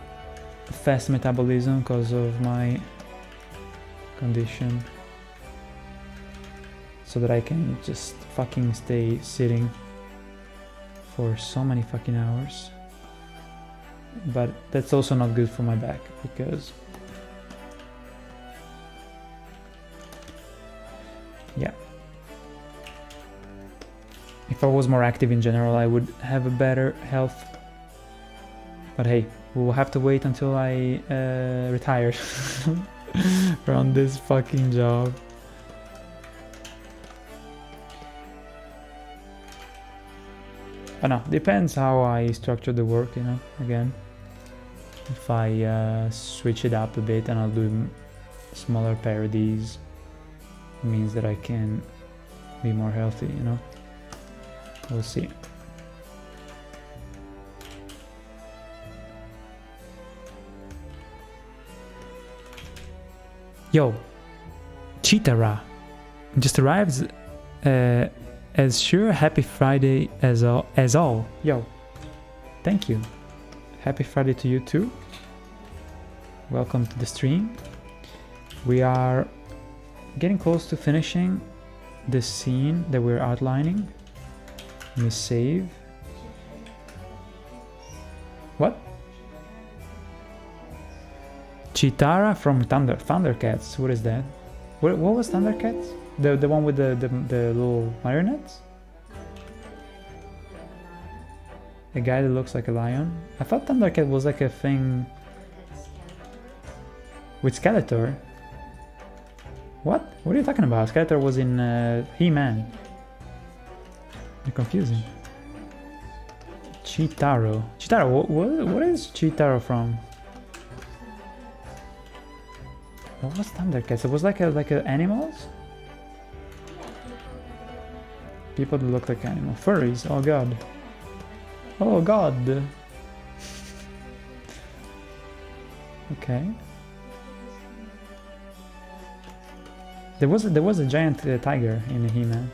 fast metabolism because of my condition, so that I can just fucking stay sitting for so many fucking hours. But that's also not good for my back, because yeah, if I was more active in general, I would have a better health. But hey, we'll have to wait until I retire from this fucking job. I know, depends how I structure the work, you know, again. If I switch it up a bit and I'll do smaller parodies, it means that I can be more healthy, you know. We'll see. Yo, Chitara just arrived. As sure, happy Friday as all. Yo, thank you. Happy Friday to you too. Welcome to the stream. We are getting close to finishing the scene that we're outlining. Let me save. What? Chitara from Thundercats. What is that? What was Thundercats? The one with the little marionettes? A guy that looks like a lion? I thought Thundercat was like a thing with Skeletor. What? What are you talking about? Skeletor was in He-Man. You're confusing. Chitaro. Chitaro, what is Chitaro from? What was Thundercats? It was like a animals? People that look like animals. Furries, oh god. Oh god. Okay. There was a giant tiger in He-Man.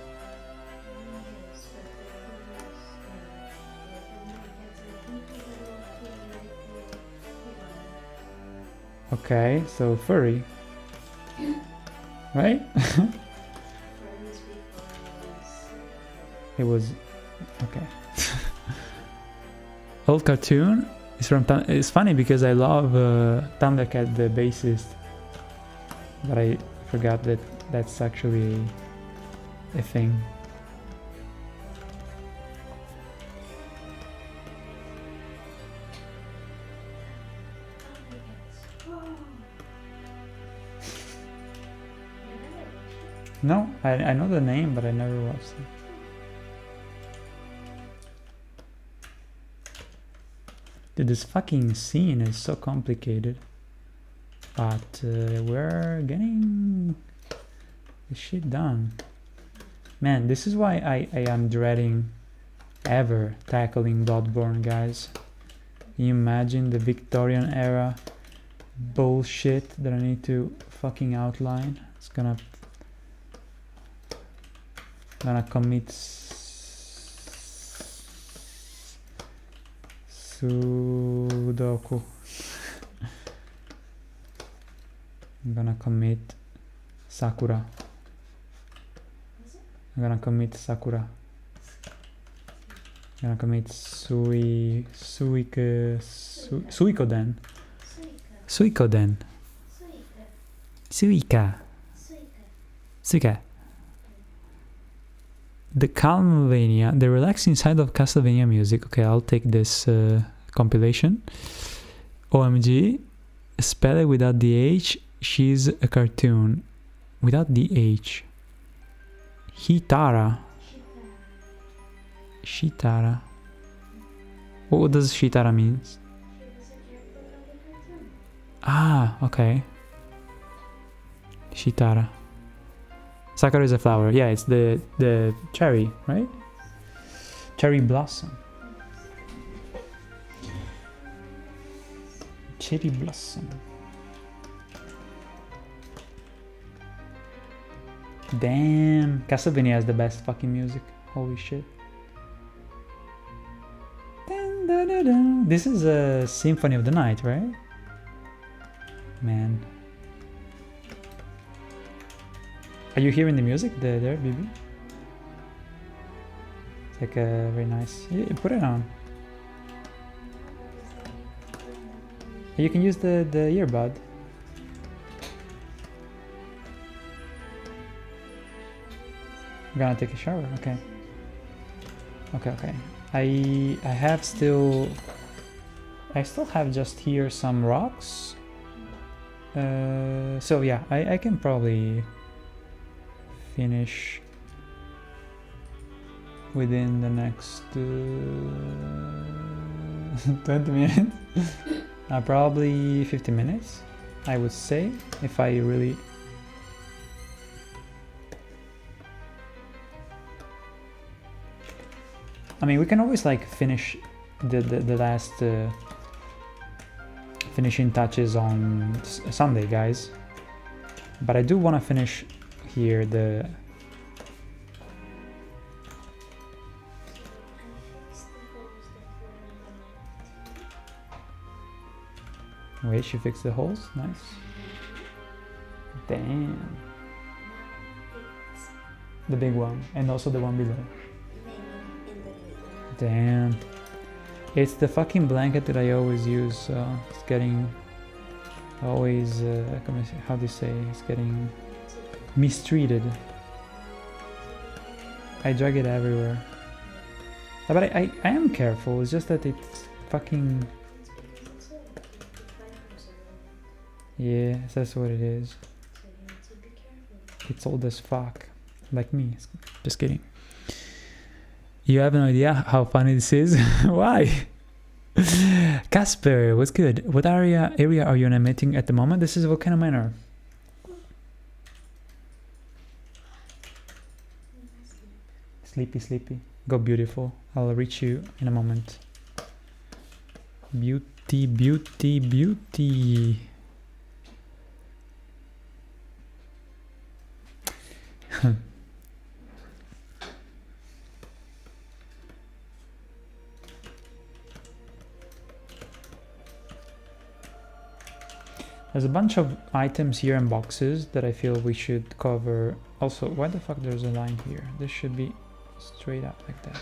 Okay, so furry. Right? It was okay. Old cartoon is from it's funny because I love Thundercat, the bassist, but I forgot that that's actually a thing. No, I know the name, but I never watched it. Dude, this fucking scene is so complicated, but we're getting the shit done. Man, this is why I am dreading ever tackling Bloodborne, guys. Can you imagine the Victorian era bullshit that I need to fucking outline? It's gonna commit Sudoku. I'm gonna commit Sakura. I'm gonna commit Sakura. I'm gonna commit Suikoden. Suika. The Calmvania, the relaxing side of Castlevania music. Okay, I'll take this compilation. OMG, spell it without the H. She's a cartoon. Without the H. Shitara. What does Shitara mean? Ah, okay. Shitara. Sakura is a flower. Yeah, it's the cherry, right? Cherry blossom. Cherry blossom. Damn, Castlevania has the best fucking music. Holy shit. Dun, dun, dun, dun. This is a Symphony of the Night, right? Man. Are you hearing the music there, baby? It's like a very nice. Yeah, put it on. You can use the earbud. I'm gonna take a shower. Okay. Okay. I have still. I still have just here some rocks. So yeah, I can probably finish within the next 20 minutes. Probably 50 minutes, I would say, if I really. I mean, we can always like finish the last finishing touches on Sunday, guys. But I do want to finish here the. Wait, she fixed the holes? Nice. Damn. The big one, and also the one below. Damn. It's the fucking blanket that I always use, so it's getting always, how do you say, it's getting mistreated. I drag it everywhere. But I am careful, it's just that it's fucking... Yeah, that's what it is. It's old as fuck. Like me. Just kidding. You have no idea how funny this is? Why? Casper, what's good? What area are you animating at the moment? This is Volcano Manor. Sleepy. Go beautiful. I'll reach you in a moment. Beauty. There's a bunch of items here in boxes that I feel we should cover. Also, why the fuck there's a line here? This should be straight up like that.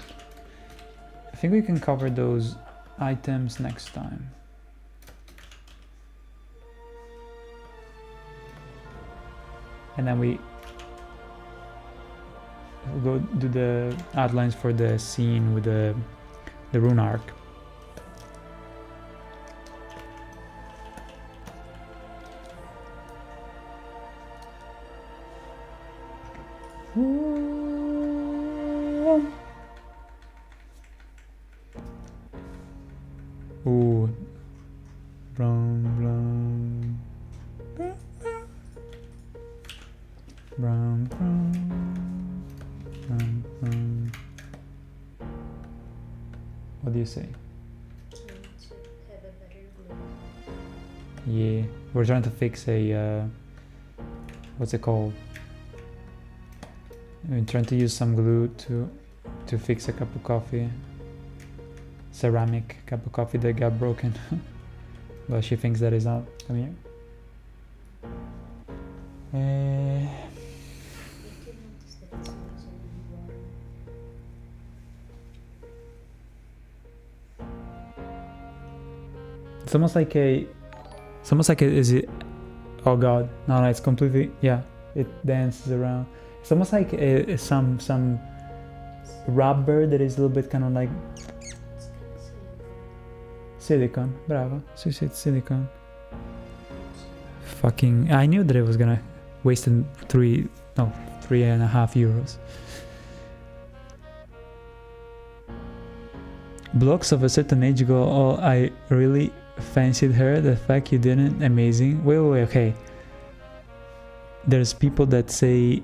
I think we can cover those items next time. And then we'll go do the outlines for the scene with the rune arc. Ooh, brown. What do you say? To have a better glue. Yeah, we're trying to fix a what's it called? We're trying to use some glue to fix a cup of coffee. Ceramic cup of coffee that got broken. Well, she thinks that is out. Come here. It's almost like is it? Oh god, no, it's completely, yeah. It dances around. It's almost like some rubber that is a little bit kind of like silicone. Bravo. So it's silicone. Fucking, I knew that it was gonna waste 3.5 euros. Blocks of a certain age ago, oh, I really fancied her. The fact you didn't, amazing. Wait, okay. There's people that say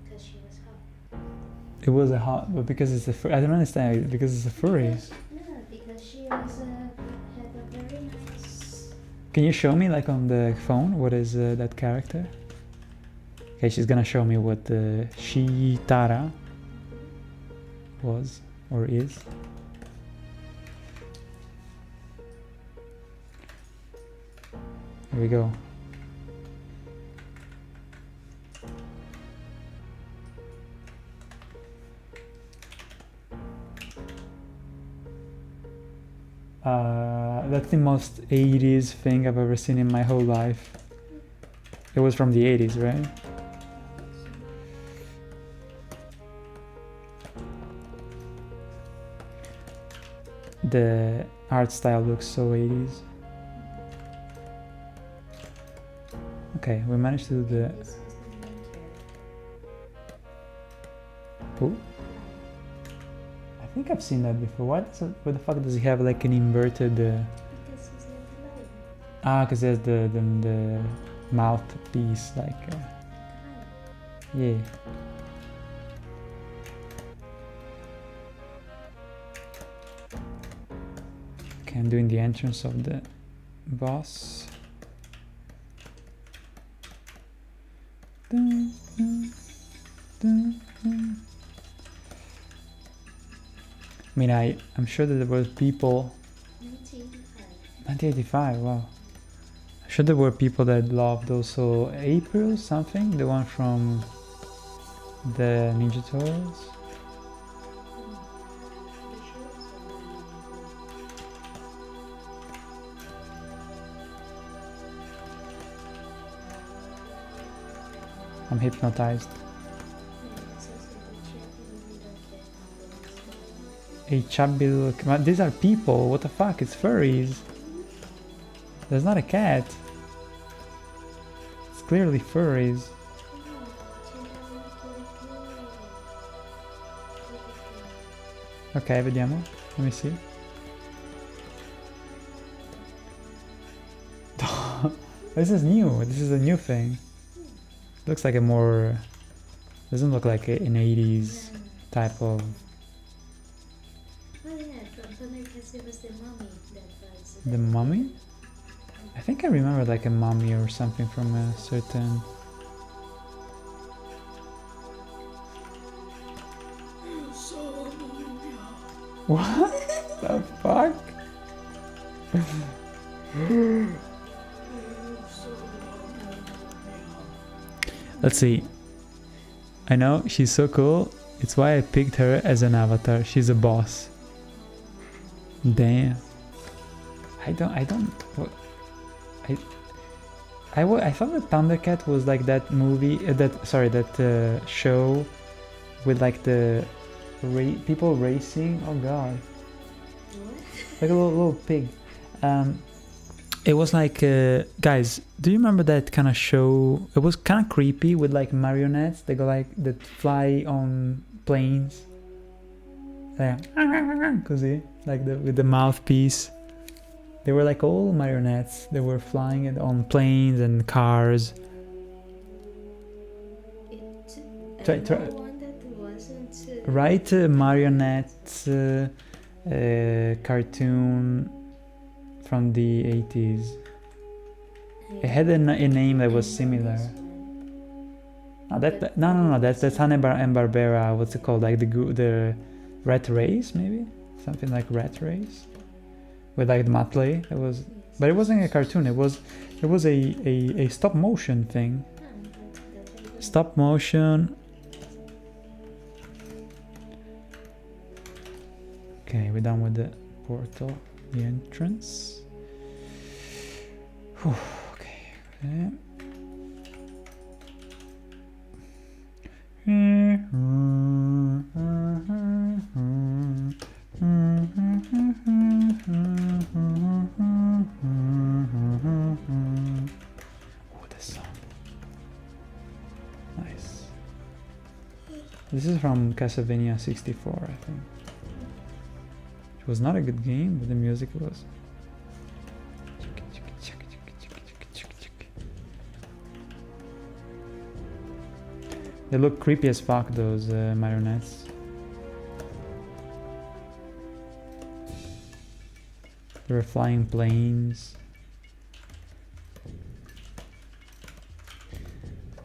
Because she was hot. it was a hot, but because it's a furry. I don't understand, because it's a furry. No, because she was had a very nice. Can you show me, like, on the phone, what is that character? Okay, she's gonna show me what the Shitara was or is. Here we go. That's the most 80s thing I've ever seen in my whole life. It was from the 80s, right? The art style looks so 80s. Okay, we managed to do the... Who? I think I've seen that before. What the fuck does he have like an inverted... Because he's like hello. Ah, because there's the mouthpiece, like... yeah. Okay, I'm doing the entrance of the boss. Dun, dun, dun, dun. I mean, I'm sure that there were people... 1985, wow. I'm sure there were people that loved also April something, the one from the Ninja Turtles. I'm hypnotized. A chubby little... These are people, what the fuck, it's furries. There's not a cat. It's clearly furries. Ok, vediamo. Let me see. This is new. This is a new thing. Looks like a more... Doesn't look like an 80s type of... Oh yeah, because it was the mummy that was... The mummy? I think I remember like a mummy or something from a certain... What the fuck? Let's see. I know, she's so cool. It's why I picked her as an avatar. She's a boss. Damn. I thought that Thundercat was like that movie, that show with like the people racing. Oh god. Like a little pig. It was like, guys, do you remember that kind of show? It was kind of creepy with like marionettes that go like, that fly on planes. Così, like with the mouthpiece. They were like all marionettes. They were flying on planes and cars. Right, marionette cartoon from the 80s. It had a name that was similar. No, that's Hanna-Barbera. What's it called? Like the Rat Race, maybe something like Rat Race, with like the Matley. It was, but it wasn't a cartoon. It was a stop motion thing. Stop motion. Okay, we're done with the portal, the entrance. Whew, okay. Oh, this song. Nice. This is from Castlevania 64, I think. It was not a good game, but the music was. They look creepy as fuck, those marionettes. There were flying planes.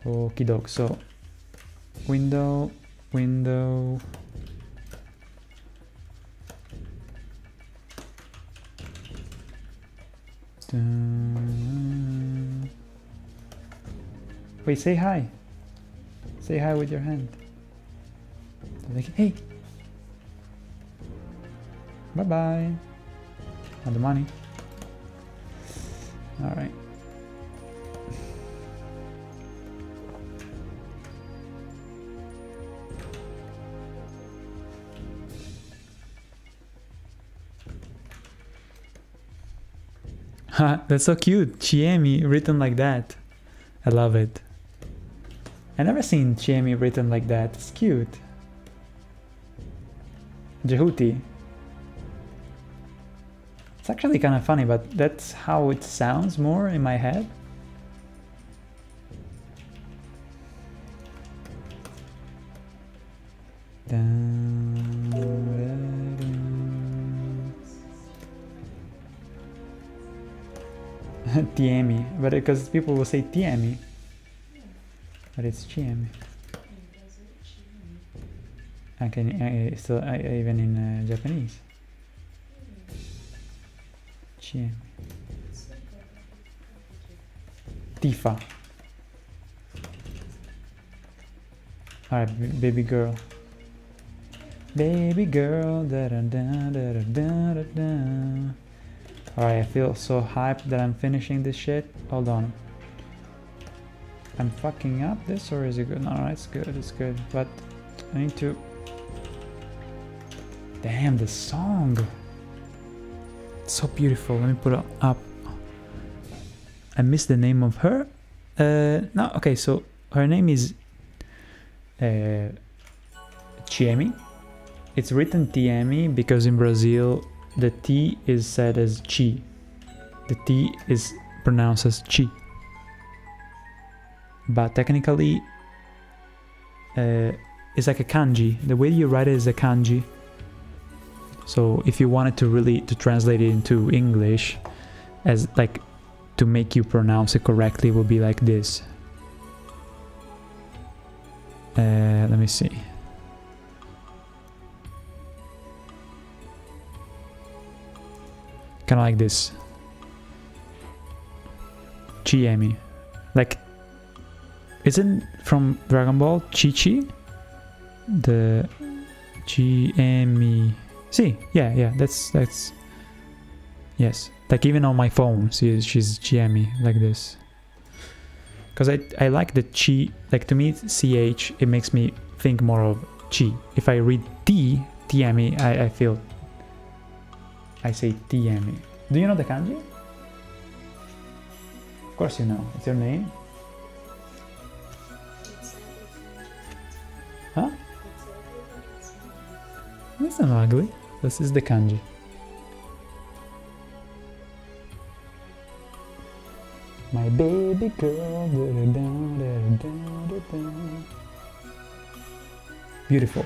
Okie doke. So window. Wait, say hi. Say hi with your hand. Like, hey. Bye bye. Not the money. All right. That's so cute. Chiemi written like that. I love it. I never seen Chiemi written like that. It's cute. Jehuti. It's actually kind of funny, but that's how it sounds more in my head. Tiemi, but because people will say Tiemi, but it's Chiemi. I can still even in Japanese. Chiemi. Tifa. Alright, baby girl. Baby girl. Da da da da da da da. Alright, I feel so hyped that I'm finishing this shit. Hold on. I'm fucking up this, or is it good? No, it's good, it's good. But I need to... Damn, the song! It's so beautiful. Let me put it up. I missed the name of her. No, okay, so her name is Chiemi. It's written Tiemi because in Brazil the T is said as Chi. The T is pronounced as Chi. But technically, it's like a kanji. The way you write it is a kanji. So if you wanted to really translate it into English, as like to make you pronounce it correctly, it would be like this. Let me see. Kind of like this. Chiemi. Like, isn't from Dragon Ball Chi-Chi? The Chiemi. See, yeah, that's yes. Like even on my phone, she's Chiemi like this. Because I like the Chi, like to me CH, it makes me think more of Chi. If I read Tiemi, I feel I say Tiemi. Do you know the kanji? Of course you know. It's your name. Huh? That's not ugly. This is the kanji. My baby girl. Beautiful.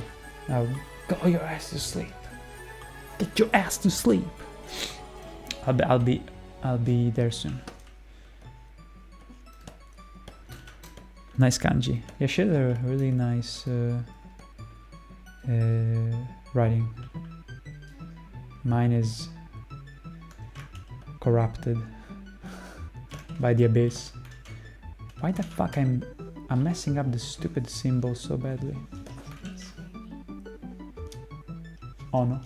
Now go your ass to sleep. Get your ass to sleep. I'll be there soon. Nice kanji. Yeah, she had a really nice writing. Mine is corrupted by the abyss. Why the fuck I'm messing up the stupid symbol so badly? Oh no.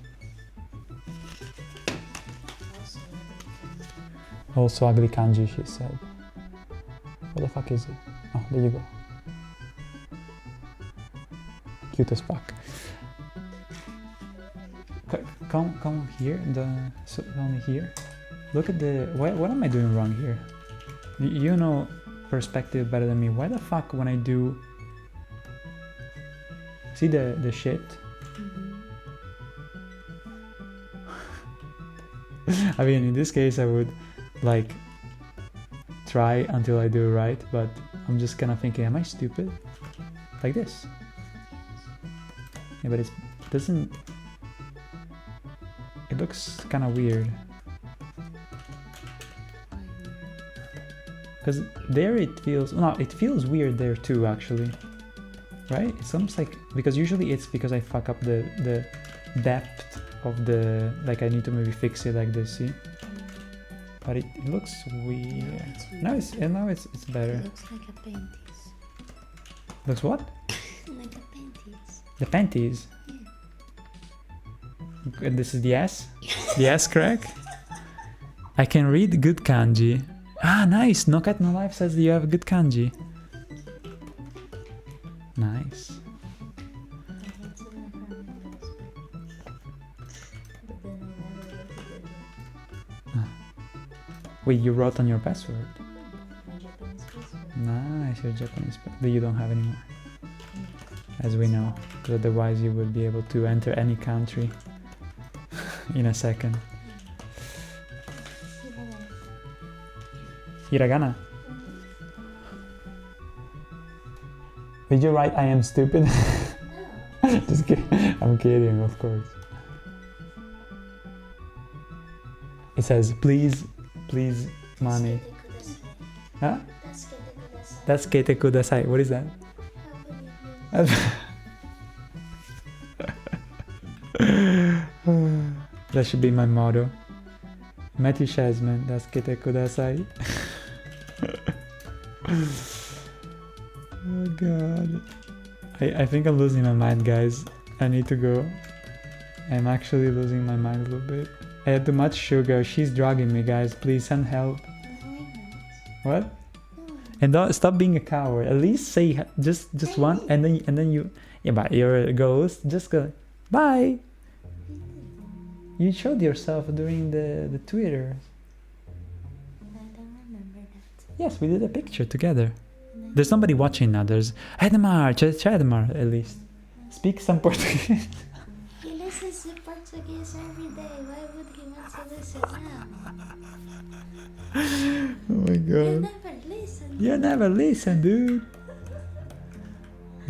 Also ugly kanji, she said. What the fuck is it? Oh, there you go. Cute as fuck. Come here, only here. Look at the... What am I doing wrong here? You know perspective better than me. Why the fuck when I do... See the shit? I mean, in this case I would like try until I do it right, but I'm just kind of thinking, am I stupid? Like this. Yeah, but it doesn't... It looks kind of weird. Because there it feels, no, it feels weird there too, actually. Right? It's almost like, because usually it's because I fuck up the depth of the, like I need to maybe fix it like this, see? But it looks weird. Now it's better. It looks like a panties. Looks what? Like a panties. The panties. And this is the S? The S crack? I can read good kanji. Ah, nice! No Cat No Life says you have good kanji. Nice. Wait, you wrote on your password? Nice, your Japanese that you don't have anymore. As we know, because otherwise you would be able to enter any country in a second. Hiragana. Did you write I am stupid? Just kidding. I'm kidding, of course. It says please money. Huh? That's kete kudasai. What is that? That should be my motto. Matthew Shazman, that's kete kudasai. Oh god. I think I'm losing my mind, guys. I need to go. I'm actually losing my mind a little bit. I had too much sugar. She's drugging me, guys. Please send help. What? And don't stop being a coward. At least say just one, and then you. Yeah, but you're a ghost. Just go. Bye. You showed yourself during the Twitter. I don't remember that. Yes, we did a picture together. There's nobody watching now. There's Edmar, Edmar at least. Speak some Portuguese. He listens to Portuguese every day. Why would he want to listen now? Oh my You god. never listen. You never listen, dude.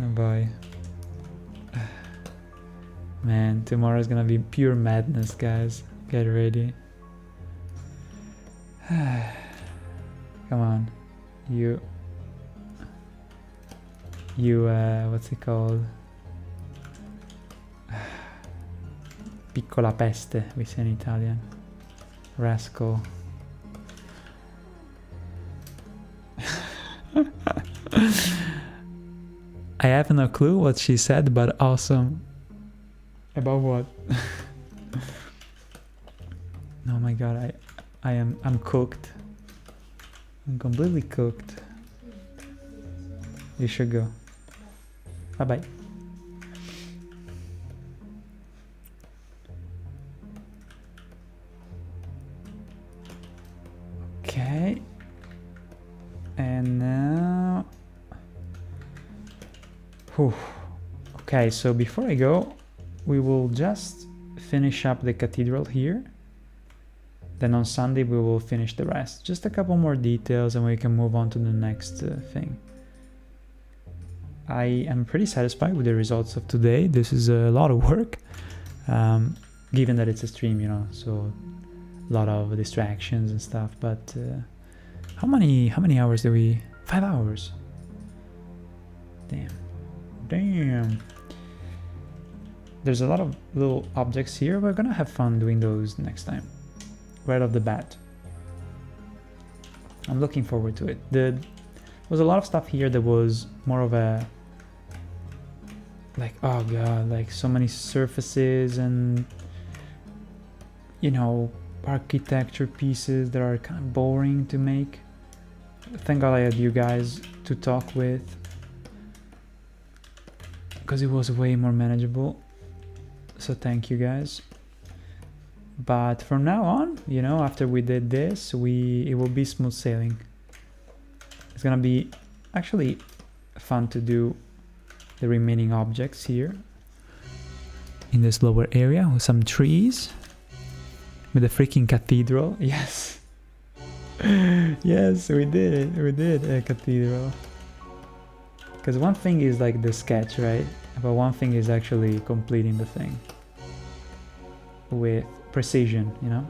Oh boy. Man, tomorrow's gonna be pure madness, guys. Get ready. Come on. You, what's it called? Piccola peste, we say in Italian. Rascal. I have no clue what she said, but awesome. About what? Oh my god, I'm cooked. I'm completely cooked. You should go. Bye bye. Okay. And now. Whew. Okay, so before I go, we will just finish up the cathedral here. Then on Sunday we will finish the rest. Just a couple more details and we can move on to the next thing. I am pretty satisfied with the results of today. This is a lot of work, given that it's a stream, you know, so a lot of distractions and stuff. But how many hours do we? 5 hours. Damn. There's a lot of little objects here. We're gonna have fun doing those next time, right off the bat. I'm looking forward to it. There was a lot of stuff here that was more of a, like, oh god, like so many surfaces and, you know, architecture pieces that are kind of boring to make. Thank god I had you guys to talk with, because it was way more manageable. So thank you guys. But from now on, you know, after we did this, it will be smooth sailing. It's gonna be actually fun to do the remaining objects here in this lower area with some trees, with a freaking cathedral. Yes. Yes, we did a cathedral. Because one thing is like the sketch, right? But one thing is actually completing the thing with precision, you know?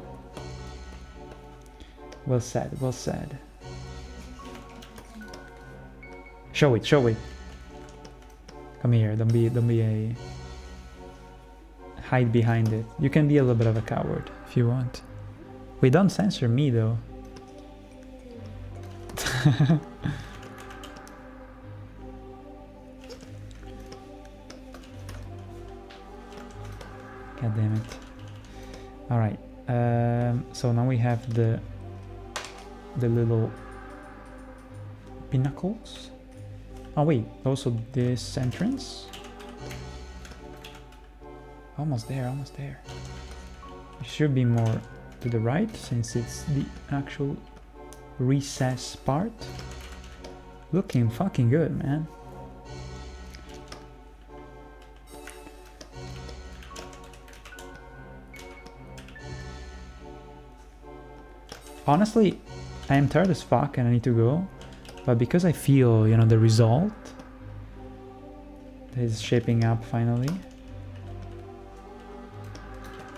Well said, well said. show it, show it. Come here, don't be a... Hide behind it. You can be a little bit of a coward if you want. Wait, don't censor me though. God damn it. Alright, so now we have the little pinnacles. Oh wait, also this entrance. Almost there, almost there. It should be more to the right since it's the actual recess part. Looking fucking good, man. Honestly, I am tired as fuck and I need to go, but because I feel, you know, the result is shaping up finally,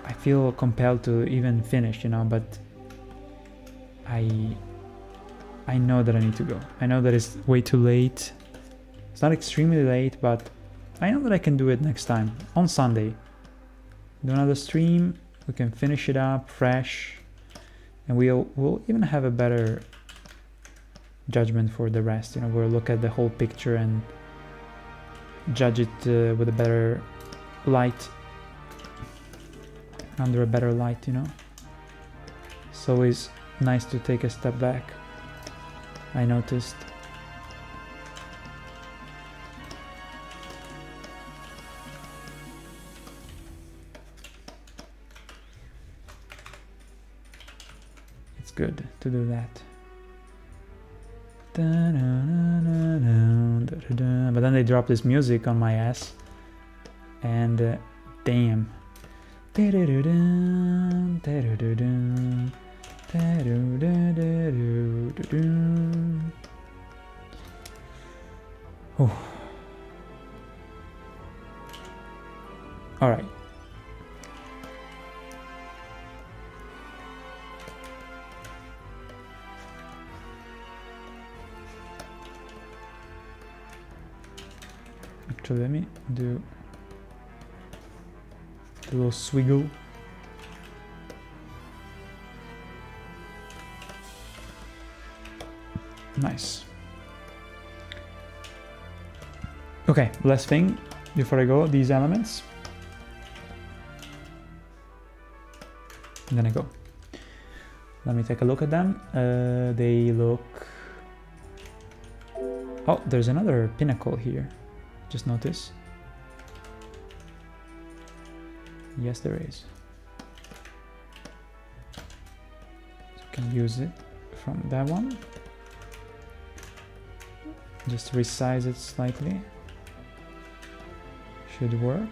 I feel compelled to even finish, you know, but I know that I need to go. I know that it's way too late. It's not extremely late, but I know that I can do it next time on Sunday. Do another stream, we can finish it up fresh. And we'll even have a better judgment for the rest. You know, we'll look at the whole picture and judge it with a better light, under a better light, you know. It's always nice to take a step back, I noticed. Good to do that. But then they drop this music on my ass and damn. All right. Actually, let me do a little swiggle. Nice. Okay, last thing before I go, these elements. And then I go. Let me take a look at them. They look... Oh, there's another pinnacle here. Just notice. Yes, there is. So you can use it from that one. Just resize it slightly. Should work.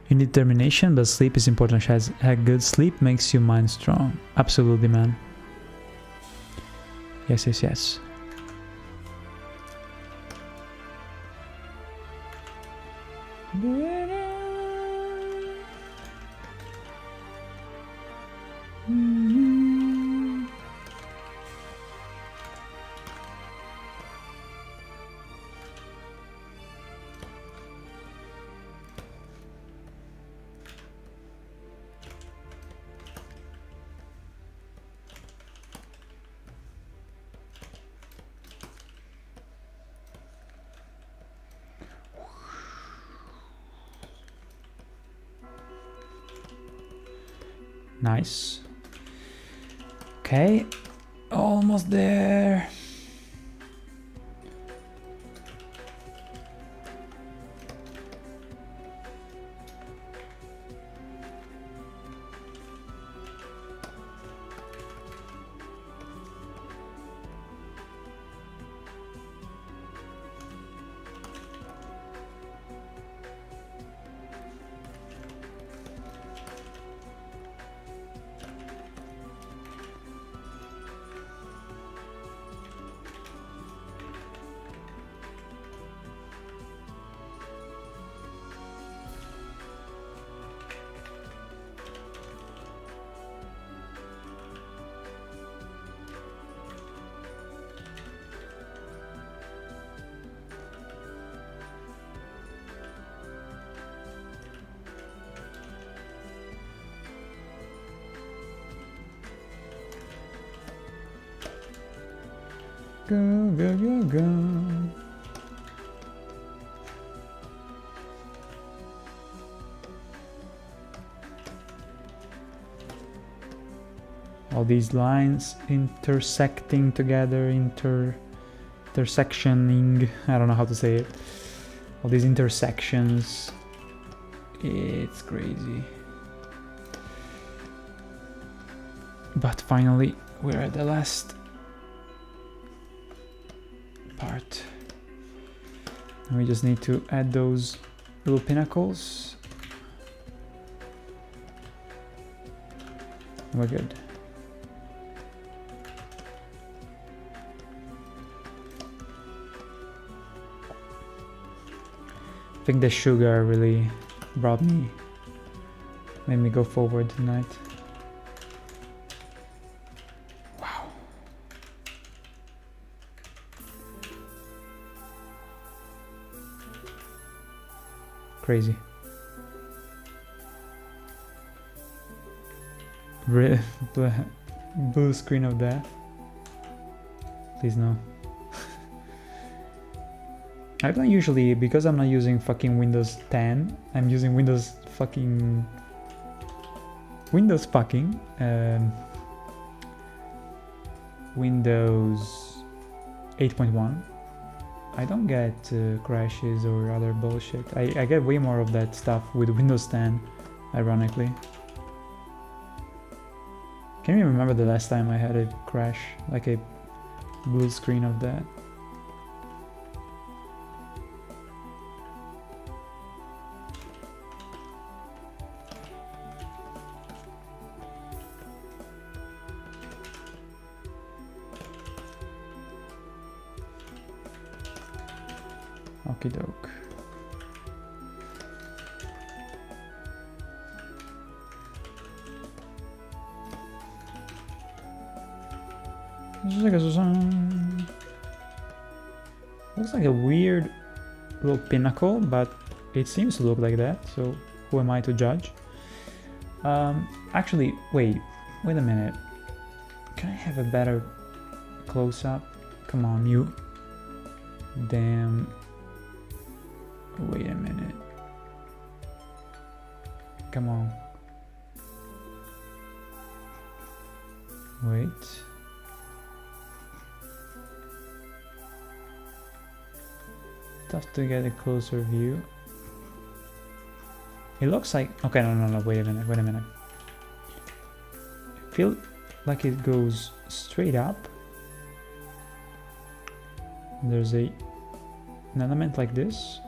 You need determination, but sleep is important. A good sleep makes your mind strong. Absolutely, man. Yes, yes, yes. Nice. Okay, almost there. Go, go, go, go. All these lines intersecting together, intersectioning, I don't know how to say it. All these intersections, it's crazy. But finally, we're at the last part. And we just need to add those little pinnacles. We're good. I think the sugar really made me go forward tonight. Wow. Crazy. Blue screen of death. Please no. I don't usually, because I'm not using fucking Windows 10, I'm using Windows fucking 8.1. I don't get crashes or other bullshit. I get way more of that stuff with Windows 10, ironically. Can't even remember the last time I had a crash, like a blue screen of that. Okie doke. Looks like a weird little pinnacle, but it seems to look like that, so who am I to judge? Actually, wait a minute. Can I have a better close-up? Come on, you. Damn. Wait a minute. Come on. Wait. Tough to get a closer view. It looks like... Okay, no, wait a minute. I feel like it goes straight up. There's an element like this.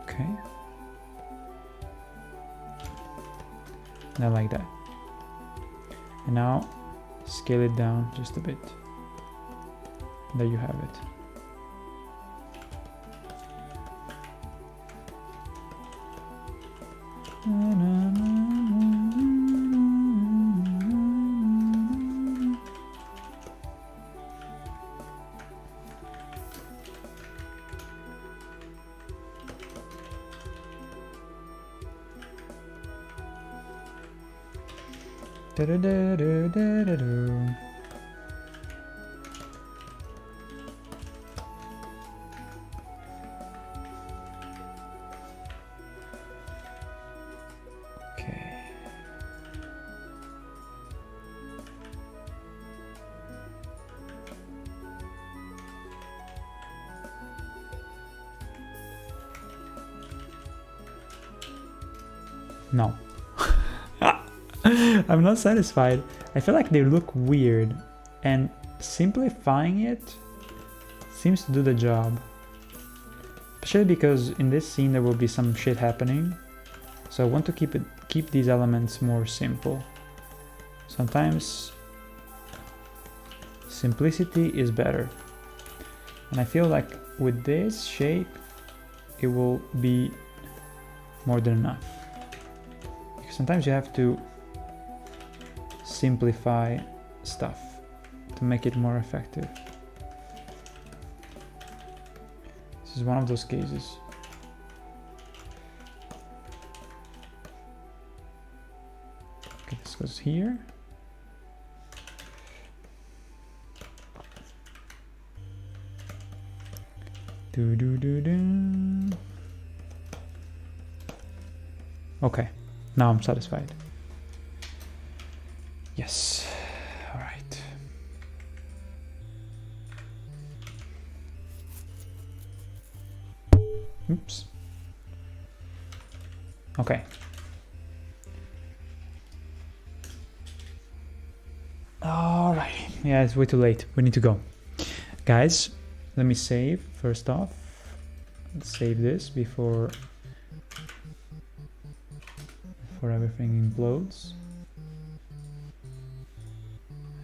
Okay. Not like that. And now scale it down just a bit. There you have it. Okay. No. I'm not satisfied. I feel like they look weird, and simplifying it seems to do the job. Especially because in this scene there will be some shit happening, so I want to keep these elements more simple. Sometimes simplicity is better, and I feel like with this shape it will be more than enough. Sometimes you have to simplify stuff to make it more effective. This is one of those cases. Okay, this goes here. Do. Okay, now I'm satisfied. Yes, all right. Oops. Okay. All right. Yeah, it's way too late. We need to go. Guys, let me save first off. Let's save this before everything implodes.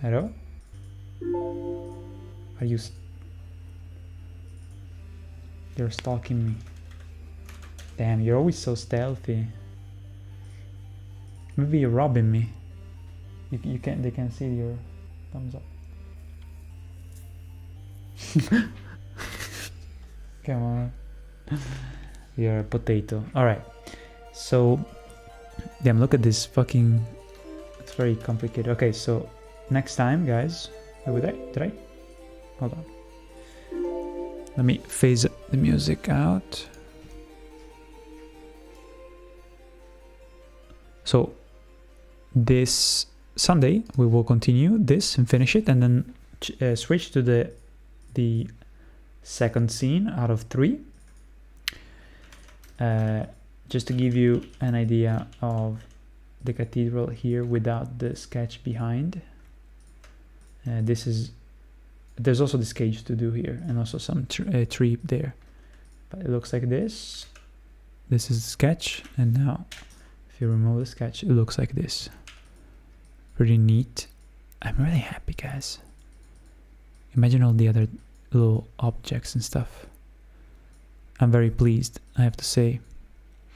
Hello? Are you... You're stalking me. Damn, you're always so stealthy. Maybe you're robbing me. You can't. They can see your thumbs up. Come on. You're a potato. All right. So, damn, look at this fucking... It's very complicated. Okay, so next time, guys... Did I? Hold on. Let me phase the music out. So, this Sunday, we will continue this and finish it, and then switch to the second scene out of 3. Just to give you an idea of the cathedral here without the sketch behind. There's also this cage to do here, and also some tree there. But it looks like this. This is the sketch, and now if you remove the sketch, it looks like this. Pretty neat. I'm really happy, guys. Imagine all the other little objects and stuff. I'm very pleased, I have to say.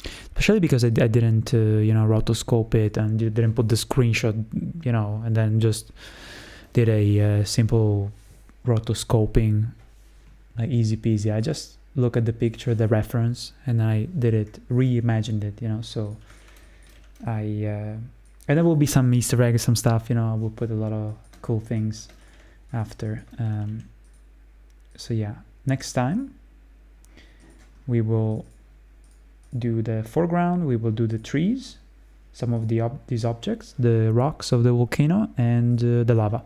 Especially because I didn't, rotoscope it and didn't put the screenshot, and then just did a simple rotoscoping, like easy peasy. I just look at the picture, the reference, and I did it, reimagined it, so and there will be some Easter eggs, some stuff, I will put a lot of cool things after. So yeah, next time we will do the foreground, we will do the trees, some of these objects, the rocks of the volcano, and the lava.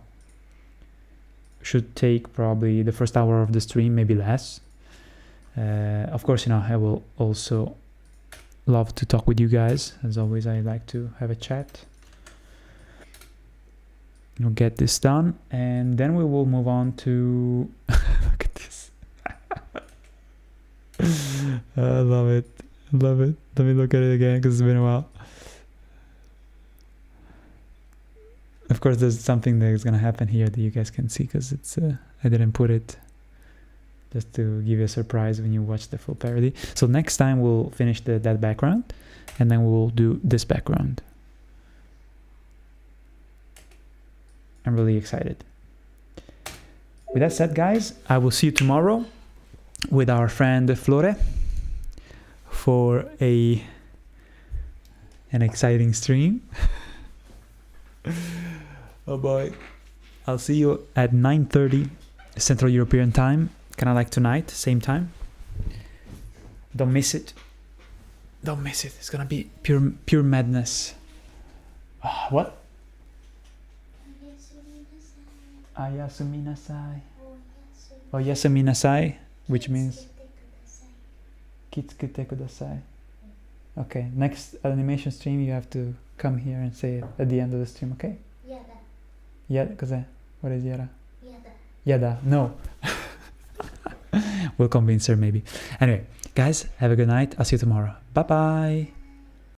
Should take probably the first hour of the stream, maybe less. Of course, I will also love to talk with you guys. As always, I like to have a chat. We'll get this done, and then we will move on to... Look at this. I love it. Love it. Let me look at it again because it's been a while. Of course, there's something that is going to happen here that you guys can see because it's I didn't put it just to give you a surprise when you watch the full parody. So next time we'll finish that background, and then we'll do this background. I'm really excited. With that said, guys, I will see you tomorrow with our friend Flore for an exciting stream. Oh boy. I'll see you at 9:30 Central European time, kind of like tonight, same time. Don't miss it. Don't miss it. It's gonna be pure madness. What? Ayasumi nasai. Oyasumi nasai, which means Kitsukete kudasai. Okay, next animation stream you have to come here and say it at the end of the stream, okay? Yada. Yada, cos'è? What is yada? Yada. Yada, no. We'll convince her maybe. Anyway, guys, have a good night. I'll see you tomorrow. Bye bye.